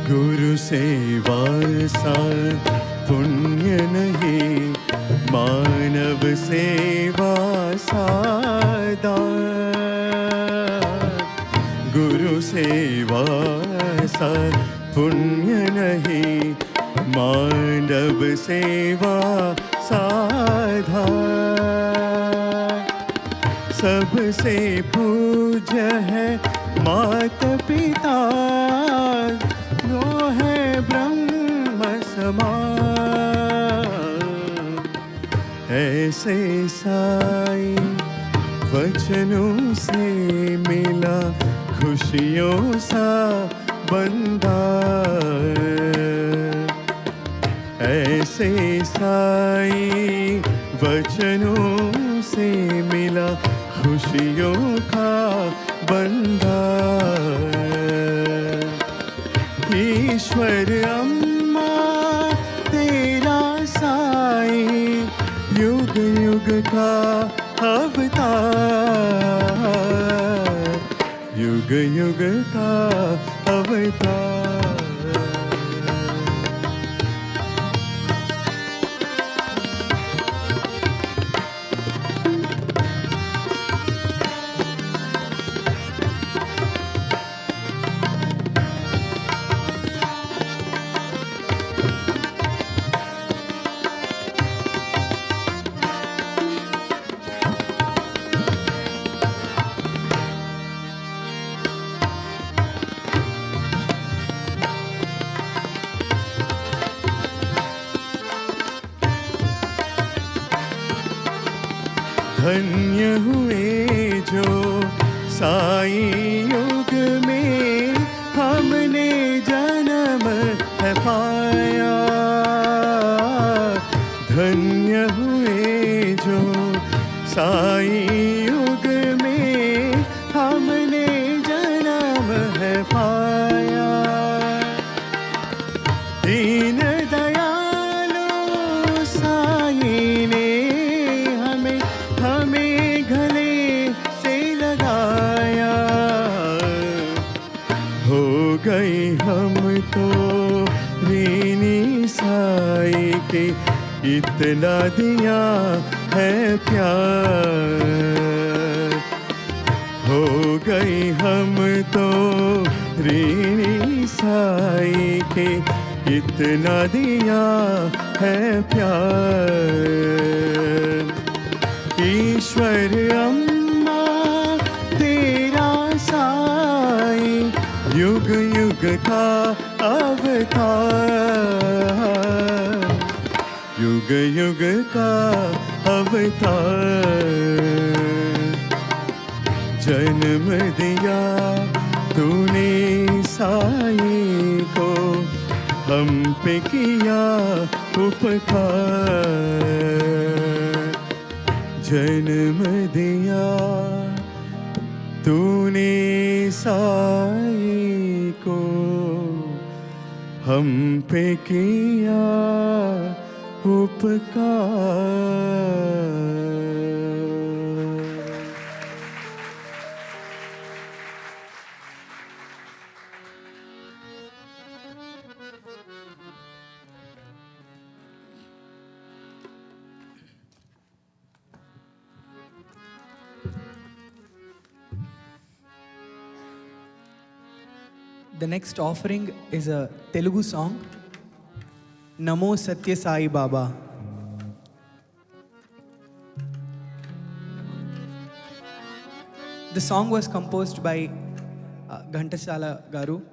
गुरु सेवा सा पुण्य नहीं मानव सेवा सादा गुरु सेवा सा पुण्य नहीं मानव सेवा साधा सबसे पूज्य है मात पिता जो है ब्रह्म समान ऐसे साई वचनों से मिला खुशियों सा बंदा ऐसे साई वचनों से मिला खुशियों का बंदा ईश्वर अम्मा तेरा साई युग युग का अवतार युग युग का अवतार धन्य हुए जो साई युग में हमने जन्म है पाया धन्य हुए जो साई युग में हमने जन्म है पाया दीन दयालु साई ने हमें गले से लगाया हो गई हम तो ऋणी साई के इतना दिया है प्यार हो गई हम तो ऋणी साई के इतना दिया है प्यार ईश्वर अम्मा तेरा साई युग युग का अवतार युग युग का अवतार जन्म दिया तूने साई को हम पे किया उपकार जन्म दिया तूने साई को हम पे किया उपकार The next offering is a Telugu song, Namo Sathya Sai Baba. The song was composed by Ghantasala Garu,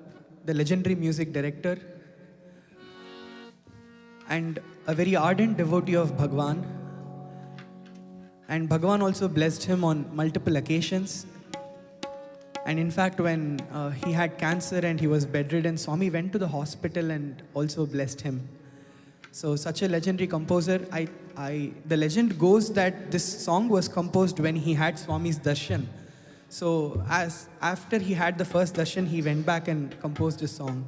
the legendary music director, and a very ardent devotee of Bhagawan. And Bhagawan also blessed him on multiple occasions. And in fact, when he had cancer and he was bedridden, Swami went to the hospital and also blessed him. So such a legendary composer. The legend goes that this song was composed when he had Swami's darshan. So after he had the first darshan, he went back and composed this song.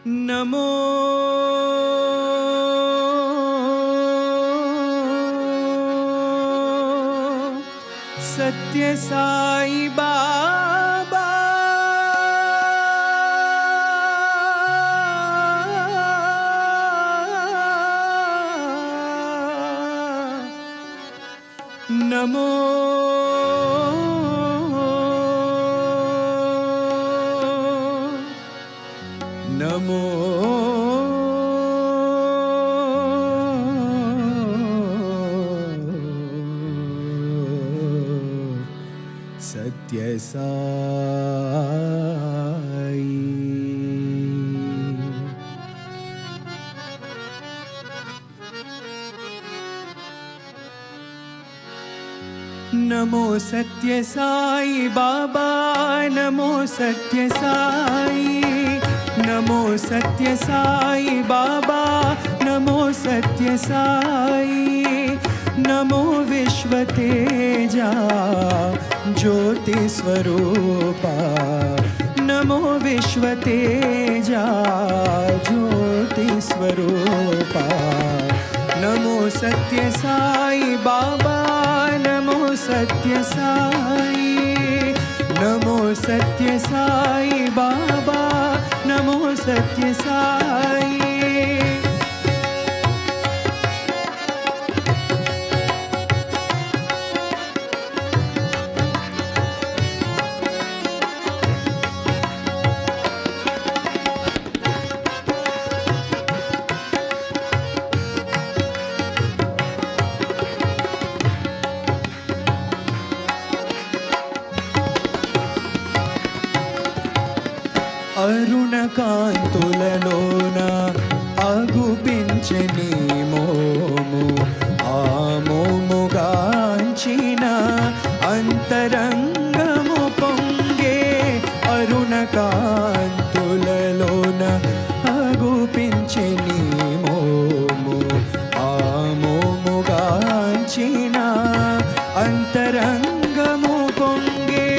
Namo Sathya Sai Baba Namo Namo Sathya Sai. Namo Sathya Sai Baba, Namo Sathya Sai, Namo Sathya Sai Baba, Namo Sathya Sai, Namo Vishwateja Jyoti Swarupa, Namo Vishwateja Jyoti Swarupa, Namo Sathya Sai Baba, Namo Sathya Sai, Namo Sathya Sai Baba, Namo Sathya Sai. అరుణ కాంతులలోన అగుపించని మోము ఆ మోముగాంచిన అంతరంగము పొంగే అరుణ కాంతులలోన అగుపించని మోము ఆ మోముగాంచిన అంతరంగము పొంగే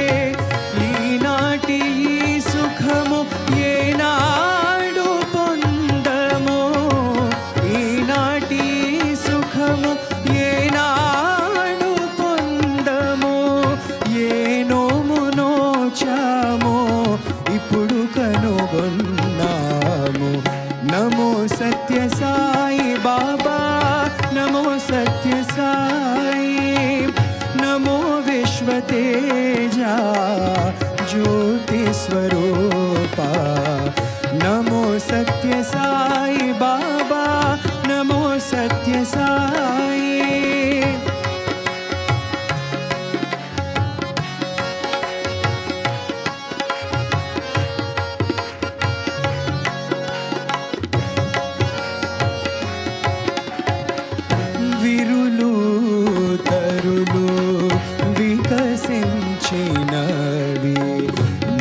ఈనాటి సుఖము ఏనాడు పొందము ఈనాటి సుఖము ఏనాడు పొందము ఏ నోము నోచామో ఇప్పుడు కనుగొన్నాము నమో సత్య సాయి బాబా నమో సత్య సాయి నమో విశ్వతేజా ज्योति स्वरूपा नमो सत्य साई बाबा नमो सत्य साई విరులు తరులు వికసించినవి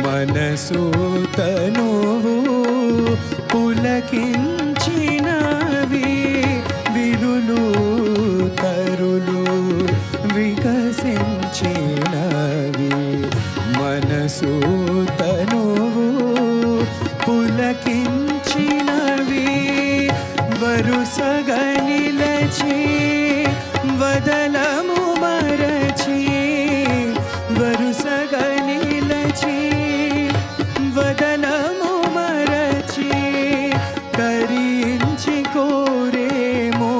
మనసు తనువు పులకించినవి విరులు తరులు వికసించినవి మనసు తనువు పులకించినవి వరుసగా నిలచి వదలము మరచి వరుసగా నిలచి వదలము మరచి తరించి కోరేమో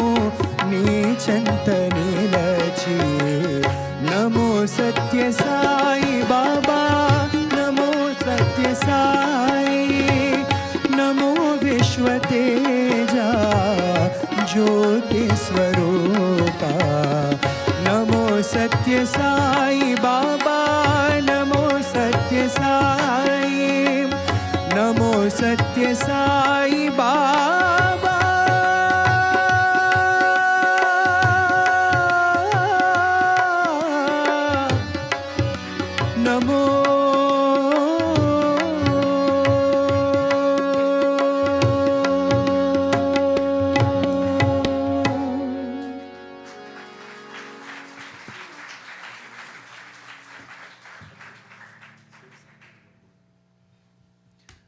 నీ చెంత నిలచి నమో సత్య సాయి బాబా నమో సత్య సాయి నమో విశ్వతేజా జ్యోతి స్వరూపా నమో సత్య సాయి బాబా నమో సత్య సాయి నమో సత్య సాయి బాబా నమో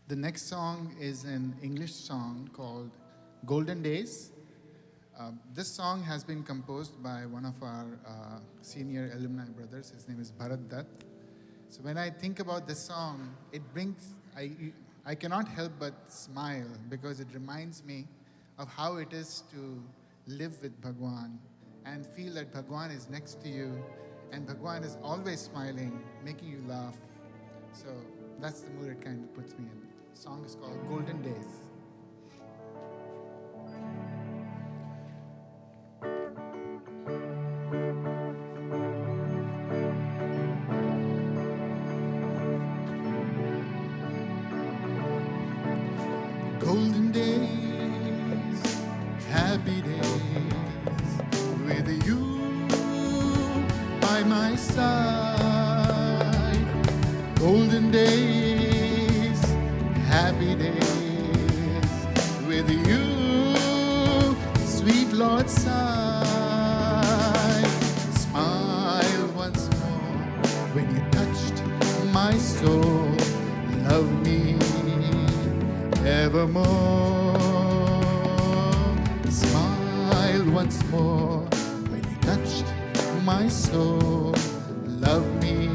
The next song is an English song called Golden Days. This song has been composed by one of our senior alumni brothers. His name is Bharat Dutt. So when I think about this song, it brings, I cannot help but smile because it reminds me of how it is to live with Bhagawan and feel that Bhagawan is next to you, and Bhagawan is always smiling, making you laugh. So that's the mood it kind of puts me in. The song is called Golden Days. Golden days, happy days, with you by my side. Golden days, happy days, with you, sweet Lord Sai. Smile once more when you touched my soul. Love me evermore. Smile once more when you touched my soul. Love me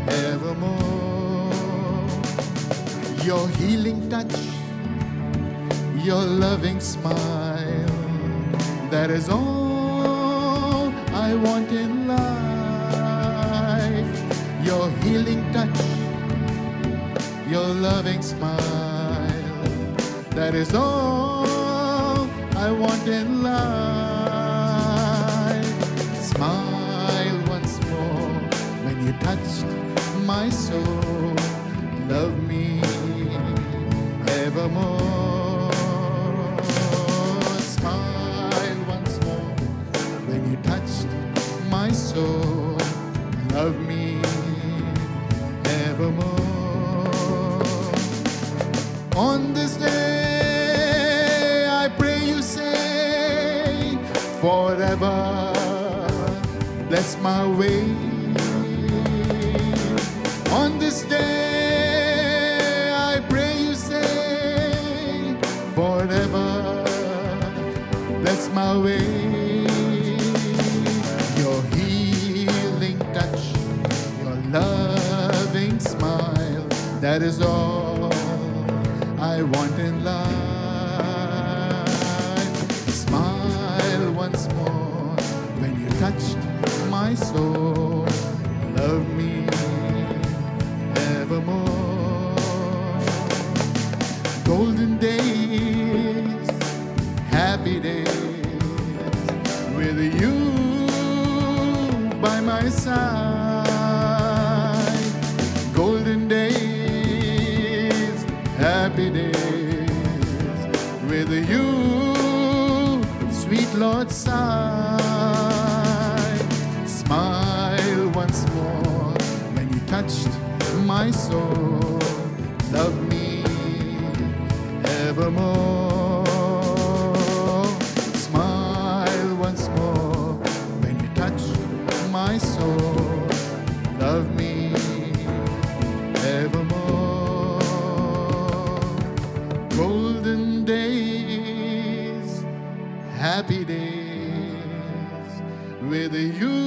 evermore. Your healing touch, your loving smile, that is all I want in life. Your healing touch, your loving smile, that is all I want in life. Smile once more when you touched my soul. Love me evermore. Smile once more when you touched my soul. Love me evermore. On this day, I pray you say, forever bless my way. On this day, I pray you say, forever bless my way. Your healing touch, your loving smile, that is all I want in life. Smile once more when you touched my soul. Love me evermore. Golden days, happy days, with you by my side. Golden days, happy days, with you, sweet Lord Sai. Smile once more when you touched my soul. Love me evermore. Smile once more when you touch my soul. Love me evermore. Golden days, happy days, with you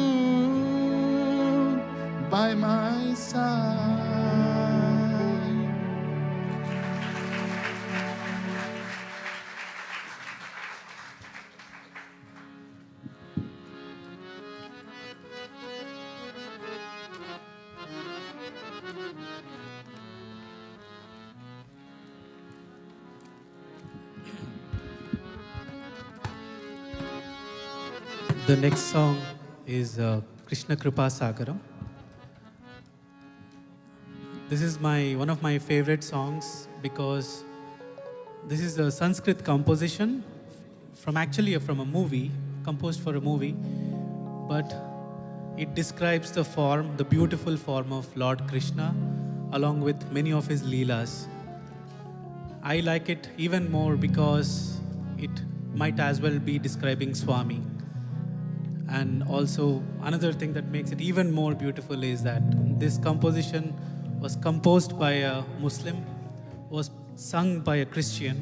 by my side. The next song is Krishna Kripa Sagaram. This is one of my favorite songs because this is a Sanskrit composition from a movie, composed for a movie, but it describes the form, the beautiful form of Lord Krishna along with many of his leelas. I like it even more because it might as well be describing Swami. And also another thing that makes it even more beautiful is that this composition was composed by a Muslim, was sung by a Christian,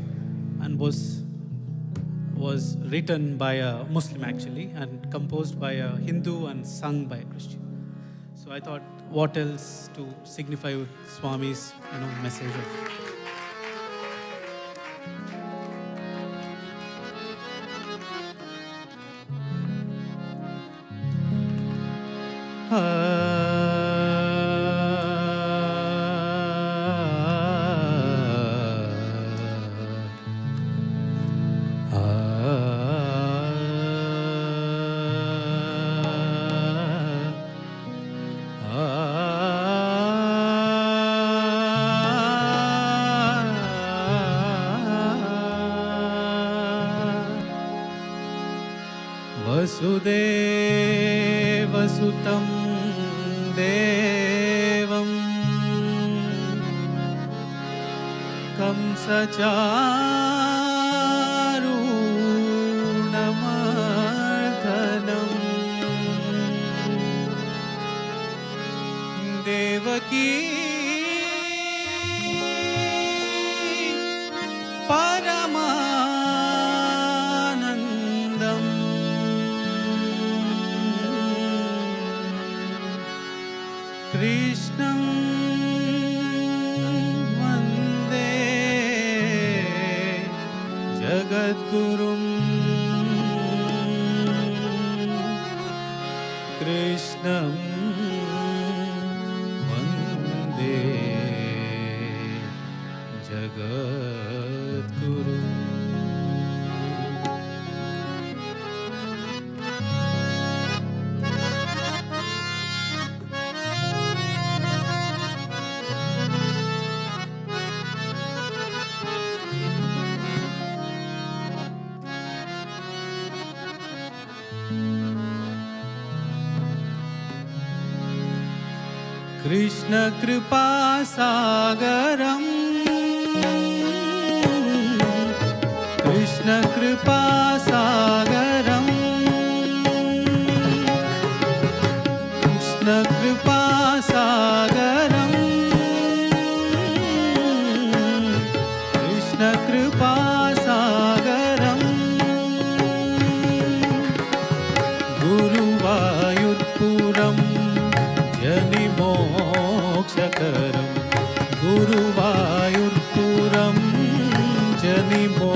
and was written by a Muslim actually, and composed by a Hindu and sung by a Christian. So I thought, what else to signify Swami's message of वसुदेवसुतं देवं कंसचारूणमर्दनं देवकी परमानन्दम् कृष्णं वन्दे जगद्गुरुं कृष्णं वन्दे जगद्गुरुम् कृष्ण कृपा सागरम कृष्ण कृपा सागरम कृष्ण कृपा सागरम कृष्ण कृपा सागरम गुरुवायुरपुरम जनिमोक्षकरं गुरुवायुरपुरं जनिमोक्षकरं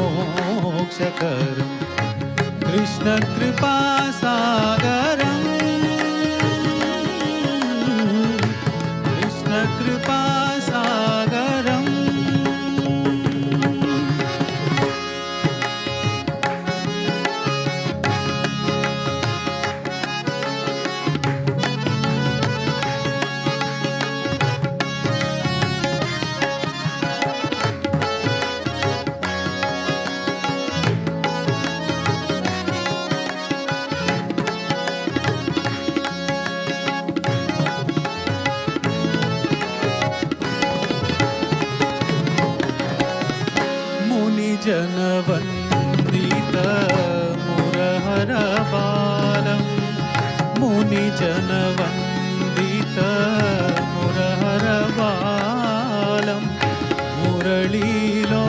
कृष्णकृपासागरं कृष्णकृपासागरम् जनवन्दित मुरहरबालं मुनिजनवन्दित मुरहरबालं मुरलीलोलं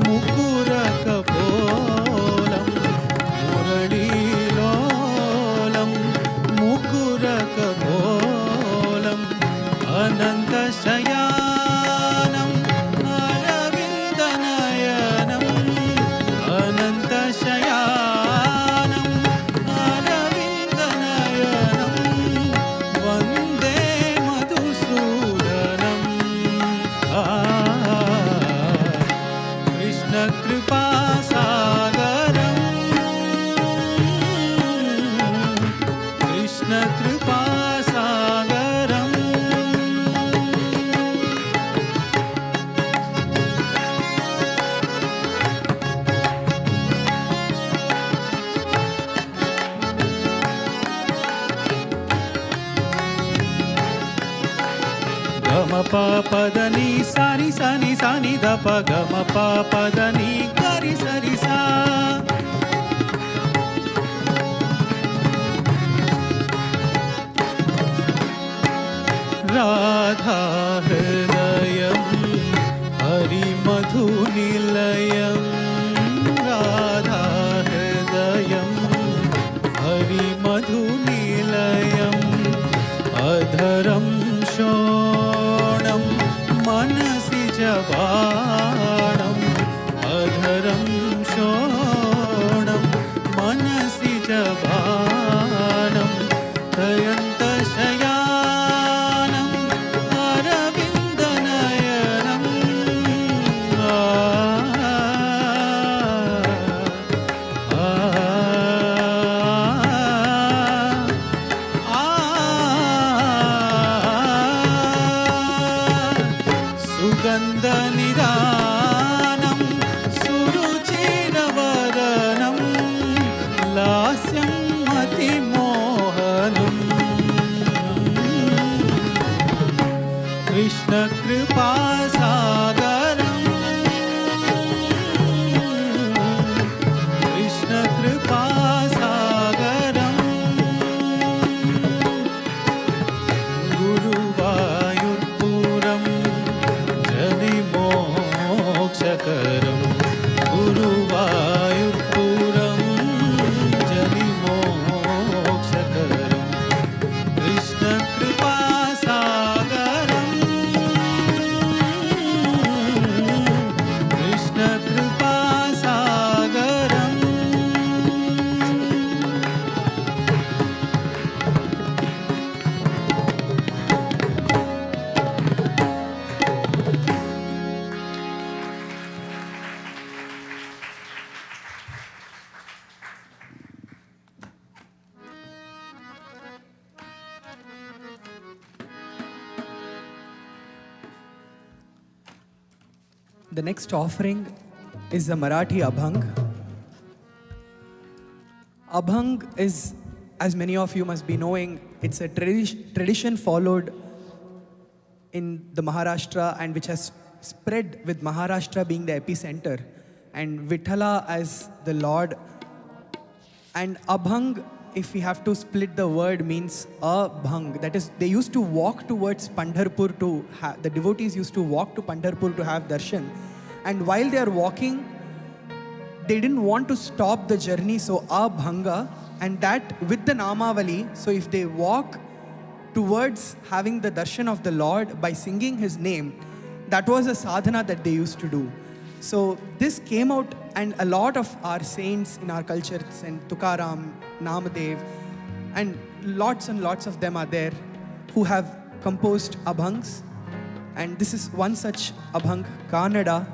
मुकुरकपोलं मुरलीलोलं मुकुरकपोलं अनन्तशयानं अनन्तशयानम् अरविन्दनयनं वन्दे मधुसूदनं कृष्णकृपासागरं कृष्णकृपासागरम् గమ పదని సాని సాని సాని దప గమ పదని గరి సరి సా రాధా హృదయం హరి మధు నిలయం రాధా హృదయం హరి మధు నిలయం అధరం शोणं मनसि जबाणं अधरं शोणं मनसि जबाणं The next offering is the Marathi Abhang. Abhang is, as many of you must be knowing, it's a tradition followed in the Maharashtra and which has spread with Maharashtra being the epicenter and Vithala as the Lord. And Abhang, if we have to split the word, means abhang. That is, they used to walk towards Pandharpur to the devotees used to walk to Pandharpur to have darshan. And while they are walking, they didn't want to stop the journey, so abhanga. And that with the Namavali, so if they walk towards having the darshan of the Lord by singing His name, that was a sadhana that they used to do. So this came out, and a lot of our saints in our culture, Saint Tukaram, Namadev, and lots of them are there who have composed abhangs. And this is one such abhang, Kannada,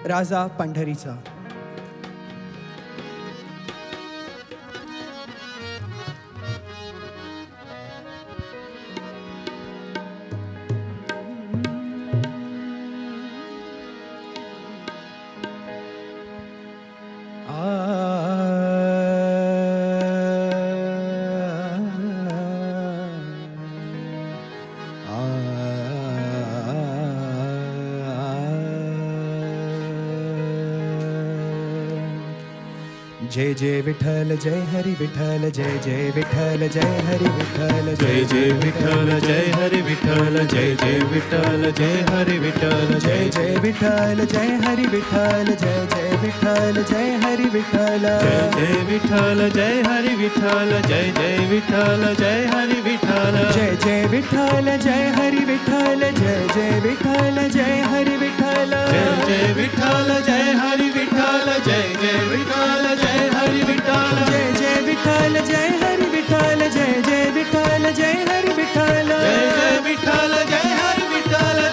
Raza Pandharicha. जय जय विठ्ठल जय हरि विठ्ठल जय जय विठ्ठल जय हरि विठ्ठल जय जय विठ्ठल जय हरि विठ्ठल जय जय विठ्ठल जय हरि विठ्ठल जय जय विठ्ठल जय हरि विठ्ठल जय जय विठ्ठल जय हरि विठ्ठल जय जय विठ्ठल जय हरि विठ्ठल जय जय विठ्ठल जय हरि विठ्ठल जय जय विठ्ठल जय हरि विठ्ठल जय जय विठ्ठल जय हरि विठ्ठल जय जय विठ्ठल जय हरि विठ्ठल जय जय विठ्ठल जय हरि विठ्ठल जय जय विठ्ठल जय हरि विठ्ठल जय जय विठ्ठल जय हरि विठ्ठल जय जय विठ्ठल जय हरि विठ्ठल जय जय विठ्ठल जय हरि विठ्ठल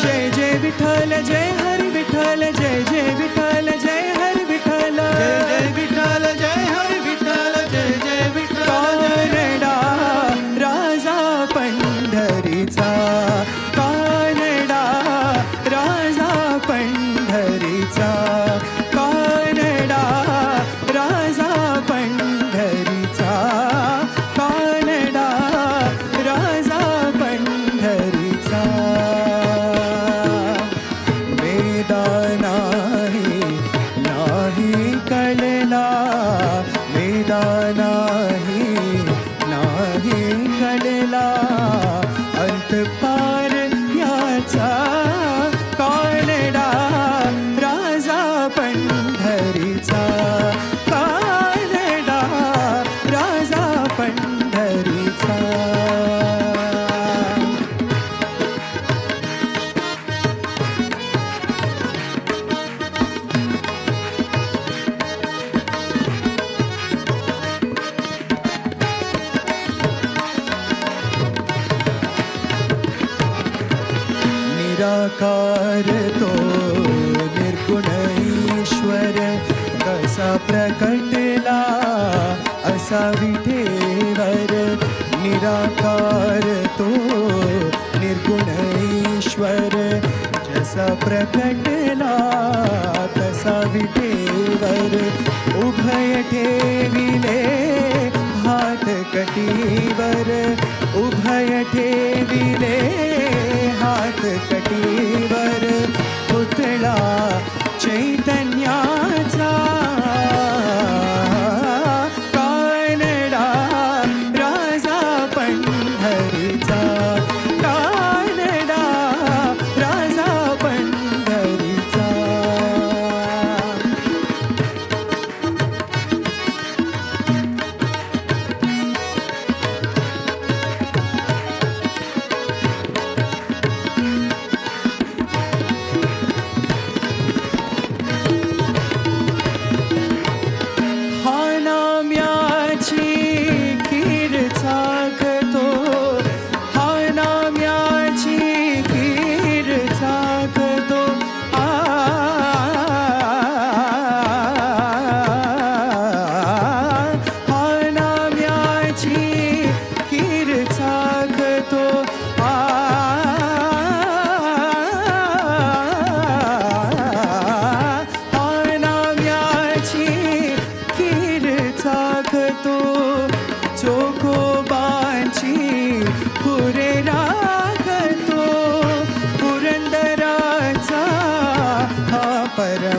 जय जय विठ्ठल जय हरि विठ्ठल जय जय विठ्ठल जय हरि विठ्ठल जय जय विठ्ठल जय हरि विठ्ठल जय जय विठ्ठल कानडा राजा पंढरीचा कानडा राजा पंढरीचा कानडा राजा पंढरीचा कानडा राजा पंढरीचा वेदा नाही कळला वेदा नाही कळला अंत पार याचा कानडा राजा पंढरीचा कानडा राजा पंढरीचा निराकार तो निर्गुण ईश्वर कसा प्रकटला असा विठेवर निराकार तो निर्गुण ईश्वर जसा प्रकटला तसा विठेवर उभय ठेविले हात कटीवर उभय ठेविले हात कटीवर पुतळा चैतन्याचा कानडा राजा पंढरीचा कानडा राजा पंढरीचा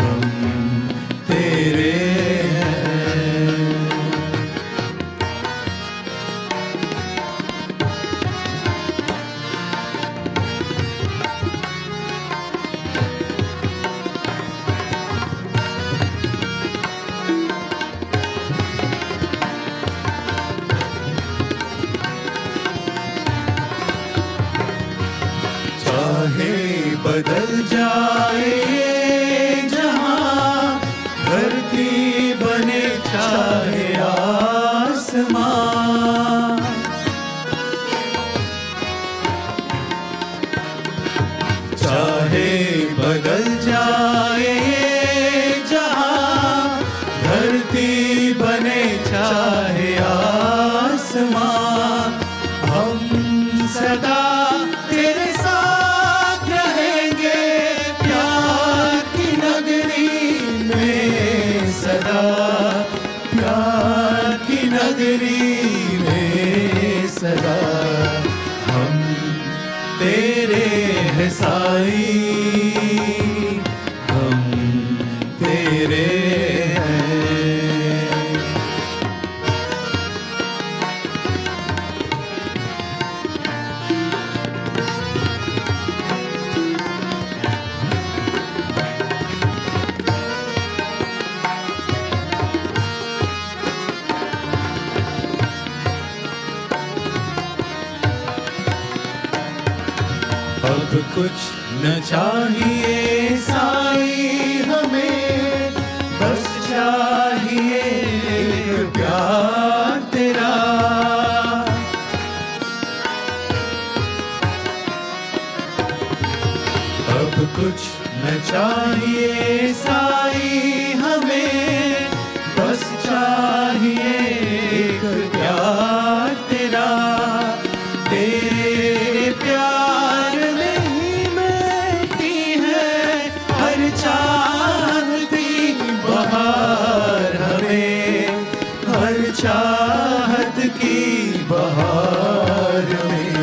हम तेरे हैं। चाहे बदल जाए ये जहां, धरती बने चाहे आसमां, चाहे बदल जाए ये जहां, धरती बने चाहे आसमां, हम सदा तेरे साथ रहेंगे प्यार की नगरी में, सदा प्यार की नगरी में, सदा हम तेरे हैं साईं, हम तेरे हैं। अब कुछ न चाहिए साईं हमें, बस चाहिए एक प्यार तेरा, अब कुछ न चाहिए साईं हमें, बस चाहिए एक प्यार तेरा, तेरे प्यार में ही मिलती है हर चाहती बहार हमें, हर चाहत की बहार में,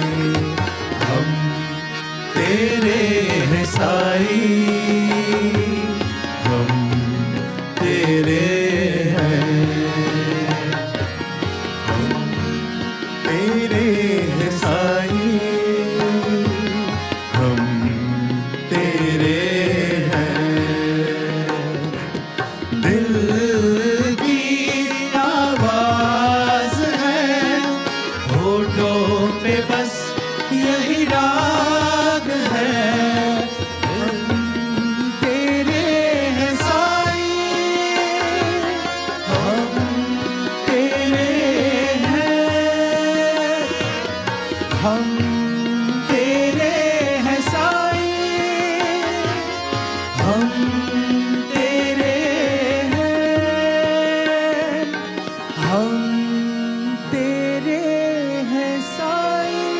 हम तेरे हैं साईं, हम तेरे हैं, हम तेरे हैं साईं, हम तेरे हैं। दिल की आवाज है, होठों पे बस यही राग है, हम तेरे हैं साईं, हम तेरे हैं, हम तेरे हैं साईं, हम तेरे हैं, हम तेरे हैं साईं,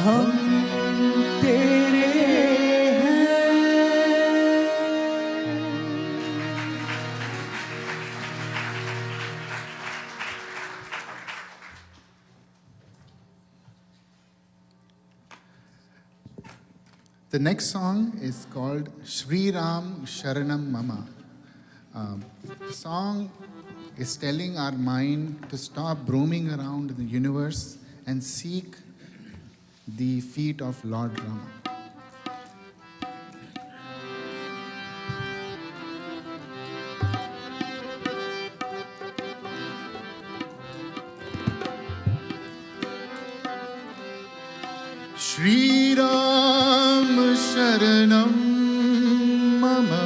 हम तेरे हैं। The next song is called Shri Ram Sharanam Mama. The song is telling our mind to stop roaming around in the universe and seek the feet of Lord Rama. Shri Ram Sharanam Mama,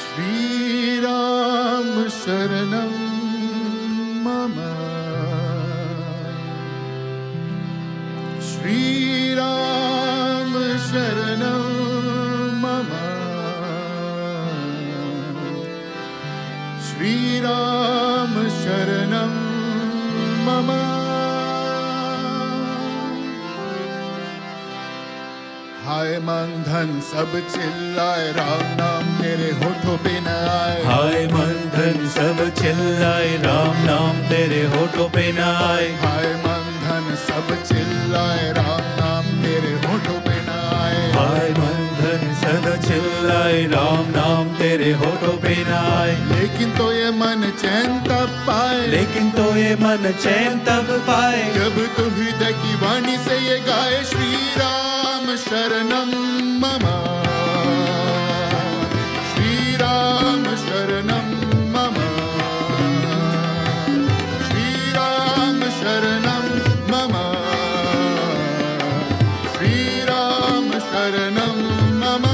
Shri Ram Sharanam Mama, Shri Ram Sharanam Mama, Shri Ram Sharanam Mama. हाय मंधन सब चिल्लाए राम नाम तेरे होठों पे न आए, हाय मंथन सब चिल्लाए राम नाम तेरे होठों पे न आए, हाय मंधन राम नाम तेरे होठों पे न आए। लेकिन तो ये मन चैन तब पाए, लेकिन तो ये मन चैन तब पाए, जब तो हृदय की वाणी से ये गाए श्री राम शरणम मम, श्री राम शरणम मम, श्री राम शरणम मम, श्री राम शरणम मम,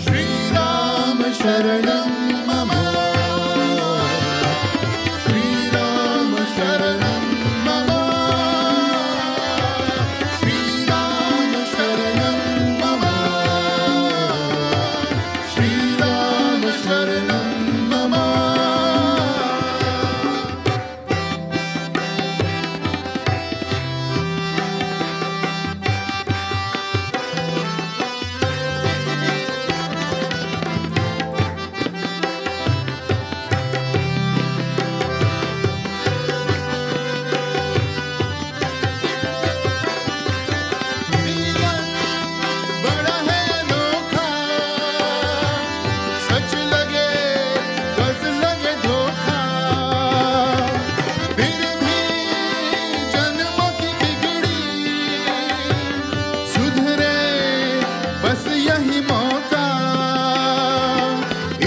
श्री राम शरणम मम, श्री राम शरणम मम, श्री राम शरणम मम, श्री राम शरणम मम। बड़ा है अनोखा, सच लगे बस लगे धोखा, फिर भी जन्मों की बिगड़ी सुधरे बस यही मौका,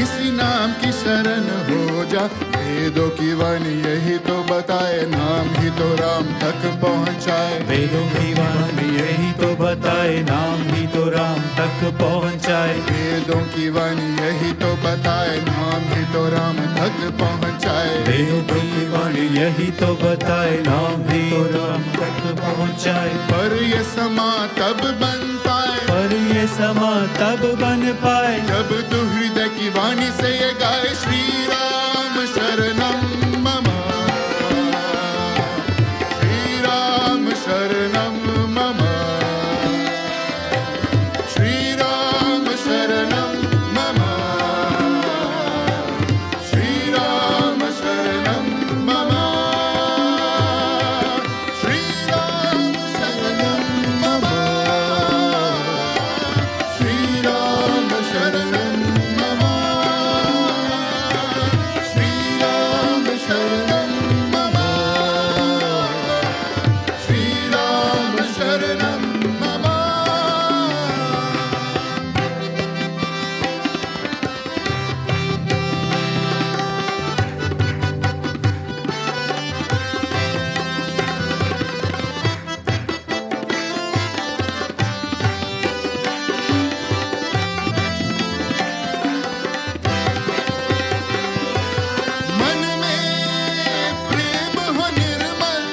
इसी नाम की शरण हो जा, वेदों की वाणी यही तो बताए, नाम ही तो राम तक पहुँचाए। वेदों की वाणी यही तो बताए, नाम ही तो राम तक पहुँचाए। वेदों की वाणी यही तो बताए, नाम ही तो राम तक पहुँचाए। वेदों की वाणी यही तो बताए, नाम ही तो राम तक पहुँचाए। पर ये समा तब बन पाए, पर ये समा तब बन पाए, जब तू हृदय की वाणी से ये गाए श्री राम शरणम मम, श्री राम शरणम मम, श्री राम शरणम मम, श्री राम शरणम मम, श्री राम शरणम मम, श्री राम शरणम मम, श्री राम शरणम मम, श्री राम शरणम मम। मन में प्रेम हो निर्मल,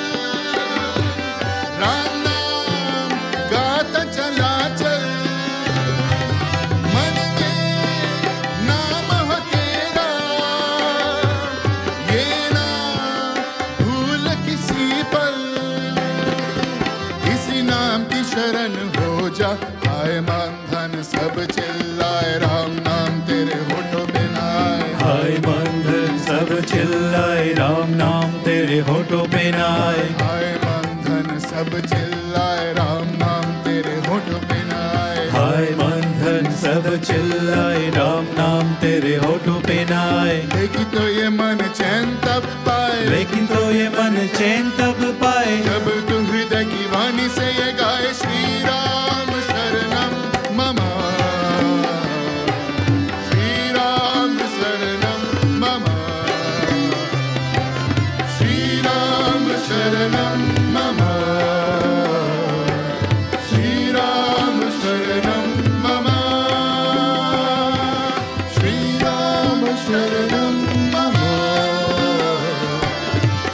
राम नाम गाता चला चल, मन में नाम हो तेरा, ये ना भूल किसी पल, इसी नाम की शरण हो जा, आए मान धन सब चिल्लाए, राम नाम तेरे होठों पे न आए। हाय बंधन सब चिल्लाए, राम नाम तेरे होठों पे न आए। हाय बंधन सब चिल्लाए, राम नाम तेरे होठों पे न आए। हाय बंधन सब चिल्लाए, राम नाम तेरे होठों पे न आए। लेकिन तो ये मन चैन तब पाए, लेकिन तो ये मन चैन तब पाए, जब तू हृदय की वाणी से ये गाए श्री राम शरणम मम, श्री राम शरणम मम, श्री राम शरणम मम, श्री राम शरणम मम, श्री राम शरणम मम,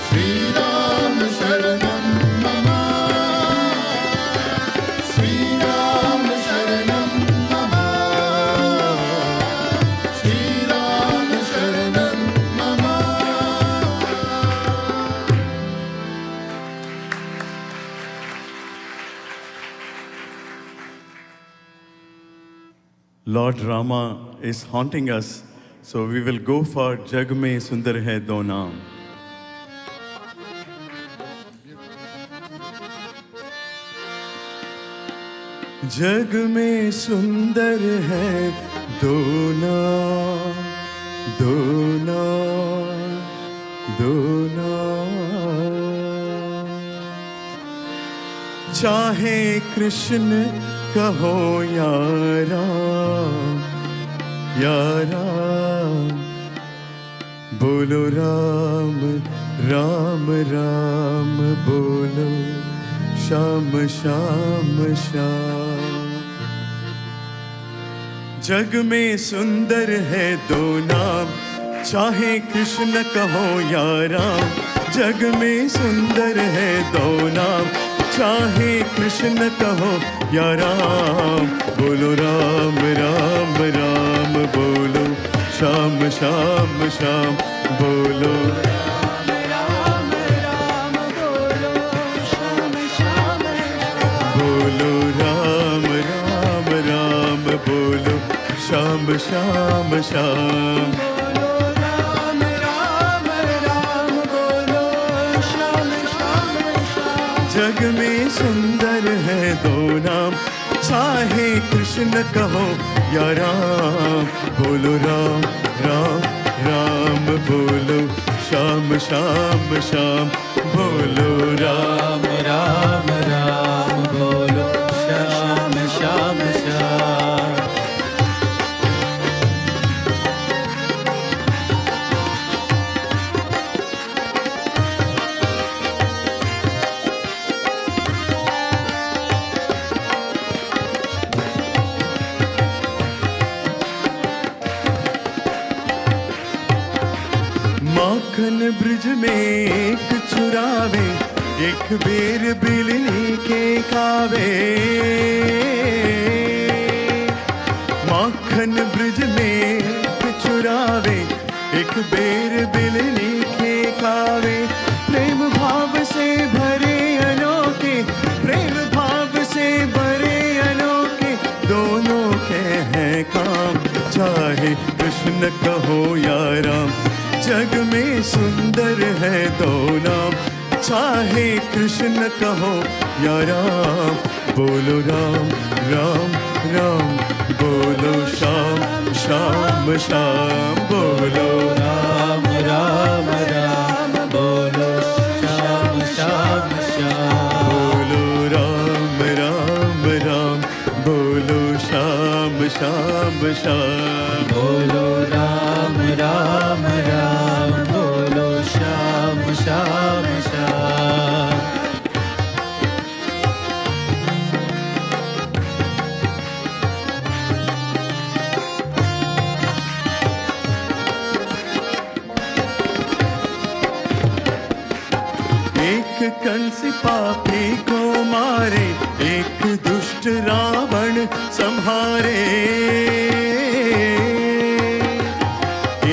श्री राम शरणम मम, श्री राम शरणम मम, श्री राम शरणम मम। Lord Rama is haunting us, so we will go for Jag Mein Sundar Hai Do Naam. जग में सुंदर है दो नाम, दो नाम, दो नाम। चाहे कृष्ण कहो या राम, या राम। बोलो राम राम राम, बोलो श्याम श्याम श्याम। जग में सुंदर है दो नाम, चाहे कृष्ण कहो या राम। जग में सुंदर है दो नाम, चाहे कृष्ण कहो या राम। बोलो राम राम राम, बोलो श्याम श्याम श्याम, बोलो राम राम राम, बोलो श्याम श्याम श्याम। बोलो राम राम राम, बोलो श्याम श्याम श्याम। बोलो राम राम राम, बोलो श्याम श्याम श्याम। जग में सुंदर है दो नाम, चाहे कृष्ण कहो या राम। बोलो राम राम राम, बोलो श्याम श्याम श्याम। बोलो राम राम राम, बोलो श्याम श्याम श्याम। माखन ब्रिज में एक चुरावे, एक बेर बिलनी के खावे। माखन ब्रिज में एक चुरावे, एक बेर बिलनी के खावे। प्रेम भाव से भरे अनोखे, प्रेम भाव से भरे अनोखे, दोनों के हैं काम। चाहे कृष्ण कहो या राम, जग में सुंदर है दो नाम। चाहे कृष्ण कहो या राम। बोलो राम राम राम, बोलो श्याम श्याम श्याम। बोलो राम राम राम, बोलो श्याम श्याम श्याम। बोलो राम राम राम, बोलो श्याम श्याम श्याम। बोलो राम राम राम, बोलो श्याम श्याम श्याम। एक कंस पापी को मारे, एक दुष्ट रावण संहारे।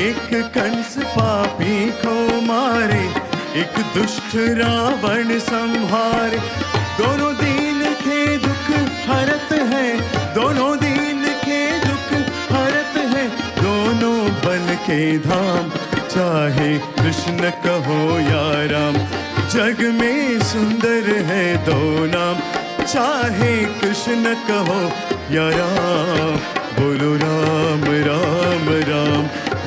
एक कंस पापी को मारे, एक दुष्ट रावण संहारे। दोनों दीन के दुख हरत है, दोनों दीन के दुख हरत है, दोनों बल के धाम। चाहे कृष्ण कहो या राम, जग में सुंदर है दो नाम। चाहे कृष्ण कहो या राम। बोलो राम राम राम,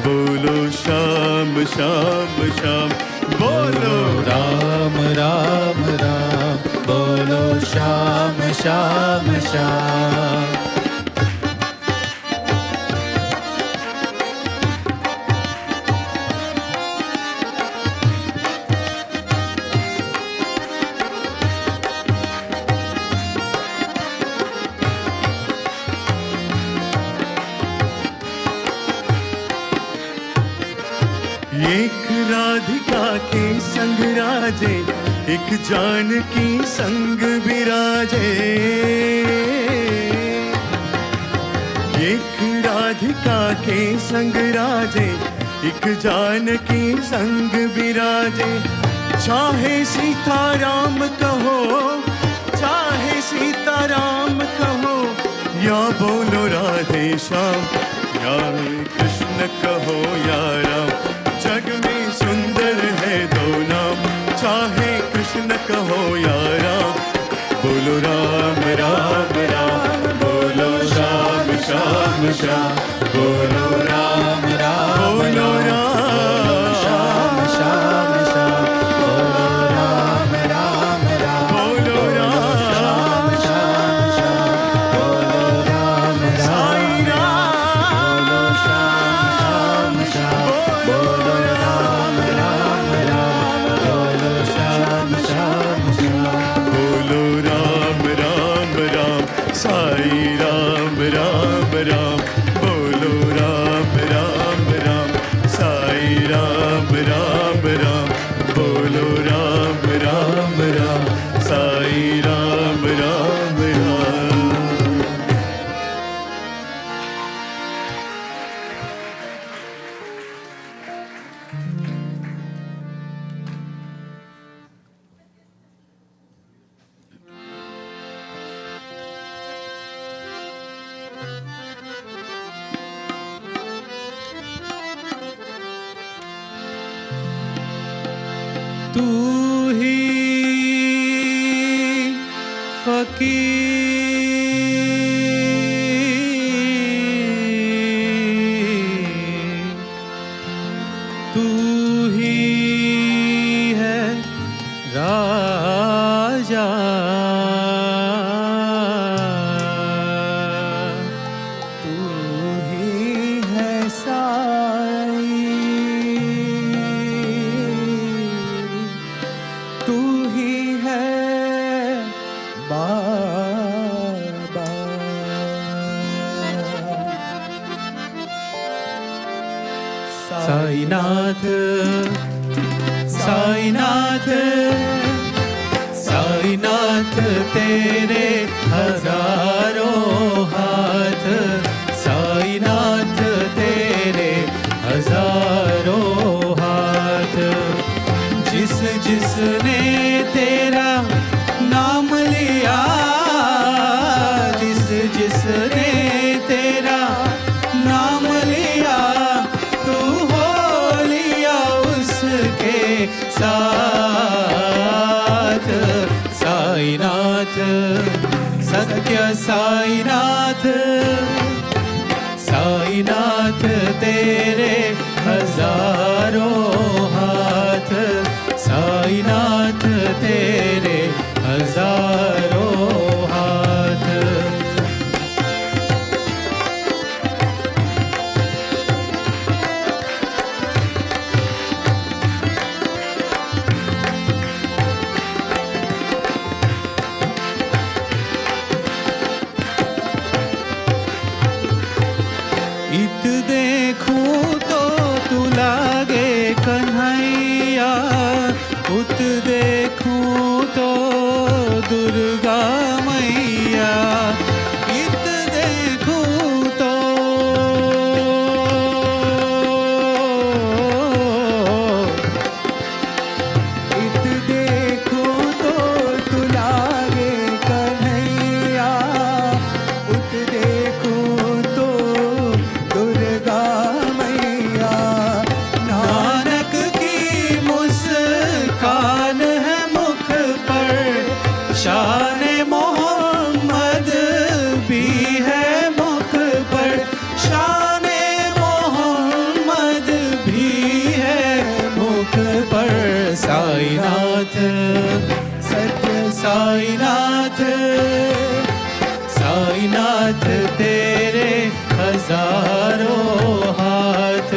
बोलो श्याम श्याम श्याम। बोलो राम राम राम, बोलो श्याम श्याम श्याम। एक राधिका के संग राजे, एक जानकी संग विराजे। एक राधिका के संग राजे, एक जानकी संग विराजे। चाहे सीताराम कहो, चाहे सीताराम कहो, या बोलो राधे श्याम, या कृष्ण कहो या राम। जग में सुंदर है दो नाम, चाहे कृष्ण कहो या राम। बोलो राम राम राम, श्याम श्याम बोलो राम राम बोलो राम श्याम श्याम श्याम बोलो राम राम राम बोलो राम श्याम श्याम बोलो राम साई राम बोलो श्याम श्याम बोलो राम राम राम बोलो श्याम श्याम श्याम बोलो राम राम राम साई राम राम राम बोलो राम राम राम साई राम राम राम बोलो राम राम राम साई राम राम राम तू ही फकीर तू ही है राजा तू ही है साई तू ही है बाबा साईनाथ साईनाथ साईनाथ तेरे हजारों हाथ साईनाथ तेरे हजारों हाथ जिस जिसने तेरा नाम लिया जिस जिसने तेरा नाम लिया तू हो लिया उसके साथ साईनाथ सत्य साईनाथ साईनाथ तेरे हजारों हाथ साईनाथ तेरे हजारों हाथ इत देखूं तो तू लागे कन्हैया उत देखूं तो दुर्गा मैया इत देखूं तो इत देखूं तो तू लागे कन्हैया उत देखूं तो दुर्गा मैया नानक की मुस्कान है मुख पर शान मोहम्मद भी है मुख पर शान मोहम्मद भी है मुख पर साईनाथ सत्य साईनाथ साईनाथ तेरे हजारों हाथ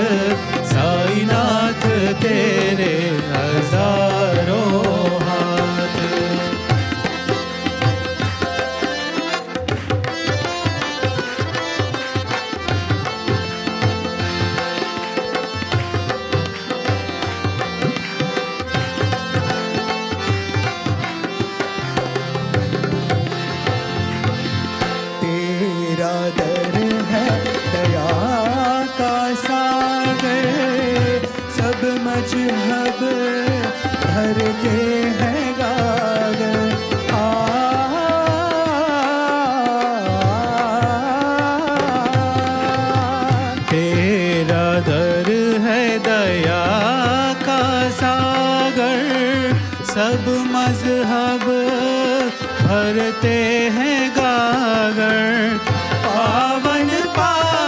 साईनाथ तेरे हजारों हाथ तेरा दर है दया का सागर सब मजहब भरते हैं गागर तेरा दर है दया का सागर सब मजहब भरते हैं गागर पावन पावन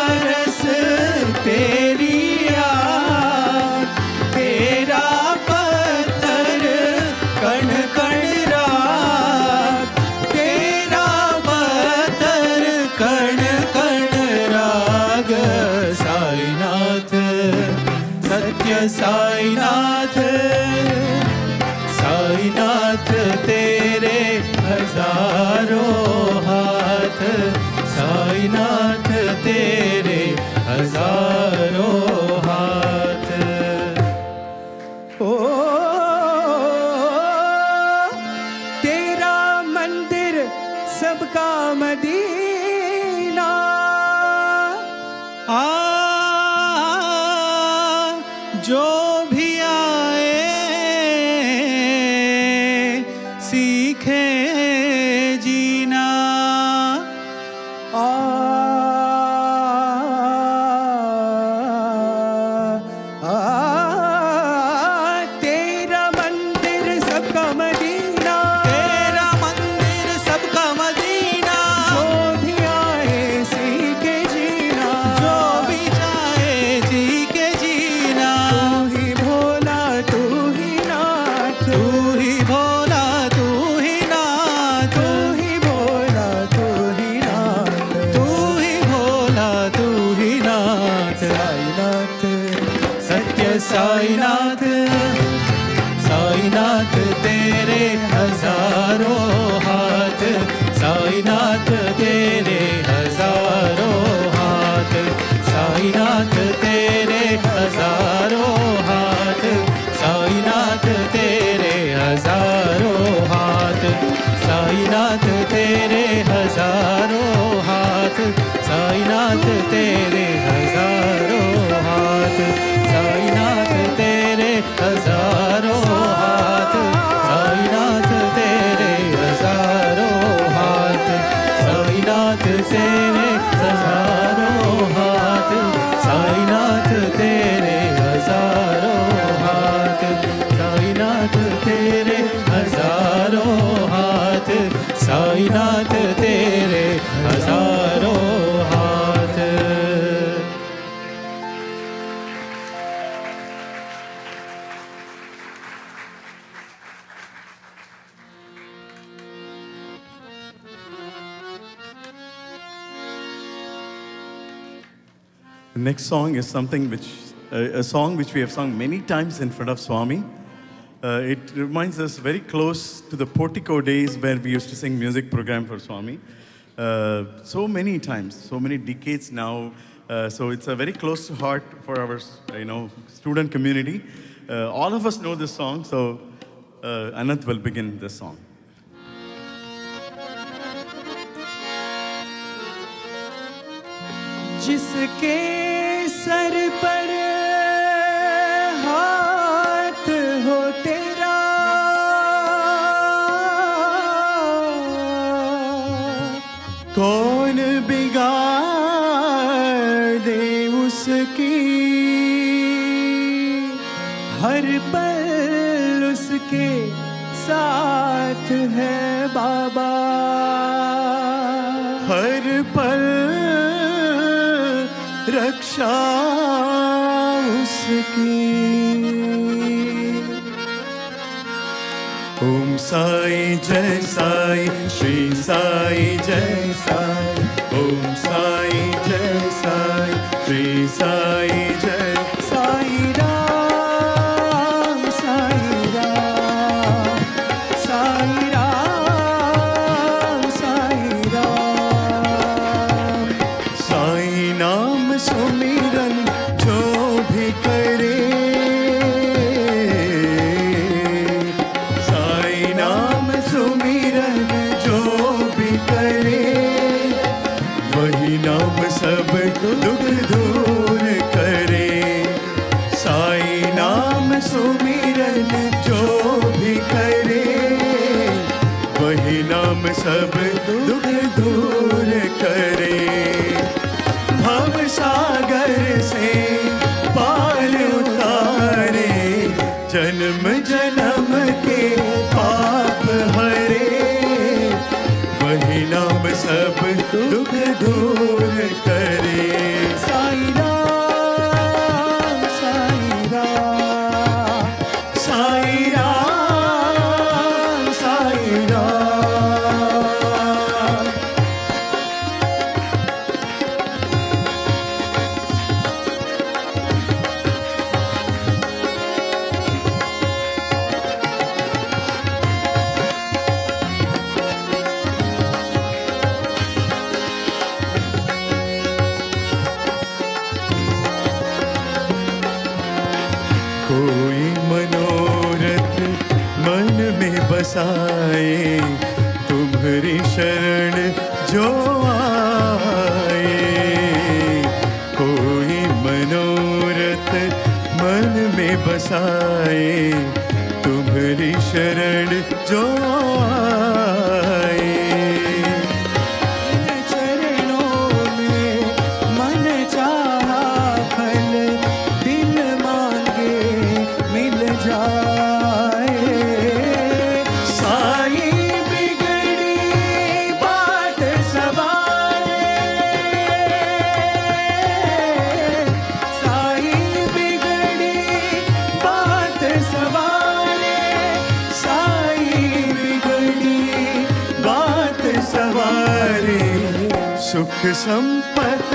हजारों हाथ, साईनाथ तेरे हजारों हाथ। ओ तेरा मंदिर सबका मदीना, जो भी आए सीखे जीना। तेरा मंदिर सबका मदीना, तेरा मंदिर सबका मदीना, जो भी आए सीखे जीना, जो भी चाहे जी के जीना। तू ही भोला तू ही नाथ, तू ही भोला तू ही नाथ, तू ही भोला तू ही नाथ, तू ही भोला तू ही नाथ। साईनाथ सत्य साईनाथ, साईनाथ तेरे हजारों हाथ, साईनाथ तेरे हजारों हाथ, साईनाथ तेरे हजारों हाथ, साईनाथ तेरे हजारों हाथ, साईनाथ तेरे हजारों हाथ, साईनाथ तेरे हजारों हाथ, साईनाथ तेरे हजारों हाथ, साईनाथ तेरे हजारों हाथ, साईनाथ तेरे हजारों हाथ, साईनाथ तेरे हजारों हाथ, साईनाथ तेरे हजारों हाथ, साईनाथ तेरे हजारों हाथ। The next song is something which, a song which we have sung many times in front of Swami. It reminds us very close to the portico days where we used to sing music program for Swami. So many times, so many decades now. So it's a very close to heart for our, student community. All of us know this song, so Ananth will begin this song. जिसके sir पर हाथ हो तेरा, कौन बिगाड़ दे उसकी, हर पल उसके साथ है बाबा, हर पल रक्षा उसकी। ओम साई जय साई, श्री साई जय साई, ओम साई जय साई, श्री साई जय साई राम साई राम, साई राम साई राम। साई नाम सुमिरन जो भी करे, साई नाम सुमिरन जो भी करे, वही नाम सब दुख दूर करे। साई नाम सुमिरन जो भी करे, वही नाम सब दुख दूर करे। भव सागर से पार उतारे, जन्म जन्म के पाप हरे, वही नाम सब दुख दूर करे। साई राम साई राम, साई राम साई राम। बसाए, तुम्हारी शरण जो आए। कोई मनोरथ मन में बसाए, तुम्हारी शरण जो आए। चरणों में मन चाहा फल, दिल मांगे मिल जाए। साई बिगड़ी बात सवारे, साई बिगड़ी बात सवारे, साई बिगड़ी बात सवारे। सुख संपत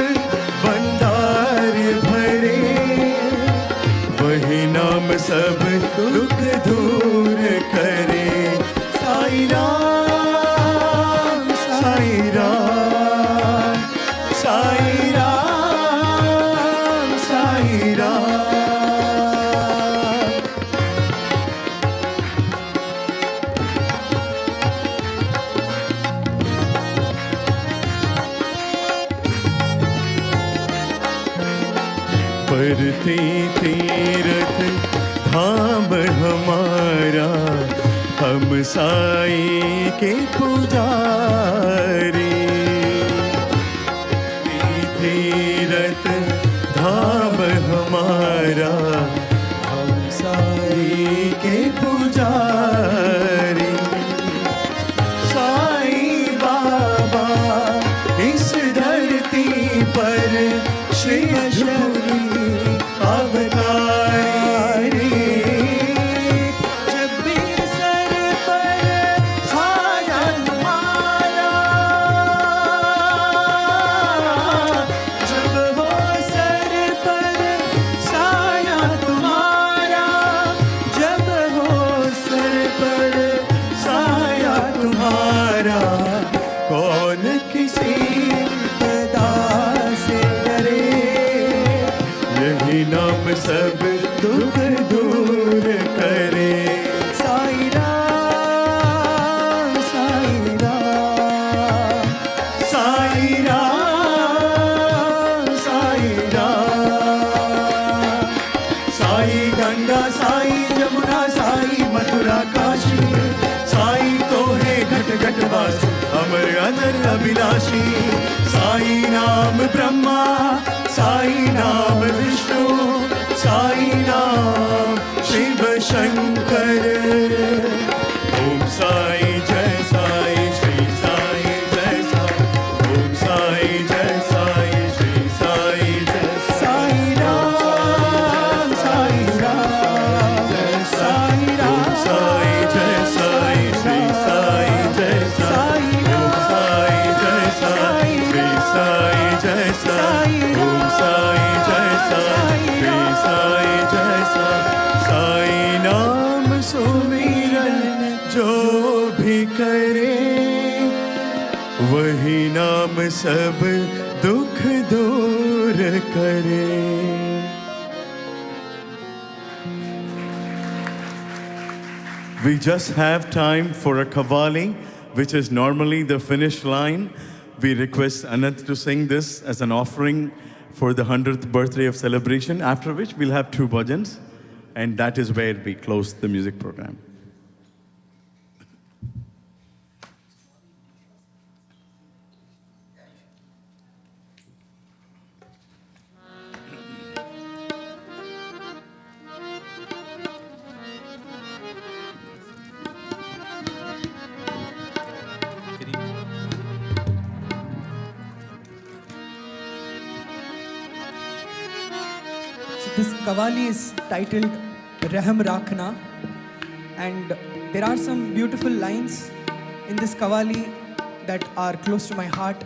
भंडार भरे, वही नाम सब दुख दूर करे। साई राम, साई राम, साई राम, साई राम। परती तीरथ धाम हमारा, हम साई के पुजारी। तीरथ धाम हमारा, हम साई के पुजारी। साई बाबा इस धरती पर श्री झूली अवतारी। जब भी सर पर छाया तुम्हारा, जब हो सर पर साया तुम्हारा, जब हो सर पर साया तुम्हारा। कौन किसी विपदा से डरे, यही नाम सब दुख दूर करे। साई राम, साई राम, साई राम, साई राम। साई गंगा, साई यमुना, साई मथुरा काशी, साई तो है घट घट वासी, अमर अनर अविनाशी। साई नाम ब्रह्मा, साई नाम विष्णु, साई नाम शिव शंकर। ओम साई जय साई, श्री साई जय साई। ओम साई जय साई, श्री साई जय साई राम, साई राम, साई राम, साई जय साई, श्री साई जय साई। ओम साई जय साई, श्री साई जय साई। ओम साई जय साई, श्री साई जय साई। साई नाम सुमिरन जो भी करे, वही नाम सब दुख दूर करे। We just have time for a kavali, which is normally the finish line. We request Ananth to sing this as an offering for the 100th birthday of celebration, after which we'll have 2 bhajans, and that is where we close the music program. This Kavali is titled Raham Rakhna, and there are some beautiful lines in this Kavali that are close to my heart,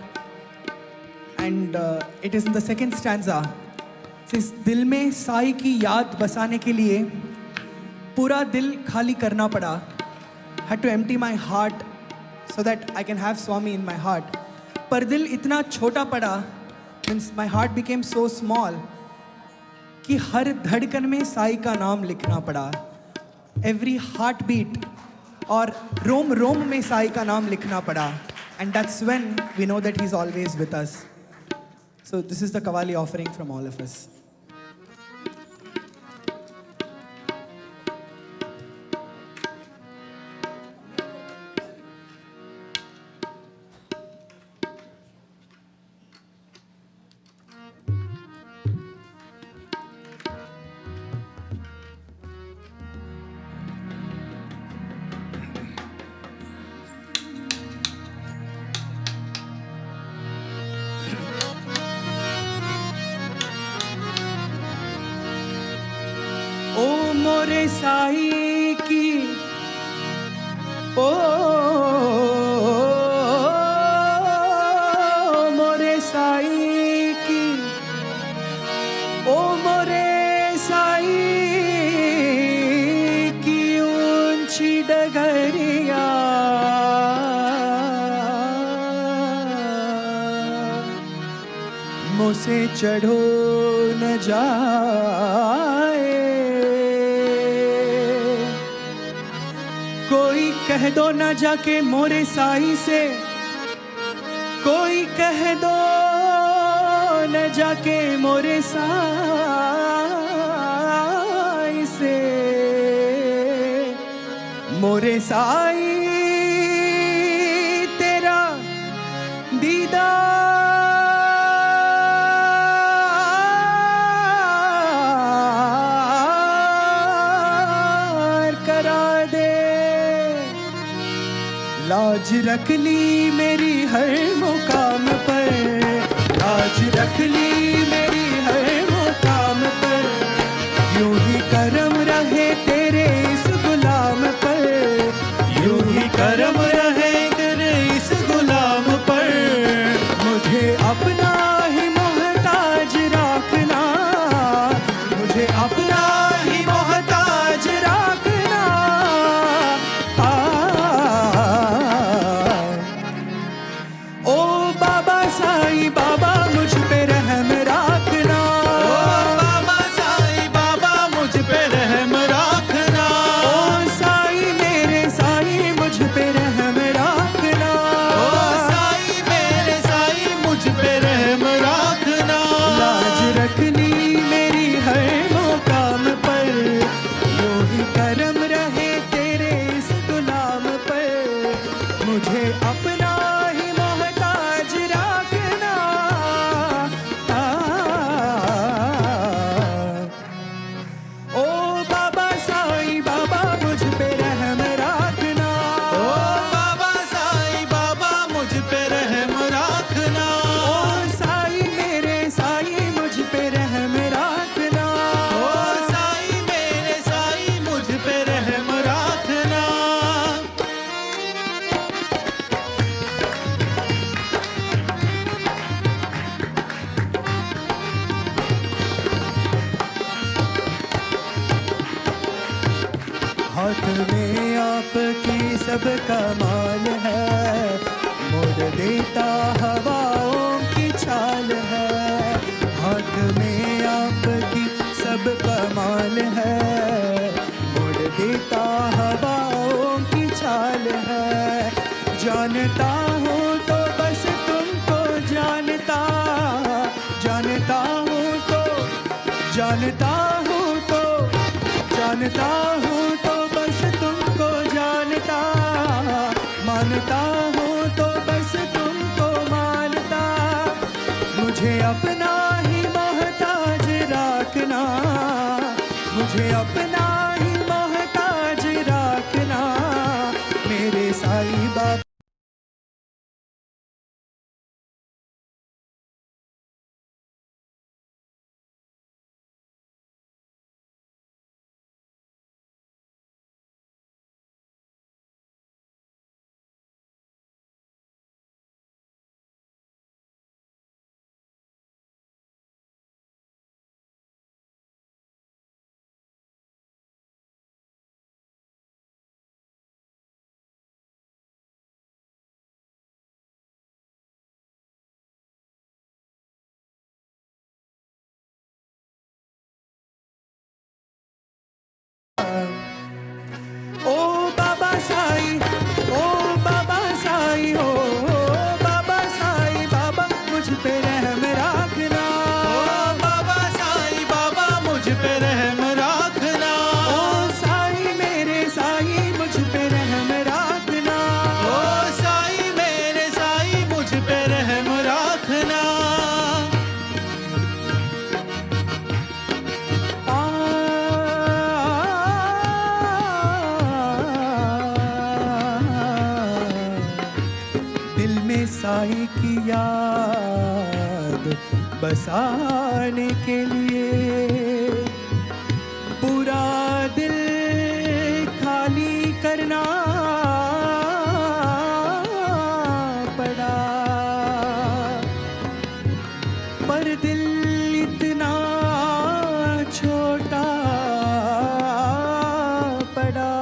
and it is in the second stanza. It says, दिल में साई की याद बसाने के लिए पूरा दिल खाली करना पड़ा. Had to empty my heart so that I can have Swami in my heart. पर दिल इतना छोटा पड़ा, means my heart became so small कि हर धड़कन में साई का नाम लिखना पड़ा. Every heartbeat और रोम रोम में साई का नाम लिखना पड़ा. And that's when we know that he's always with us. So this is the Kavali offering from all of us. ओ मोरे साई की ओ मोरे साई की ओ मोरे साई की ऊंची डगरिया मुझसे चढ़ो न जाए कोई कह दो ना जाके मोरे साई से कोई कह दो न जाके मोरे साई से मोरे साई तेरा दीदार करा दे लाज रख ली मेरी हर मुकाम पर लाज रख ली मेरी हर मुकाम पर यूं ही करम रहे तेरे इस गुलाम पर यूं ही करम रहे तेरे इस गुलाम पर मुझे अपना ही मोहताज रखना मुझे अपना ही मोहताज रखना ओ बाबा साई बाबा मुझ पे रहम रखना ओ बाबा साई बाबा मुझ पे रहम रखना ओ साई मेरे साई मुझ पे रहम रखना ओ साई मेरे साई मुझ पे रहम रखना लाज रख ली मेरी हर मुकाम पर यूं ही करम रहे तेरे इस गुलाम पर मुझे अपना ही मोहताज रखना ओ बाबा साई बाबा मुझ पे रहम रखना ओ बाबा साई बाबा मुझ पे रहम रखना ओ साई मेरे साई मुझ पे रहम रखना ओ साई मेरे साई मुझ पे रहम रखना हाथ में आपकी सब कमाल है मोड़ देता हवाओं की छाल है हाथ में आपकी सब कमाल है मोड़ देता हवाओं की छाल है जानता हूँ तो बस तुमको जानता जानता हूँ तो जानता हूँ तो जानता हूँ तो बस तुमको जानता मानता हूँ तो बस तुमको मानता मुझे अपना ही मोहताज रखना मुझे अपना ही मोहताज रखना मेरे साई बाबा साई की याद बसाने के लिए पूरा दिल खाली करना पड़ा, पर दिल इतना छोटा पड़ा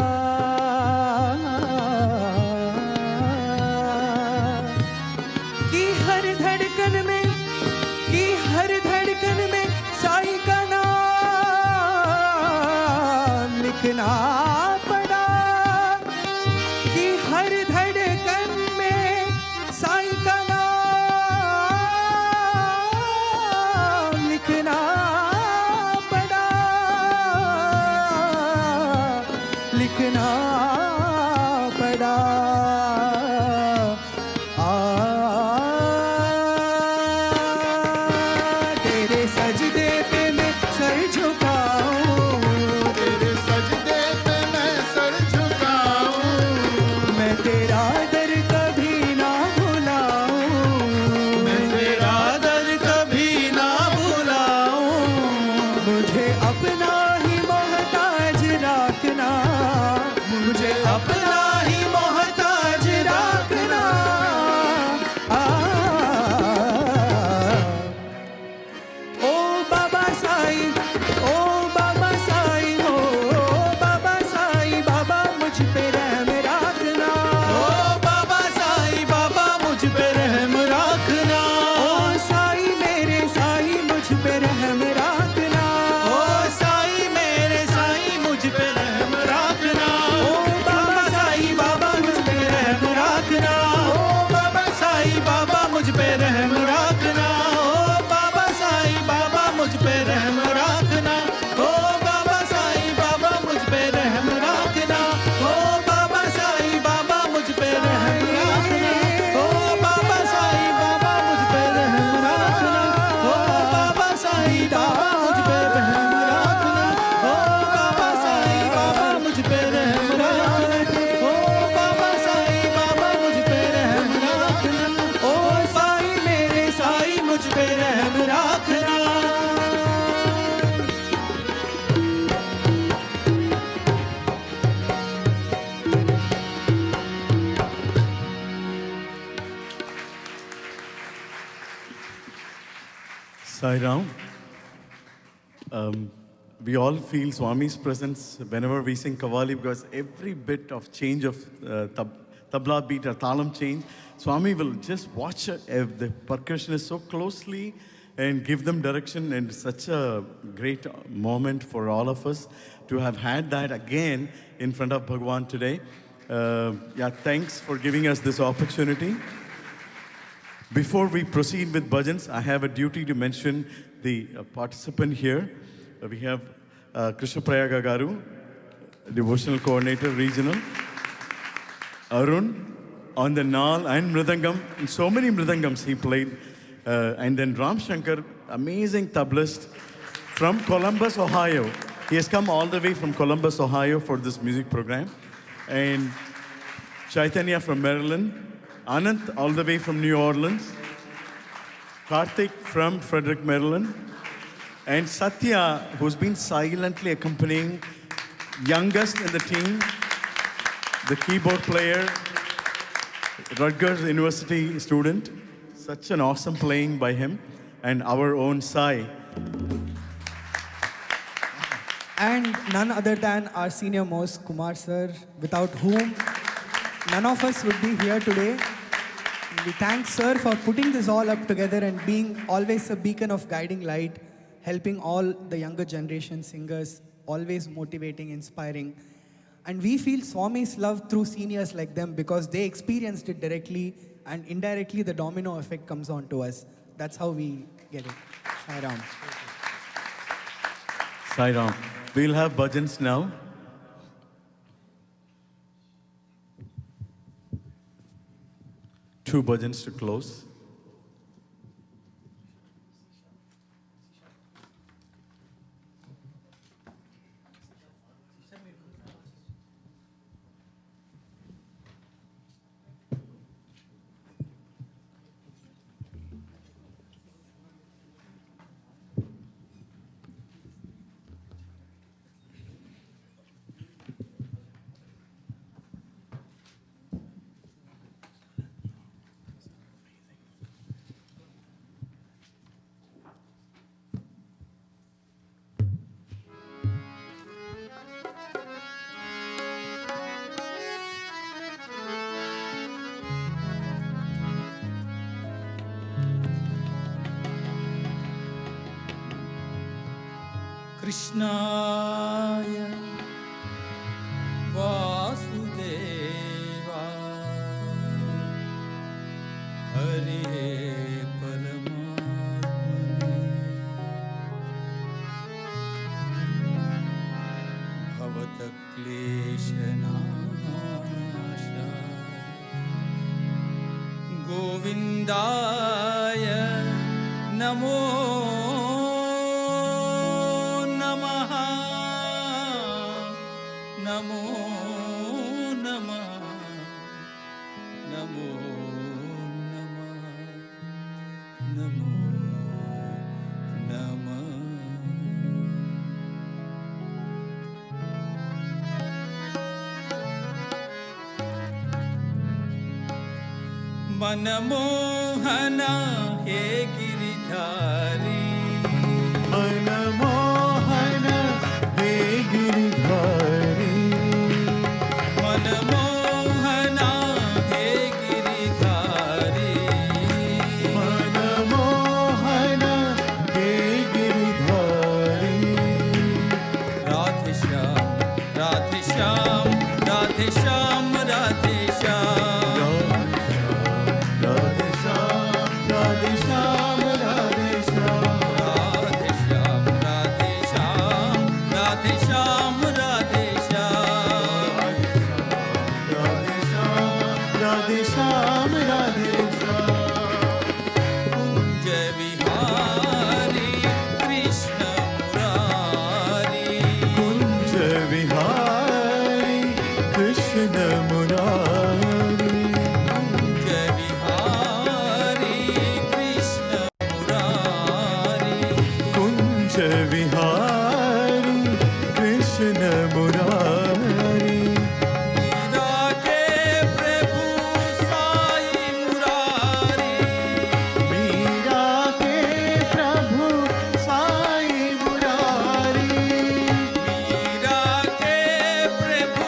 कि हर धड़कन में साई का नाम लिखना पड़ा, कि हर धड़कन में साई का नाम लिखना पड़ा, लिखना पड़ा। तेरे सजदे पे मैं सर झुकाऊं, तेरे सजदे पे मैं सर झुकाऊं, मैं तेरा दर कभी ना भुलाऊं, मैं तेरा दर कभी ना भुलाऊं, मुझे अपना ही मोहताज रखना, मुझे अपना ही मोहताज रखना। ओ बाबा साई, ओ बाबा साई, ओ बाबा साई, बाबा मुझ पे रहम रखना, ओ बाबा साई, बाबा मुझ पे रहम रखना, ओ साई मेरे साई मुझ पे रहम रखना, ओ साई मेरे साई मुझ पे रहम रखना, ओ बाबा साई, बाबा मुझ पे रहम रखना, ओ बाबा साई, बाबा मुझ पे रहम रखना, ओ बाबा साई, बाबा मुझ पे रहम रखना, ओ बाबा साई, बाबा मुझ पे रहम रखना, ओ बाबा साई, बाबा मुझ पे रहम रखना, ओ बाबा साई, बाबा मुझ पे रहम रखना, ओ बाबा साई, बाबा मुझ पे रहम रखना, ओ बाबा साई, बाबा मुझ पे रहम रखना, ओ बाबा साई, बाबा मुझ पे रहम रखना, ओ साई मेरे साई मुझ पे रहम रखना। Sai Ram, we all feel Swami's presence whenever we sing Kavali because every bit of change of tabla beat or talam change, Swami will just watch the percussionists so closely and give them direction, and such a great moment for all of us to have had that again in front of Bhagawan today. Yeah, thanks for giving us this opportunity. Before we proceed with bhajans, I have a duty to mention the participant here. We have Krishna Prayaga Garu, Devotional Coordinator, Regional. Arun on the Nal and Mridangam. And so many Mridangams he played. And then Ramsankar, amazing tablist from Columbus, Ohio. He has come all the way from Columbus, Ohio for this music program. And Chaitanya from Maryland. Ananth all the way from New Orleans. Karthik from Frederick, Maryland. And Sathya, who's been silently accompanying, youngest in the team, the keyboard player, Rutgers University student. Such an awesome playing by him. And our own Sai. And none other than our senior most, Kumar sir, without whom none of us would be here today. We thank sir for putting this all up together and being always a beacon of guiding light, helping all the younger generation singers, always motivating, inspiring. And we feel Swami's love through seniors like them because they experienced it directly, and indirectly the domino effect comes on to us. That's how we get it. Sai Ram. Sai Ram. We'll have bhajans now. Two bhajans to close. कृष्णाय वासुदेवाय हरे परमात्मने भवतक्लेशनाशाय गोविन्दाय नमो नमः नमो नमः नमो नमः नमो नमः मनमोहन हे गिरिधारी मनमोहन हे गिरिधारी मनमोहन हे गिरिधारी मनमोहन हे गिरिधारी राधे श्याम राधे श्याम राधे श्याम राधे श्याम राधे श्याम राधे श्याम राधे श्याम राधे श्याम राधे श्याम राधे श्याम राधे श्याम राधे श्याम राधे श्याम राधे श्याम कुंज विहारी कृष्ण मुरारी कुंज विहारी कृष्ण मुरारी कुंज विहारी कृष्ण मुरारी कुंज विहारी कृष्ण मुरारी मीरा के प्रभु साई मुरारी मीरा के प्रभु साई मुरारी मीरा के प्रभु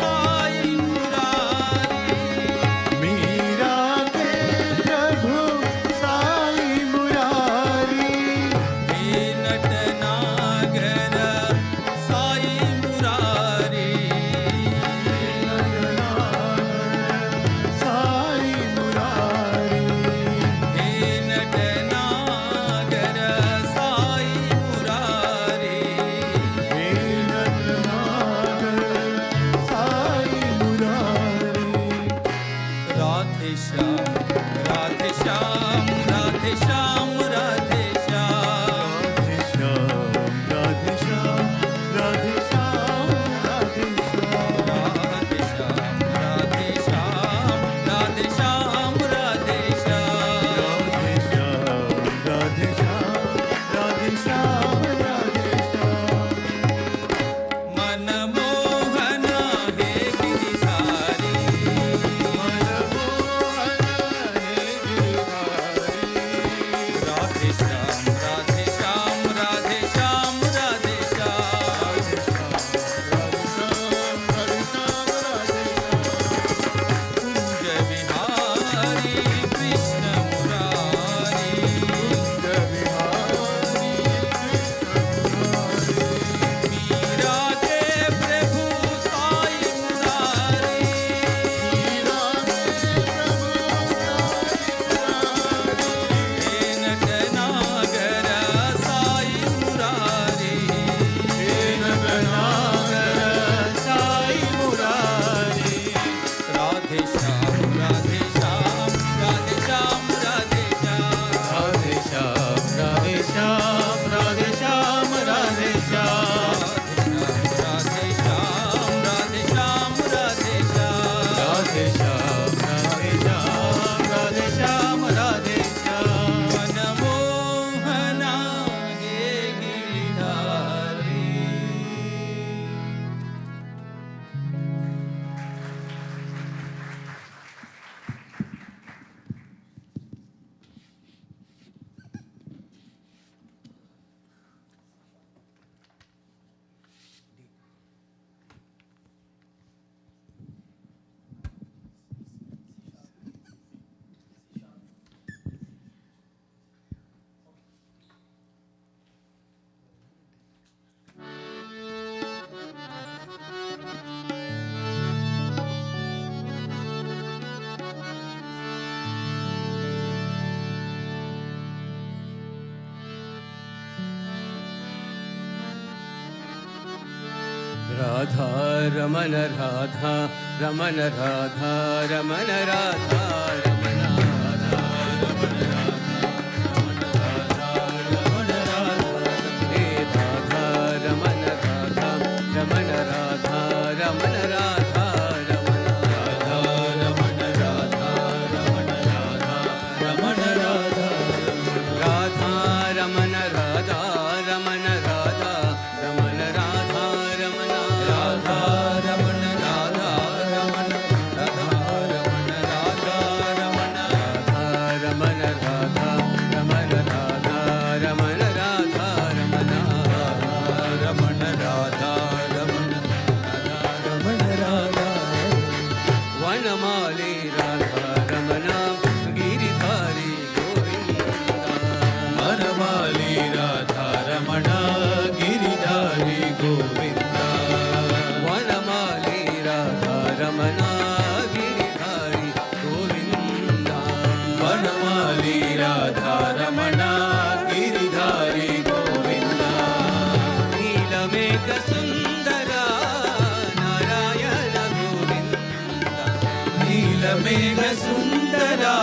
साई मुरारी मीरा के प्रभु साई मुरारी हे नटनागर साई मुरारी साई मुरारी हे नटनागर साई मुरारी हे नटनागर साई मुरारी राधे श्याम राधे श्याम राधे श्याम राधे श्याम राधे श्याम राधे श्याम राधे श्याम राधे श्याम राधे श्याम राधे श्याम राधे श्याम राधे श्याम राधे श्याम राधे श्याम राधे श्याम राधे श्याम मनमोहन हे गिरिधारी मनमोहन हे Giridhari Radha Ramana Radha Ramana Radha Ramana Radha Ramana Radha Ramana Radha Ramana Radha Hey Radha Ramana Radha Ramana Radha Ramana Radha Ramana Radha Ramana Radha Ramana Radha Ramana Radha Radha Ramana Radha Ramana Radha Ramana Radha Ramana Radha Ramana Radha Ramana Radha Ramana Radha Ramana Radha Ramana Radha Ramana Radha Ramana Radha Ramana Ramana Radha Ramana Ramana Radha Vanamali Radha Ramana Giridhari Govinda Vanamali Radha Ramana Giridhari Govinda Vanamali Radha Ramana Giridhari Govinda Vanamali Radha Ramana Giridhari Govinda Neelamekha Sundara Narayana Govinda Neelamekha Sundara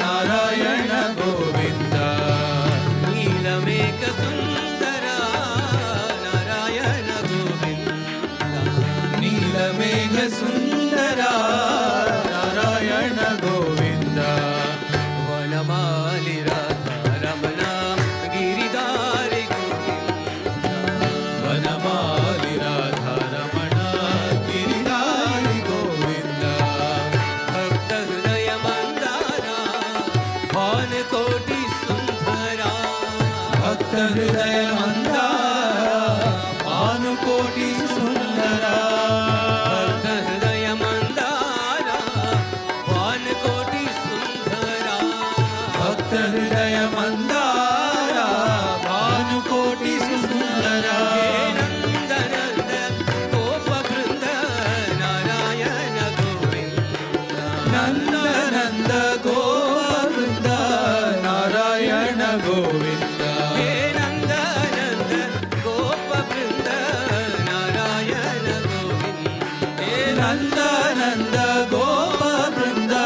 Narayana Govinda Neelamekha Sundara Narayana Govinda Neelamekha Sundara Narayana Govinda Vanamali Radha Ramana Giridhari Govinda Vanamali Radha Ramana Giridhari Govinda Bhakta Hridaya Mandara Bhan Koti Sundara Bhakta Hridaya Mandara Bhan Koti Sundara Bhakta Hridaya Mandara Bhan Koti Sundara Bhakta Hridaya Mandara Bhan Koti Sundara Nanda Nanda Gopa Vrinda Narayana Govinda Nanda Nanda Gopa Vrinda Narayana Govinda Nanda Nanda Gopa Vrinda Narayana Govinda Nanda Nanda Gopa Vrinda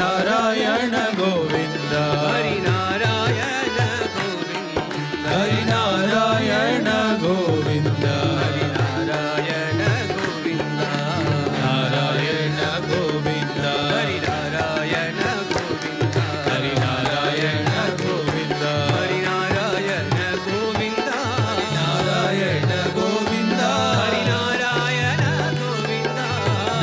Narayana Govinda Hari Narayana Govinda Hari Narayana Govinda Hari Narayana Govinda Narayana Govinda Hari Narayana Govinda Hari Narayana Govinda Hari Narayana Govinda Hari Narayana Govinda Hari Narayana Govinda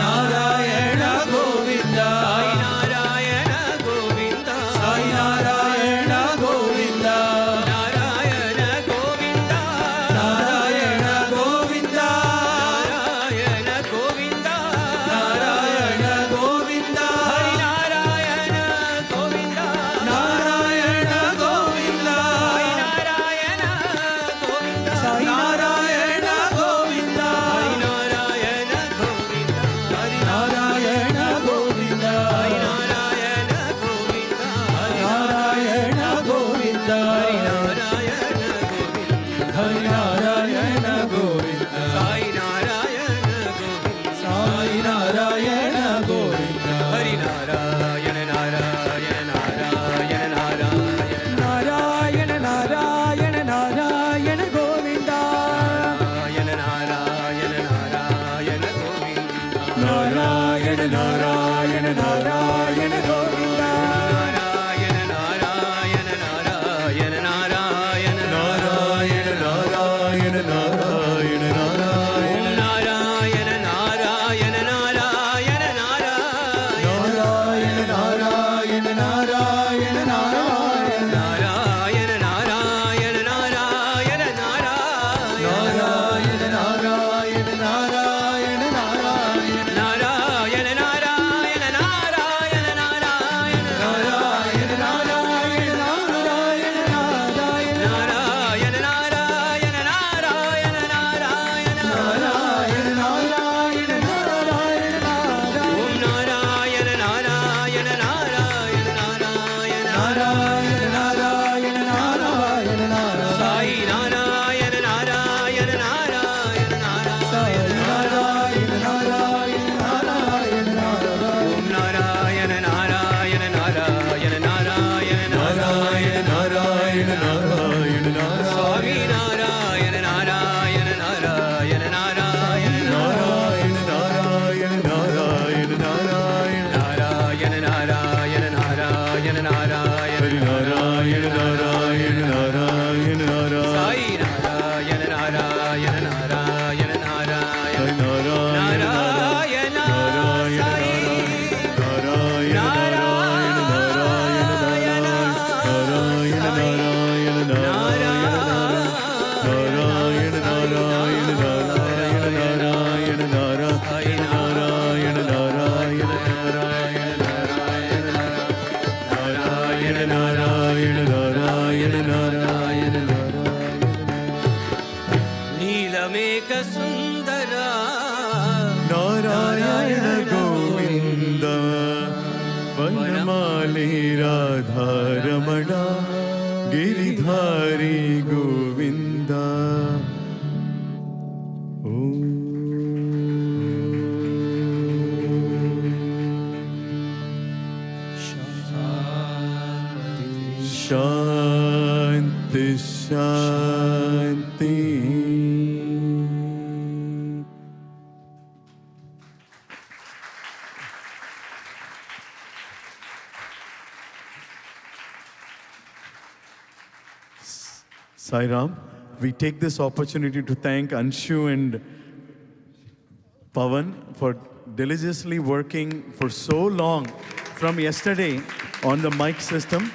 Narayana Govinda Sai Narayana Govinda Sai Narayana Govinda Narayana Govinda Narayana Govinda Narayana Govinda Narayana Govinda Hari Narayana Govinda Narayana Govinda Sai Narayana Govinda Sai Narayana Govinda Hari Narayana Govinda Hari Narayana Govinda Hari Narayana Govinda Hari Narayana Govinda Hari Narayana Govinda Sai Narayana Govinda Sai Narayana Govinda Hari Narayana Narayana Narayana Narayana Narayana Narayana Govinda Narayana Narayana Narayana Govinda Narayana Narayana Narayana Govinda Narayana Narayana Narayana Narayana Narayana Narayana Narayana Narayana Narayana Narayana Narayana Narayana Narayana Narayana Narayana Narayana Narayana Narayana Narayana Sai Narayana Narayana Narayana Narayana Sai Narayana Narayana Sai Narayana Narayana Narayana Narayana Narayana Narayana Narayana Narayana Narayana Narayana Neelameka Sundara Narayana Govinda Vanamali Radharamana Giridhari Govinda Shanti Shanti Sai Ram, we take this opportunity to thank Anshu and Pawan for diligently working for so long from yesterday on the mic system,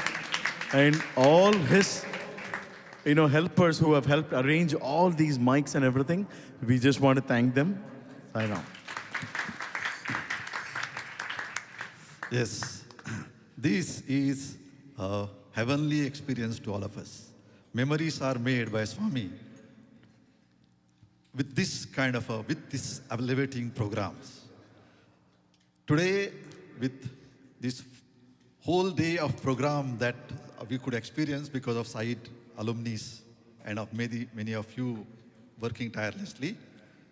and all his helpers who have helped arrange all these mics and everything. We just want to thank them. Sai Ram. Yes, this is a heavenly experience to all of us. Memories are made by Swami with this elevating programs. Today, with this whole day of program that we could experience because of Sai alumni and of many of you working tirelessly,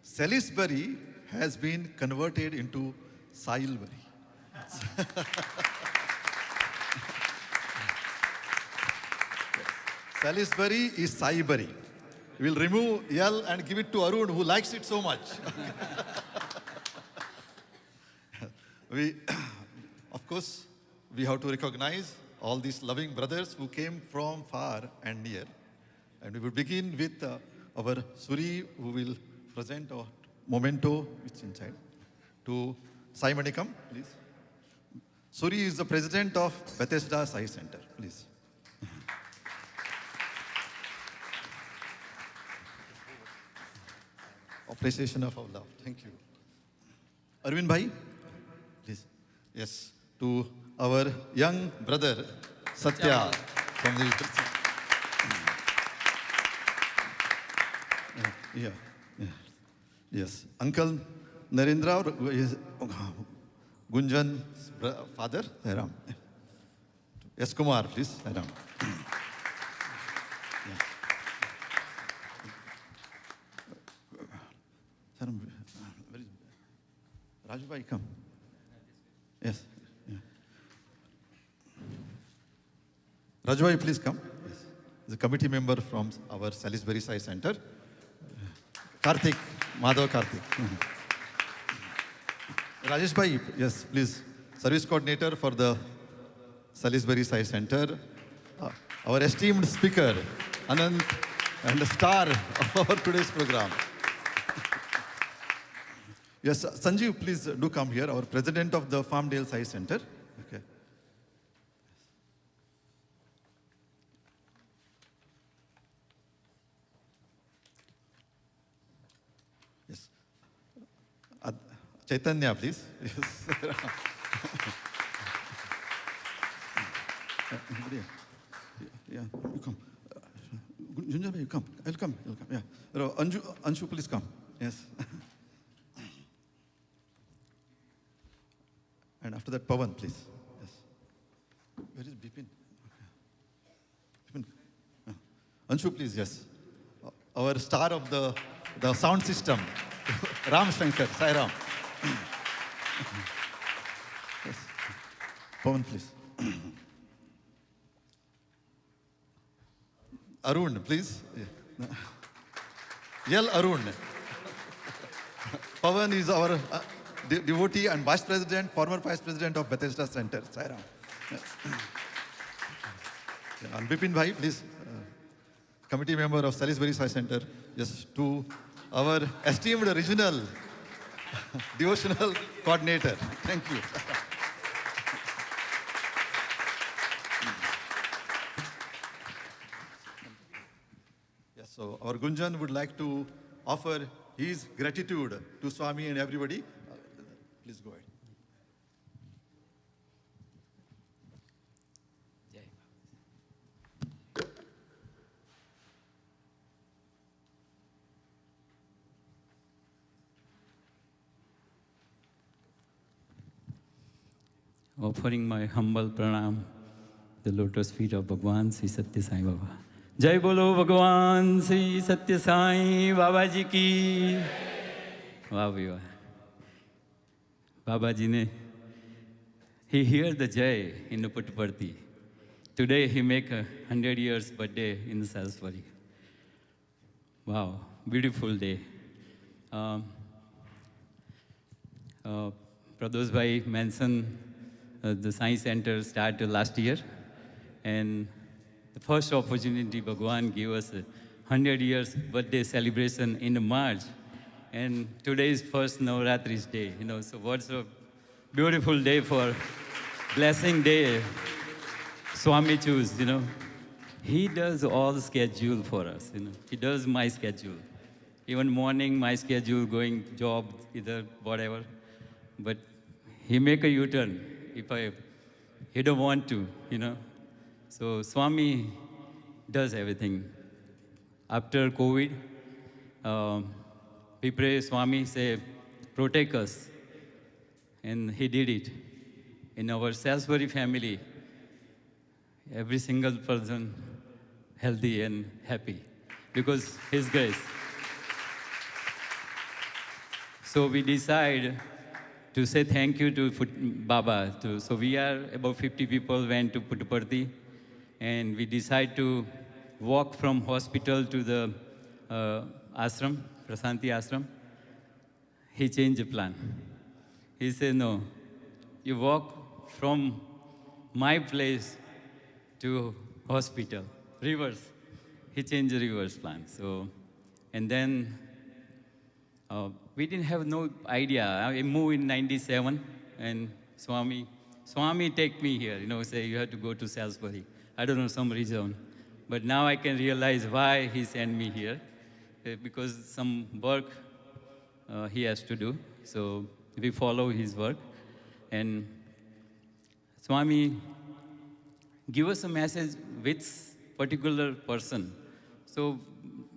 Salisbury has been converted into Sailbury. Salisbury is Saibury. We'll remove L and give it to Arun, who likes it so much. Of course, we have to recognize all these loving brothers who came from far and near. And we will begin with our Suri, who will present a memento, it's inside, to Sai Manickam, please. Suri is the president of Bethesda Sai Center, please. Appreciation of our love. Thank you. Arvind Bhai, please. Yes, to our young brother, Sathya, from the... Yes, Uncle Narendra, who is Gunjan's father, Ram. Yes, Kumar, please, Ram. Where is Raju Bhai, come. Yes. Yeah. Raju Bhai, please come. Yes. The committee member from our Salisbury Sai Center. Karthik, Madhav Karthik. Rajesh Bhai, yes, please. Service coordinator for the Salisbury Sai Center. Our esteemed speaker, Anand, and the star of our today's program. Yes, Sanjeev, please do come here, our president of the Farmdale Sai Center. Okay. Yes. Chaitanya, please. Yes. Yeah, you come. Junja, you come. I'll come. Yeah. Anshu, please come. Yes. And after that, Pawan, please. Yes. Where is Bipin? Okay. Bipin. Anshu, please, yes. Our star of the sound system, Ramsankar, Sai Ram. Yes. Pawan, please. Arun, please. Yell Arun. Pawan is our devotee and Vice President, former Vice President of Bethesda Center. Sai Ram. And Bipin Bhai, please. Committee member of Salisbury Sai Center. Yes, to our esteemed regional devotional coordinator. Thank you. Yes, so our Gunjan would like to offer his gratitude to Swami and everybody. Please go ahead. Offering my humble pranam, the lotus feet of Bhagawan Sri Sathya Sai Baba. Jai Bolo Bhagawan Sri Sathya Sai Baba Ji ki. Wow, wow. Baba Ji ne, he heard the Jai in the Puttaparthi. Today he make a 100 years birthday in Salisbury. Wow, beautiful day. Pradosh Bhai mentioned the Science Center started last year, and the first opportunity Bhagawan gave us a 100 years birthday celebration in March, and today is first Navratri's day. So what's a beautiful day for blessing day. Swami choose. He does all the schedule for us. He does my schedule, even morning my schedule, going job, either whatever, but he make a U-turn if he don't want to, So Swami does everything. After COVID, we pray, Swami say, protect us. And he did it. In our Salisbury family, every single person healthy and happy because his grace. So we decide to say thank you to Baba. So we are about 50 people went to Puttaparthi, and we decide to walk from hospital to the ashram, Prasanti ashram. He changed the plan. He said, no, you walk from my place to hospital, reverse. He changed the reverse plan. So, and then we didn't have no idea. I moved in 97, and Swami take me here, say you have to go to Salisbury. I don't know, some reason. But now I can realize why he sent me here, because some work he has to do. So we follow his work. And Swami give us a message with particular person. So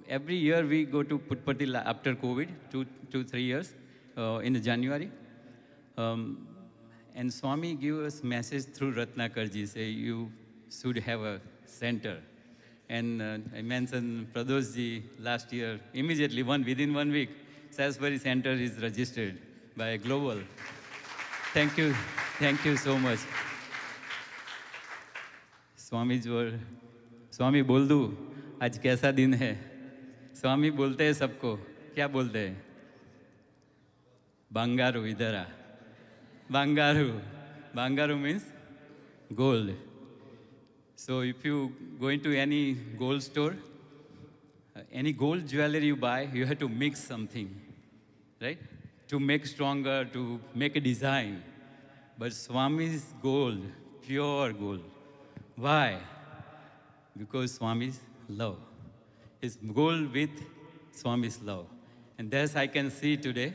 every year we go to Puttaparthi after COVID, 2-3 years, in January. And Swami give us message through Ratnakarji, say you should have a center. And I mentioned Pradoshji last year, immediately within 1 week, Salisbury Center is registered by Global. Thank you so much. Swami's word, Swami बोल दूँ आज कैसा दिन है? स्वामी बोलते हैं सबको, क्या बोलते हैं? Bangaru इधर आ. Bangaru means gold. So if you go into any gold store, any gold jewelry you buy, you have to mix something, right? To make stronger, to make a design. But Swami's gold, pure gold. Why? Because Swami's love. It's gold with Swami's love. And that's I can see today.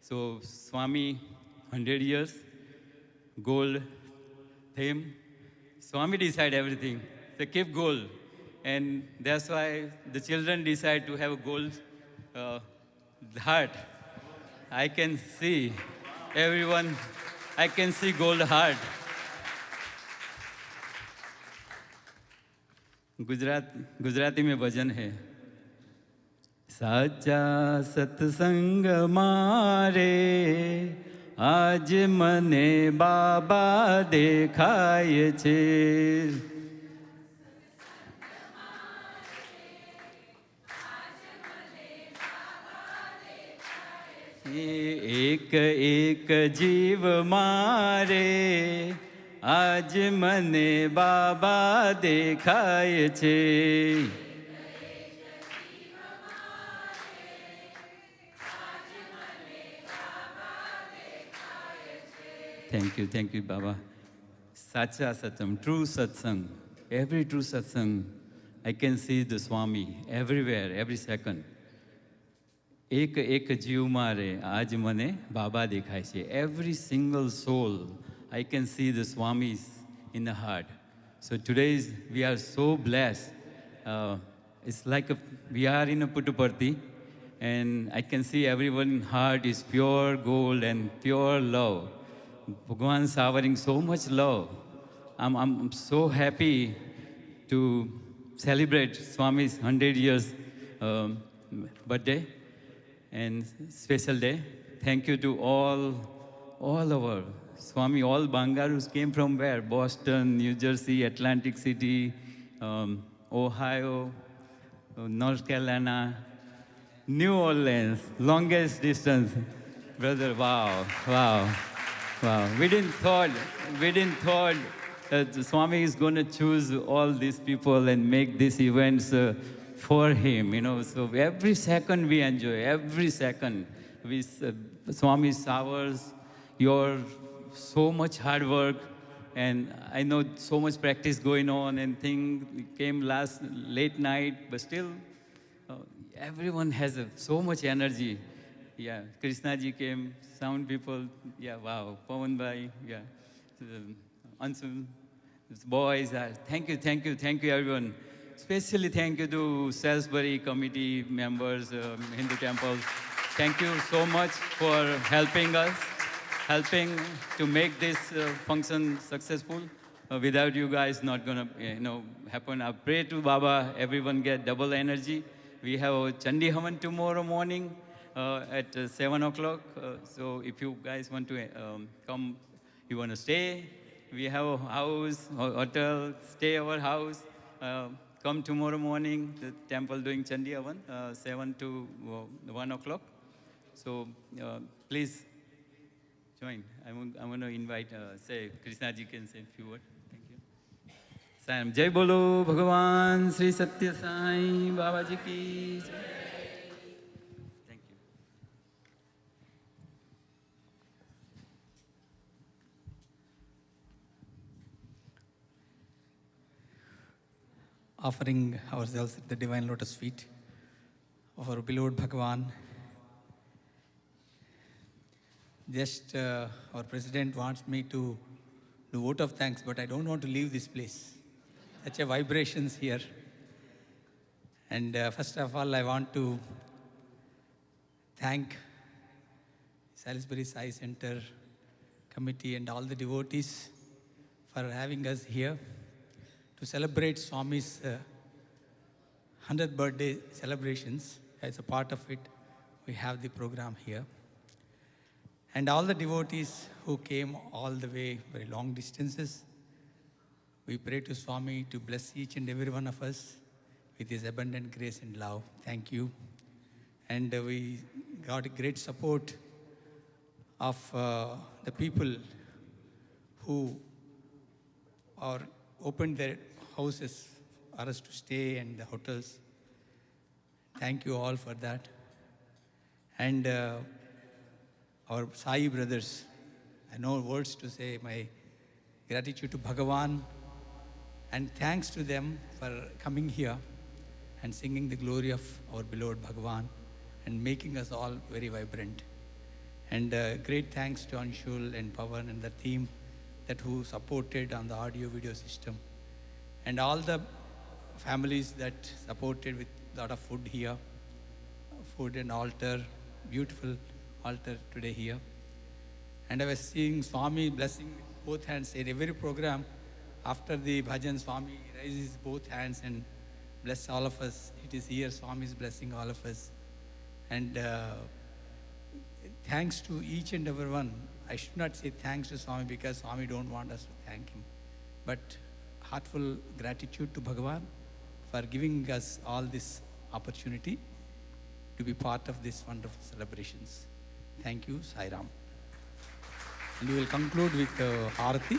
So Swami, 100 years, gold theme. Swami decide everything. So keep gold. And that's why the children decide to have a gold heart. I can see everyone, I can see gold heart. Gujarati में भजन है साचा सत्संग मारे आज मने बाबा देखाय छे એક એક જીવ મારે આજ મને બાબા દેખાય છે. Thank you, Baba. Sacha Satsang, true satsang, every true satsang, I can see the Swami everywhere, every second. એક એક જીવ મારે આજ મને બાબા દેખાય છે. Every single soul, I can see the Swamis in the heart. So today we are so blessed. It's like we are in a Puttaparthi, and I can see everyone's heart is pure gold and pure love. Bhagawan showering so much love. I'm so happy to celebrate Swami's 100 years birthday and special day. Thank you to all our Swami, all Bangarus came from where? Boston, New Jersey, Atlantic City, Ohio, North Carolina, New Orleans, longest distance. Brother, wow. We didn't thought that Swami is going to choose all these people and make these events for him, you know. So every second we enjoy, every second. Swami showers your so much hard work, and I know so much practice going on, and things came late night, but still everyone has so much energy. Yeah, Krishna ji came, sound people, yeah, wow, Pawan Bhai, yeah, Ansun, boys, thank you everyone. Especially thank you to Salisbury committee members, Hindu Temple. Thank you so much for helping to make this function successful. Without you guys, not gonna happen. I pray to Baba, everyone get double energy. We have a Chandi Havan tomorrow morning at 7 o'clock. So if you guys want to come, you want to stay, we have a house, hotel, stay our house. Come tomorrow morning, the temple doing Chandi Havan, 7 to 1 o'clock. So please join. I'm going to invite, say, Krishna ji can say a few words. Thank you. Sam, Jai Bolo, Bhagawan, Sri Sathya Sai, Baba ji ki Jai. Offering ourselves at the divine lotus feet of our beloved Bhagawan. Just our president wants me to do vote of thanks, but I don't want to leave this place. Such a vibrations here. And first of all, I want to thank Salisbury Sai Center committee and all the devotees for having us here to celebrate Swami's 100th birthday celebrations. As a part of it, we have the program here. And all the devotees who came all the way, very long distances, we pray to Swami to bless each and every one of us with his abundant grace and love. Thank you. And we got great support of the people who are opened their houses for us to stay and the hotels. Thank you all for that. And our Sai brothers, I know words to say my gratitude to Bhagawan and thanks to them for coming here and singing the glory of our beloved Bhagawan and making us all very vibrant. And great thanks to Anshul and Pawan and the team that who supported on the audio video system. And all the families that supported with a lot of food here, food and altar, beautiful altar today here. And I was seeing Swami blessing with both hands in every program. After the bhajan, Swami raises both hands and bless all of us. It is here Swami is blessing all of us. And thanks to each and every one. I should not say thanks to Swami because Swami don't want us to thank him. But heartful gratitude to Bhagawan for giving us all this opportunity to be part of these wonderful celebrations. Thank you, Sai Ram. And we will conclude with Aarati.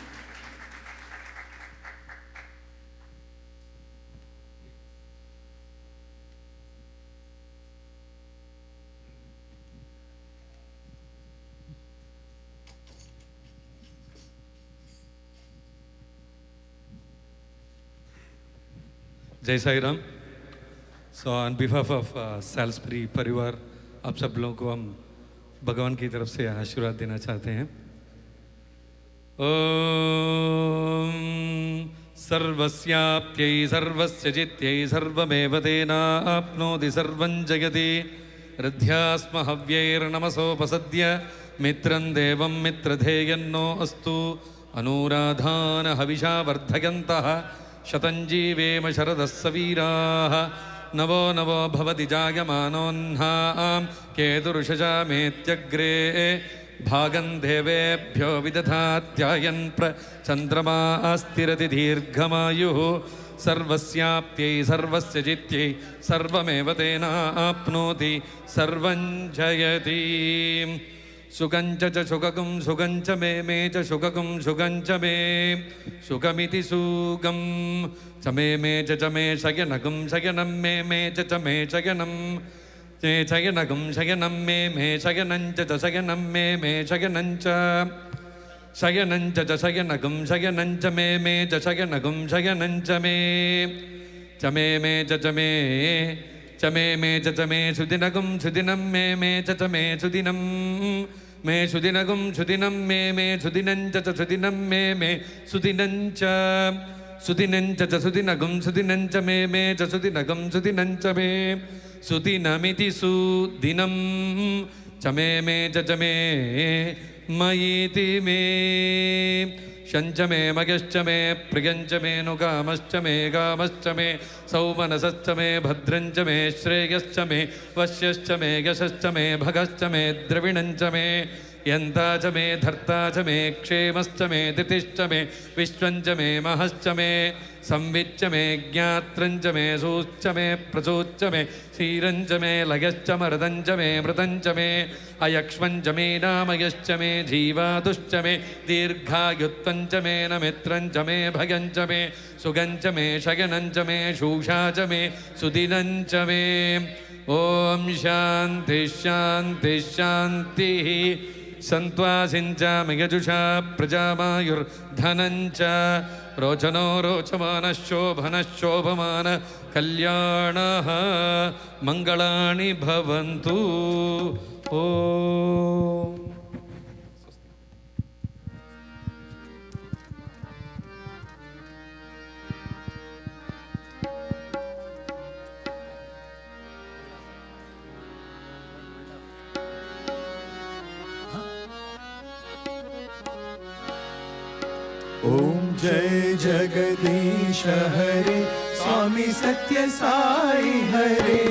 जय Sai Ram. So on behalf of Salisbury परिवार, आप सब लोगों को हम भगवान की तरफ से आशीर्वाद देना चाहते हैं. ओम सर्वस्याप्यै सर्वस्य जित्यै सर्वमेव तेनाप्नोति सर्वं जगति. हृद्यास्म हव्यैर्नमसोपसद्य मित्रं देवं मित्रधेयन्नो अस्तु. अनुराधान हविषा वर्धयन्तः शतं जीवेम शरदः सवीराः. नवो नवो भवति जायमानोऽह्नां केतुरुषजामेत्यग्रे. भागं देवेभ्यो विदधात्यायन् चन्द्रमास्तिरति दीर्घमायुः. सर्वस्याप्त्यै सर्वस्य जित्यै सर्वमेव तेनाप्नोति सर्वं जयति. सुखं च सुखगं सुखं च मे च सुखगं सुखं च मे सुखमिति सुखं च मे च मे शयनगं शयनं मे च मे शयनं शयनगं शयनं मे शयनं च शयनं मे शयनं च शयनं च शयनगं शयनं च मे च शयनगं शयनं च मे च मे च मे सुदिनगं सुदिनं मे च मे सुदिनं मे सुदिनगं सुदिनं मे सुदिनं च सुदिनं मे सुदिनं च सुदिनं च सुदिनगं सुदिनं च मे च सुदिनगं सुदिनं च मे सुदिनमिति सुदिनं च मे च मे मयिति मे. शञ्च मे मगश्च मे प्रियञ्च मे नुकामश्च मे कामश्च मे सौमनसश्च मे भद्रञ्च मे श्रेयश्च मे वश्यश्च मे यशश्च मे भगश्च मे द्रविणञ्च मे यन्ता च मे धर्ता च मे क्षेमश्च मे तिथिश्च मे विश्वञ्च मे महश्च मे संविच्च मे ज्ञात्रञ्च मे सूश्च मे प्रसूच्च मे क्षीरञ्च मे लयश्च मरदञ्च मे मृतञ्च मे अयक्ष्मञ्च मे नामयश्च मे जीवादुश्च मे दीर्घायुत्वञ्च मे नमित्रञ्च मे भयञ्च मे सुगञ्च मे शयनञ्च मे शूषा च मे सुदिनञ्च मे. ॐ शान्ति शान्ति शान्तिः. सन्त्वासिञ्चामि यजुषा प्रजामायुर्धनञ्च रोचनो रोचमानः शोभनः शोभमान कल्याणः मङ्गलानि भवन्तु. ॐ ओम जय जगदीश हरे स्वामी सत्य साई हरे.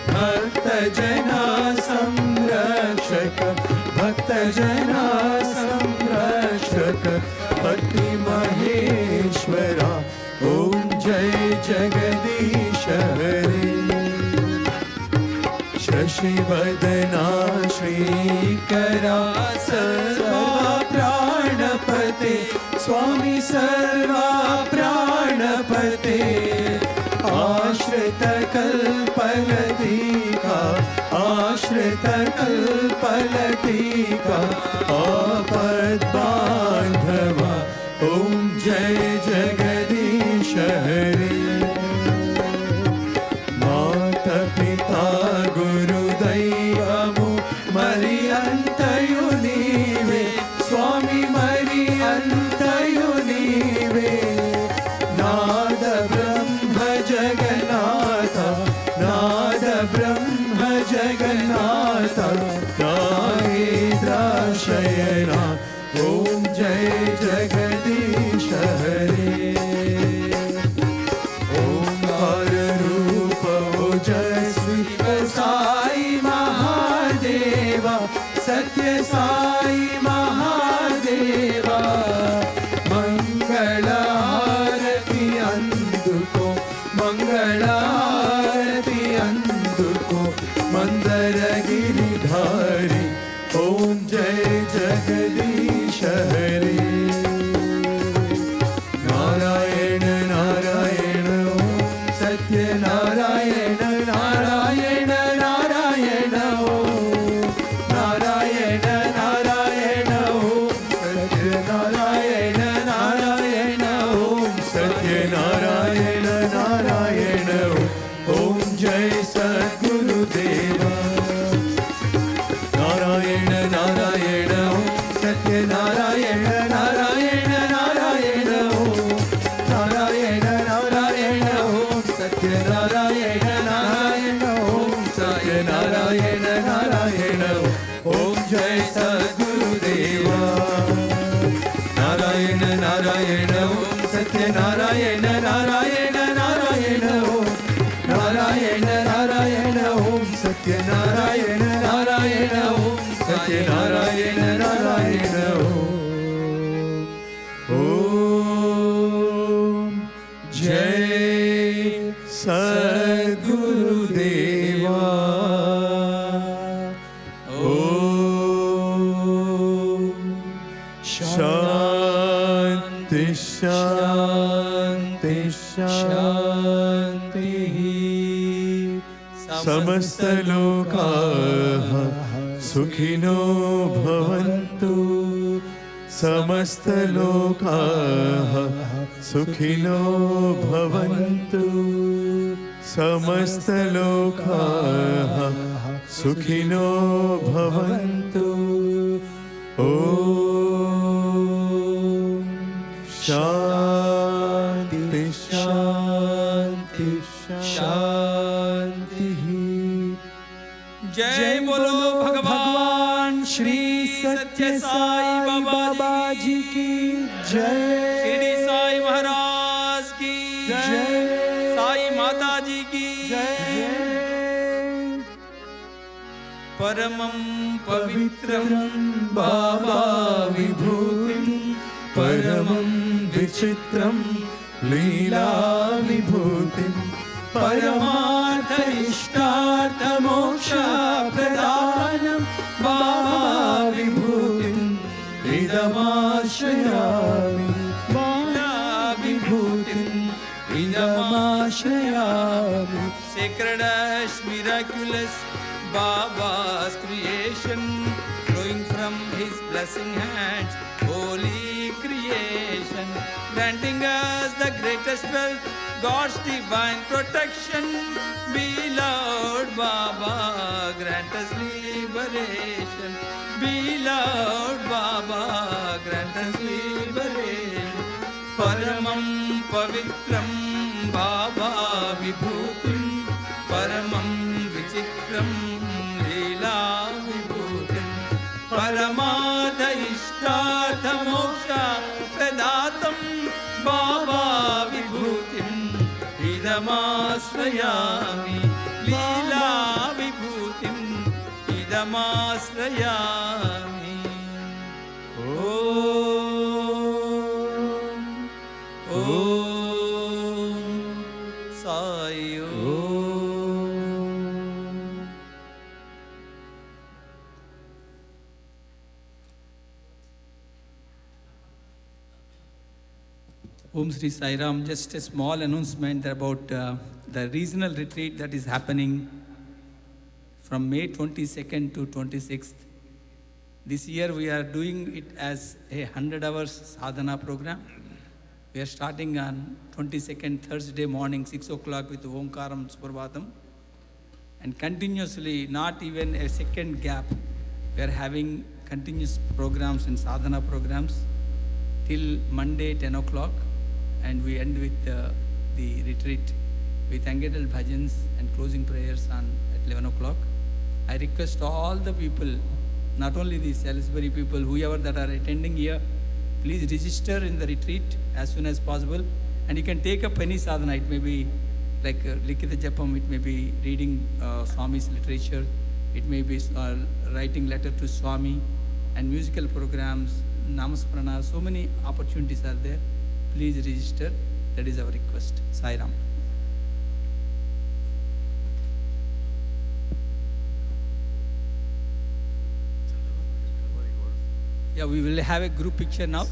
भक्त जना संरक्षक भक्त जना संरक्षक भक्ति महेश्वरा. ओम जय जगदीश हरे. शशिवदना श्रीकरा सर्वा प्राणपते स्वामी सर्वा प्राणपते. आश्रित कल्पलतिका आश्रित कल्पलतिका आपद बांधवा. ओम जय जगदीश हरे. माता पिता गुरुदैवमु मरियन्तयु नीवे स्वामी मरियन्तयु नीवे. नाद ब्रह्म जगन्नाथ नाद ब्रह्म जगन्नाथ नागेन्द्राशयना. ओम जय जगदीश हरे. ओंकार रूप ओजस्वी साई महादेवा सत्य साई महादेवा. मंगल आरती अंदुको मंगल आरती अंदुको मंदर Giridhari. Satyanarayana Narayana Narayana Om Narayana Narayana Om Satyanarayana Narayana Om Satyanarayana Narayana Om Jai Sadguru Deva Narayana Narayana Om Satyanarayana Narayana Narayana Om Narayana Narayana Om Satyanarayana Narayana Om Satyanarayana Narayana Om Jai Sadguru Deva Narayana Narayana Om Satyanarayana Narayana Narayana Om Narayana Narayana Om Satyanarayana Narayana Om Satyanarayana Narayana Om Jai Sadguru Deva Om Shanti Shanti Shanti Samasta Lokaha Sukhino Bhavantu Samasta Lokaha Sukhino Bhavantu Samasta Lokaha Sukhino Bhavantu Om Shanti Shanti Shanti जय बोलो भगवान श्री सत्य साई बाबा जी की जय। शिरडी साई महाराज की जय। साई माता जी की जय। परमं पवित्रं बाबा विभूतिं परमं विचित्रं लीला विभूतिं परमार्थ इष्टार्थ मोक्ष प्रदानं बाबा विभूतिं इदमाश्रयामि बाबा विभूतिं इदमाश्रयामि। sacred as miraculous Baba's creation, flowing from his blessing hands, holy creation, granting us the greatest wealth, God's divine protection. Beloved Baba, grant us liberation. Beloved Baba, grant us liberation. Paramam pavitram Baba vibhutim, paramam vichitram leela vibhutim, paramadha ishtartha moksha pradatam Baba vibhutim idamasrayami, leela vibhutim idamasrayami. Om Sai Om Sri Sai Ram, just a small announcement about the regional retreat that is happening from May 22nd to 26th. This year we are doing it as a 100 hours sadhana program. We are starting on 22nd Thursday morning 6 o'clock with Omkaram Suprabhatam, and continuously, not even a second gap, we are having continuous programs and sadhana programs till Monday 10 o'clock, and we end with the retreat with Angetal Bhajans and closing prayers at 11 o'clock. I request all the people, not only the Salisbury people, whoever that are attending here, please register in the retreat as soon as possible, and you can take up any sadhana. It may be like Likita Japam, it may be reading Swami's literature, it may be writing letter to Swami, and musical programs, Namasprana, so many opportunities are there. Please register, that is our request. Sai Ram. Yeah, we will have a group picture now.